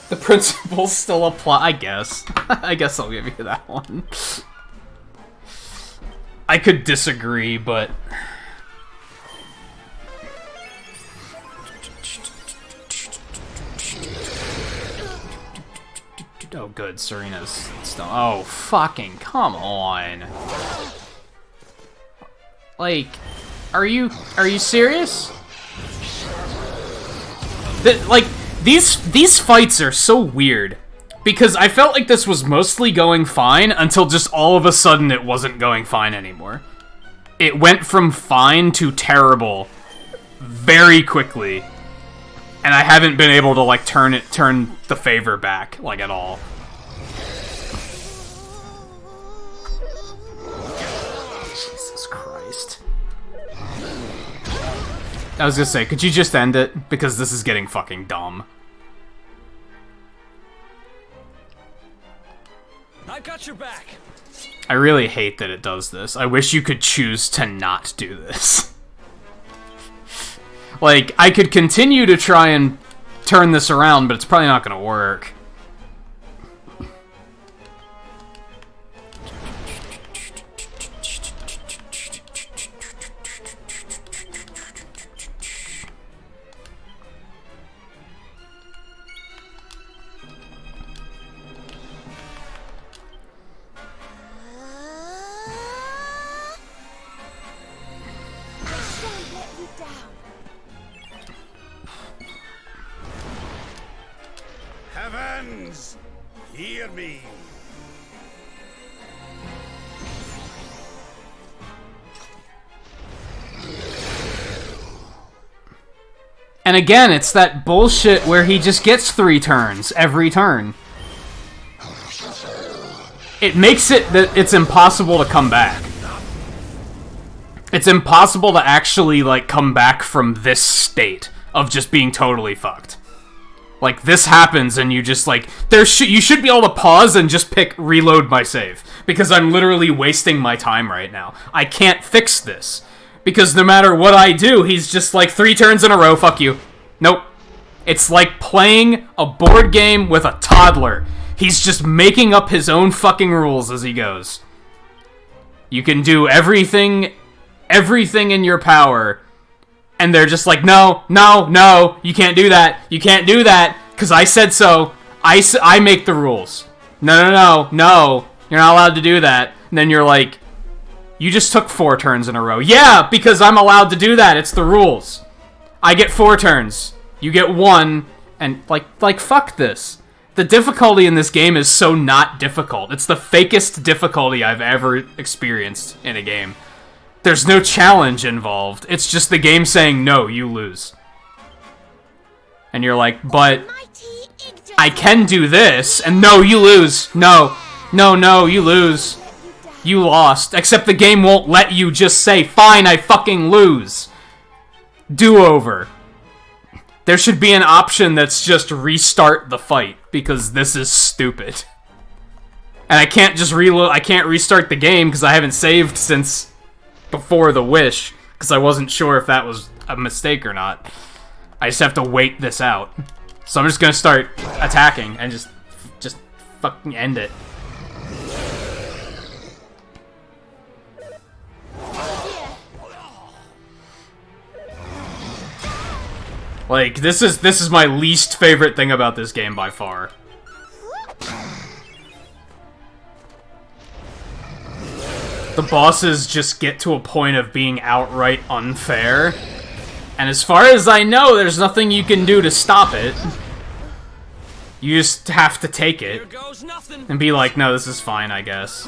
The principles still apply, I guess. I guess I'll give you that one. I could disagree, but... Oh, good. Serena's still. Oh, fucking come on. Like, are you serious? These fights are so weird because I felt like this was mostly going fine until just all of a sudden it wasn't going fine anymore. It went from fine to terrible very quickly. And I haven't been able to, like, turn the favor back, like, at all. Jesus Christ. I was gonna say, could you just end it? Because this is getting fucking dumb. I got your back. I really hate that it does this. I wish you could choose to not do this. Like, I could continue to try and turn this around, but it's probably not gonna work. Heavens, hear me. And again, it's that bullshit where he just gets 3 turns every turn. It makes it that it's impossible to come back. It's impossible to actually, like, come back from this state of just being totally fucked. Like, this happens and you just, like, you should be able to pause and just pick reload my save. Because I'm literally wasting my time right now. I can't fix this. Because no matter what I do, he's just like, 3 turns in a row, fuck you. Nope. It's like playing a board game with a toddler. He's just making up his own fucking rules as he goes. You can do everything in your power, and they're just like, no, no, no, you can't do that, because I said so, I make the rules. No, no, no, no, you're not allowed to do that. And then you're like, you just took 4 turns in a row. Yeah, because I'm allowed to do that, it's the rules. I get 4 turns, you get 1, and like fuck this. The difficulty in this game is so not difficult. It's the fakest difficulty I've ever experienced in a game. There's no challenge involved. It's just the game saying, no, you lose. And you're like, but I can do this, and no, you lose. No, no, no, you lose. You lost. Except the game won't let you just say, fine, I fucking lose. Do-over. There should be an option that's just restart the fight, because this is stupid. And I can't just reload, I can't restart the game, because I haven't saved since before the wish, because I wasn't sure if that was a mistake or not. I just have to wait this out. So I'm just gonna start attacking, and just fucking end it. Like, this is my least favorite thing about this game by far. The bosses just get to a point of being outright unfair. And as far as I know, there's nothing you can do to stop it. You just have to take it. And be like, no, this is fine, I guess.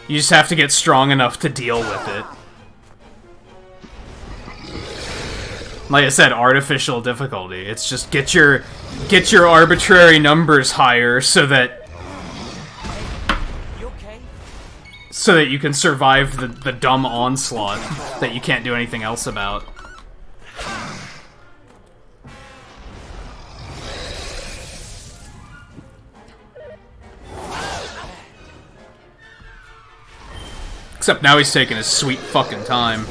You just have to get strong enough to deal with it. Like I said, artificial difficulty. It's just get your arbitrary numbers higher so that you can survive the dumb onslaught that you can't do anything else about. Except now he's taking his sweet fucking time.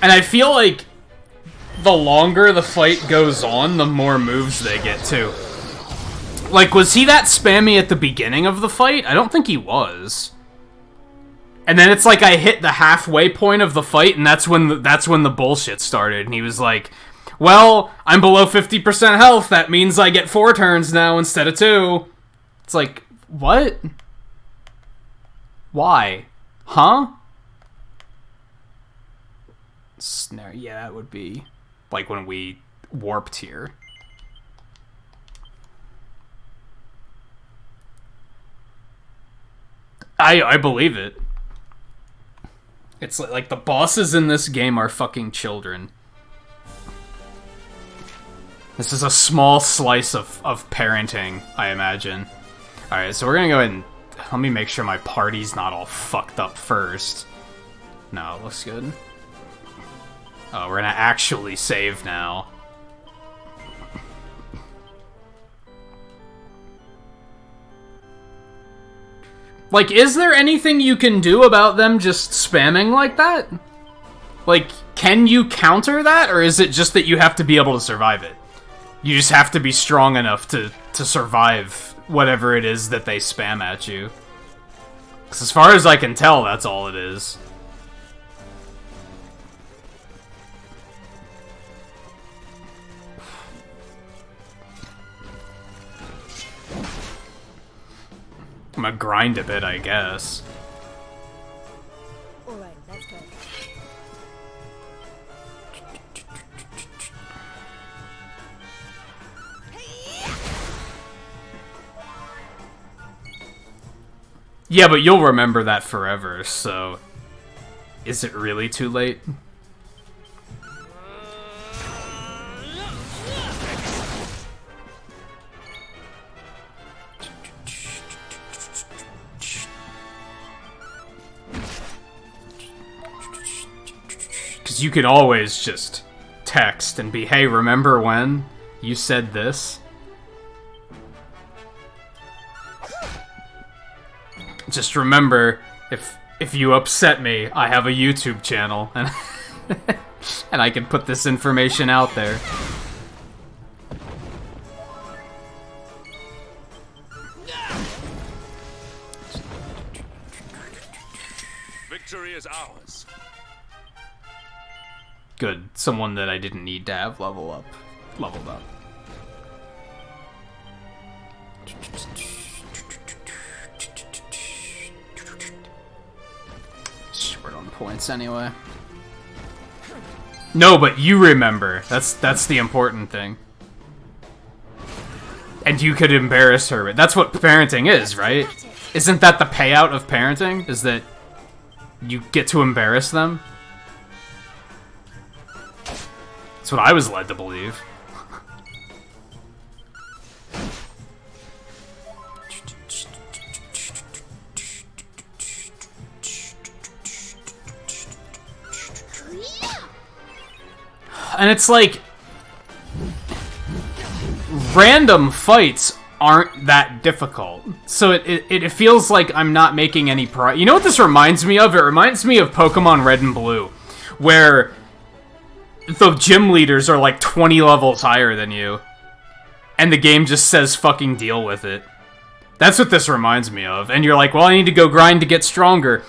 And I feel like the longer the fight goes on, the more moves they get too. Like, was he that spammy at the beginning of the fight? I don't think he was. And then it's like I hit the halfway point of the fight, and that's when the bullshit started. And he was like, well, I'm below 50% health, that means I get 4 turns now instead of 2. It's like, what? Why? Huh? Snare, yeah, that would be like when we warped here. I believe it. It's like the bosses in this game are fucking children. This is a small slice of parenting, I imagine. Alright, so we're gonna go ahead and let me make sure my party's not all fucked up first. No, it looks good. Oh, we're gonna actually save now. Like, is there anything you can do about them just spamming like that? Like, can you counter that, or is it just that you have to be able to survive it? You just have to be strong enough to survive whatever it is that they spam at you. 'Cause as far as I can tell, that's all it is. I'm gonna grind a bit, I guess. Alright, let's go. Yeah, but you'll remember that forever, so... Is it really too late? Because you can always just text and be, hey, remember when you said this? Just remember, if you upset me, I have a YouTube channel, and and I can put this information out there. Victory is ours. Good. Someone that I didn't need to have leveled up. Short on points anyway. No, but you remember. That's the important thing. And you could embarrass her. That's what parenting is, right? Isn't that the payout of parenting? Is that you get to embarrass them? That's what I was led to believe. And it's like... random fights aren't that difficult. So it feels like I'm not making any You know what this reminds me of? It reminds me of Pokemon Red and Blue, where the gym leaders are like 20 levels higher than you, and the game just says fucking deal with it. That's what this reminds me of. And you're like, well, I need to go grind to get stronger.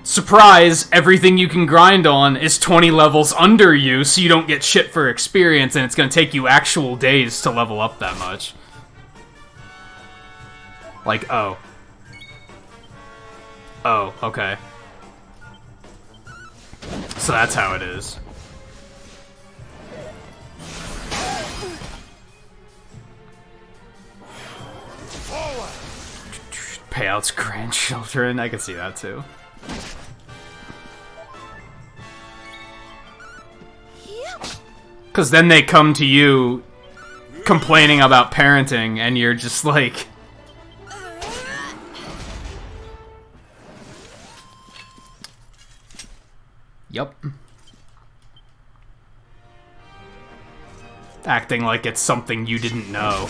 Surprise, everything you can grind on is 20 levels under you, so you don't get shit for experience, and it's gonna take you actual days to level up that much. Like, oh. Oh, okay. So that's how it is. Payouts grandchildren, I can see that too. Because then they come to you complaining about parenting, and you're just like... Yup. Acting like it's something you didn't know.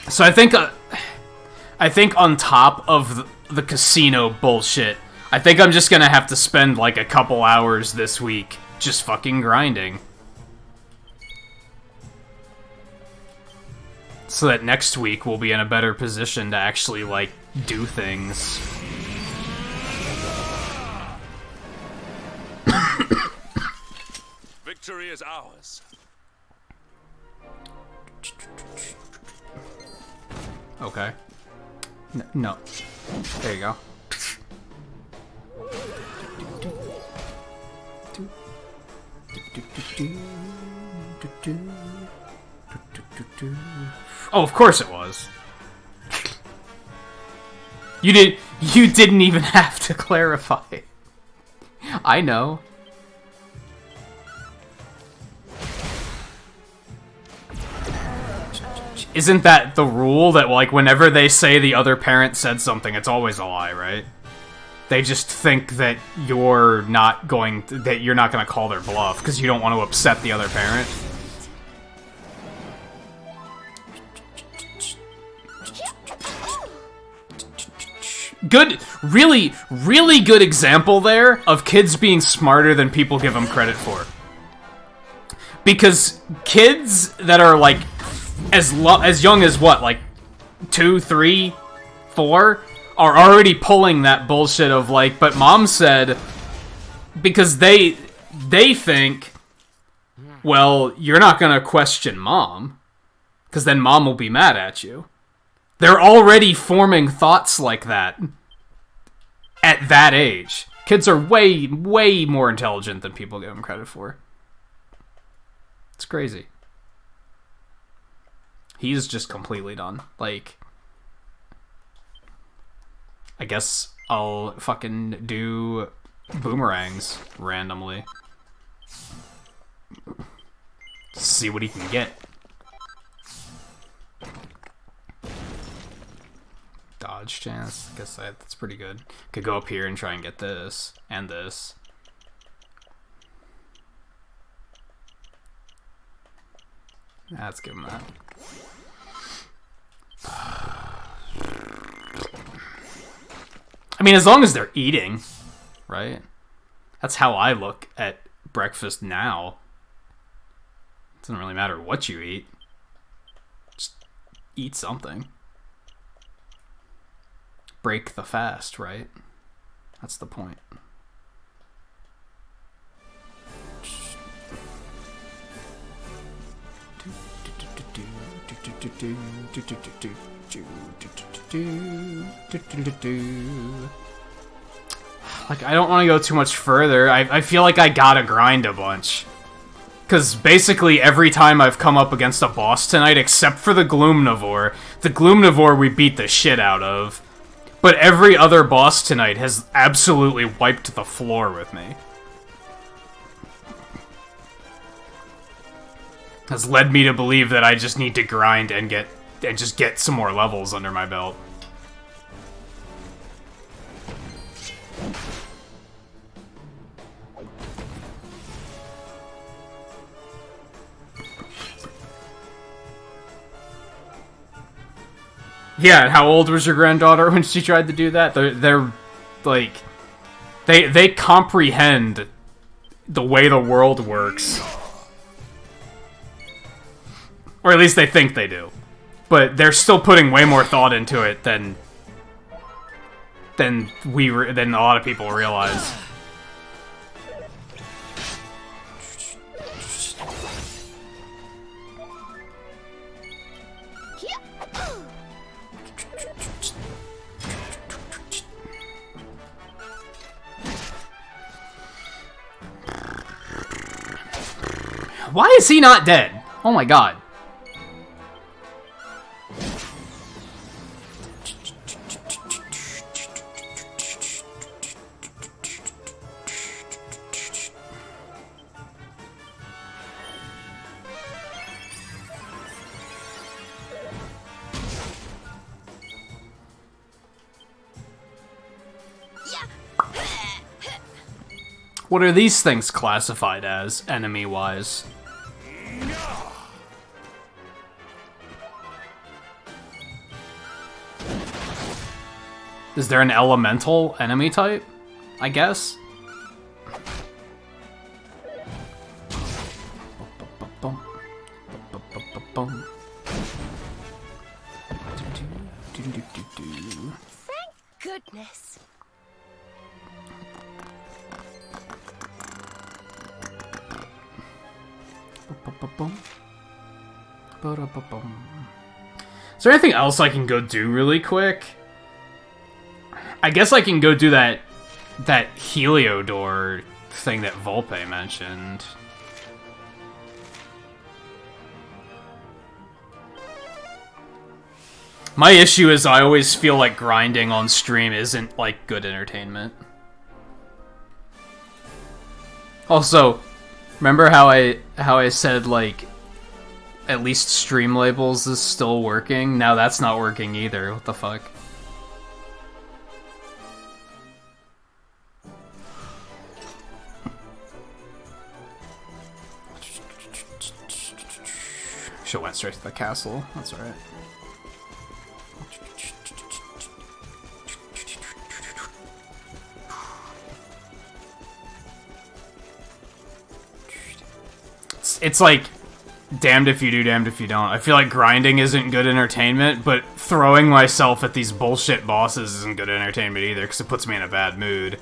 So I think on top of the casino bullshit, I think I'm just gonna have to spend like a couple hours this week just fucking grinding. So that next week we'll be in a better position to actually, like, do things. Victory is ours. Okay. No. There you go. Oh, of course it was. You didn't even have to clarify. I know. isn't that the rule that, like, whenever they say the other parent said something, it's always a lie, right? They just think that you're not going to call their bluff because you don't want to upset the other parent. Good, really, really good example there of kids being smarter than people give them credit for. Because kids that are, like, as young as what, like 2, 3, 4, are already pulling that bullshit of, like, but mom said, because they think, well, you're not gonna question mom, because then mom will be mad at you. They're already forming thoughts like that at that age. Kids are way, way more intelligent than people give them credit for. It's crazy. He's just completely done. Like, I guess I'll fucking do boomerangs randomly. See what he can get. Dodge chance. I guess that's pretty good. Could go up here and try and get this and this. Let's give him that. I mean, as long as they're eating, right? That's how I look at breakfast now. It doesn't really matter what you eat. Just eat something. Break the fast, right? That's the point. Like, I don't want to go too much further. I feel like I gotta grind a bunch. Because basically every time I've come up against a boss tonight, except for the Gloomnivore we beat the shit out of. But every other boss tonight has absolutely wiped the floor with me. Has led me to believe that I just need to grind and just get some more levels under my belt. Yeah, how old was your granddaughter when she tried to do that? They're like, they comprehend the way the world works. Or at least they think they do. But they're still putting way more thought into it than a lot of people realize. Why is he not dead? Oh my god. What are these things classified as, enemy-wise? Is there an elemental enemy type? I guess? Thank goodness. Is there anything else I can go do really quick? I guess I can go do that Heliodor thing that Volpe mentioned. My issue is I always feel like grinding on stream isn't, like, good entertainment. Also, remember how I said, like, at least Stream Labels is still working. Now that's not working either. What the fuck? Should've went straight to the castle. That's alright. It's like, damned if you do, damned if you don't. I feel like grinding isn't good entertainment, but throwing myself at these bullshit bosses isn't good entertainment either, because it puts me in a bad mood.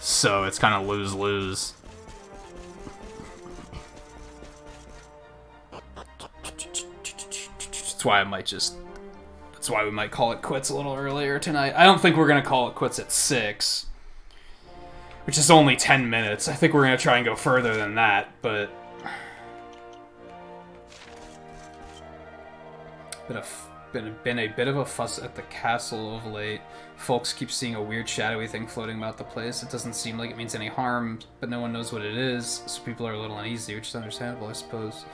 So it's kind of lose-lose. That's why I might just... That's why we might call it quits a little earlier tonight. I don't think we're going to call it quits at 6. Which is only 10 minutes. I think we're going to try and go further than that, but... Been a bit of a fuss at the castle of late. Folks keep seeing a weird shadowy thing floating about the place. It doesn't seem like it means any harm, but no one knows what it is, so people are a little uneasy, which is understandable, I suppose.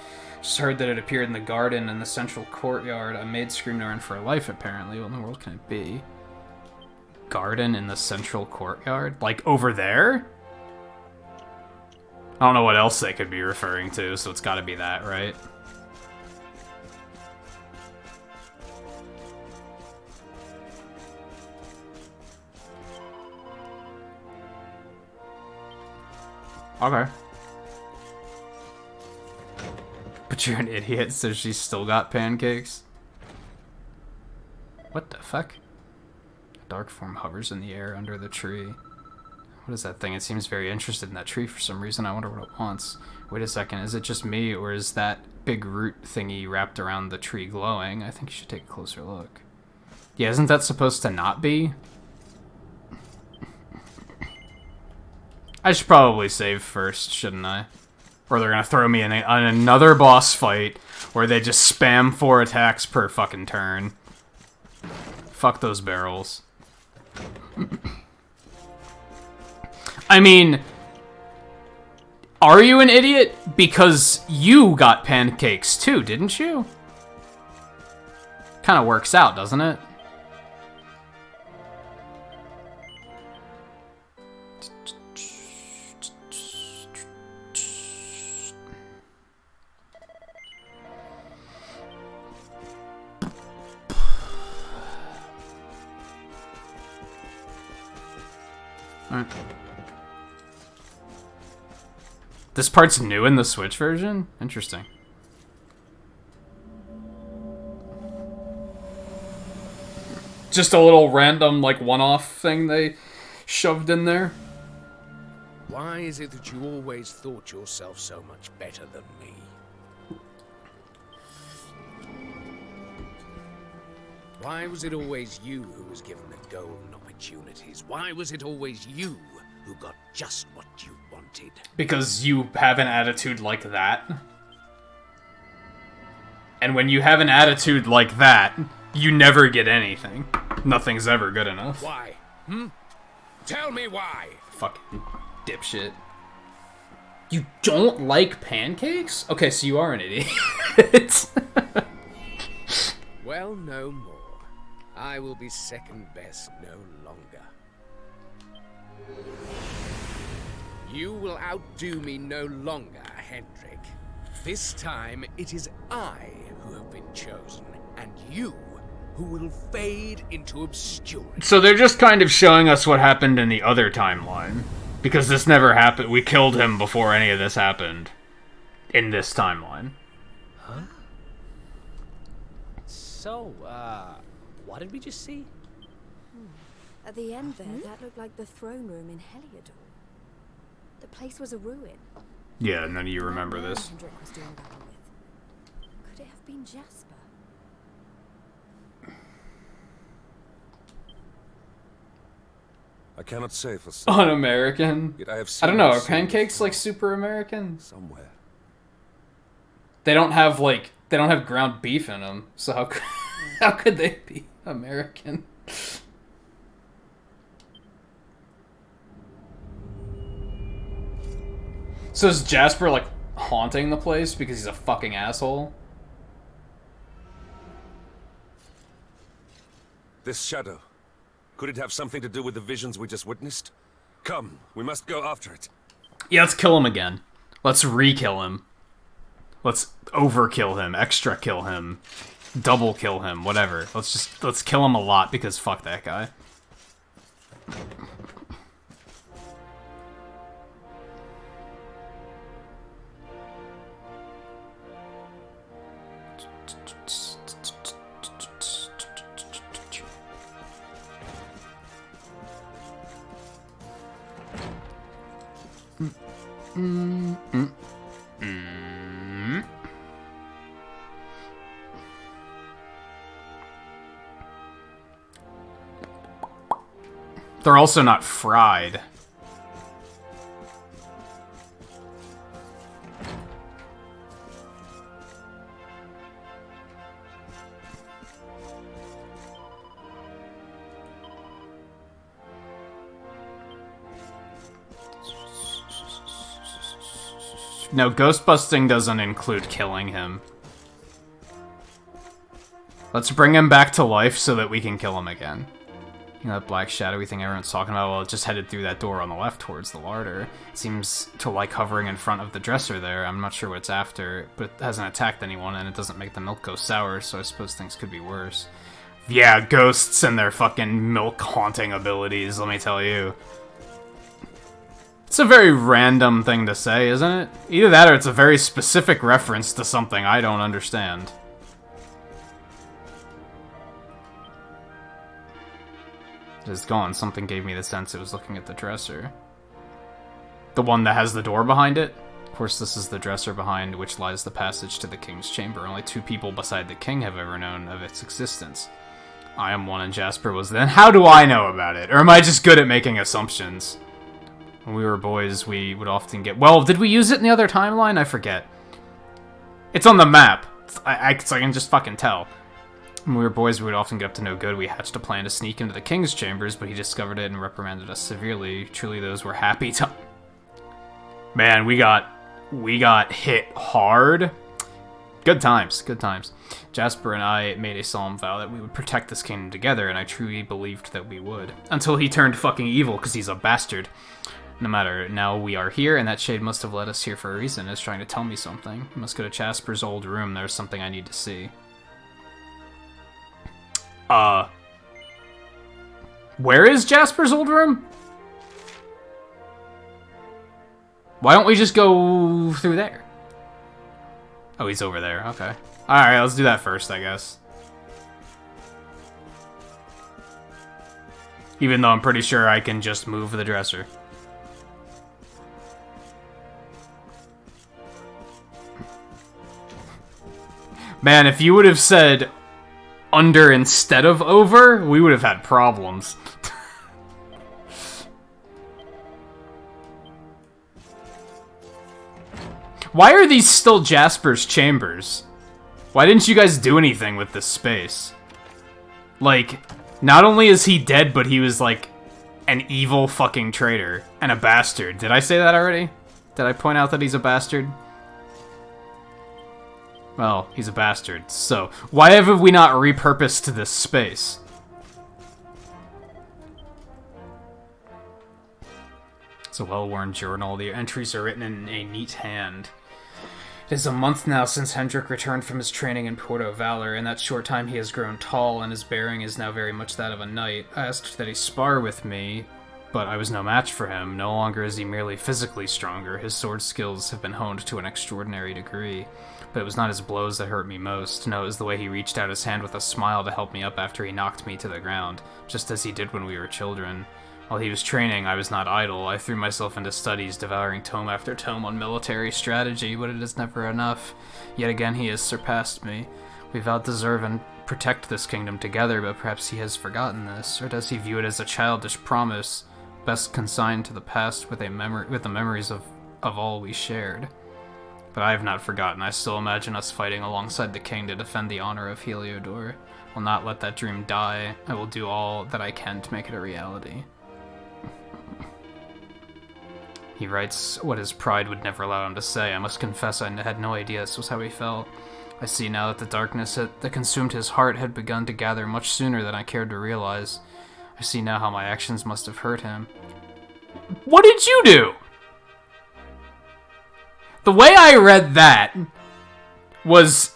Just heard that it appeared in the garden in the central courtyard. A maid screamed to run for her life, apparently. What in the world can it be? Garden in the central courtyard? Like, over there? I don't know what else they could be referring to, so it's gotta be that, right? Okay. But you're an idiot, so she's still got pancakes? What the fuck? A dark form hovers in the air under the tree. What is that thing? It seems very interested in that tree for some reason. I wonder what it wants. Wait a second, is it just me, or is that big root thingy wrapped around the tree glowing? I think you should take a closer look. Yeah, isn't that supposed to not be? I should probably save first, shouldn't I? Or they're gonna throw me in on another boss fight where they just spam 4 attacks per fucking turn. Fuck those barrels. I mean, are you an idiot? Because you got pancakes too, didn't you? Kinda works out, doesn't it? Alright. This part's new in the Switch version? Interesting. Just a little random, like, one-off thing they shoved in there. Why is it that you always thought yourself so much better than me? Why was it always you who was given the golden opportunities? Why was it always you who got just what you wanted? Because you have an attitude like that. And when you have an attitude like that, you never get anything. Nothing's ever good enough. Why? Tell me why! Fucking dipshit. You don't like pancakes? Okay, so you are an idiot. Well, no more. I will be second best no longer. You will outdo me no longer, Hendrik. This time, it is I who have been chosen, and you who will fade into obscurity. So they're just kind of showing us what happened in the other timeline. Because this never happened. We killed him before any of this happened. In this timeline. Huh? So, what did we just see? At the end there, that looked like the throne room in Heliodor. The place was a ruin. Yeah, none of you remember this. Hendrik was doing battle with. Could it have been Jasper? I cannot say for certain. Un-American? Yet I don't know, are pancakes like super American? Somewhere. They don't have like, they don't have ground beef in them, so how could they be American? So is Jasper like haunting the place because he's a fucking asshole? This shadow, could it have something to do with the visions we just witnessed? Come, we must go after it. Yeah, let's kill him again. Let's re-kill him. Let's overkill him, extra kill him, double kill him, whatever. Let's kill him a lot because fuck that guy. They're also not fried. No, ghost busting doesn't include killing him. Let's bring him back to life so that we can kill him again. You know, that black shadowy thing everyone's talking about? Well, it just headed through that door on the left towards the larder. It seems to like hovering in front of the dresser there. I'm not sure what it's after, but it hasn't attacked anyone, and it doesn't make the milk go sour, so I suppose things could be worse. Yeah, ghosts and their fucking milk-haunting abilities, let me tell you. It's a very random thing to say, isn't it? Either that or it's a very specific reference to something I don't understand. It is gone. Something gave me the sense it was looking at the dresser. The one that has the door behind it? Of course, this is the dresser behind which lies the passage to the king's chamber. Only 2 people beside the king have ever known of its existence. I am one and Jasper was then. How do I know about it? Or am I just good at making assumptions? When we were boys, we would often get... Well, did we use it in the other timeline? I forget. It's on the map. So I can just fucking tell. When we were boys, we would often get up to no good. We hatched a plan to sneak into the king's chambers, but he discovered it and reprimanded us severely. Truly, those were happy times. Man, we got hit hard. Good times, good times. Jasper and I made a solemn vow that we would protect this kingdom together, and I truly believed that we would. Until he turned fucking evil, because he's a bastard. No matter, now we are here, and that shade must have led us here for a reason. It's trying to tell me something. We must go to Jasper's old room. There's something I need to see. Where is Jasper's old room? Why don't we just go through there? Oh, he's over there. Okay. Alright, let's do that first, I guess. Even though I'm pretty sure I can just move the dresser. Man, if you would have said under instead of over, we would have had problems. Why are these still Jasper's chambers? Why didn't you guys do anything with this space? Like, not only is he dead, but he was like an evil fucking traitor and a bastard. Did I say that already? Did I point out that he's a bastard? Well, he's a bastard, so why have we not repurposed this space? It's a well-worn journal. The entries are written in a neat hand. It is a month now since Hendrik returned from his training in Porto Valor. In that short time he has grown tall, and his bearing is now very much that of a knight. I asked that he spar with me, but I was no match for him. No longer is he merely physically stronger. His sword skills have been honed to an extraordinary degree. But it was not his blows that hurt me most. No, it was the way he reached out his hand with a smile to help me up after he knocked me to the ground, just as he did when we were children. While he was training, I was not idle. I threw myself into studies, devouring tome after tome on military strategy, but it is never enough. Yet again he has surpassed me. We vowed to serve and protect this kingdom together, but perhaps he has forgotten this, or does he view it as a childish promise, best consigned to the past with the memories of all we shared? But I have not forgotten. I still imagine us fighting alongside the king to defend the honor of Heliodor. I will not let that dream die. I will do all that I can to make it a reality. He writes what his pride would never allow him to say. I must confess I had no idea this was how he felt. I see now that the darkness that consumed his heart had begun to gather much sooner than I cared to realize. I see now how my actions must have hurt him. What did you do? The way I read that was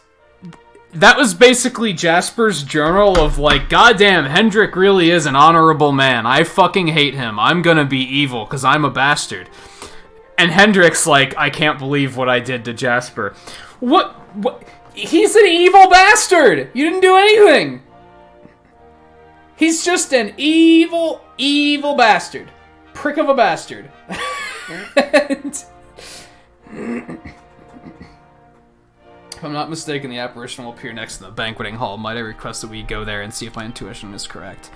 basically Jasper's journal of like, goddamn, Hendrik really is an honorable man. I fucking hate him. I'm gonna be evil because I'm a bastard. And Hendrik's like, I can't believe what I did to Jasper. What? He's an evil bastard! You didn't do anything! He's just an evil, evil bastard. Prick of a bastard. And, if I'm not mistaken, the apparition will appear next to the banqueting hall. Might I request that we go there and see if my intuition is correct?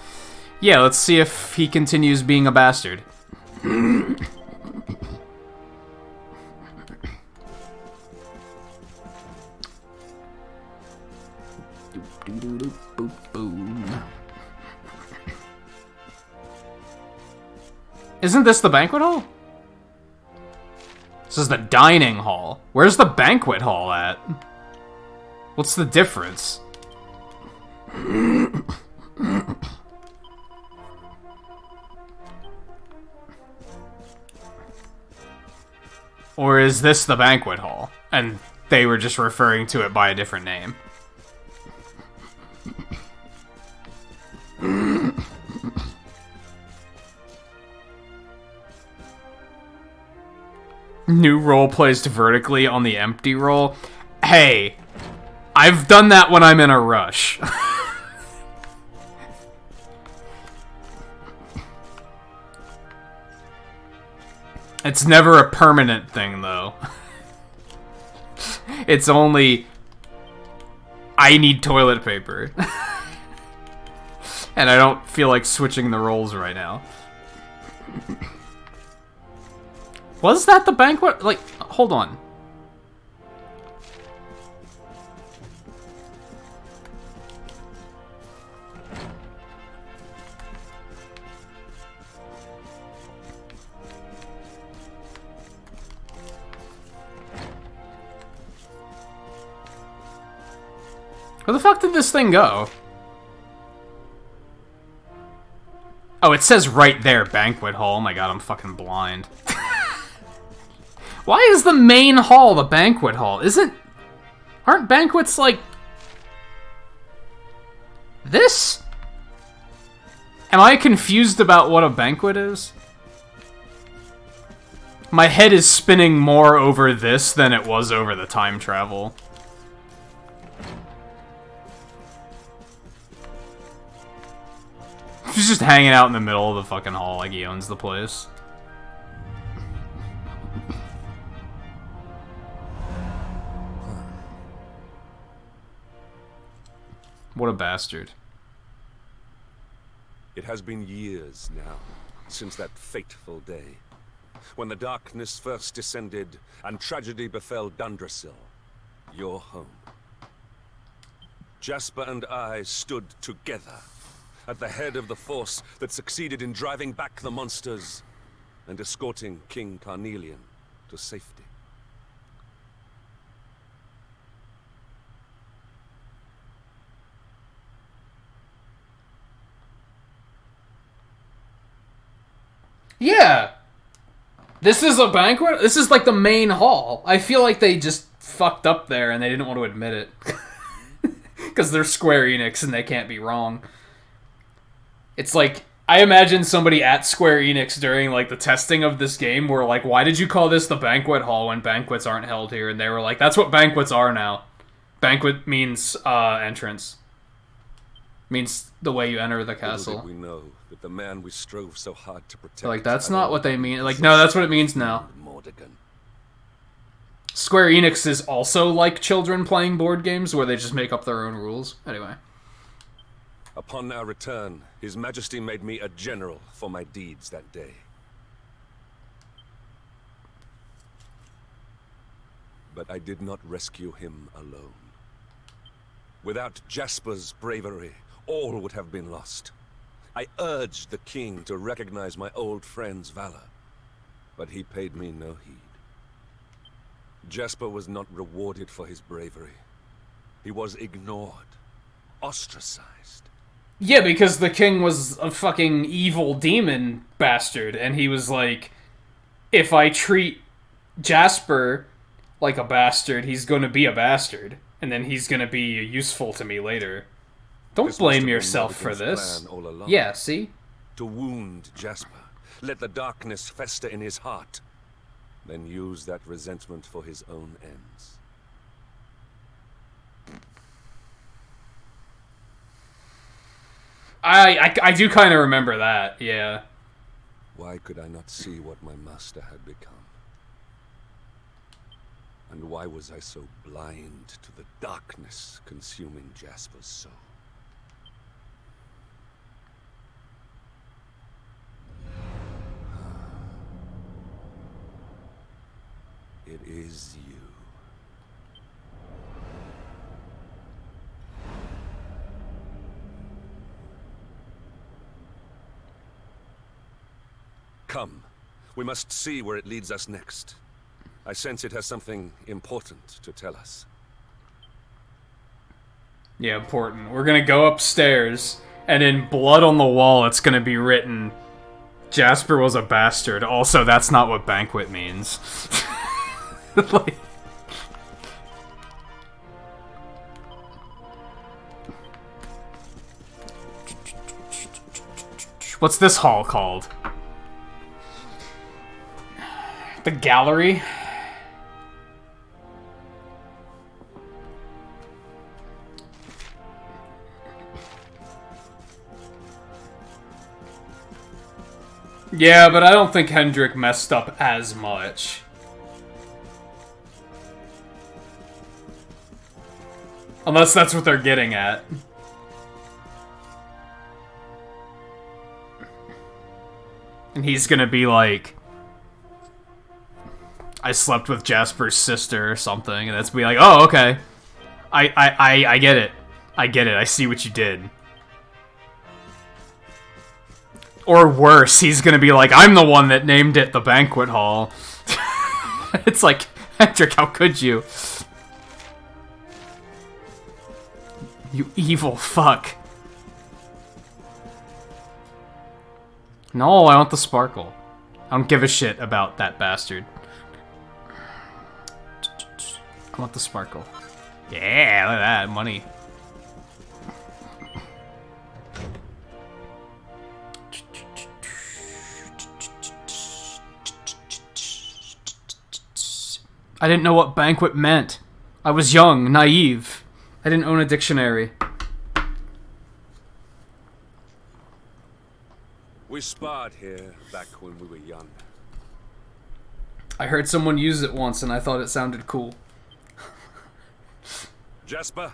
Yeah, let's see if he continues being a bastard. Isn't this the banquet hall? This is the dining hall. Where's the banquet hall at? What's the difference? Or is this the banquet hall? And they were just referring to it by a different name. New roll placed vertically on the empty roll. Hey, I've done that when I'm in a rush. It's never a permanent thing, though. It's only... I need toilet paper. And I don't feel like switching the roles right now. Was that the banquet? Like, hold on. Where the fuck did this thing go? Oh, it says right there, banquet hall. Oh my god, I'm fucking blind. Why is the main hall the banquet hall? Aren't banquets like... this? Am I confused about what a banquet is? My head is spinning more over this than it was over the time travel. He's just hanging out in the middle of the fucking hall like he owns the place. What a bastard. It has been years now, since that fateful day, when the darkness first descended and tragedy befell Dundrasil, your home. Jasper and I stood together, at the head of the force that succeeded in driving back the monsters and escorting King Carnelian to safety. Yeah! This is a banquet? This is like the main hall. I feel like they just fucked up there and they didn't want to admit it. Because they're Square Enix and they can't be wrong. It's like, I imagine somebody at Square Enix during like the testing of this game were like, why did you call this the banquet hall when banquets aren't held here? And they were like, that's what banquets are now. Banquet means entrance. Means the way you enter the castle. Little did we know that the man we strove so hard to protect. Like, that's not what they mean. Like, no, that's what it means now. Mordegan. Square Enix is also like children playing board games where they just make up their own rules. Anyway. Upon our return, His Majesty made me a general for my deeds that day. But I did not rescue him alone. Without Jasper's bravery, all would have been lost. I urged the king to recognize my old friend's valor, but he paid me no heed. Jasper was not rewarded for his bravery, He was ignored, ostracized. Yeah, because the king was a fucking evil demon bastard, and he was like, if I treat Jasper like a bastard, he's gonna be a bastard, and then he's gonna be useful to me later. Don't blame yourself for this. Yeah, see? To wound Jasper, let the darkness fester in his heart, then use that resentment for his own ends. I do kind of remember that, yeah. Why could I not see what my master had become? And why was I so blind to the darkness consuming Jasper's soul? It is you. Come. We must see where it leads us next. I sense it has something important to tell us. Yeah, important. We're gonna go upstairs, and in blood on the wall, it's gonna be written, Jasper was a bastard. Also, that's not what banquet means. Like... What's this hall called? The gallery? Yeah, but I don't think Hendrik messed up as much. Unless that's what they're getting at. And he's gonna be like, I slept with Jasper's sister or something, and that's be like, oh, okay. I get it. I get it. I see what you did. Or worse, he's gonna be like, I'm the one that named it the banquet hall. It's like, Hendrik, how could you? You evil fuck. No, I want the sparkle. I don't give a shit about that bastard. I want the sparkle. Yeah, look at that, money. I didn't know what banquet meant. I was young, naive. I didn't own a dictionary. We sparred here back when we were young. I heard someone use it once and I thought it sounded cool. Jasper,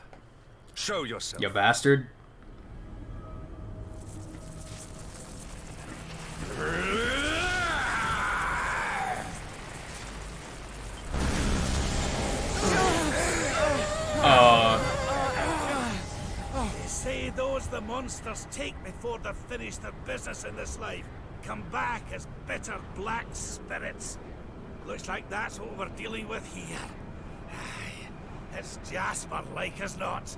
show yourself. You bastard. They say those the monsters take before they've finished their business in this life come back as bitter black spirits. Looks like that's what we're dealing with here. Aye, it's Jasper like as not.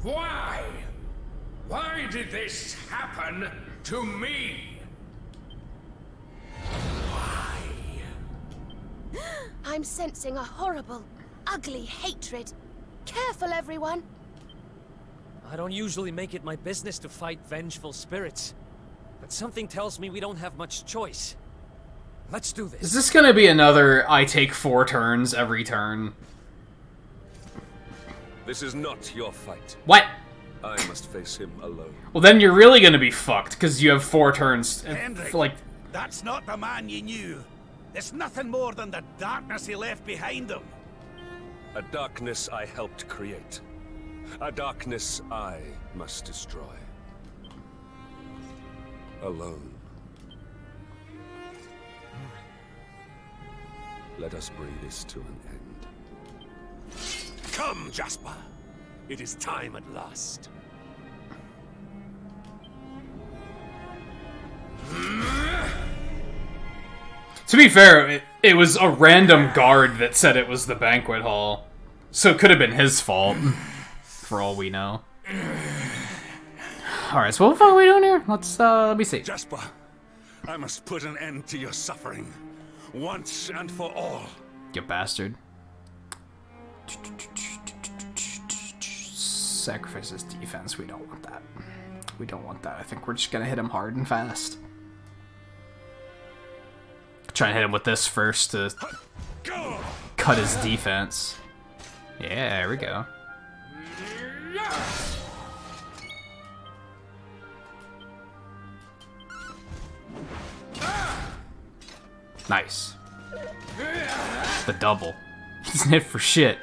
Why? Why did this happen to me? I'm sensing a horrible, ugly hatred. Careful, everyone. I don't usually make it my business to fight vengeful spirits, but something tells me we don't have much choice. Let's do this. Is this gonna be another I take 4 turns every turn? This is not your fight. What? I must face him alone. Well, then you're really gonna be fucked, because you have 4 turns. Hendrik, Like, that's not the man you knew. It's nothing more than the darkness he left behind him. A darkness I helped create. A darkness I must destroy. Alone. Let us bring this to an end. Come, Jasper! It is time at last. To be fair, it was a random guard that said it was the banquet hall. So it could have been his fault, for all we know. Alright, so what the fuck are we doing here? Let me see. Jasper, I must put an end to your suffering, once and for all. You bastard. Sacrifices defense, we don't want that. We don't want that. I think we're just gonna hit him hard and fast. Try and hit him with this first to cut his defense. Yeah, there we go. Nice. The double. He's hit for shit.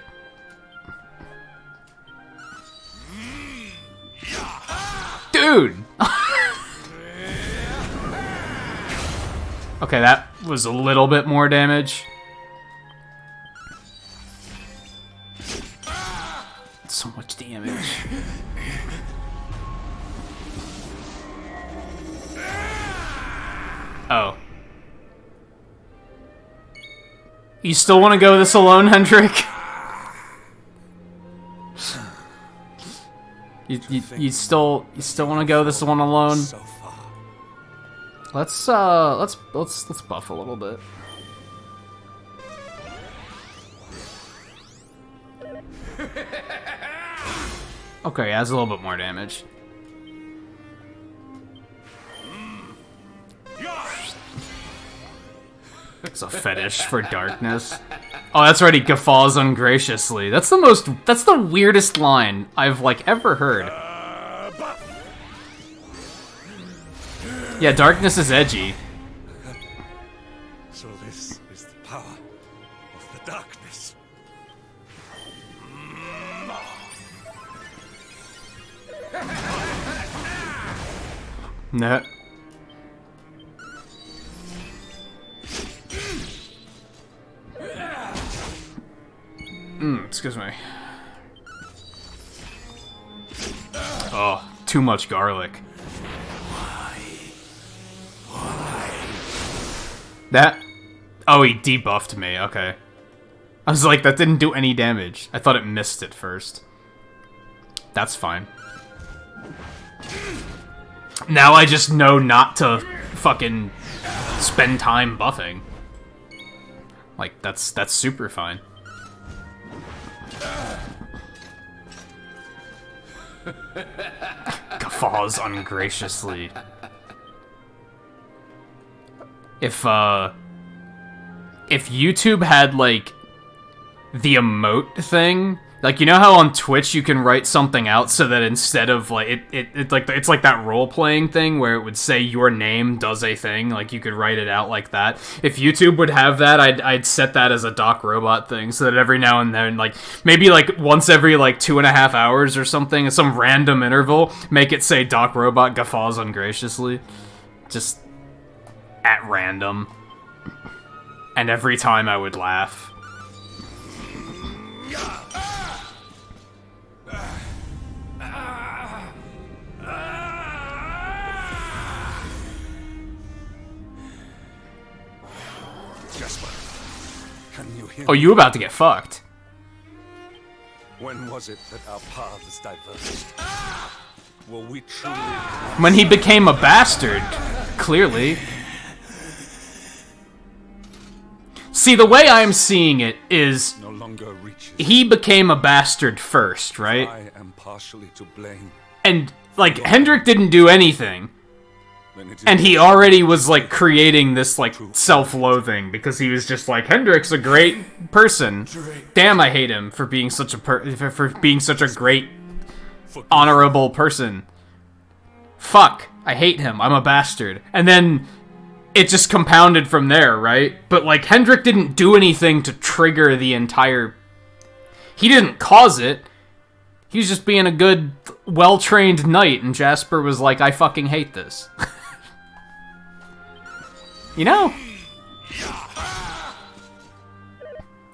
Dude! Okay, that was a little bit more damage. So much damage. Oh. You still want to go this alone, Hendrik? You still want to go this one alone? Let's buff a little bit. Okay, has a little bit more damage. It's a fetish for darkness. Oh, that's right, he guffaws ungraciously. That's the weirdest line I've, like, ever heard. Yeah, darkness is edgy. So this is the power of the darkness. Nah. Excuse me. Oh, too much garlic. That? Oh, he debuffed me, okay. I was like, that didn't do any damage. I thought it missed it first. That's fine. Now I just know not to fucking spend time buffing. Like, that's super fine. Guffaws ungraciously. If YouTube had, like, the emote thing, like, you know how on Twitch you can write something out so that instead of, like, it's like that role-playing thing where it would say your name does a thing, like, you could write it out like that. If YouTube would have that, I'd set that as a Doc Robot thing, so that every now and then, like, maybe, like, once every, like, 2.5 hours or something, at some random interval, make it say Doc Robot guffaws ungraciously. Just at random. And every time I would laugh. Oh, you about to get fucked. When was it that our paths diverged? Were we truly... When he became a bastard, clearly. See, the way I'm seeing it is... No longer reaches. He became a bastard first, right? I am partially to blame. And, like, Hendrik didn't do anything. And he already was, like, creating this, like, self-loathing, because he was just like, Hendrik's a great person. Damn, I hate him for being such a for being such a great, honorable person. Fuck, I hate him, I'm a bastard. And then it just compounded from there, right? But, like, Hendrik didn't do anything to trigger the entire... He didn't cause it. He was just being a good, well-trained knight, and Jasper was like, I fucking hate this. You know?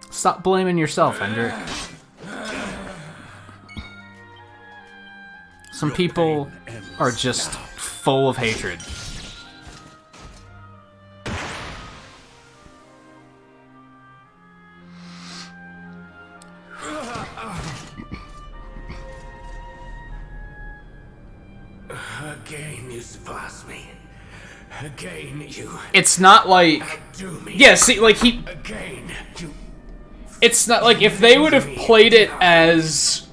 Stop blaming yourself, Hendrik. Some people are just full of hatred. surpass me. Again, you It's not like... outdo me. Yeah, see, like, he... Again, you... It's not like if they would have played it as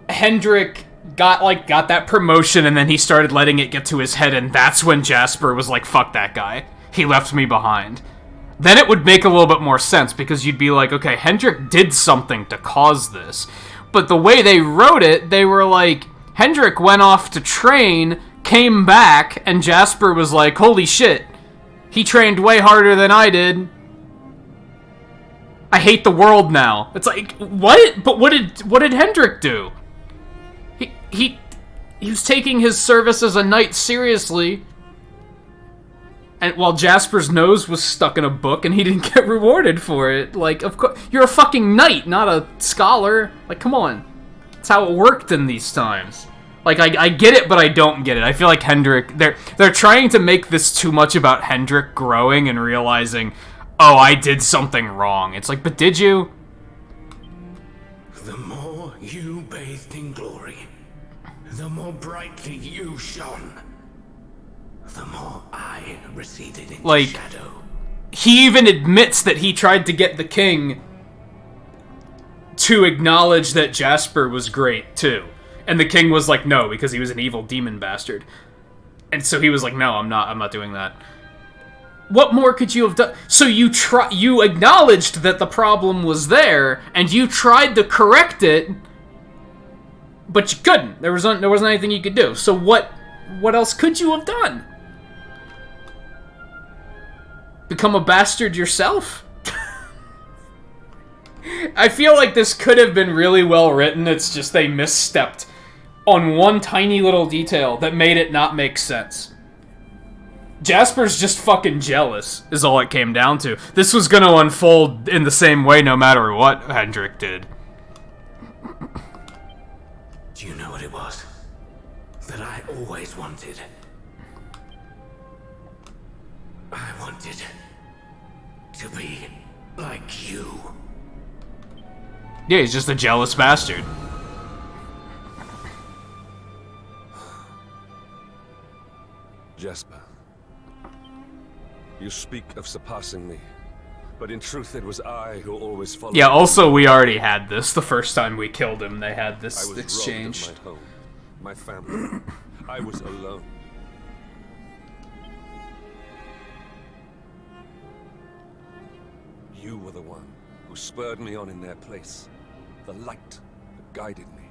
Hendrik got that promotion and then he started letting it get to his head and that's when Jasper was like, fuck that guy. He left me behind. Then it would make a little bit more sense because you'd be like, okay, Hendrik did something to cause this. But the way they wrote it, they were like, Hendrik went off to train, came back, and Jasper was like, holy shit, he trained way harder than I did. I hate the world now. It's like, what? But what did Hendrik do? He was taking his service as a knight seriously. And while Jasper's nose was stuck in a book and he didn't get rewarded for it. Like, of course, you're a fucking knight, not a scholar. Like, come on. That's how it worked in these times. Like, I get it, but I don't get it. I feel like Hendrik, they're trying to make this too much about Hendrik growing and realizing, oh, I did something wrong. It's like, but did you? The more you bathed in glory, the more brightly you shone, the more I receded into Like, shadow. he even admits that he tried to get the king to acknowledge that Jasper was great, too. And the king was like, no, because he was an evil demon bastard. And so he was like, no, I'm not doing that. What more could you have done? So you acknowledged that the problem was there, and you tried to correct it, but you couldn't. There wasn't anything you could do. So what else could you have done? Become a bastard yourself? I feel like this could have been really well written, it's just they misstepped on one tiny little detail that made it not make sense. Jasper's just fucking jealous, is all it came down to. This was gonna unfold in the same way no matter what Hendrik did. Do you know what it was that I always wanted? I wanted to be like you. Yeah, he's just a jealous bastard. Jasper, you speak of surpassing me, but in truth it was I who always followed. Yeah, also we already had this the first time we killed him. They had this exchange. I was robbed of my home, my family. I was alone. You were the one who spurred me on in their place. The light that guided me.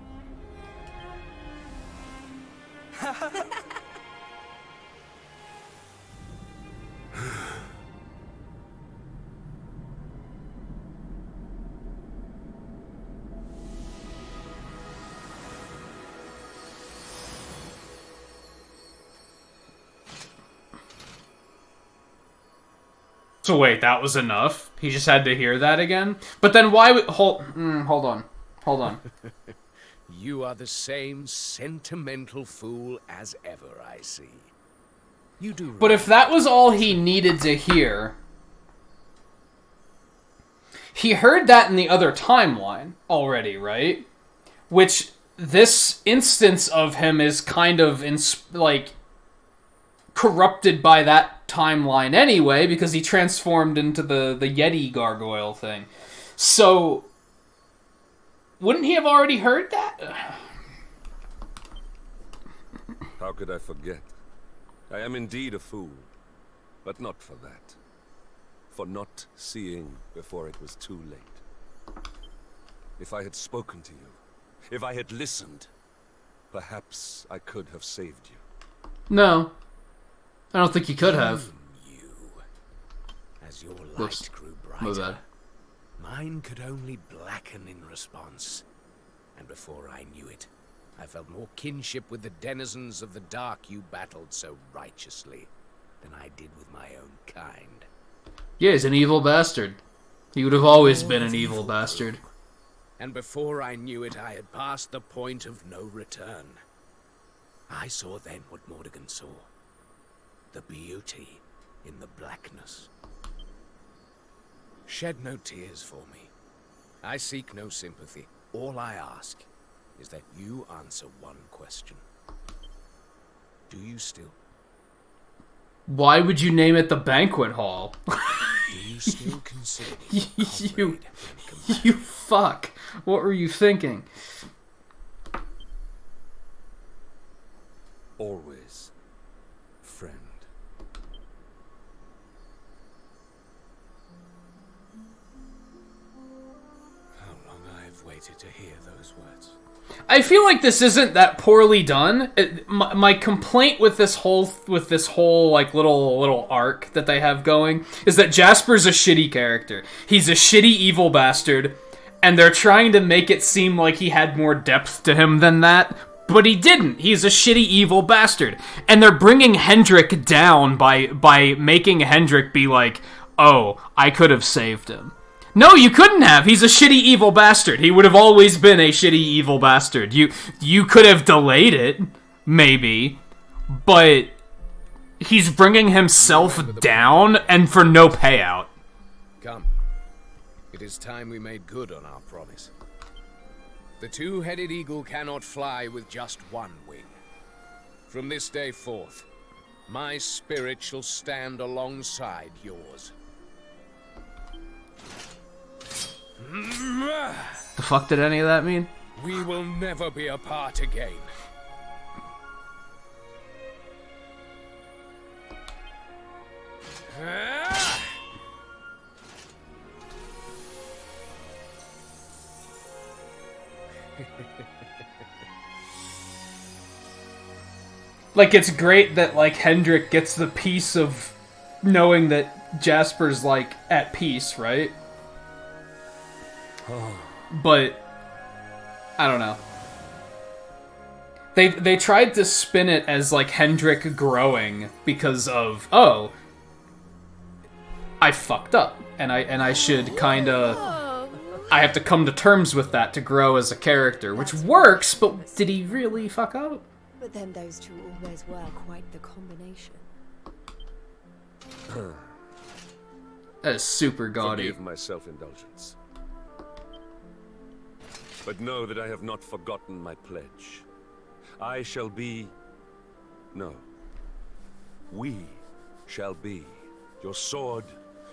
So wait, that was enough? He just had to hear that again? But then why would... Hold on. You are the same sentimental fool as ever, I see. You do. But if that was all he needed to hear... He heard that in the other timeline already, right? Which, this instance of him is kind of, corrupted by that timeline anyway, because he transformed into the Yeti gargoyle thing. So, wouldn't he have already heard that? How could I forget? I am indeed a fool, but not for that. For not seeing before it was too late. If I had spoken to you, if I had listened, perhaps I could have saved you. No. I don't think you could have. As your light grew brighter, mine could only blacken in response. And before I knew it, I felt more kinship with the denizens of the dark you battled so righteously than I did with my own kind. Yeah, he's an evil bastard. He would have always been an evil bastard. And before I knew it, I had passed the point of no return. I saw then what Mordegon saw. The beauty in the blackness. Shed no tears for me. I seek no sympathy. All I ask is that you answer one question. Do you still? Why would you name it the banquet hall? Do you still consider me you fuck. What were you thinking? Always, friend. How long I've waited to hear those words. I feel like this isn't that poorly done. My complaint with this whole like little arc that they have going is that Jasper's a shitty character. He's a shitty evil bastard, and they're trying to make it seem like he had more depth to him than that, but he didn't. He's a shitty evil bastard, and they're bringing Hendrik down by making Hendrik be like, "Oh, I could have saved him." No, you couldn't have. He's a shitty evil bastard. He would have always been a shitty evil bastard. You could have delayed it, maybe, but he's bringing himself down and for no payout. Come. It is time we made good on our promise. The two-headed eagle cannot fly with just one wing. From this day forth, my spirit shall stand alongside yours. The fuck did any of that mean? We will never be apart again. Like, it's great that, like, Hendrik gets the peace of knowing that Jasper's, like, at peace, right? But I don't know. They tried to spin it as like Hendrik growing because of, oh, I fucked up and I should kind of, I have to come to terms with that to grow as a character, which works, but did he really fuck up? But then those two always were quite the combination. That is super gaudy. Forgive my self-indulgence. But know that I have not forgotten my pledge. I shall be... No. We shall be your sword,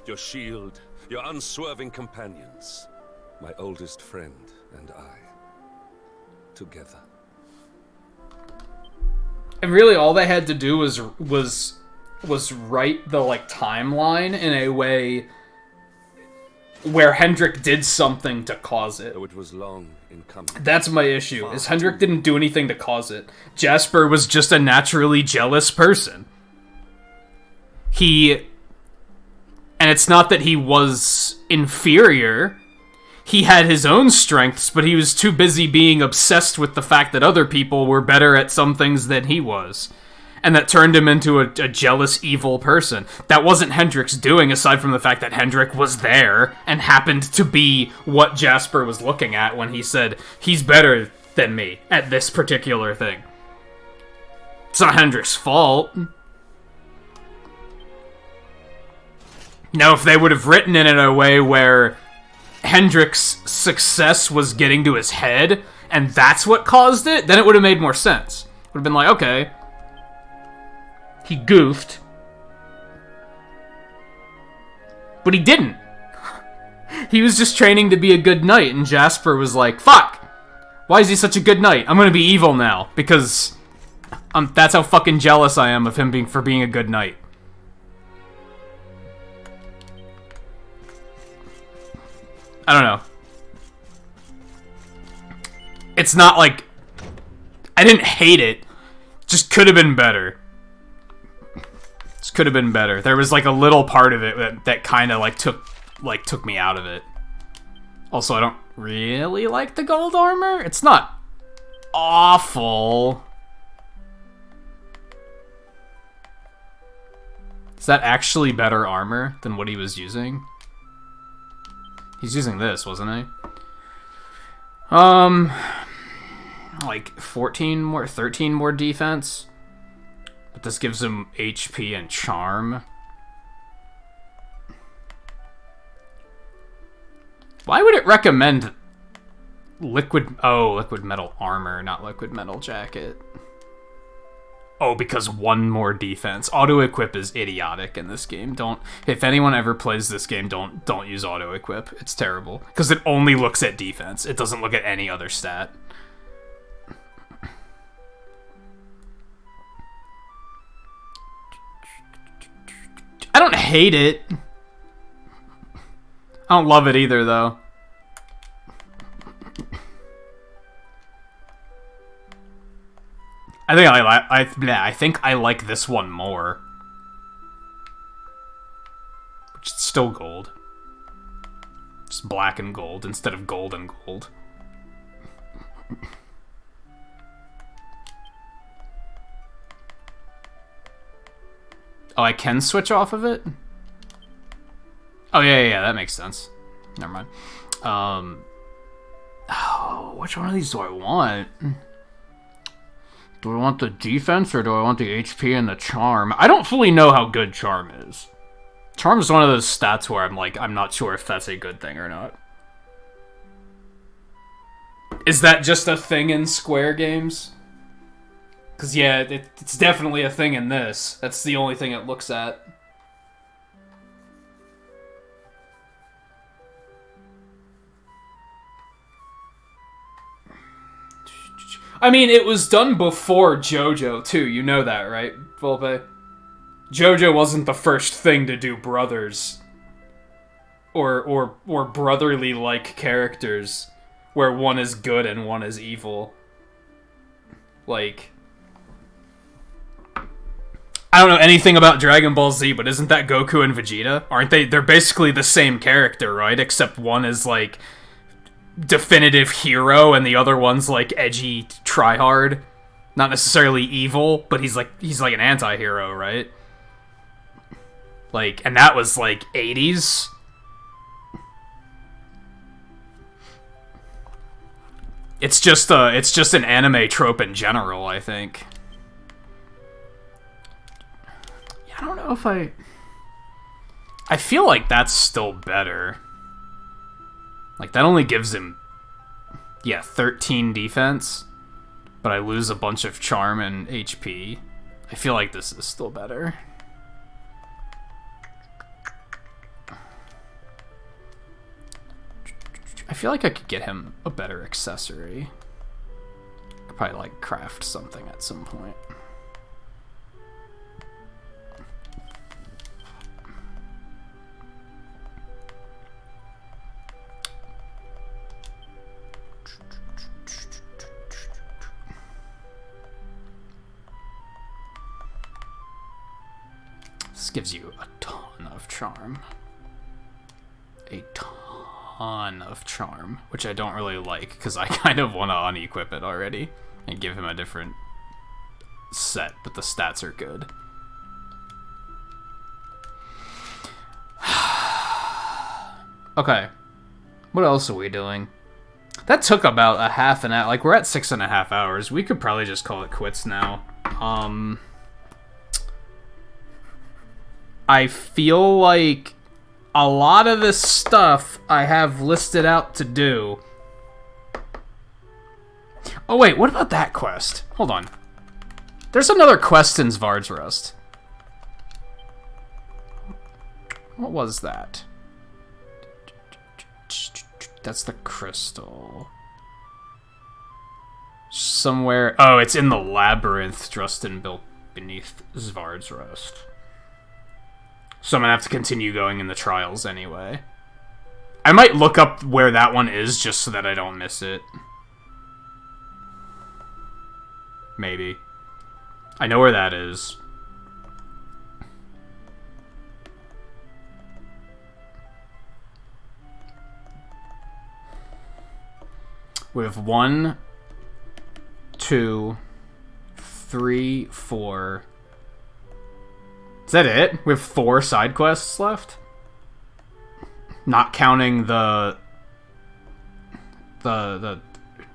your shield, your unswerving companions. My oldest friend and I. Together. And really all they had to do was write the, like, timeline in a way where Hendrik did something to cause it. Though it was long in coming. That's my issue, is Hendrik didn't do anything to cause it. Jasper was just a naturally jealous person. And it's not that he was inferior. He had his own strengths, but he was too busy being obsessed with the fact that other people were better at some things than he was. And that turned him into a jealous, evil person. That wasn't Hendrik's doing, aside from the fact that Hendrik was there and happened to be what Jasper was looking at when he said, he's better than me at this particular thing. It's not Hendrik's fault. Now, if they would have written it in a way where Hendrik's success was getting to his head, and that's what caused it, then it would have made more sense. It would have been like, okay, he goofed. But he didn't. He was just training to be a good knight, and Jasper was like, fuck! Why is he such a good knight? I'm gonna be evil now, because that's how fucking jealous I am of him being a good knight. I don't know. It's not like... I didn't hate it. Just could have been better. Just could have been better. There was like a little part of it that kind of took me out of it. Also, I don't really like the gold armor. It's not awful. Is that actually better armor than what he was using? He's using this, wasn't he? Like 13 more defense. But this gives him HP and charm. Why would it recommend liquid metal armor, not liquid metal jacket? Oh, because one more defense. Auto-equip is idiotic in this game. If anyone ever plays this game, don't use auto-equip. It's terrible. Because it only looks at defense. It doesn't look at any other stat. I don't hate it. I don't love it either, though. I think I like this one more. Which is still gold. Just black and gold instead of gold and gold. Oh, I can switch off of it? Oh, yeah, that makes sense. Never mind. Oh, which one of these do I want? Do I want the defense or do I want the HP and the charm? I don't fully know how good charm is. Charm is one of those stats where I'm not sure if that's a good thing or not. Is that just a thing in Square games? Because, yeah, it's definitely a thing in this. That's the only thing it looks at. I mean, it was done before JoJo, too. You know that, right, Volpe? JoJo wasn't the first thing to do brothers. Or brotherly-like characters. Where one is good and one is evil. Like... I don't know anything about Dragon Ball Z, but isn't that Goku and Vegeta? Aren't they? They're basically the same character, right? Except one is, like... definitive hero and the other one's like edgy tryhard, not necessarily evil, but he's like an anti-hero, right? Like, and that was like 80s. It's just an anime trope in general, I think. Yeah, I don't know if I feel like that's still better. Like, that only gives him, 13 defense, but I lose a bunch of charm and HP. I feel like this is still better. I feel like I could get him a better accessory. Could probably, like, craft something at some point. This gives you a ton of charm. A ton of charm, which I don't really like, because I kind of want to unequip it already and give him a different set, but the stats are good. Okay. What else are we doing? That took about a half an hour. Like, we're at 6.5 hours. We could probably just call it quits now. I feel like a lot of this stuff I have listed out to do. Oh wait, what about that quest? Hold on. There's another quest in Svardsrust. What was that? That's the crystal. Somewhere... Oh, it's in the labyrinth Drustin built beneath Svardsrust. So I'm gonna have to continue going in the trials anyway. I might look up where that one is just so that I don't miss it. Maybe. I know where that is. We have 1, 2, 3, 4... Is that it? We have 4 side quests left? Not counting the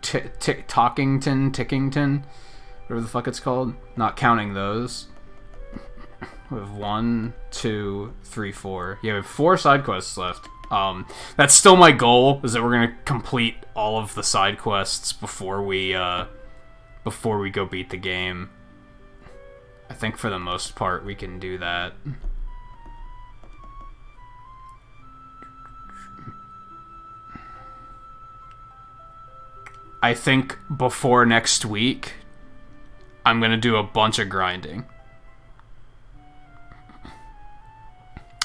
Tickington, whatever the fuck it's called. Not counting those. We have 1, 2, 3, 4. Yeah, we have 4 side quests left. That's still my goal, is that we're gonna complete all of the side quests before we go beat the game. I think for the most part we can do that. I think before next week, I'm gonna do a bunch of grinding.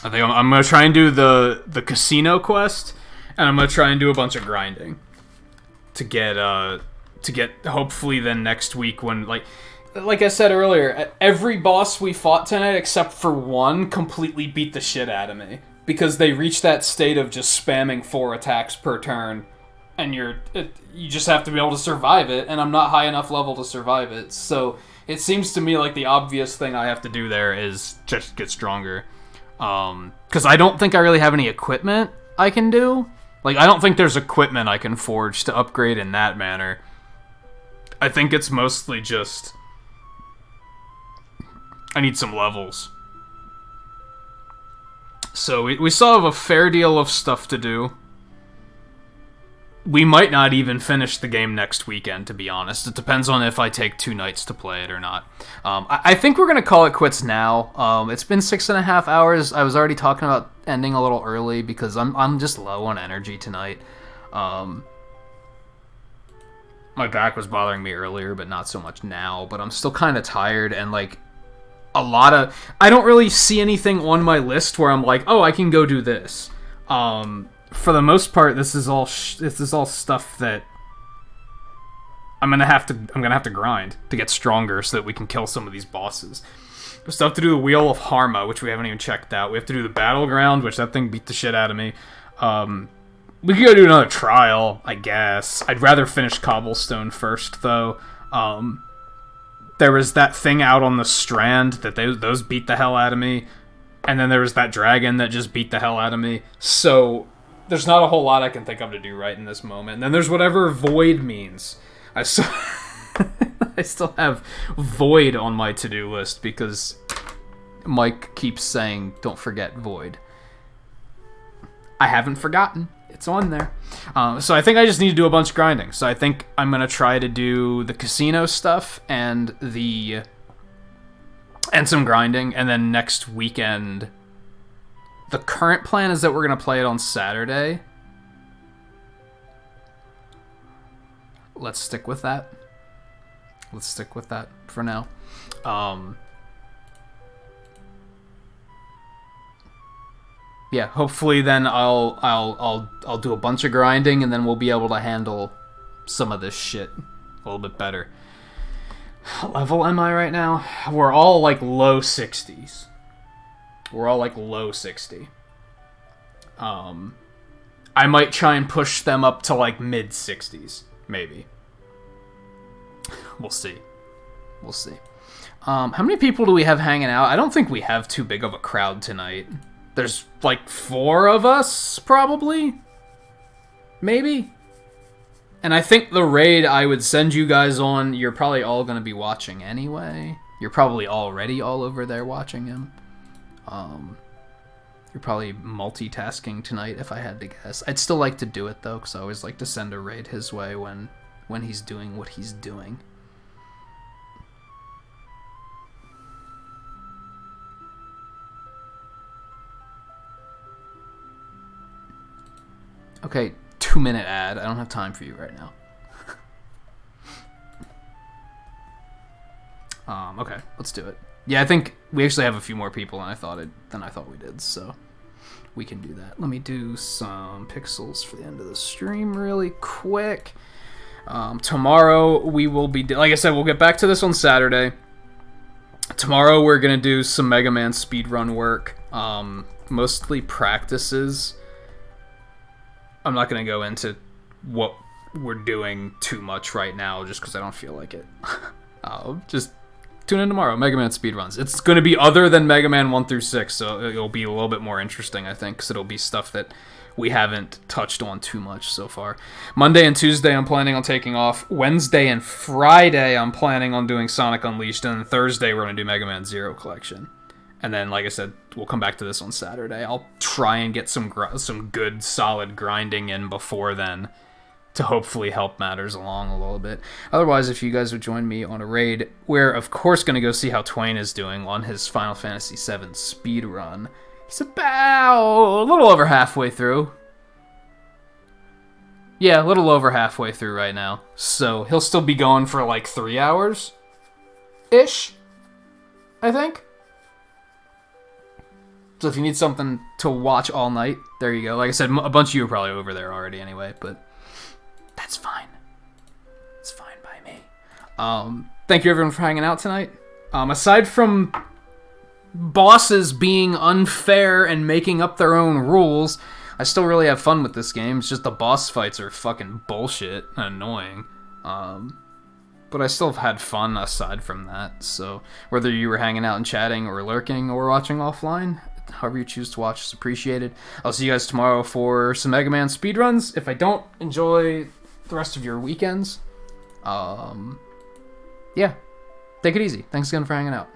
I think I'm gonna try and do the casino quest, and I'm gonna try and do a bunch of grinding to get hopefully then next week when like I said earlier, every boss we fought tonight except for one completely beat the shit out of me because they reached that state of just spamming 4 attacks per turn, and you just have to be able to survive it, and I'm not high enough level to survive it. So it seems to me like the obvious thing I have to do there is just get stronger. Because I don't think I really have any equipment I can do. Like, I don't think there's equipment I can forge to upgrade in that manner. I think it's mostly just I need some levels. So we still have a fair deal of stuff to do. We might not even finish the game next weekend, to be honest. It depends on if I take 2 nights to play it or not. I think we're going to call it quits now. It's been 6.5 hours. I was already talking about ending a little early because I'm just low on energy tonight. My back was bothering me earlier, but not so much now. But I'm still kind of tired, and like I don't really see anything on my list where I'm like, oh, I can go do this. For the most part, this is all stuff that I'm gonna have to grind to get stronger so that we can kill some of these bosses. There's stuff to do the Wheel of Harma, which we haven't even checked out. We have to do the Battleground, which that thing beat the shit out of me. We could go do another trial, I guess. I'd rather finish Cobblestone first, though. There was that thing out on the Strand that those beat the hell out of me. And then there was that dragon that just beat the hell out of me. So there's not a whole lot I can think of to do right in this moment. And then there's whatever Void means. I still have Void on my to-do list because Mike keeps saying, don't forget Void. I haven't forgotten. It's on there. So I think I just need to do a bunch of grinding. So I think I'm going to try to do the casino stuff and some grinding, and then next weekend, the current plan is that we're going to play it on Saturday. Let's stick with that. Let's stick with that for now. Yeah, hopefully then I'll do a bunch of grinding, and then we'll be able to handle some of this shit a little bit better. What level am I right now? We're all like low 60s. We're all like low 60. I might try and push them up to like mid 60s, maybe. We'll see. We'll see. How many people do we have hanging out? I don't think we have too big of a crowd tonight. There's like 4 of us, probably? Maybe? And I think the raid I would send you guys on, you're probably all going to be watching anyway. You're probably already all over there watching him. You're probably multitasking tonight, if I had to guess. I'd still like to do it, though, because I always like to send a raid his way when he's doing what he's doing. Okay, 2-minute ad. I don't have time for you right now. Okay, let's do it. Yeah, I think we actually have a few more people than I thought we did, so we can do that. Let me do some pixels for the end of the stream really quick. Tomorrow we will be, like I said, we'll get back to this on Saturday. Tomorrow we're gonna do some Mega Man speedrun work, mostly practices. I'm not going to go into what we're doing too much right now just because I don't feel like it. Just tune in tomorrow. Mega Man speedruns. It's going to be other than Mega Man 1 through 6, so it'll be a little bit more interesting, I think, because it'll be stuff that we haven't touched on too much so far. Monday and Tuesday I'm planning on taking off. Wednesday and Friday I'm planning on doing Sonic Unleashed, and then Thursday we're going to do Mega Man Zero Collection. And then, like I said, we'll come back to this on Saturday. I'll try and get some good, solid grinding in before then to hopefully help matters along a little bit. Otherwise, if you guys would join me on a raid, we're of course going to go see how Twain is doing on his Final Fantasy VII speed run. He's about a little over halfway through. Yeah, a little over halfway through right now. So he'll still be going for like 3 hours-ish, I think. So if you need something to watch all night, there you go. Like I said, a bunch of you are probably over there already anyway, but that's fine. It's fine by me. Thank you everyone for hanging out tonight. Aside from bosses being unfair and making up their own rules, I still really have fun with this game. It's just the boss fights are fucking bullshit and annoying. But I still have had fun aside from that. So whether you were hanging out and chatting or lurking or watching offline, however you choose to watch is appreciated. I'll see you guys tomorrow for some Mega Man speedruns. If I don't, enjoy the rest of your weekends. Yeah. Take it easy. Thanks again for hanging out.